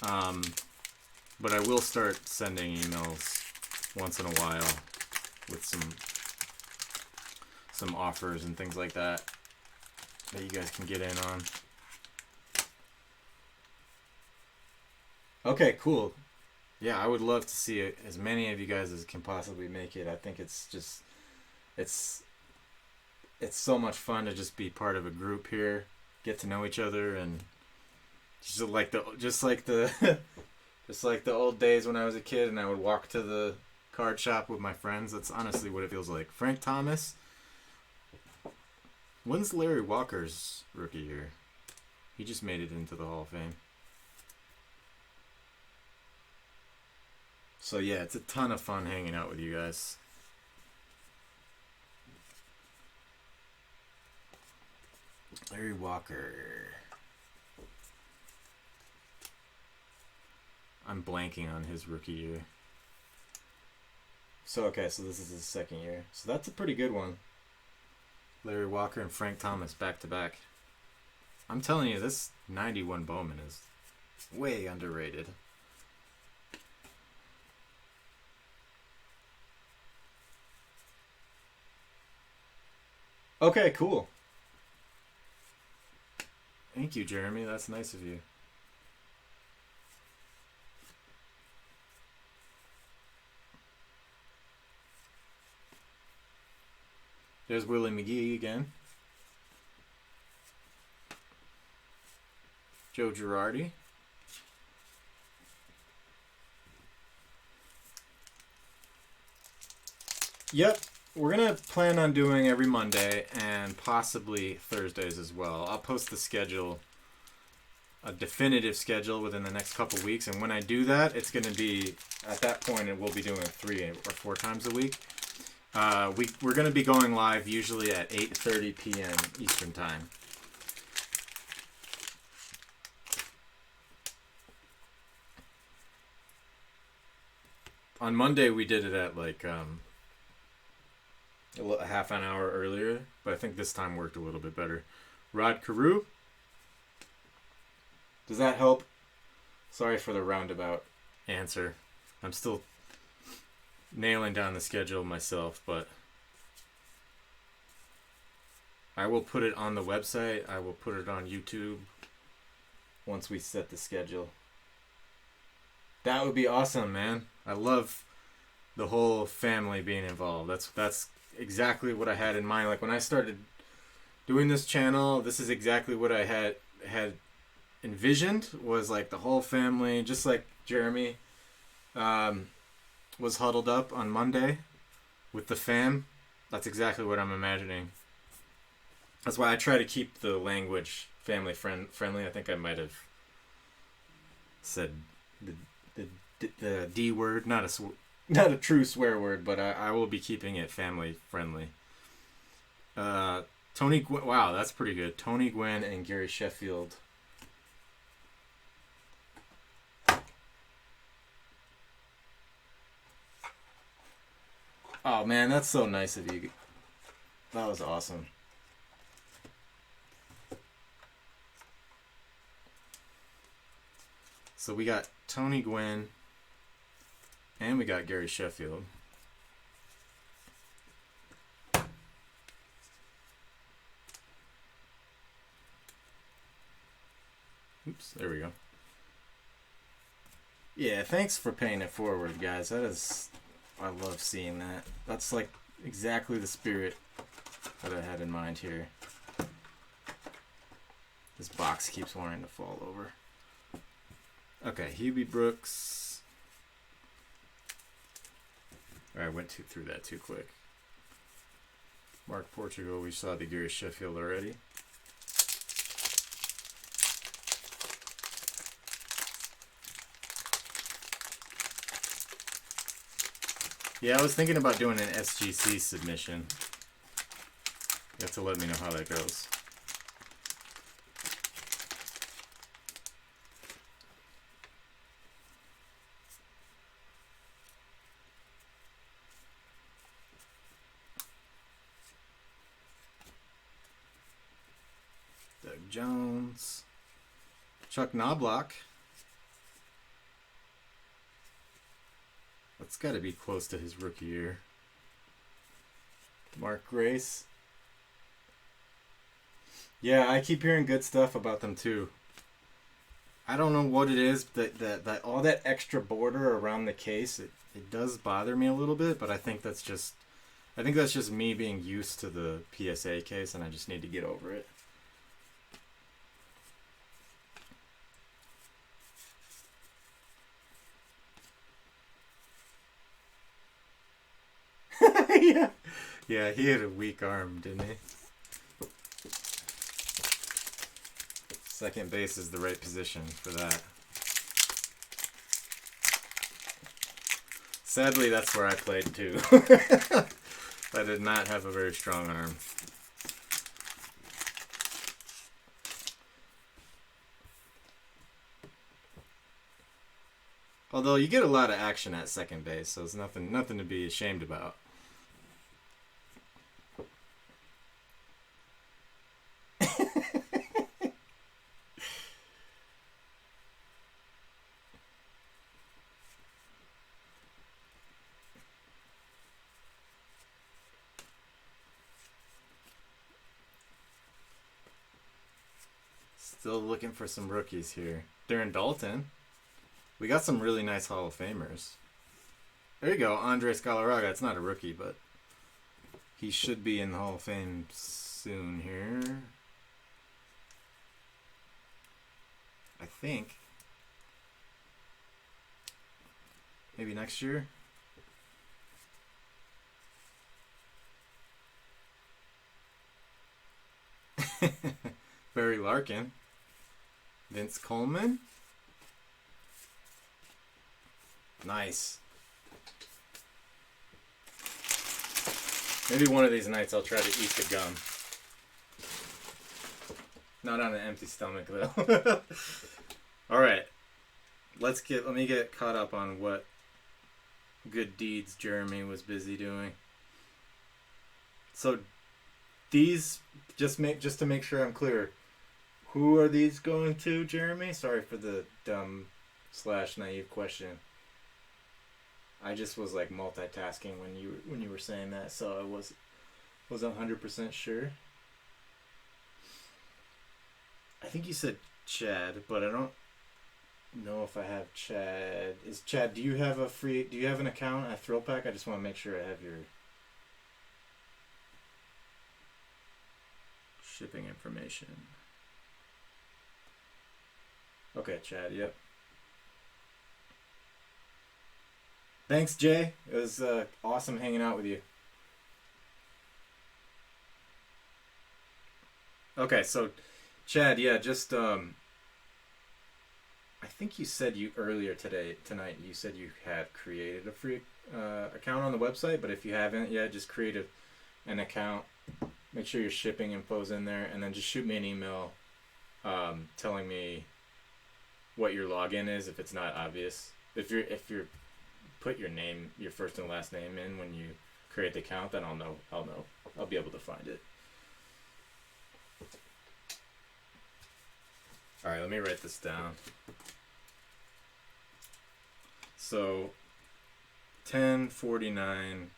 but I will start sending emails once in a while with some offers and things like that you guys can get in on. Okay, cool. Yeah, I would love to see as many of you guys as can possibly make it. I think it's so much fun to just be part of a group here, get to know each other, and just like the old days when I was a kid and I would walk to the card shop with my friends. That's honestly what it feels like. Frank Thomas. When's Larry Walker's rookie year? He just made it into the Hall of Fame. So yeah, it's a ton of fun hanging out with you guys. Larry Walker. I'm blanking on his rookie year. So okay, so this is his second year. So that's a pretty good one. Larry Walker and Frank Thomas back to back. I'm telling you, this 91 Bowman is way underrated. Okay, cool. Thank you, Jeremy. That's nice of you. There's Willie McGee again. Joe Girardi. Yep. We're going to plan on doing every Monday and possibly Thursdays as well. I'll post the schedule, a definitive schedule within the next couple weeks. And when I do that, it's going to be, at that point, we'll be doing it 3 or 4 times a week. We're going to be going live usually at 8:30 p.m. Eastern Time. On Monday, we did it at like a half an hour earlier, but I think this time worked a little bit better. Rod Carew. Does that help? Sorry for the roundabout answer. I'm still nailing down the schedule myself, but I will put it on the website. I will put it on YouTube once we set the schedule. That would be awesome, man. I love the whole family being involved. That's exactly what I had in mind. Like when I started doing this channel, this is exactly what I had envisioned, was like the whole family, just like Jeremy was huddled up on Monday with the fam. That's exactly what I'm imagining. That's why I try to keep the language family friendly. I think I might have said the D word, not a true swear word, but I will be keeping it family friendly. Tony Gwynn, wow, that's pretty good. Tony Gwynn and Gary Sheffield. Oh man, that's so nice of you. That was awesome. So we got Tony Gwynn, and we got Gary Sheffield. Oops, there we go. Yeah, thanks for paying it forward, guys. That is, I love seeing that. That's like exactly the spirit that I had in mind here. This box keeps wanting to fall over. Okay, Hubie Brooks. I went through that too quick. Mark Portugal, we saw the Gary Sheffield already. Yeah, I was thinking about doing an SGC submission. You have to let me know how that goes. Doug Jones. Chuck Knobloch. That's got to be close to his rookie year. Mark Grace. Yeah, I keep hearing good stuff about them too. I don't know what it is, that all that extra border around the case, it does bother me a little bit, but I think that's just me being used to the PSA case, and I just need to get over it. Yeah. Yeah, he had a weak arm, didn't he? Second base is the right position for that. Sadly, that's where I played too. I did not have a very strong arm. Although you get a lot of action at second base, so it's nothing to be ashamed about. Still looking for some rookies here. Darren Dalton. We got some really nice Hall of Famers. There you go, Andres Galarraga. It's not a rookie, but he should be in the Hall of Fame soon here. I think. Maybe next year. Barry Larkin. Vince Coleman. Nice. Maybe one of these nights I'll try to eat the gum. Not on an empty stomach though. All right. Let me get caught up on what good deeds Jeremy was busy doing. So these, just to make sure I'm clear, who are these going to, Jeremy? Sorry for the dumb / naive question. I just was like multitasking when you were saying that, so I wasn't 100% sure. I think you said Chad, but I don't know if I have Chad. Do you have an account at Thrill Pack? I just want to make sure I have your shipping information. Okay, Chad, yep. Thanks, Jay. It was awesome hanging out with you. Okay, so Chad, yeah, just I think you said tonight you said you had created a free account on the website, but if you haven't yet, just create an account. Make sure your shipping info's in there, and then just shoot me an email telling me what your login is if it's not obvious. If you're put your name, your first and last name in when you create the account, then I'll know. I'll be able to find it. All right, let me write this down. So 1049.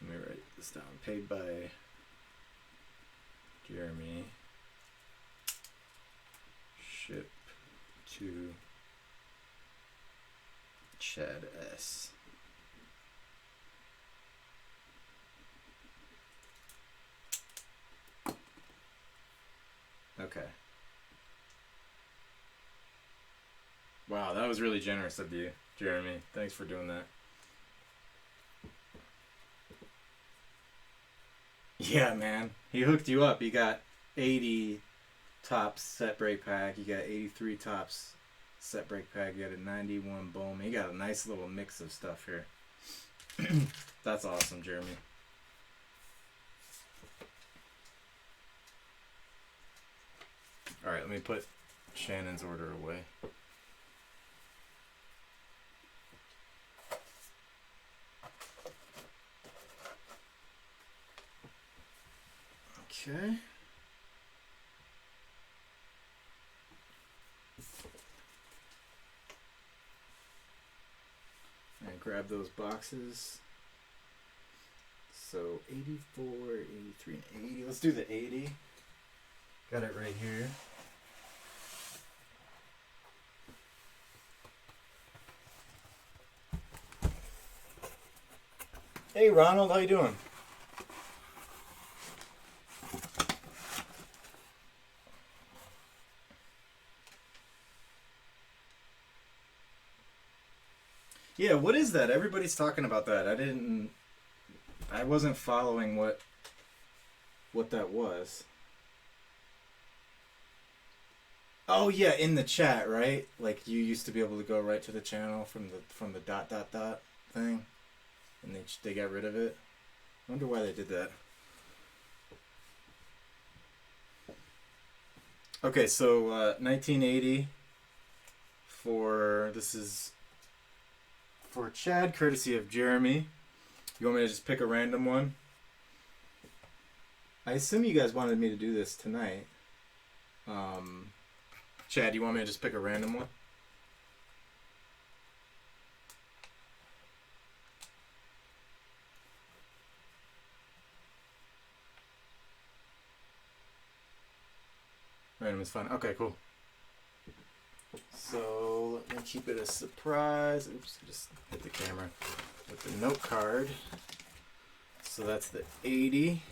Let me write this down. Paid by Jeremy. Ship to Chad S. Okay. Wow, that was really generous of you, Jeremy. Thanks for doing that. Yeah, man. He hooked you up. You got 80 tops set break pack. You got 83 tops set break pack. You got a 91 Bowman. You got a nice little mix of stuff here. That's awesome, Jeremy. All right, let me put Shannon's order away. Okay. And grab those boxes. So 84, 83, and 80. Let's do the 80. Got it right here. Hey Ronald, how you doing? Yeah, what is that? Everybody's talking about that. I wasn't following what that was. Oh yeah, in the chat, right? Like you used to be able to go right to the channel from the ... thing, and they got rid of it. I wonder why they did that. Okay, so 1980 this is for Chad, courtesy of Jeremy. You want me to just pick a random one? I assume you guys wanted me to do this tonight. Chad, you want me to just pick a random one? Random is fun. Okay, cool. So let me keep it a surprise. Oops, just hit the camera with the note card. So that's the 80.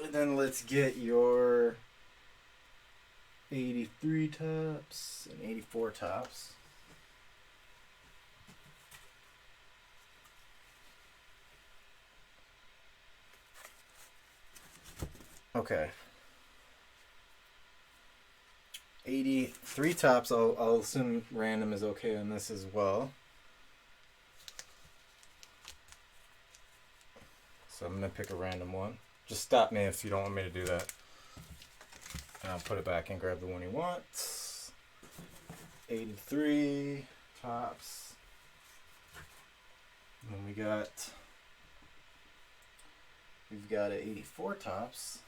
And then let's get your 83 tops and 84 tops. Okay. 83 tops, I'll assume random is okay on this as well. So I'm going to pick a random one. Just stop me if you don't want me to do that. And I'll put it back and grab the one you want. 83 tops. And then we've got a 84 tops.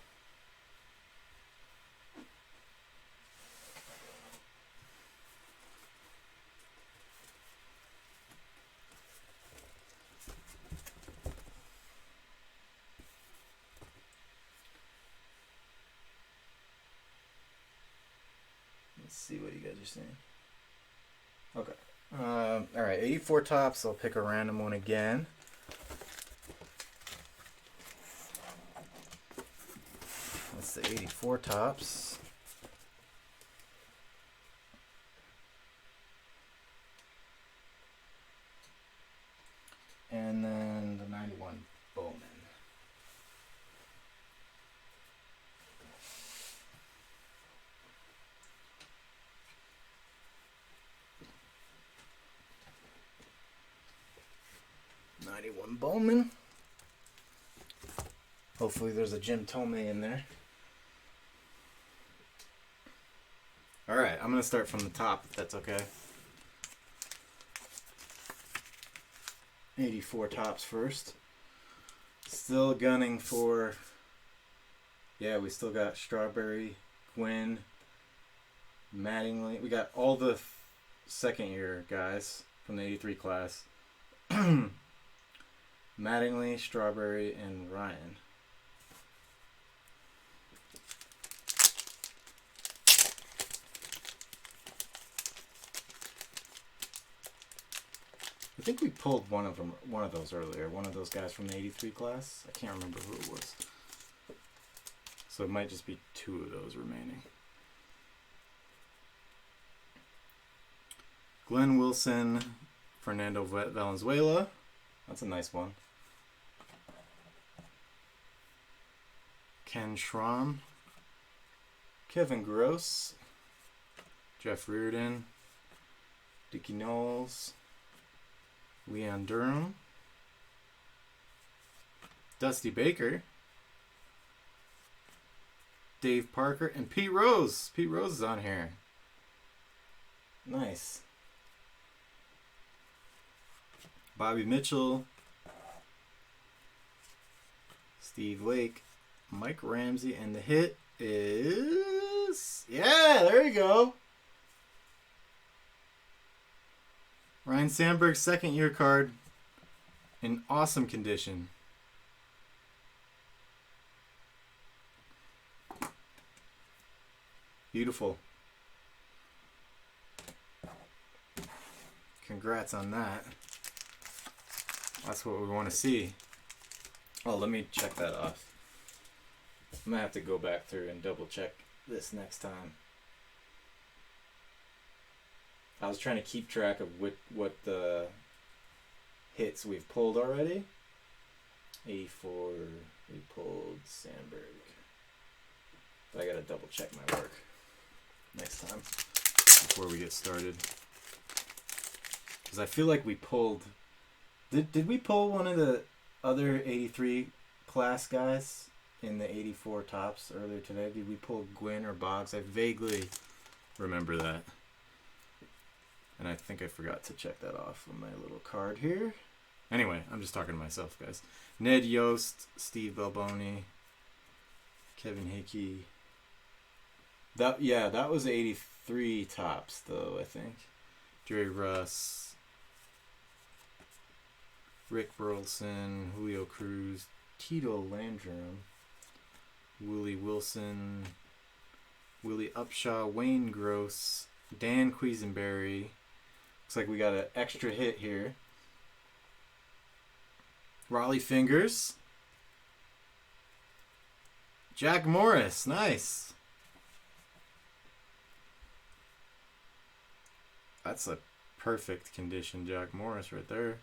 Let's see what you guys are saying. Okay. All right, 84 tops. I'll pick a random one again. That's the 84 tops. And then the 91 Bowman. Bowman. Hopefully there's a Jim Tomei in there. Alright, I'm going to start from the top, if that's okay. 84 tops first. Still gunning for... Yeah, we still got Strawberry, Gwen, Mattingly. We got all the second year guys from the 83 class. Mattingly, Strawberry, and Ryan. I think we pulled one of those earlier. One of those guys from the 83 class. I can't remember who it was. So it might just be two of those remaining. Glenn Wilson, Fernando Valenzuela. That's a nice one. Ken Schramm. Kevin Gross. Jeff Reardon. Dickie Knowles. Leon Durham. Dusty Baker. Dave Parker. And Pete Rose. Pete Rose is on here. Nice. Bobby Mitchell. Steve Lake. Mike Ramsey. And the hit is... yeah, there you go. Ryan Sandberg's second year card in awesome condition. Beautiful. Congrats on that. That's what we want to see. Oh, let me check that off. I'm going to have to go back through and double check this next time. I was trying to keep track of what the hits we've pulled already. 84, we pulled Sandberg. But I gotta double check my work next time before we get started. Because I feel like we pulled... Did we pull one of the other 83 class guys in the 84 tops earlier today? Did we pull Gwynn or Boggs? I vaguely remember that. And I think I forgot to check that off on my little card here. Anyway, I'm just talking to myself, guys. Ned Yost, Steve Balboni, Kevin Hickey. That was 83 tops, though, I think. Jerry Russ, Rick Burleson, Julio Cruz, Tito Landrum, Willie Wilson, Willie Upshaw, Wayne Gross, Dan Quisenberry. Looks like we got an extra hit here. Raleigh Fingers. Jack Morris. Nice. That's a perfect condition Jack Morris right there.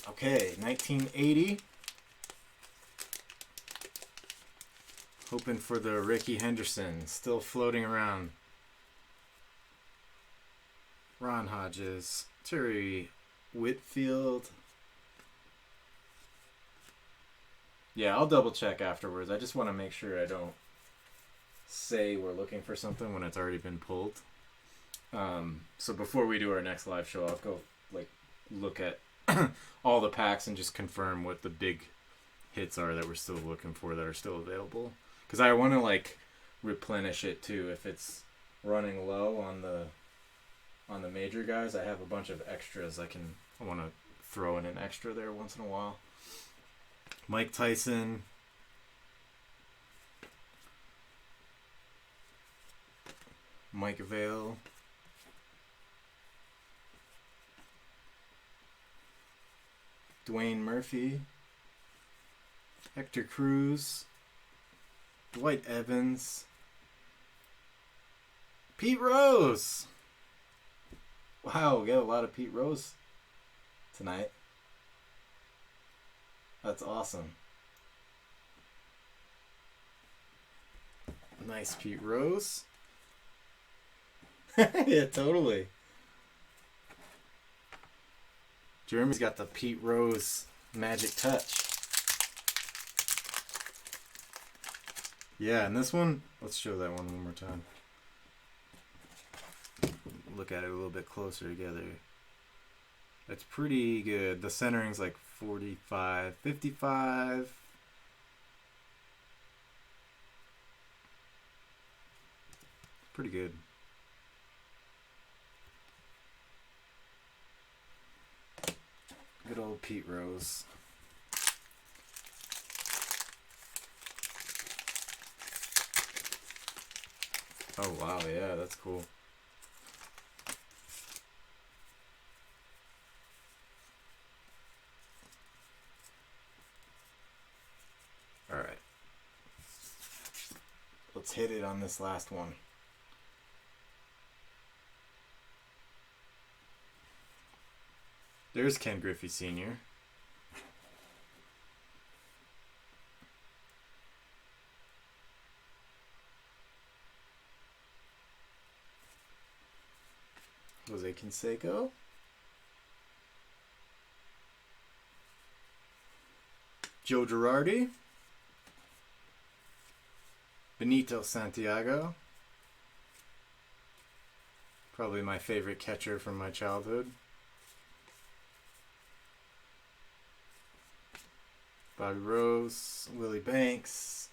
Okay, 1980. Hoping for the Ricky Henderson, still floating around. Ron Hodges, Terry Whitfield. Yeah, I'll double check afterwards. I just want to make sure I don't say we're looking for something when it's already been pulled. So before we do our next live show, I'll go look at all the packs and just confirm what the big hits are that we're still looking for that are still available. Because I want to replenish it too. If it's running low on the major guys, I have a bunch of extras. I want to throw in an extra there once in a while. Mike Tyson. Mike Vail. Dwayne Murphy. Hector Cruz. Dwight Evans. Pete Rose. Wow, we got a lot of Pete Rose tonight. That's awesome. Nice Pete Rose. Yeah, totally. Jeremy's got the Pete Rose magic touch. Yeah, and this one, let's show that one more time. Look at it a little bit closer together. It's pretty good. The centering's like 45, 55. pretty good. Good old Pete Rose. Oh wow, yeah, that's cool. All right. Let's hit it on this last one. There's Ken Griffey Sr. Jose Canseco. Joe Girardi. Benito Santiago. Probably my favorite catcher from my childhood. Bobby Rose, Willie Banks.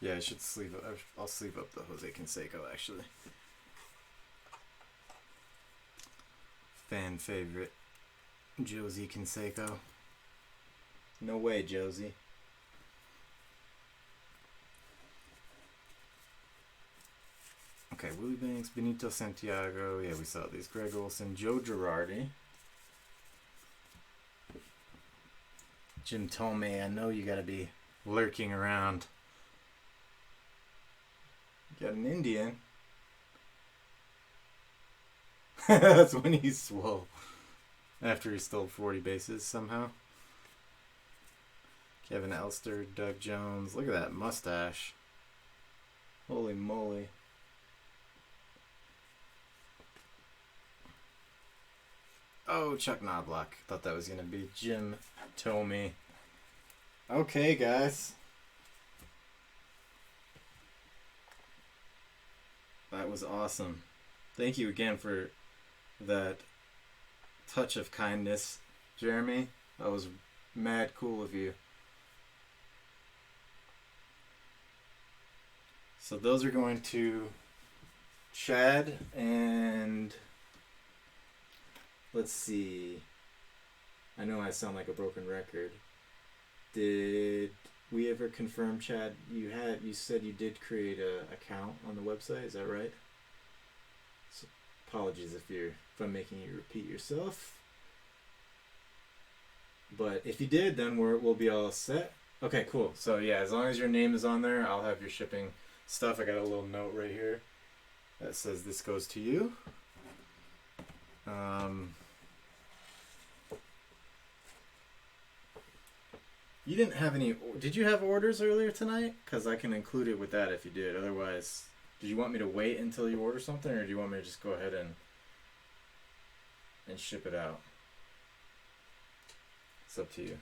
Yeah, I should sleeve up. I'll sleeve up the Jose Canseco actually. Fan favorite, Josie Canseco. No way, Josie. Okay, Willie Banks, Benito Santiago. Yeah, we saw these. Greg Olson, Joe Girardi. Jim Tomei, I know you gotta be lurking around. You got an Indian. That's when he's swole. After he stole 40 bases somehow. Kevin Elster, Doug Jones. Look at that mustache. Holy moly. Oh, Chuck Knobloch. Thought that was going to be Jim Tomey. Okay, guys. That was awesome. Thank you again for that touch of kindness, Jeremy. That was mad cool of you. So those are going to Chad and let's see. I know I sound like a broken record. Did we ever confirm, Chad? You said you did create a account on the website. Is that right? So apologies if I'm making you repeat yourself. But if you did, then we'll be all set. Okay, cool. So yeah, as long as your name is on there, I'll have your shipping stuff. I got a little note right here that says this goes to you. You didn't have any. Did you have orders earlier tonight? Because I can include it with that if you did. Otherwise, did you want me to wait until you order something, or do you want me to just go ahead and ship it out? It's up to you.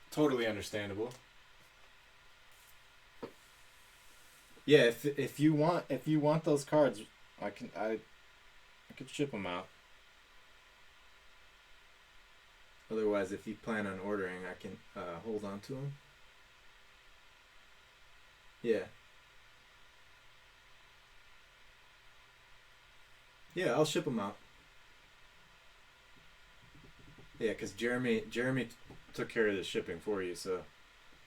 Totally understandable. Yeah, if you want those cards, I could ship them out. Otherwise, if you plan on ordering, I can hold on to them. Yeah. Yeah, I'll ship them out. Yeah, because Jeremy took care of the shipping for you, so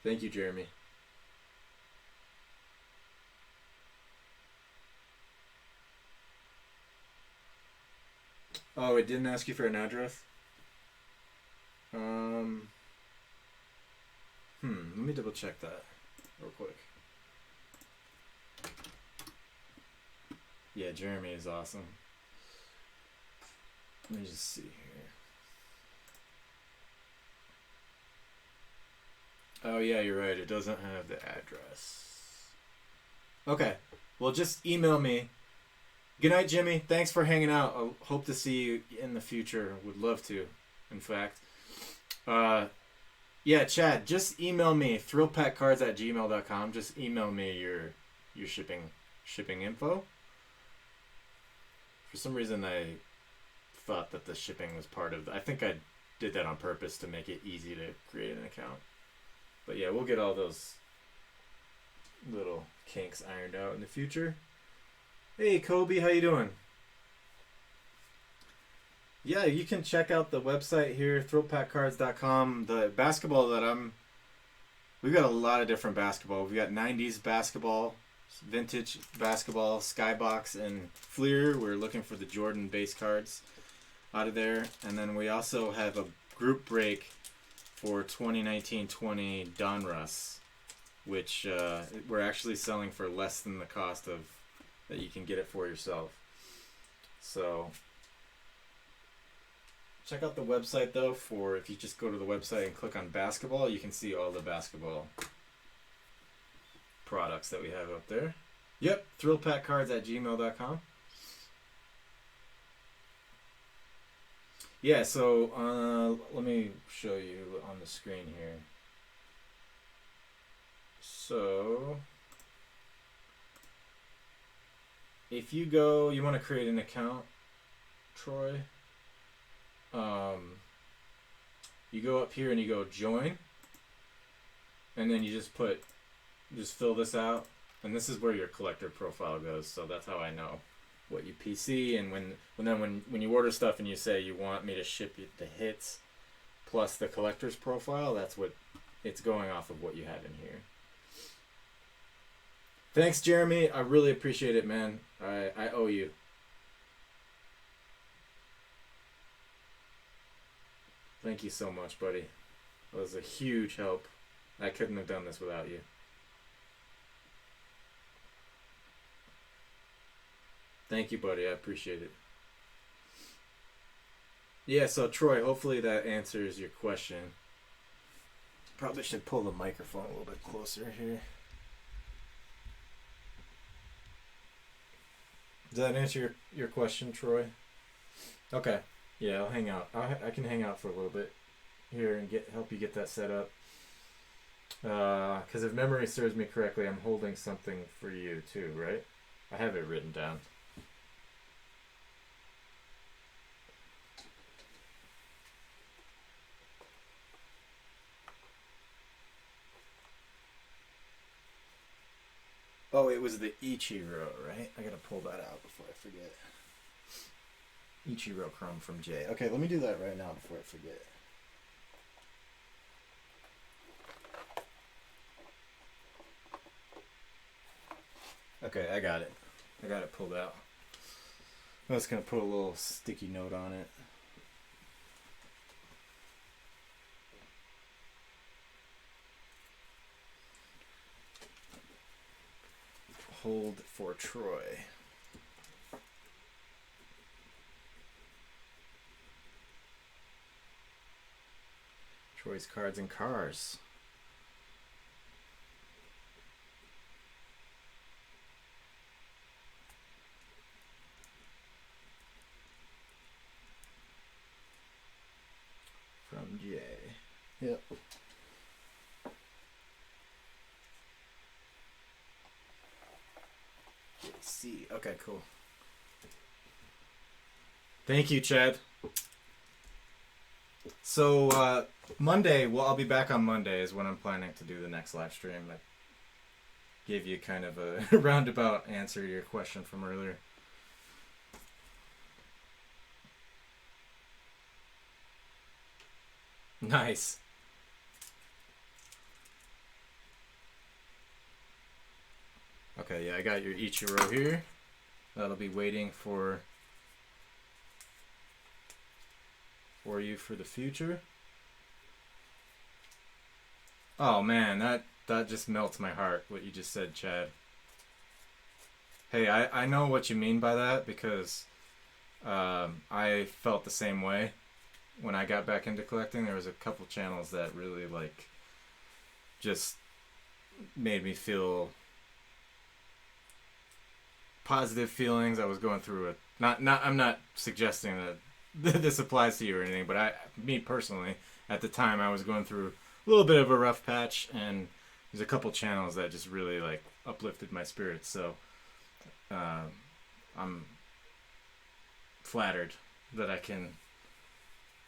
thank you, Jeremy. Oh, it didn't ask you for an address? Let me double check that real quick. Yeah, Jeremy is awesome. Let me just see here. Oh yeah, you're right. It doesn't have the address. Okay. Well, just email me. Good night, Jimmy. Thanks for hanging out. I hope to see you in the future. Would love to, in fact. Yeah, Chad, just email me, thrillpackcards@gmail.com. Just email me your shipping info. For some reason, I thought that the shipping was part of. I think I did that on purpose to make it easy to create an account. But yeah, we'll get all those little kinks ironed out in the future. Hey, Kobe, how you doing? Yeah, you can check out the website here, thrillpackcards.com. The basketball that we've got a lot of different basketball. We've got 90s basketball, vintage basketball, Skybox, and Fleer. We're looking for the Jordan base cards out of there. And then we also have a group break for 2019-20 Donruss, which we're actually selling for less than the cost of that you can get it for yourself. So check out the website though. For if you just go to the website and click on basketball, you can see all the basketball products that we have up there. Yep, thrillpackcards@gmail.com. Yeah, so let me show you on the screen here. So if you want to create an account, Troy, you go up here and you go join, and then you just fill this out, and this is where your collector profile goes. So that's how I know what you PC, and when you order stuff and you say you want me to ship you the hits plus the collector's profile, that's what it's going off of, what you have in here. Thanks, Jeremy. I really appreciate it, man. I owe you. Thank you so much, buddy. That was a huge help. I couldn't have done this without you. Thank you, buddy. I appreciate it. Yeah, so Troy, hopefully that answers your question. Probably should pull the microphone a little bit closer here. Does that answer your question, Troy? Okay. Yeah, I'll hang out. I can hang out for a little bit here and help you get that set up. Because if memory serves me correctly, I'm holding something for you too, right? I have it written down. Oh, it was the Ichiro, right? I gotta pull that out before I forget. Ichiro Chrome from Jay. Okay, let me do that right now before I forget. Okay, I got it. I got it pulled out. I was gonna put a little sticky note on it. Hold for Troy. Troy's Cards and Cars. From Jay. Yep. JC. Okay, cool. Thank you, Chad. So, Monday, well, I'll be back on Monday is when I'm planning to do the next live stream. I gave you kind of a roundabout answer to your question from earlier. Nice. Okay, yeah, I got your Ichiro here. That'll be waiting for you for the future. Oh man, that just melts my heart, what you just said, Chad. Hey, I know what you mean by that, because I felt the same way when I got back into collecting. There was a couple channels that really just made me feel positive feelings. I was going through it. I'm not suggesting that this applies to you or anything, but me personally, at the time, I was going through little bit of a rough patch, and there's a couple channels that just really like uplifted my spirits. So I'm flattered that I can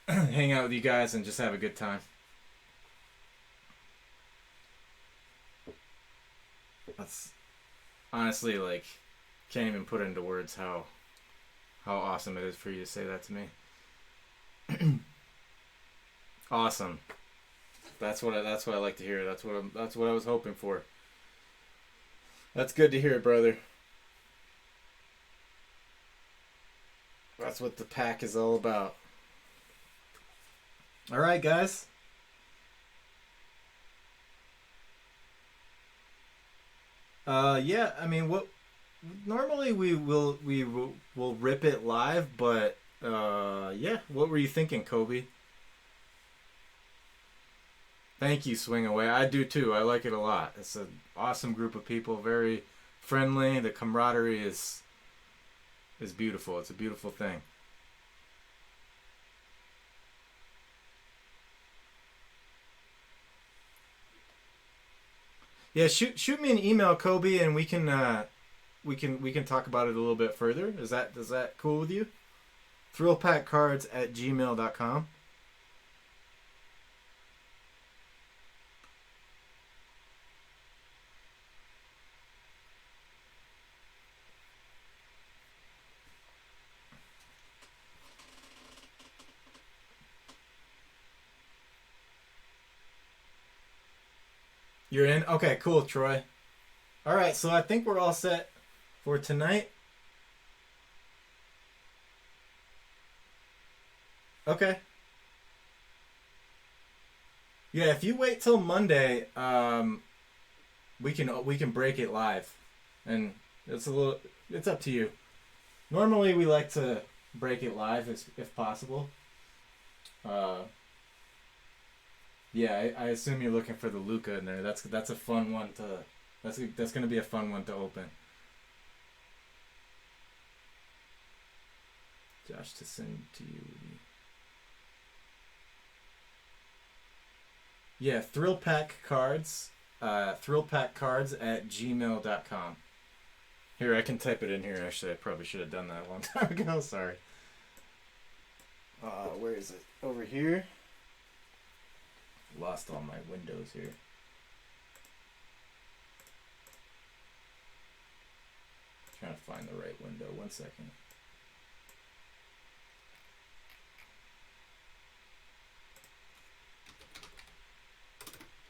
hang out with you guys and just have a good time. That's honestly like can't even put into words how awesome it is for you to say that to me. Awesome. That's what I like to hear. That's what I was hoping for. That's good to hear, brother. That's what the pack is all about. All right, guys. Yeah. I mean, what normally we'll rip it live, but yeah. What were you thinking, Kobe? Thank you, Swing Away. I do too. I like it a lot. It's an awesome group of people. Very friendly. The camaraderie is beautiful. It's a beautiful thing. Yeah, shoot me an email, Kobe, and we can talk about it a little bit further. Is that cool with you? Thrillpackcards@gmail.com. You're in? Okay, cool, Troy. All right, so I think we're all set for tonight. Okay. Yeah, if you wait till Monday, we can break it live, and it's up to you. Normally, we like to break it live if possible. Uh, yeah, I assume you're looking for the Luca in there. That's a fun one to. That's gonna be a fun one to open. Josh, to send to you. Yeah, Thrill Pack Cards. Thrillpackcards@gmail.com. Here, I can type it in here. Actually, I probably should have done that a long time ago. Sorry. Where is it? Over here. Lost all my windows here. Trying to find the right window. 1 second.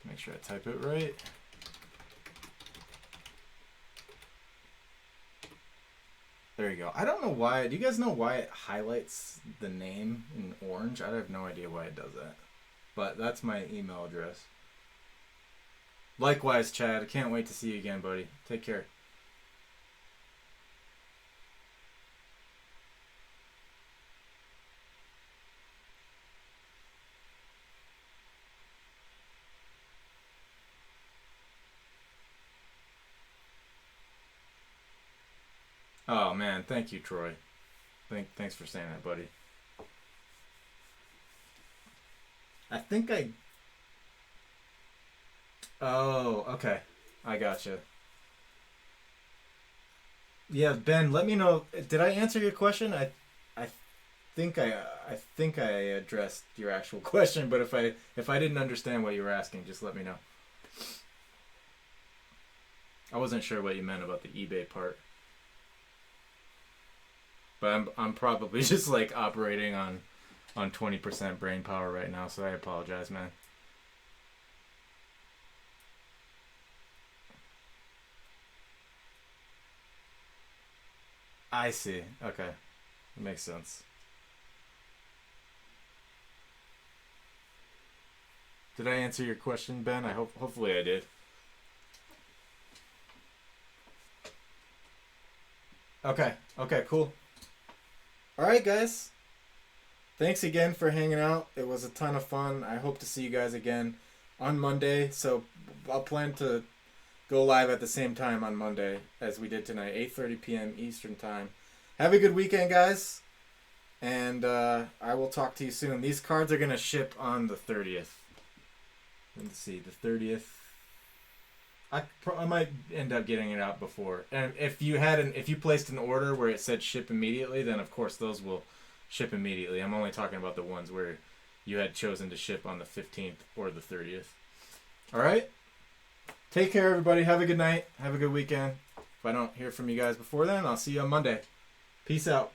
Make sure I type it right. There you go. I don't know why. Do you guys know why it highlights the name in orange? I have no idea why it does that. But that's my email address. Likewise, Chad. I can't wait to see you again, buddy. Take care. Oh man, thank you, Troy. Thanks for saying that, buddy. I think I. Oh, okay. I gotcha. Yeah, Ben, let me know. Did I answer your question? I think I addressed your actual question, but if I didn't understand what you were asking, just let me know. I wasn't sure what you meant about the eBay part, but I'm probably just like operating on 20% brain power right now, so I apologize, man. I see. Okay, that makes sense. Did I answer your question, Ben? Hopefully I did. Okay. Okay, cool. All right, guys. Thanks again for hanging out. It was a ton of fun. I hope to see you guys again on Monday. So I'll plan to go live at the same time on Monday as we did tonight, 8:30 p.m. Eastern Time. Have a good weekend, guys. And I will talk to you soon. These cards are going to ship on the 30th. Let's see, the 30th. I might end up getting it out before. And if you placed an order where it said ship immediately, then of course those will ship immediately. I'm only talking about the ones where you had chosen to ship on the 15th or the 30th. All right? Take care, everybody. Have a good night. Have a good weekend. If I don't hear from you guys before then, I'll see you on Monday. Peace out.